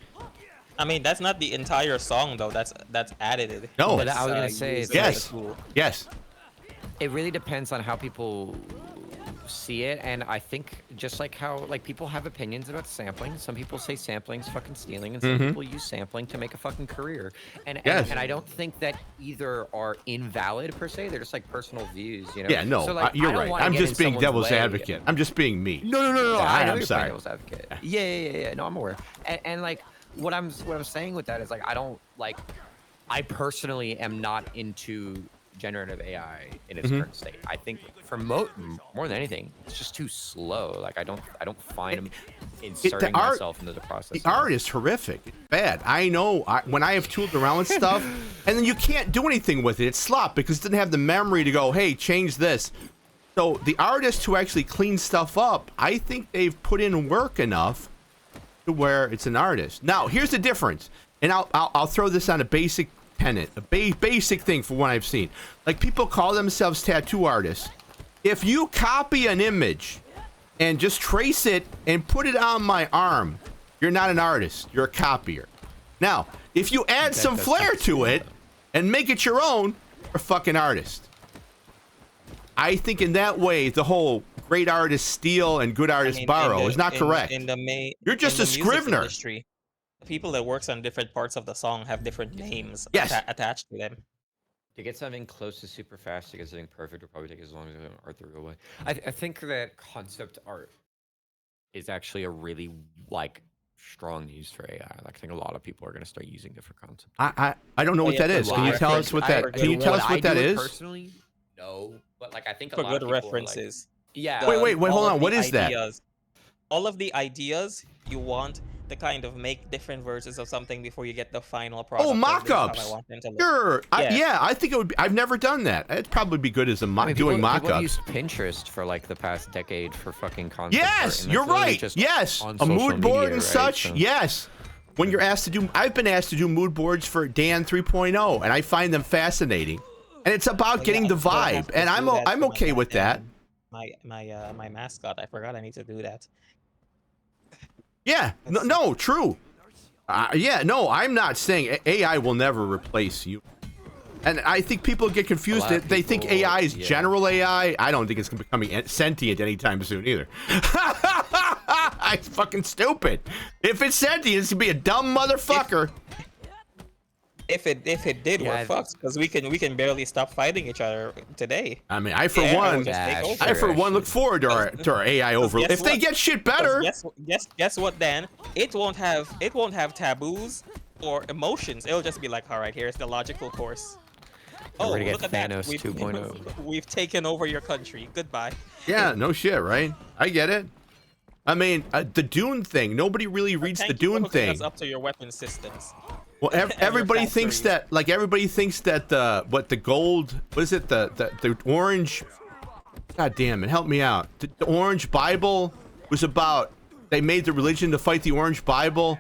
[SPEAKER 11] I mean, that's not the entire song, though. That's added.
[SPEAKER 3] No.
[SPEAKER 8] But I was gonna say,
[SPEAKER 11] used
[SPEAKER 8] it's
[SPEAKER 11] as a
[SPEAKER 3] Yes.
[SPEAKER 11] tool.
[SPEAKER 3] Yes.
[SPEAKER 8] It really depends on how people see it, and I think just like how people have opinions about sampling. Some people say sampling's fucking stealing, and some people use sampling to make a fucking career. And I don't think that either are invalid per se. They're just like personal views, you know.
[SPEAKER 3] Yeah. No.
[SPEAKER 8] So, like,
[SPEAKER 3] you're
[SPEAKER 8] I don't
[SPEAKER 3] right.
[SPEAKER 8] wanna
[SPEAKER 3] I'm
[SPEAKER 8] get in
[SPEAKER 3] just being
[SPEAKER 8] someone's
[SPEAKER 3] devil's
[SPEAKER 8] way.
[SPEAKER 3] advocate. I'm just being me.
[SPEAKER 8] No.
[SPEAKER 3] Yeah,
[SPEAKER 8] I'm
[SPEAKER 3] I'm sorry.
[SPEAKER 8] Devil's advocate. Yeah. No, I'm aware. And like what I'm saying with that is like I personally am not into generative AI in its current state. I think for more than anything, it's just too slow. Like I don't find inserting myself into the process.
[SPEAKER 3] The art is horrific. It's bad. I know. When I have tooled around with stuff, and then you can't do anything with it. It's slop because it didn't have the memory to go, hey, change this. So the artists who actually clean stuff up, I think they've put in work enough to where it's an artist. Now, here's the difference, and I'll throw this on a basic tenet, a basic thing for what I've seen. Like people call themselves tattoo artists. If you copy an image and just trace it and put it on my arm, you're not an artist. You're a copier. Now, if you add some flair to it and make it your own, you're a fucking artist. I think in that way, the whole great artists steal and good artists borrow is not correct. You're just a scrivener.
[SPEAKER 11] Industry, the people that works on different parts of the song have different names attached to them.
[SPEAKER 8] To get something close to super fast to get something perfect will probably take as long as an art the real way. I think that concept art is actually a really strong use for AI. Like I think a lot of people are going to start using different concepts.
[SPEAKER 3] I don't know what that is. Can you tell us what that? Can you tell us what that is?
[SPEAKER 8] Personally, no. But like I think a
[SPEAKER 11] For
[SPEAKER 8] lot
[SPEAKER 11] good
[SPEAKER 8] of people
[SPEAKER 11] references.
[SPEAKER 8] Yeah.
[SPEAKER 3] Wait, hold on. What is that?
[SPEAKER 11] All of the ideas you want to kind of make different versions of something before you get the final product.
[SPEAKER 3] Oh, mock-ups. Sure.
[SPEAKER 11] Yeah.
[SPEAKER 3] I think it would be. I've never done that. It'd probably be good as a doing mock-ups.
[SPEAKER 8] People used Pinterest for like the past decade for fucking concept art,
[SPEAKER 3] Yes,
[SPEAKER 8] and that's
[SPEAKER 3] you're
[SPEAKER 8] literally
[SPEAKER 3] right.
[SPEAKER 8] just
[SPEAKER 3] Yes,
[SPEAKER 8] on
[SPEAKER 3] a
[SPEAKER 8] social
[SPEAKER 3] mood board
[SPEAKER 8] media,
[SPEAKER 3] and
[SPEAKER 8] right?
[SPEAKER 3] such.
[SPEAKER 8] So-
[SPEAKER 3] Yes. When you're asked to do, I've been asked to do mood boards for Dan 3.0, and I find them fascinating. And it's about getting the vibe, and I'm okay with that.
[SPEAKER 11] My mascot. I forgot I need to do that.
[SPEAKER 3] Yeah. No, true. Yeah, no, I'm not saying AI will never replace you. And I think people get confused. They think AI is general AI. I don't think it's becoming sentient anytime soon either. It's fucking stupid. If it's sentient, it's gonna be a dumb motherfucker.
[SPEAKER 11] If it did, we're fucked because we can barely stop fighting each other today.
[SPEAKER 3] I mean, I for one look forward to our AI overlord. If they get shit better.
[SPEAKER 11] Guess what, Dan? It won't have taboos or emotions. It'll just be like, all right, here's the logical course.
[SPEAKER 8] We're gonna get
[SPEAKER 11] look at that.
[SPEAKER 8] Thanos 2.0.
[SPEAKER 11] We've taken over your country. Goodbye.
[SPEAKER 3] Yeah, no shit, right? I get it. I mean, the Dune thing. Nobody really reads the
[SPEAKER 11] Thank you for
[SPEAKER 3] Dune
[SPEAKER 11] hooking
[SPEAKER 3] thing.
[SPEAKER 11] us up to your weapon systems.
[SPEAKER 3] Well, everybody thinks
[SPEAKER 11] factories.
[SPEAKER 3] that, like, everybody thinks that the gold, what is it, the orange, god damn it, help me out. The orange Bible was about, they made the religion to fight the orange Bible,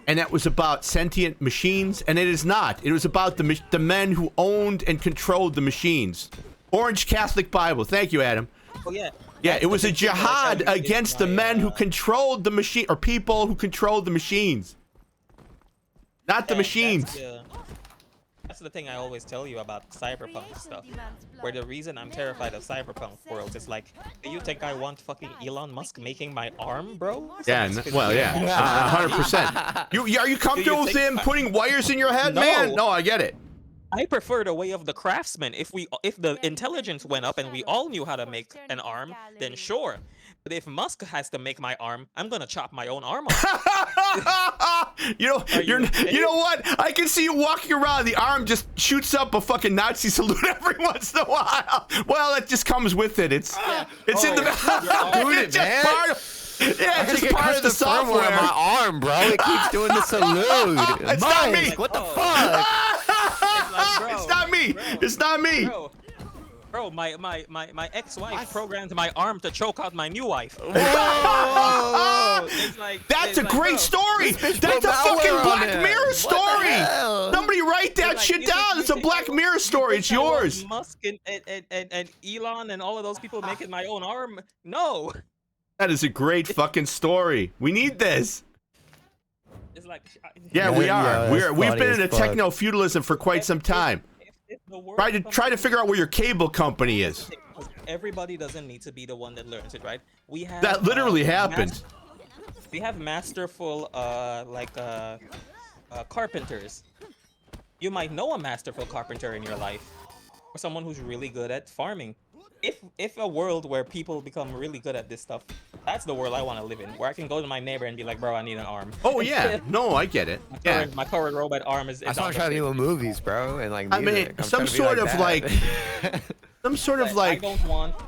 [SPEAKER 3] and that was about sentient machines, and it is not. It was about the men who owned and controlled the machines. Orange Catholic Bible. Thank you, Adam.
[SPEAKER 11] Oh yeah.
[SPEAKER 3] Yeah, it was a jihad against the men who controlled the machine, or people who controlled the machines. Not the machines.
[SPEAKER 11] That's the thing I always tell you about cyberpunk stuff. Where the reason I'm terrified of cyberpunk worlds is like, do you think I want fucking Elon Musk making my arm, bro?
[SPEAKER 3] Yeah, well, yeah, 100%. Are you comfortable with him putting wires in your head, man? No, I get it.
[SPEAKER 11] I prefer the way of the craftsman. If the intelligence went up and we all knew how to make an arm, then sure. But if Musk has to make my arm, I'm gonna chop my own arm off.
[SPEAKER 3] You know what? I can see you walking around. The arm just shoots up a fucking Nazi salute every once in a while. Well, it just comes with it. It's in the it's just part of, yeah, it's just part of the software.
[SPEAKER 8] My arm, bro. It keeps doing the salute.
[SPEAKER 3] It's not me.
[SPEAKER 8] What the fuck?
[SPEAKER 3] It's not me. It's not me.
[SPEAKER 11] Bro, my ex-wife programmed my arm to choke out my new wife.
[SPEAKER 3] That's a great story. That's a fucking Black Mirror story. Somebody write that shit down. It's a Black Mirror story. It's yours.
[SPEAKER 11] Musk and Elon and all of those people making my own arm. No.
[SPEAKER 3] That is a great fucking story. We need this.
[SPEAKER 11] It's like,
[SPEAKER 3] yeah, we are. We've been in a techno feudalism for quite some time. Try to figure out where your cable company is.
[SPEAKER 11] Everybody doesn't need to be the one that learns it, right? We have
[SPEAKER 3] that literally happens.
[SPEAKER 11] We have masterful carpenters. You might know a masterful carpenter in your life, or someone who's really good at farming. If a world where people become really good at this stuff, that's the world I want to live in, where I can go to my neighbor and be like, bro, I need an arm.
[SPEAKER 3] Oh yeah, no, I get it.
[SPEAKER 11] My current robot arm is.
[SPEAKER 8] I saw trying to do movies, bro, and like.
[SPEAKER 3] I mean, some sort of like.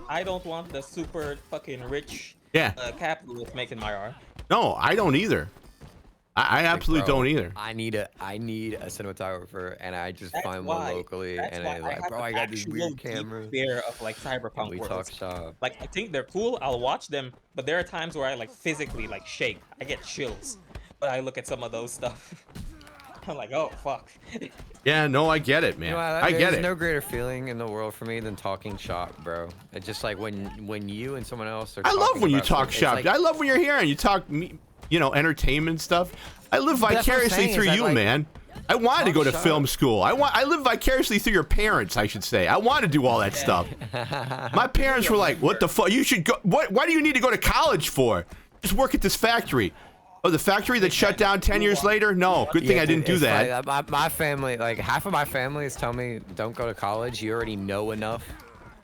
[SPEAKER 11] I don't want the super fucking rich.
[SPEAKER 3] Yeah.
[SPEAKER 11] Capitalist making my arm.
[SPEAKER 3] No, I don't either. I absolutely don't either.
[SPEAKER 8] I need a cinematographer, and I just find one locally, and I like, bro, I got these weird cameras.
[SPEAKER 11] Fear of like cyberpunk
[SPEAKER 8] we
[SPEAKER 11] worlds.
[SPEAKER 8] talk shop.
[SPEAKER 11] Like I think they're cool. I'll watch them, but there are times where I like physically like shake. I get chills, but I look at some of those stuff. I'm like, oh fuck.
[SPEAKER 3] Yeah, no, I get it, man.
[SPEAKER 8] You know,
[SPEAKER 3] I get it.
[SPEAKER 8] There's no greater feeling in the world for me than talking shop, bro. It's just like when you and someone else are.
[SPEAKER 3] I love when you talk shop. Like, I love when you're here and you talk, entertainment stuff. I live vicariously through you, man. I wanted to go to film school. I live vicariously through your parents, I should say. I want to do all that stuff. My parents were like, "What the fuck? You should go. Why do you need to go to college for? Just work at this factory." Oh, the factory that shut down 10 years later? No, good thing I didn't do that.
[SPEAKER 8] Like, my family, like half of my family is telling me, don't go to college. You already know enough,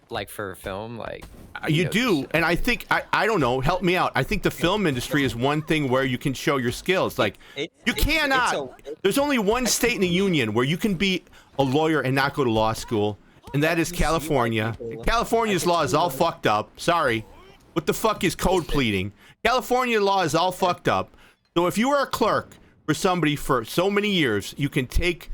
[SPEAKER 8] like for film, like.
[SPEAKER 3] You do, and I think I don't know. Help me out. I think the film industry is one thing where you can show your skills. Like you cannot. There's only one state in the union where you can be a lawyer and not go to law school, and that is California. California's law is all fucked up. Sorry. What the fuck is code pleading? California law is all fucked up. So if you were a clerk for somebody for so many years, you can take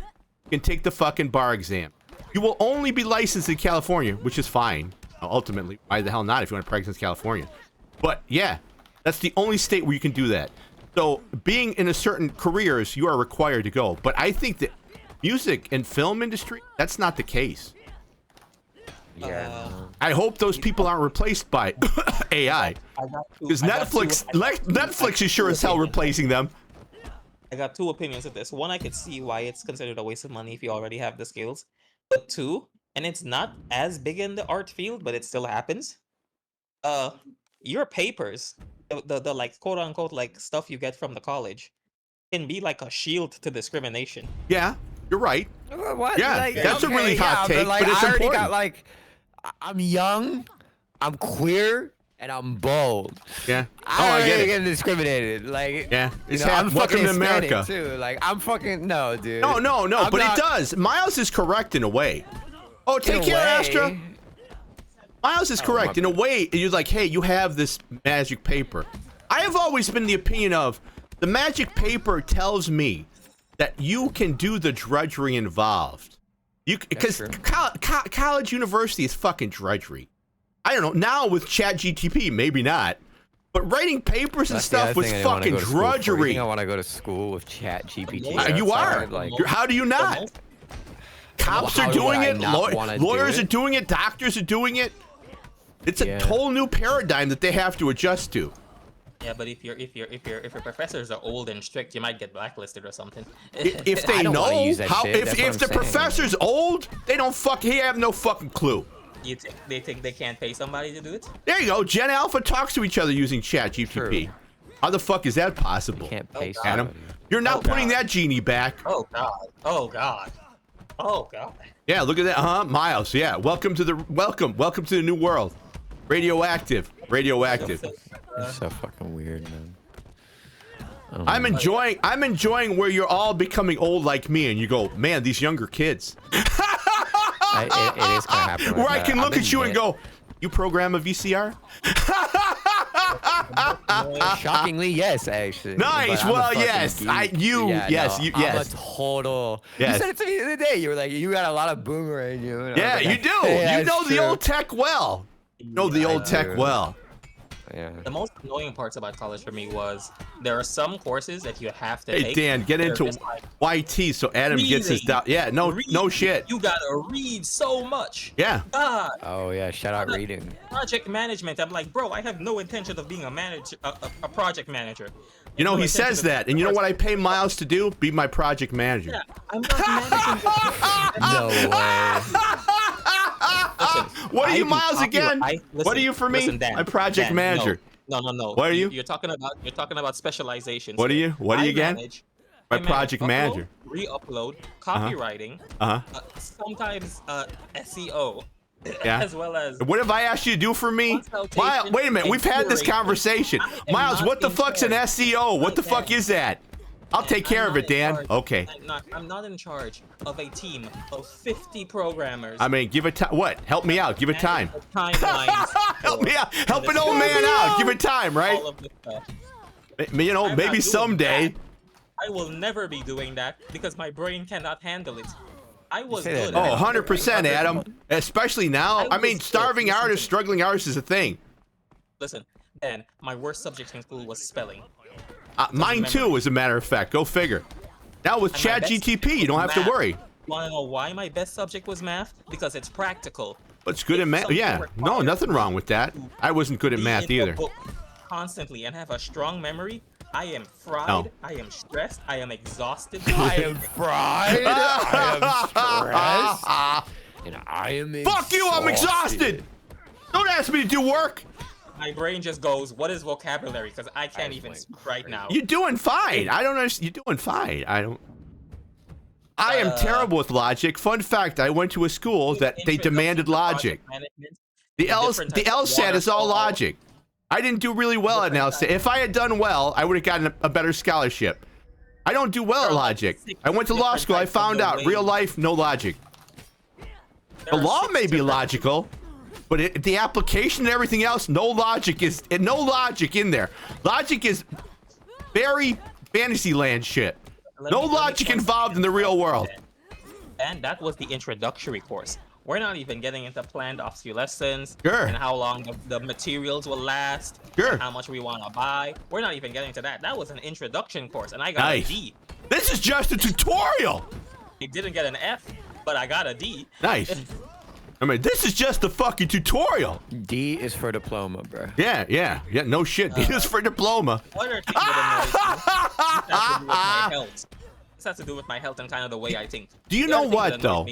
[SPEAKER 3] the fucking bar exam. You will only be licensed in California, which is fine. Ultimately, why the hell not if you want to practice in California? But yeah, that's the only state where you can do that. So being in a certain careers, you are required to go. But I think that music and film industry, that's not the case.
[SPEAKER 8] Yeah.
[SPEAKER 3] I hope those people aren't replaced by AI. Because Netflix is sure as hell replacing them.
[SPEAKER 11] I got two opinions of this. One, I could see why it's considered a waste of money if you already have the skills. But two, and it's not as big in the art field, but it still happens. Your papers, the like quote unquote like stuff you get from the college, can be like a shield to discrimination.
[SPEAKER 3] Yeah, you're right.
[SPEAKER 8] What?
[SPEAKER 3] Yeah,
[SPEAKER 8] like,
[SPEAKER 3] that's
[SPEAKER 8] okay,
[SPEAKER 3] a really hot take,
[SPEAKER 8] but
[SPEAKER 3] it's
[SPEAKER 8] I already
[SPEAKER 3] important.
[SPEAKER 8] got like, I'm young, I'm queer, and I'm bold.
[SPEAKER 3] Yeah.
[SPEAKER 8] I get discriminated. Like,
[SPEAKER 3] yeah, it's
[SPEAKER 8] I'm
[SPEAKER 3] welcome
[SPEAKER 8] fucking
[SPEAKER 3] to America
[SPEAKER 8] Hispanic too. Like, I'm fucking no, dude.
[SPEAKER 3] No, but it does. Miles is correct in a way. Oh, take care, Astra. Miles is correct in a way. You're like, hey, you have this magic paper. I have always been the opinion of the magic paper tells me that you can do the drudgery involved. Because college, university is fucking drudgery. I don't know. Now with ChatGTP, maybe not. But writing papers and stuff was fucking drudgery.
[SPEAKER 8] You think I want to go to school with ChatGPT?
[SPEAKER 3] You are.
[SPEAKER 8] Like,
[SPEAKER 3] How do you not? Cops are doing it. Lawyers are doing it. Doctors are doing it. It's a whole new paradigm that they have to adjust to.
[SPEAKER 11] Yeah, but if your professors are old and strict, you might get blacklisted or something.
[SPEAKER 3] If they know how, if the professor's old, they don't he have no fucking clue.
[SPEAKER 11] They think they can't pay somebody to do it?
[SPEAKER 3] There you go. Gen Alpha talks to each other using ChatGPT. How the fuck is that possible?
[SPEAKER 8] You can't pay
[SPEAKER 3] Adam, you're not putting that genie back.
[SPEAKER 11] Oh god. Oh god. Oh god.
[SPEAKER 3] Yeah, look at that, Miles. Yeah, welcome to the new world. Radioactive.
[SPEAKER 8] You're so fucking weird, man.
[SPEAKER 3] I'm enjoying where you're all becoming old like me, and you go, man, these younger kids.
[SPEAKER 8] It is kind of happening.
[SPEAKER 3] Where I can look at you and go, you program a VCR?
[SPEAKER 8] Shockingly, yes, actually.
[SPEAKER 3] Nice. Well, yes.
[SPEAKER 8] Yes. I'm a total.
[SPEAKER 3] Yes.
[SPEAKER 8] You said it to me the other day. You were like, you got a lot of boomerang in you.
[SPEAKER 3] Yeah, you do. You know the old tech well. You know the old tech well.
[SPEAKER 8] Yeah.
[SPEAKER 11] The most annoying parts about college for me was there are some courses that you have to take.
[SPEAKER 3] Hey Dan, get into YT so Adam gets his doubt. Yeah, no shit.
[SPEAKER 11] You gotta read so much.
[SPEAKER 3] Yeah.
[SPEAKER 11] God.
[SPEAKER 8] Oh yeah, shout out reading.
[SPEAKER 11] Project management. I'm like, bro, I have no intention of being a manager, a project manager.
[SPEAKER 3] You know, he says that, and you know what I pay Miles to do? Be my project manager.
[SPEAKER 11] Yeah, I'm not managing.
[SPEAKER 8] No way.
[SPEAKER 11] Listen,
[SPEAKER 3] what are you, Miles, again? What are you for me?
[SPEAKER 11] Listen, Dan,
[SPEAKER 3] my project manager.
[SPEAKER 11] No.
[SPEAKER 3] What are you?
[SPEAKER 11] You're talking about specializations.
[SPEAKER 3] What are you? What are you again? My project manager.
[SPEAKER 11] Re-upload, copywriting, sometimes SEO.
[SPEAKER 3] Yeah.
[SPEAKER 11] As well as.
[SPEAKER 3] What have I asked you to do for me? Miles, wait a minute. We've had this conversation. Miles, what the fuck's an SEO? What the fuck is that? I'll take care of it, Dan. Okay.
[SPEAKER 11] I'm not in charge of a team of 50 programmers.
[SPEAKER 3] I mean, give it time. What? Help me out. Give it time. Help me out. Help an old man out. Give it time, right?
[SPEAKER 11] All of this stuff.
[SPEAKER 3] You know, maybe someday.
[SPEAKER 11] I will never be doing that because my brain cannot handle it. I was good.
[SPEAKER 3] Oh, 100%, Adam. Especially now. I mean, starving artists, struggling artists is a thing.
[SPEAKER 11] Listen, Dan, my worst subject in school was spelling.
[SPEAKER 3] Mine too, as a matter of fact. Go figure. Now with ChatGTP, you don't have to worry.
[SPEAKER 11] Want to know why my best subject was math? Because it's practical.
[SPEAKER 3] But it's good at math. Yeah, no, nothing wrong with that. I wasn't good at math either.
[SPEAKER 11] Constantly and have a strong memory. I am fried.
[SPEAKER 3] No.
[SPEAKER 11] I am stressed. I am exhausted.
[SPEAKER 8] I am fried. I am stressed. And I am exhausted.
[SPEAKER 3] Fuck you! I'm exhausted. Don't ask me to do work.
[SPEAKER 11] My brain just goes, what is vocabulary? Because I can't even speak right now.
[SPEAKER 3] You're doing fine. I don't understand. You're doing fine. I am terrible with logic. Fun fact, I went to a school that they demanded logic. The LSAT is all logic. I didn't do really well at LSAT. If I had done well, I would have gotten a better scholarship. I don't do well at logic. I went to law school. I found out real life, no logic. The law may be logical, but the application and everything else, no logic in there. Logic is very Fantasyland shit. No logic involved in the real world.
[SPEAKER 11] And that was the introductory course. We're not even getting into planned obsolescence
[SPEAKER 3] Sure.
[SPEAKER 11] and how long the materials will last,
[SPEAKER 3] Sure.
[SPEAKER 11] and how much we want to buy. We're not even getting to that. That was an introduction course, and I got a D.
[SPEAKER 3] This is just a tutorial.
[SPEAKER 11] I didn't get an F, but I got a D.
[SPEAKER 3] Nice. I mean, this is just a fucking tutorial.
[SPEAKER 8] D is for diploma, bro.
[SPEAKER 3] Yeah. No shit. D is for diploma.
[SPEAKER 11] One other thing that annoys me this has to do with my health and kind of the way I think.
[SPEAKER 3] Do you know what though?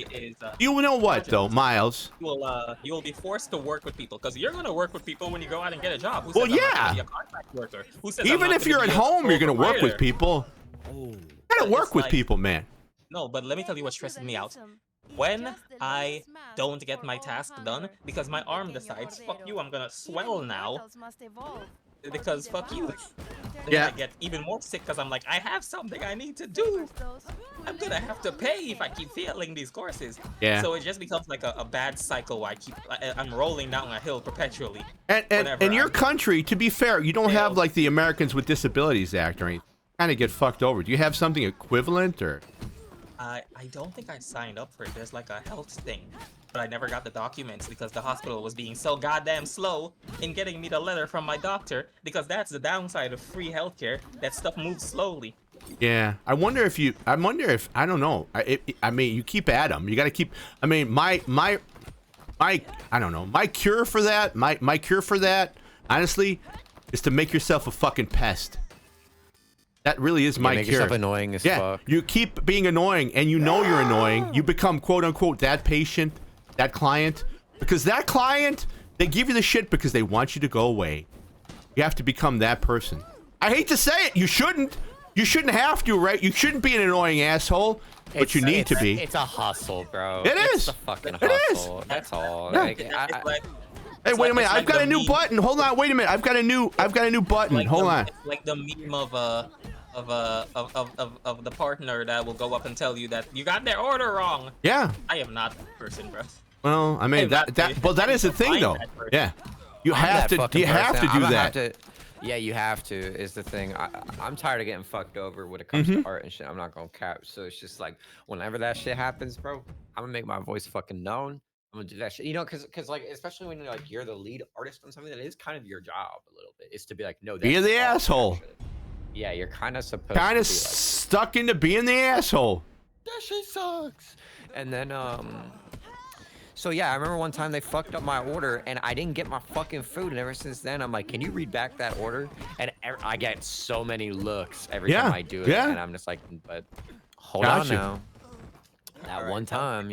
[SPEAKER 3] You know what though, Miles?
[SPEAKER 11] You will be forced to work with people because you're gonna work with people when you go out and get a job. Who
[SPEAKER 3] Well,
[SPEAKER 11] says I'm not
[SPEAKER 3] yeah.
[SPEAKER 11] gonna be a contract worker? Who says I'm
[SPEAKER 3] Even
[SPEAKER 11] not
[SPEAKER 3] if
[SPEAKER 11] gonna
[SPEAKER 3] you're
[SPEAKER 11] be
[SPEAKER 3] at
[SPEAKER 11] a
[SPEAKER 3] home, you're gonna
[SPEAKER 11] sole
[SPEAKER 3] work with
[SPEAKER 11] proprietor?
[SPEAKER 3] people. You gotta work with people, man.
[SPEAKER 11] No, but let me tell you what stresses me out. When I don't get my task done because my arm decides, fuck you, I'm gonna swell now. because fuck you. Then
[SPEAKER 3] Yeah.
[SPEAKER 11] I get even more sick because I'm like, I have something I need to do. I'm gonna have to pay if I keep failing these courses.
[SPEAKER 3] Yeah.
[SPEAKER 11] So it just becomes like a bad cycle where I'm rolling down a hill perpetually.
[SPEAKER 3] And
[SPEAKER 11] whenever
[SPEAKER 3] in your
[SPEAKER 11] I'm-
[SPEAKER 3] country, to be fair, you don't have like the Americans with Disabilities Act or anything. Kind of get fucked over. Do you have something equivalent or?
[SPEAKER 11] I don't think I signed up for it. There's like a health thing, but I never got the documents because the hospital was being so goddamn slow in getting me the letter from my doctor. Because that's the downside of free healthcare. That stuff moves slowly.
[SPEAKER 3] Yeah, I wonder if I don't know. I mean, you keep at them. You got to keep. I mean, my I don't know. My cure for that, my cure for that, honestly, is to make yourself a fucking pest. That really is my
[SPEAKER 8] make
[SPEAKER 3] cure.
[SPEAKER 8] yourself annoying as
[SPEAKER 3] yeah,
[SPEAKER 8] fuck.
[SPEAKER 3] you keep being annoying, and you know you're annoying. You become quote unquote that patient, that client, because that client, they give you the shit because they want you to go away. You have to become that person. I hate to say it, you shouldn't. You shouldn't have to, right? You shouldn't be an annoying asshole, but you need to be.
[SPEAKER 8] It's a hustle, bro.
[SPEAKER 3] It
[SPEAKER 8] It's
[SPEAKER 3] is.
[SPEAKER 8] a fucking
[SPEAKER 3] It is.
[SPEAKER 8] hustle. That's all.
[SPEAKER 3] Yeah.
[SPEAKER 8] Like,
[SPEAKER 11] It's like,
[SPEAKER 3] Hey, wait a minute!
[SPEAKER 11] it's
[SPEAKER 3] I've
[SPEAKER 11] like
[SPEAKER 3] got
[SPEAKER 11] the
[SPEAKER 3] a new
[SPEAKER 11] meme-
[SPEAKER 3] button. Hold on, wait a minute! I've got a new button.
[SPEAKER 11] like
[SPEAKER 3] Hold
[SPEAKER 11] the,
[SPEAKER 3] on.
[SPEAKER 11] It's like the meme of the partner that will go up and tell you that you got their order wrong.
[SPEAKER 3] Yeah.
[SPEAKER 11] I am not that person, bro.
[SPEAKER 3] Well, I mean well, that is the thing though. Yeah. You
[SPEAKER 8] I'm
[SPEAKER 3] have
[SPEAKER 8] that
[SPEAKER 3] to.
[SPEAKER 8] fucking
[SPEAKER 3] You have
[SPEAKER 8] person.
[SPEAKER 3] to do
[SPEAKER 8] I'm gonna
[SPEAKER 3] that.
[SPEAKER 8] have to- yeah, you have to. Is the thing. I'm tired of getting fucked over when it comes
[SPEAKER 3] Mm-hmm.
[SPEAKER 8] to art and shit. I'm not gonna cap. So it's just like whenever that shit happens, bro, I'm gonna make my voice fucking known. I'm gonna do that shit. You know, cause like especially when you're the lead artist on something that is kind of your job a little bit. Is to be like, no, that's
[SPEAKER 3] Be the
[SPEAKER 8] all,
[SPEAKER 3] asshole.
[SPEAKER 8] actually. Yeah, you're kind of supposed
[SPEAKER 3] Kind
[SPEAKER 8] to
[SPEAKER 3] of
[SPEAKER 8] be like,
[SPEAKER 3] stuck into being the asshole.
[SPEAKER 8] that shit sucks. And then so yeah, I remember one time they fucked up my order and I didn't get my fucking food, and ever since then I'm like, can you read back that order? And I get so many looks every time
[SPEAKER 3] Yeah,
[SPEAKER 8] I do it,
[SPEAKER 3] yeah.
[SPEAKER 8] and I'm just like, but hold
[SPEAKER 3] Gotcha.
[SPEAKER 8] on now. That one time,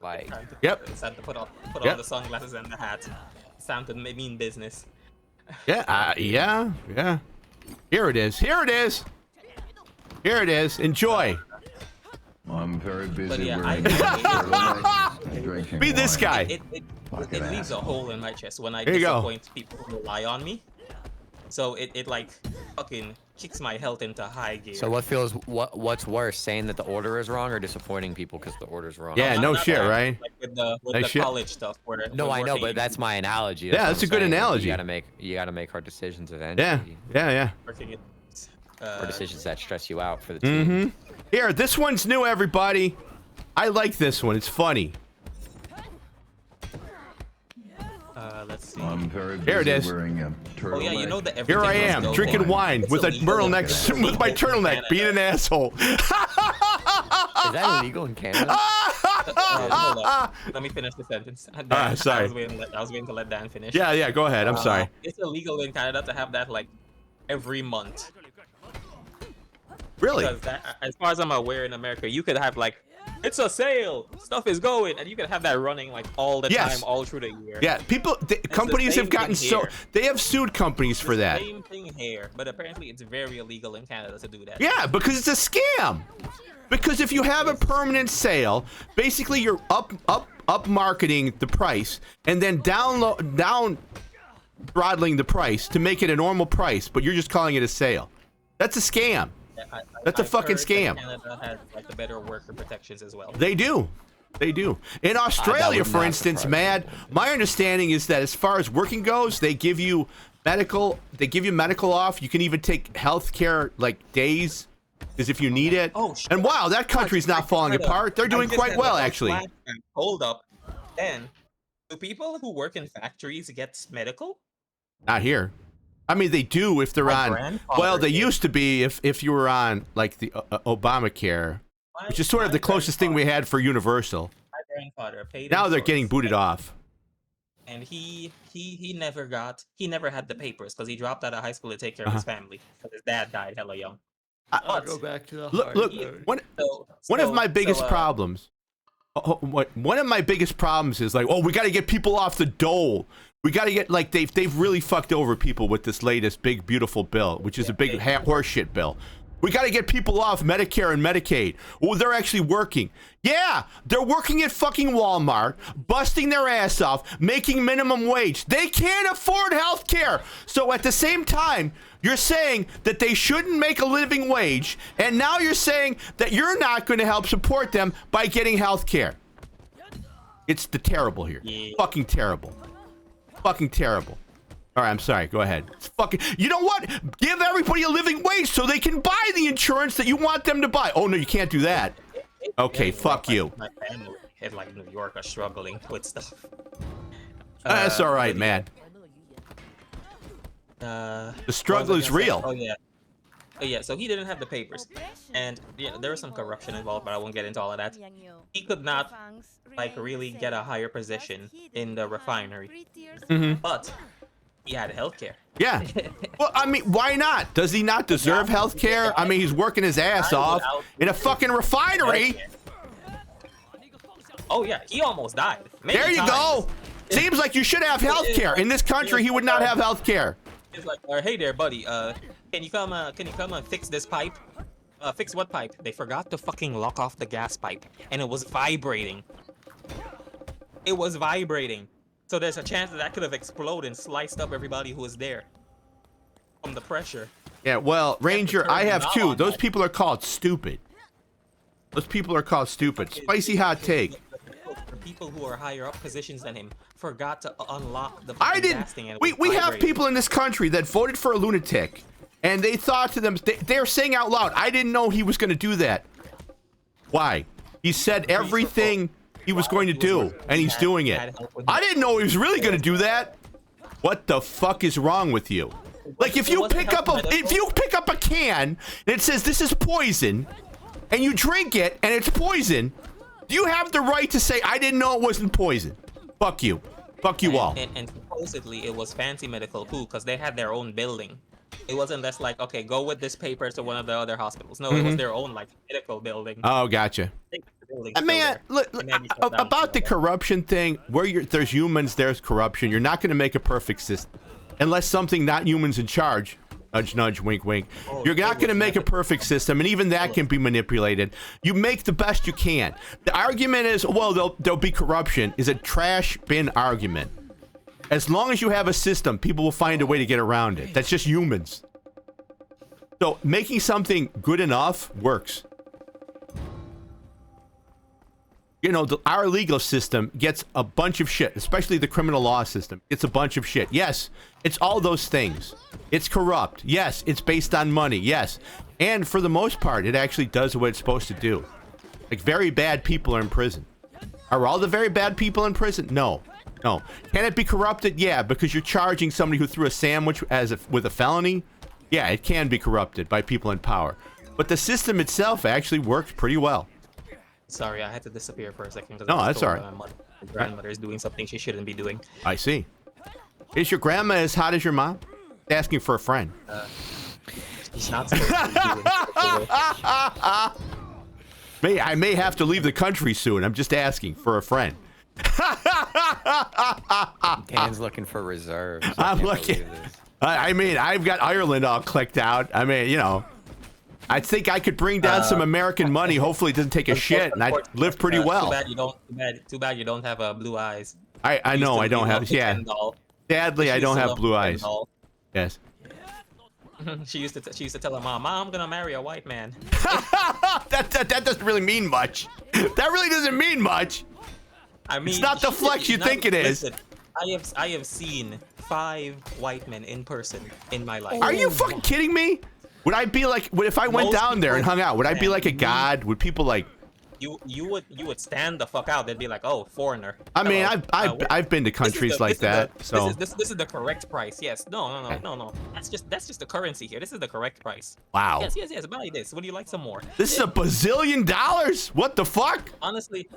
[SPEAKER 8] like
[SPEAKER 3] Yep.
[SPEAKER 11] It's time to put on
[SPEAKER 3] Yep.
[SPEAKER 11] the sunglasses and the hat. It's time to mean business.
[SPEAKER 3] Yeah. Yeah. Here it is. Here it is. Here it is. Enjoy.
[SPEAKER 12] I'm very busy
[SPEAKER 11] But yeah,
[SPEAKER 12] wearing drinking
[SPEAKER 3] Be this
[SPEAKER 12] wine.
[SPEAKER 3] guy.
[SPEAKER 11] It leaves a hole in my chest when I
[SPEAKER 3] Here you go.
[SPEAKER 11] disappoint people who rely on me. So it like fucking kicks my health into high gear.
[SPEAKER 8] So what's worse, saying that the order is wrong or disappointing people because the order's wrong?
[SPEAKER 3] Yeah, no shit,
[SPEAKER 11] that.
[SPEAKER 3] right?
[SPEAKER 11] Like with the
[SPEAKER 3] Nice shit.
[SPEAKER 11] college stuff where
[SPEAKER 8] No,
[SPEAKER 11] we're
[SPEAKER 8] I know,
[SPEAKER 11] working-
[SPEAKER 8] but that's my analogy.
[SPEAKER 3] Yeah,
[SPEAKER 8] what
[SPEAKER 3] that's
[SPEAKER 8] I'm
[SPEAKER 3] a good
[SPEAKER 8] saying. Like,
[SPEAKER 3] analogy.
[SPEAKER 8] You gotta make hard decisions eventually.
[SPEAKER 3] Yeah.
[SPEAKER 11] working it.
[SPEAKER 8] Or decisions that stress you out for the team.
[SPEAKER 3] Mm-hmm. Here, this one's new, everybody. I like this one. It's funny.
[SPEAKER 11] Let's see.
[SPEAKER 12] I'm very busy
[SPEAKER 3] Here it is.
[SPEAKER 12] wearing a turtleneck.
[SPEAKER 11] Oh yeah, you know that
[SPEAKER 3] Here I
[SPEAKER 11] everything
[SPEAKER 3] am,
[SPEAKER 11] must go
[SPEAKER 3] drinking
[SPEAKER 11] for-
[SPEAKER 3] wine
[SPEAKER 11] It's
[SPEAKER 3] with a
[SPEAKER 11] illegal
[SPEAKER 3] turtleneck,
[SPEAKER 11] in
[SPEAKER 3] with my turtleneck,
[SPEAKER 11] Canada.
[SPEAKER 3] being an asshole.
[SPEAKER 8] Is that illegal in Canada?
[SPEAKER 11] Hold up. Let me finish the sentence. Dan,
[SPEAKER 3] sorry.
[SPEAKER 11] I was waiting to let Dan finish.
[SPEAKER 3] Yeah, go ahead. I'm sorry.
[SPEAKER 11] It's illegal in Canada to have that like every month.
[SPEAKER 3] Really?
[SPEAKER 11] Because that, as far as I'm aware, in America, you could have like, it's a sale, stuff is going, and you could have that running like all the
[SPEAKER 3] Yes.
[SPEAKER 11] time, all through the year.
[SPEAKER 3] Yeah, companies
[SPEAKER 11] same
[SPEAKER 3] have gotten
[SPEAKER 11] thing
[SPEAKER 3] so
[SPEAKER 11] here.
[SPEAKER 3] they have sued companies for that.
[SPEAKER 11] Same thing here, but apparently it's very illegal in Canada to do that.
[SPEAKER 3] Yeah, because it's a scam. Because if you have a permanent sale, basically you're up marketing the price and then down throttling the price to make it a normal price, but you're just calling it a sale. That's a scam. That's a
[SPEAKER 11] I've
[SPEAKER 3] fucking
[SPEAKER 11] heard that
[SPEAKER 3] scam.
[SPEAKER 11] Canada has like the better worker protections as well.
[SPEAKER 3] They do. They do. In Australia,
[SPEAKER 8] would
[SPEAKER 3] for
[SPEAKER 8] not
[SPEAKER 3] instance,
[SPEAKER 8] surprise me.
[SPEAKER 3] Mad, my understanding is that as far as working goes, they give you medical off. You can even take health care like days as if you need it.
[SPEAKER 11] Oh, shit.
[SPEAKER 3] And wow, that country's not falling apart. They're doing quite well, actually.
[SPEAKER 11] Hold up. Then, do people who work in factories get medical?
[SPEAKER 3] Not here. I mean, they do if they're
[SPEAKER 11] My
[SPEAKER 3] on.
[SPEAKER 11] grandfather
[SPEAKER 3] Well, they
[SPEAKER 11] did.
[SPEAKER 3] used to be if you were on like the Obamacare, which is sort of the closest thing we had for universal.
[SPEAKER 11] My grandfather paid.
[SPEAKER 3] Now they're
[SPEAKER 11] insurance,
[SPEAKER 3] getting booted off.
[SPEAKER 11] and he never had the papers because he dropped out of high school to take care of his family because his dad died hella young.
[SPEAKER 8] I'll go back to the
[SPEAKER 3] Look, one of my biggest problems. One of my biggest problems is like, oh, we got to get people off the dole. We got to get like they've really fucked over people with this latest big beautiful bill, which is a big horseshit bill. We got to get people off Medicare and Medicaid. Well, they're actually working. Yeah, they're working at fucking Walmart, busting their ass off, making minimum wage. They can't afford health care. So at the same time, you're saying that they shouldn't make a living wage, and now you're saying that you're not going to help support them by getting health care. It's the terrible here.
[SPEAKER 11] Yeah.
[SPEAKER 3] Fucking terrible. Fucking terrible. All right, I'm sorry. Go ahead. It's fucking. You know what? Give everybody a living wage so they can buy the insurance that you want them to buy. Oh no, you can't do that. Okay, fuck you.
[SPEAKER 11] My family in like New York are struggling with stuff.
[SPEAKER 3] That's all right, man.
[SPEAKER 11] The
[SPEAKER 3] struggle is real.
[SPEAKER 11] Oh yeah. So he didn't have the papers, and yeah, there was some corruption involved, but I won't get into all of that. He could not like really get a higher position in the refinery, but he had healthcare.
[SPEAKER 3] Yeah. Well, I mean, why not? Does he not deserve health care? I mean, he's working his ass off in a fucking refinery.
[SPEAKER 11] Oh yeah, he almost died.
[SPEAKER 3] There you go. Seems like you should have health care. In this country, he would not have health care.
[SPEAKER 11] It's like, hey there, buddy. Can you come and fix this pipe? Fix what pipe? They forgot to fucking lock off the gas pipe, and it was vibrating. It was vibrating. So there's a chance that could have exploded and sliced up everybody who was there from the pressure.
[SPEAKER 3] Yeah, well, Ranger, I have two. Those people are called stupid. Those people are called stupid. Spicy hot take.
[SPEAKER 11] The people who are higher up positions than him forgot to unlock the
[SPEAKER 3] I
[SPEAKER 11] fucking
[SPEAKER 3] didn't.
[SPEAKER 11] gas thing. And it
[SPEAKER 3] We
[SPEAKER 11] was
[SPEAKER 3] have
[SPEAKER 11] vibrating.
[SPEAKER 3] people in this country that voted for a lunatic, and they thought to them, they're saying out loud, I didn't know he was going to do that. Why? He said everything he was going to do, and he's doing it. I didn't know he was really going to do that. What the fuck is wrong with you? Like if you pick up a can and it says this is poison, and you drink it and it's poison, do you have the right to say I didn't know it wasn't poison? Fuck you. Fuck you all.
[SPEAKER 11] And supposedly it was fancy medical too, because they had their own building. It wasn't just like, okay, go with this paper to one of the other hospitals. No, it was their own like medical building.
[SPEAKER 3] Oh, gotcha. Man, look, about the corruption thing, where there's humans, there's corruption. You're not going to make a perfect system unless something not humans in charge. Nudge, nudge, wink, wink. You're not going to make a perfect system, and even that can be manipulated. You make the best you can. The argument is, well, there'll be corruption, is a trash bin argument. As long as you have a system, people will find a way to get around it. That's just humans. So making something good enough works. You know, our legal system gets a bunch of shit, especially the criminal law system. It's a bunch of shit. Yes, it's all those things. It's corrupt. Yes, it's based on money. Yes. And for the most part, it actually does what it's supposed to do. Like, very bad people are in prison. Are all the very bad people in prison? No. No. Can it be corrupted? Yeah, because you're charging somebody who threw a sandwich with a felony. Yeah, it can be corrupted by people in power. But the system itself actually works pretty well.
[SPEAKER 11] Sorry, I had to disappear for a second.
[SPEAKER 3] No, that's all right.
[SPEAKER 11] My grandmother is doing something she shouldn't be doing.
[SPEAKER 3] I see. Is your grandma as hot as your mom? Asking for a friend.
[SPEAKER 11] She's not supposed to be doing
[SPEAKER 3] I may have to leave the country soon. I'm just asking for a friend.
[SPEAKER 8] Dan's looking for reserves.
[SPEAKER 3] I'm looking. I mean, I've got Ireland all clicked out. I mean, you know, I think I could bring down some American money. Hopefully, it doesn't take a shit, and I live pretty well.
[SPEAKER 11] Too bad you don't have blue eyes.
[SPEAKER 3] I know I don't have. Yeah. Sadly, I don't have blue eyes. Yes.
[SPEAKER 11] She used to tell her mom, I'm gonna marry a white man.
[SPEAKER 3] that doesn't really mean much. That really doesn't mean much.
[SPEAKER 11] I mean,
[SPEAKER 3] it's not the flex you think it is.
[SPEAKER 11] Listen, I have seen 5 white men in person in my life.
[SPEAKER 3] Are you fucking kidding me? Would I be like, if I went down there and hung out, would I be like a god? Would people like?
[SPEAKER 11] You would stand the fuck out. They'd be like, oh, foreigner.
[SPEAKER 3] I mean, I've been to countries like that. So
[SPEAKER 11] this is the correct price. Yes. No. That's just the currency here. This is the correct price.
[SPEAKER 3] Wow.
[SPEAKER 11] Yes. Buy this. Would you like some more?
[SPEAKER 3] This is $1 bazillion. What the fuck?
[SPEAKER 11] Honestly,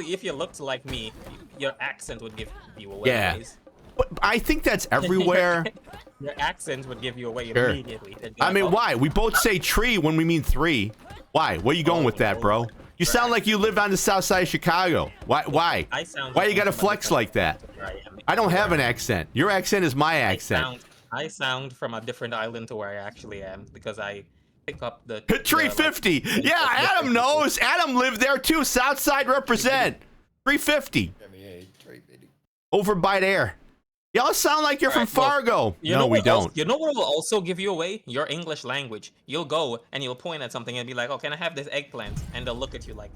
[SPEAKER 11] if you looked like me, your accent would give you away.
[SPEAKER 3] Yeah. But I think that's everywhere.
[SPEAKER 11] Your accent would give you away immediately.
[SPEAKER 3] I mean, why? We both say tree when we mean 3. Why? Where you going with that, bro? You sound like you live on the south side of Chicago. Why? Why you gotta flex like that? I don't have an accent. Your accent is my accent.
[SPEAKER 11] I sound from a different island to where I actually am because I pick up the
[SPEAKER 3] 350. Yeah, Adam knows. Adam lived there too. Southside represent. 350. Over by there. Y'all sound like you're from Fargo. No, we don't.
[SPEAKER 11] You know what will also give you away? Your English language. You'll go and you'll point at something and be like, "Oh, can I have this eggplant?" And they'll look at you like,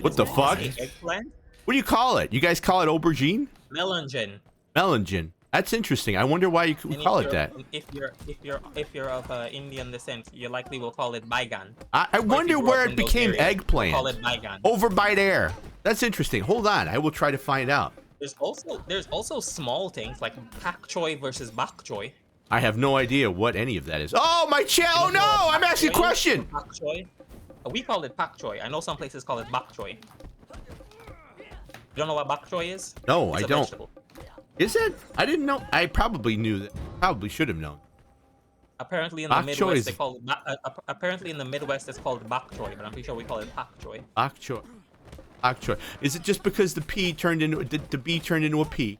[SPEAKER 3] "What the fuck?
[SPEAKER 11] Eggplant?
[SPEAKER 3] What do you call it? You guys call it aubergine?
[SPEAKER 11] Melangin.
[SPEAKER 3] Melangin. That's interesting. I wonder why you call it that.
[SPEAKER 11] If you're of Indian descent, you likely will call it baigan.
[SPEAKER 3] I wonder where it became eggplant.
[SPEAKER 11] Call it baigan.
[SPEAKER 3] Over by there. That's interesting. Hold on. I will try to find out.
[SPEAKER 11] There's also small things like pak choy versus bok choy.
[SPEAKER 3] I have no idea what any of that is. Oh, my Oh, no! I'm asking a question!
[SPEAKER 11] Pak choy? We call it pak choy. I know some places call it bok choy. You don't know what bok choy is?
[SPEAKER 3] No,
[SPEAKER 11] It's
[SPEAKER 3] I
[SPEAKER 11] a
[SPEAKER 3] don't.
[SPEAKER 11] vegetable.
[SPEAKER 3] Is it? I didn't know. I probably knew that. Probably should have known.
[SPEAKER 11] Apparently in the Midwest, they call it. Apparently in the Midwest, it's called bok choy, but I'm pretty sure we call it pak choy.
[SPEAKER 3] Bok choy. Bok choy. Is it just because the P turned into the B turned into a P?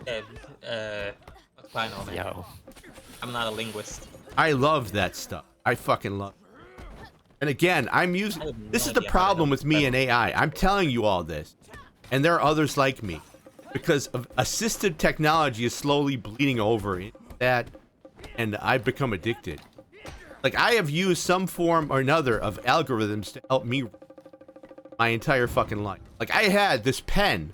[SPEAKER 11] I know, man.
[SPEAKER 8] Yo.
[SPEAKER 11] I'm not a linguist.
[SPEAKER 3] I love that stuff. I fucking love it. And again, I'm using. This is the problem with me and AI. I'm telling you all this, and there are others like me, because of assistive technology is slowly bleeding over into that, and I've become addicted. Like I have used some form or another of algorithms to help me my entire fucking life. Like I had this pen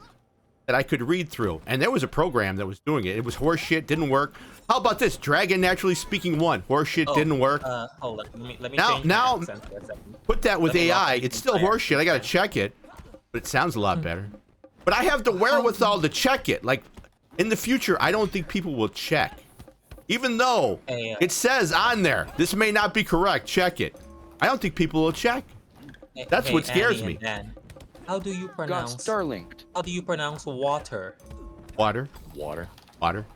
[SPEAKER 3] that I could read through, and there was a program that was doing it. It was horseshit, didn't work. How about this? Dragon Naturally Speaking 1, horseshit, didn't work.
[SPEAKER 11] Hold on. Let me
[SPEAKER 3] now,
[SPEAKER 11] change my accent for a second.
[SPEAKER 3] Put that with
[SPEAKER 11] Let me
[SPEAKER 3] AI.
[SPEAKER 11] log
[SPEAKER 3] It's still horseshit. I gotta check it, but it sounds a lot better. But I have the wherewithal to check it. Like in the future, I don't think people will check, even though it says on there this may not be correct. Check it. I don't think people will check. That's what scares me.
[SPEAKER 11] How do you pronounce
[SPEAKER 2] Starlinked?
[SPEAKER 11] How do you pronounce water?
[SPEAKER 3] Water.
[SPEAKER 8] Water.
[SPEAKER 3] Water.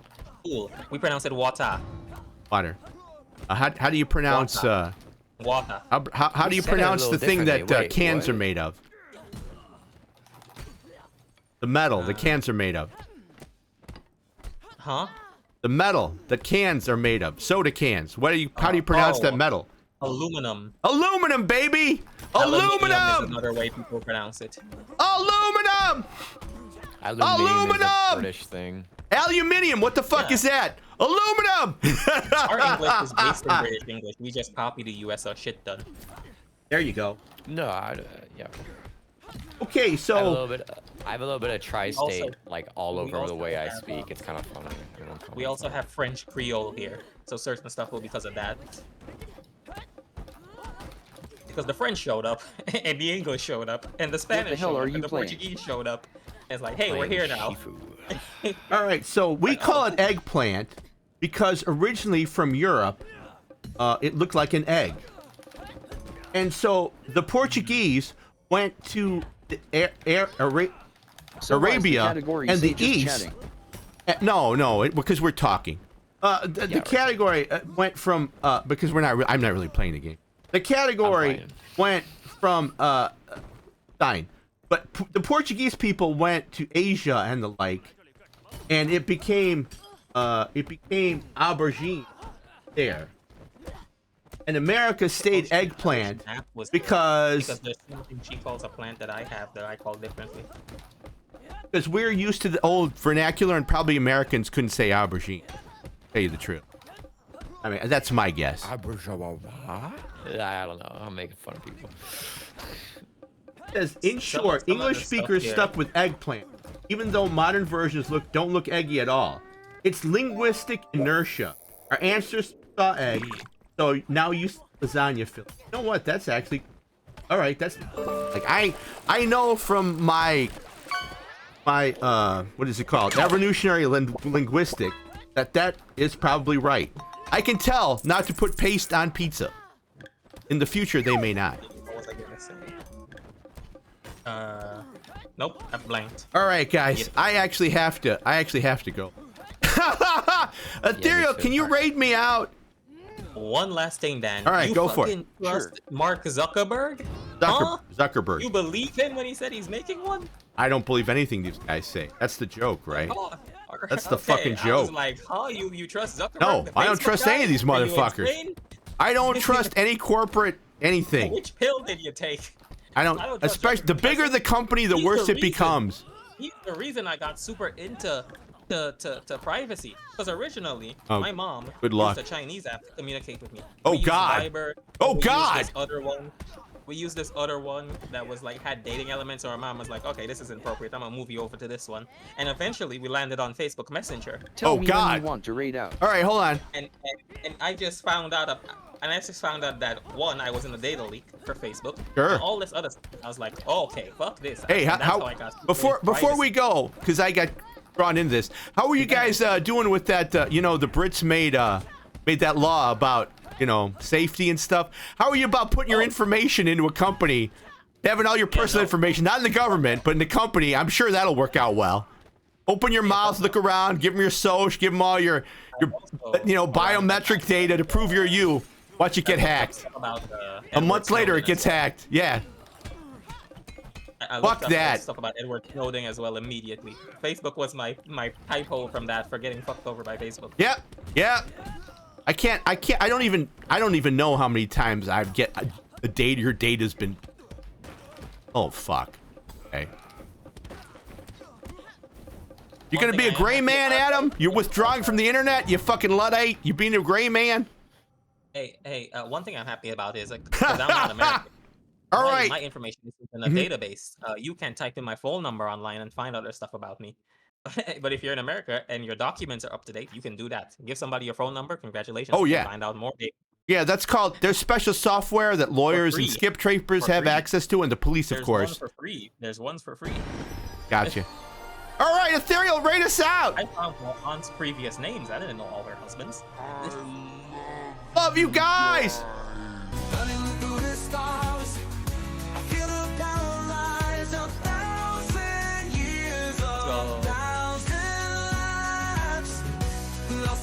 [SPEAKER 11] Cool. We pronounce it water.
[SPEAKER 3] Water. How do you pronounce
[SPEAKER 11] water?
[SPEAKER 3] How do you pronounce the thing that cans are made of? The metal the cans are made of.
[SPEAKER 11] Huh?
[SPEAKER 3] The metal that cans are made of. Soda cans. How do you pronounce that metal?
[SPEAKER 11] Aluminum.
[SPEAKER 3] Aluminum, baby! Aluminum!
[SPEAKER 11] Is another way people pronounce it.
[SPEAKER 3] Aluminum!
[SPEAKER 8] Aluminum! Is a British thing.
[SPEAKER 3] Aluminium, what the fuck is that? Aluminum!
[SPEAKER 11] Our English is based in British English. We just copy the US shit done.
[SPEAKER 3] There you go.
[SPEAKER 8] No, yeah.
[SPEAKER 3] Okay, so
[SPEAKER 8] I have a little bit of tri-state,
[SPEAKER 11] Also-
[SPEAKER 8] like all over the
[SPEAKER 11] also
[SPEAKER 8] way I
[SPEAKER 11] have,
[SPEAKER 8] speak. It's kind of funny.
[SPEAKER 11] We also have French Creole here, so certain stuff will be because of that. Because the French showed up, and the English showed up, and the Spanish
[SPEAKER 2] hell
[SPEAKER 11] showed
[SPEAKER 2] are
[SPEAKER 11] up,
[SPEAKER 2] you
[SPEAKER 11] and the
[SPEAKER 2] playing?
[SPEAKER 11] Portuguese showed up. And it's like, hey, we're here now.
[SPEAKER 3] all right, so we call it eggplant because originally from Europe, it looked like an egg. And so the Portuguese went to the Arabia and the East. No, because we're talking. The category went from because I'm not really playing the game. The category went from Stein, but the Portuguese people went to Asia and the like, and it became aubergine there. And America stayed eggplant because
[SPEAKER 11] there's something she calls a plant that I have that I call differently.
[SPEAKER 3] Because we're used to the old vernacular, and probably Americans couldn't say aubergine. To tell you the truth. I mean, that's my guess.
[SPEAKER 8] I don't know. I'm making fun of people.
[SPEAKER 3] Because in short, English speakers stuck with eggplant, even though modern versions don't look eggy at all. It's linguistic inertia. Our ancestors saw egg, so now you lasagna fill. You know what? That's actually all right. That's like I know from my what is it called? Evolutionary linguistic that is probably right. I can tell not to put paste on pizza. In the future, they may not.
[SPEAKER 11] What was I gonna say? Nope, I blanked.
[SPEAKER 3] All right, guys. I actually have to go. Ethereal, can you raid me out?
[SPEAKER 11] One last thing, Dan.
[SPEAKER 3] All right,
[SPEAKER 11] you
[SPEAKER 3] go for it.
[SPEAKER 11] Trust Mark Zuckerberg?
[SPEAKER 3] Zuckerberg.
[SPEAKER 11] You believe him when he said he's making one?
[SPEAKER 3] I don't believe anything these guys say. That's the joke, right?
[SPEAKER 11] Oh,
[SPEAKER 3] That's the
[SPEAKER 11] okay,
[SPEAKER 3] fucking
[SPEAKER 11] I was
[SPEAKER 3] joke.
[SPEAKER 11] like, huh? You trust Zuckerberg?
[SPEAKER 3] No,
[SPEAKER 11] the
[SPEAKER 3] I don't
[SPEAKER 11] Facebook
[SPEAKER 3] trust
[SPEAKER 11] guy?
[SPEAKER 3] any of these
[SPEAKER 11] Can you
[SPEAKER 3] motherfuckers.
[SPEAKER 11] explain?
[SPEAKER 3] I don't trust any corporate anything.
[SPEAKER 11] Which pill did you take?
[SPEAKER 3] I don't.
[SPEAKER 11] trust
[SPEAKER 3] Especially the bigger the company, the
[SPEAKER 11] He's
[SPEAKER 3] worse
[SPEAKER 11] the
[SPEAKER 3] it
[SPEAKER 11] reason.
[SPEAKER 3] becomes.
[SPEAKER 11] He's the reason I got super into to privacy. Because originally,
[SPEAKER 3] Oh,
[SPEAKER 11] my mom
[SPEAKER 3] good luck.
[SPEAKER 11] used a Chinese app to communicate with me.
[SPEAKER 3] Oh,
[SPEAKER 11] We used
[SPEAKER 3] God.
[SPEAKER 11] Viber,
[SPEAKER 3] Oh,
[SPEAKER 11] we used
[SPEAKER 3] God.
[SPEAKER 11] this other one. We used this other one that was like had dating elements. So our mom was like, "Okay, this is inappropriate. I'm gonna move you over to this one." And eventually, we landed on Facebook Messenger.
[SPEAKER 2] Tell
[SPEAKER 3] Oh,
[SPEAKER 2] me when
[SPEAKER 3] God.
[SPEAKER 2] you want to raid out.
[SPEAKER 3] All right, hold on.
[SPEAKER 11] And I just found out. And I just found out that one, I was in a data leak for Facebook.
[SPEAKER 3] Sure.
[SPEAKER 11] And all this other stuff. I was like, oh, okay, fuck this.
[SPEAKER 3] Hey,
[SPEAKER 11] And that's
[SPEAKER 3] how
[SPEAKER 11] I got super
[SPEAKER 3] before
[SPEAKER 11] into
[SPEAKER 3] we
[SPEAKER 11] privacy.
[SPEAKER 3] go, because I got drawn into this. How are you guys doing with that? You know, the Brits made that law about safety and stuff. How are you about putting your information into a company, having all your personal information, not in the government, but in the company? I'm sure that'll work out well. Open your mouth, look around, give them your social, give them all your biometric data to prove you're you. Watch it get hacked.
[SPEAKER 11] About,
[SPEAKER 3] A month later, it gets hacked. Yeah.
[SPEAKER 11] I
[SPEAKER 3] Fuck
[SPEAKER 11] looked up
[SPEAKER 3] that.
[SPEAKER 11] stuff about Edward Snowden as well immediately. Facebook was my typo from that for getting fucked over by Facebook.
[SPEAKER 3] Yep. I don't even know how many times I've get a data. Your data's been. Oh fuck. Okay. You're gonna be a gray man, Adam? You're withdrawing from the internet? You fucking Luddite? You being a gray man?
[SPEAKER 11] Hey, one thing I'm happy about is like, because I'm not American.
[SPEAKER 3] All right.
[SPEAKER 11] My information is in a database. You can type in my phone number online and find other stuff about me. But if you're in America and your documents are up to date, you can do that. Give somebody your phone number. Congratulations.
[SPEAKER 3] Oh,
[SPEAKER 11] you
[SPEAKER 3] yeah.
[SPEAKER 11] can find out more data.
[SPEAKER 3] Yeah, that's called. There's special software that lawyers and
[SPEAKER 11] free.
[SPEAKER 3] skip trapers
[SPEAKER 11] For
[SPEAKER 3] have
[SPEAKER 11] free.
[SPEAKER 3] access to, and the police, of
[SPEAKER 11] There's
[SPEAKER 3] course.
[SPEAKER 11] One for free. There's ones for free.
[SPEAKER 3] Gotcha. All right, Ethereal, rate us out.
[SPEAKER 11] I found my aunt's previous names. I didn't know all her husbands.
[SPEAKER 3] Love you guys.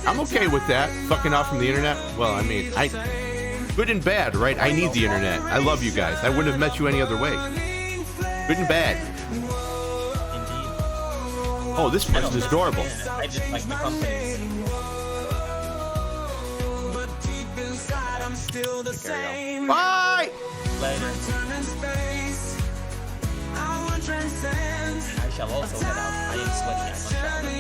[SPEAKER 3] I'm okay with that. Fucking off from the internet. Well, I mean, good and bad, right? I need the internet. I love you guys. I wouldn't have met you any other way. Good and bad. Oh, this person is adorable.
[SPEAKER 11] I just like the companies.
[SPEAKER 3] Bye.
[SPEAKER 11] Later. I shall also head out. I am sweaty. I must travel.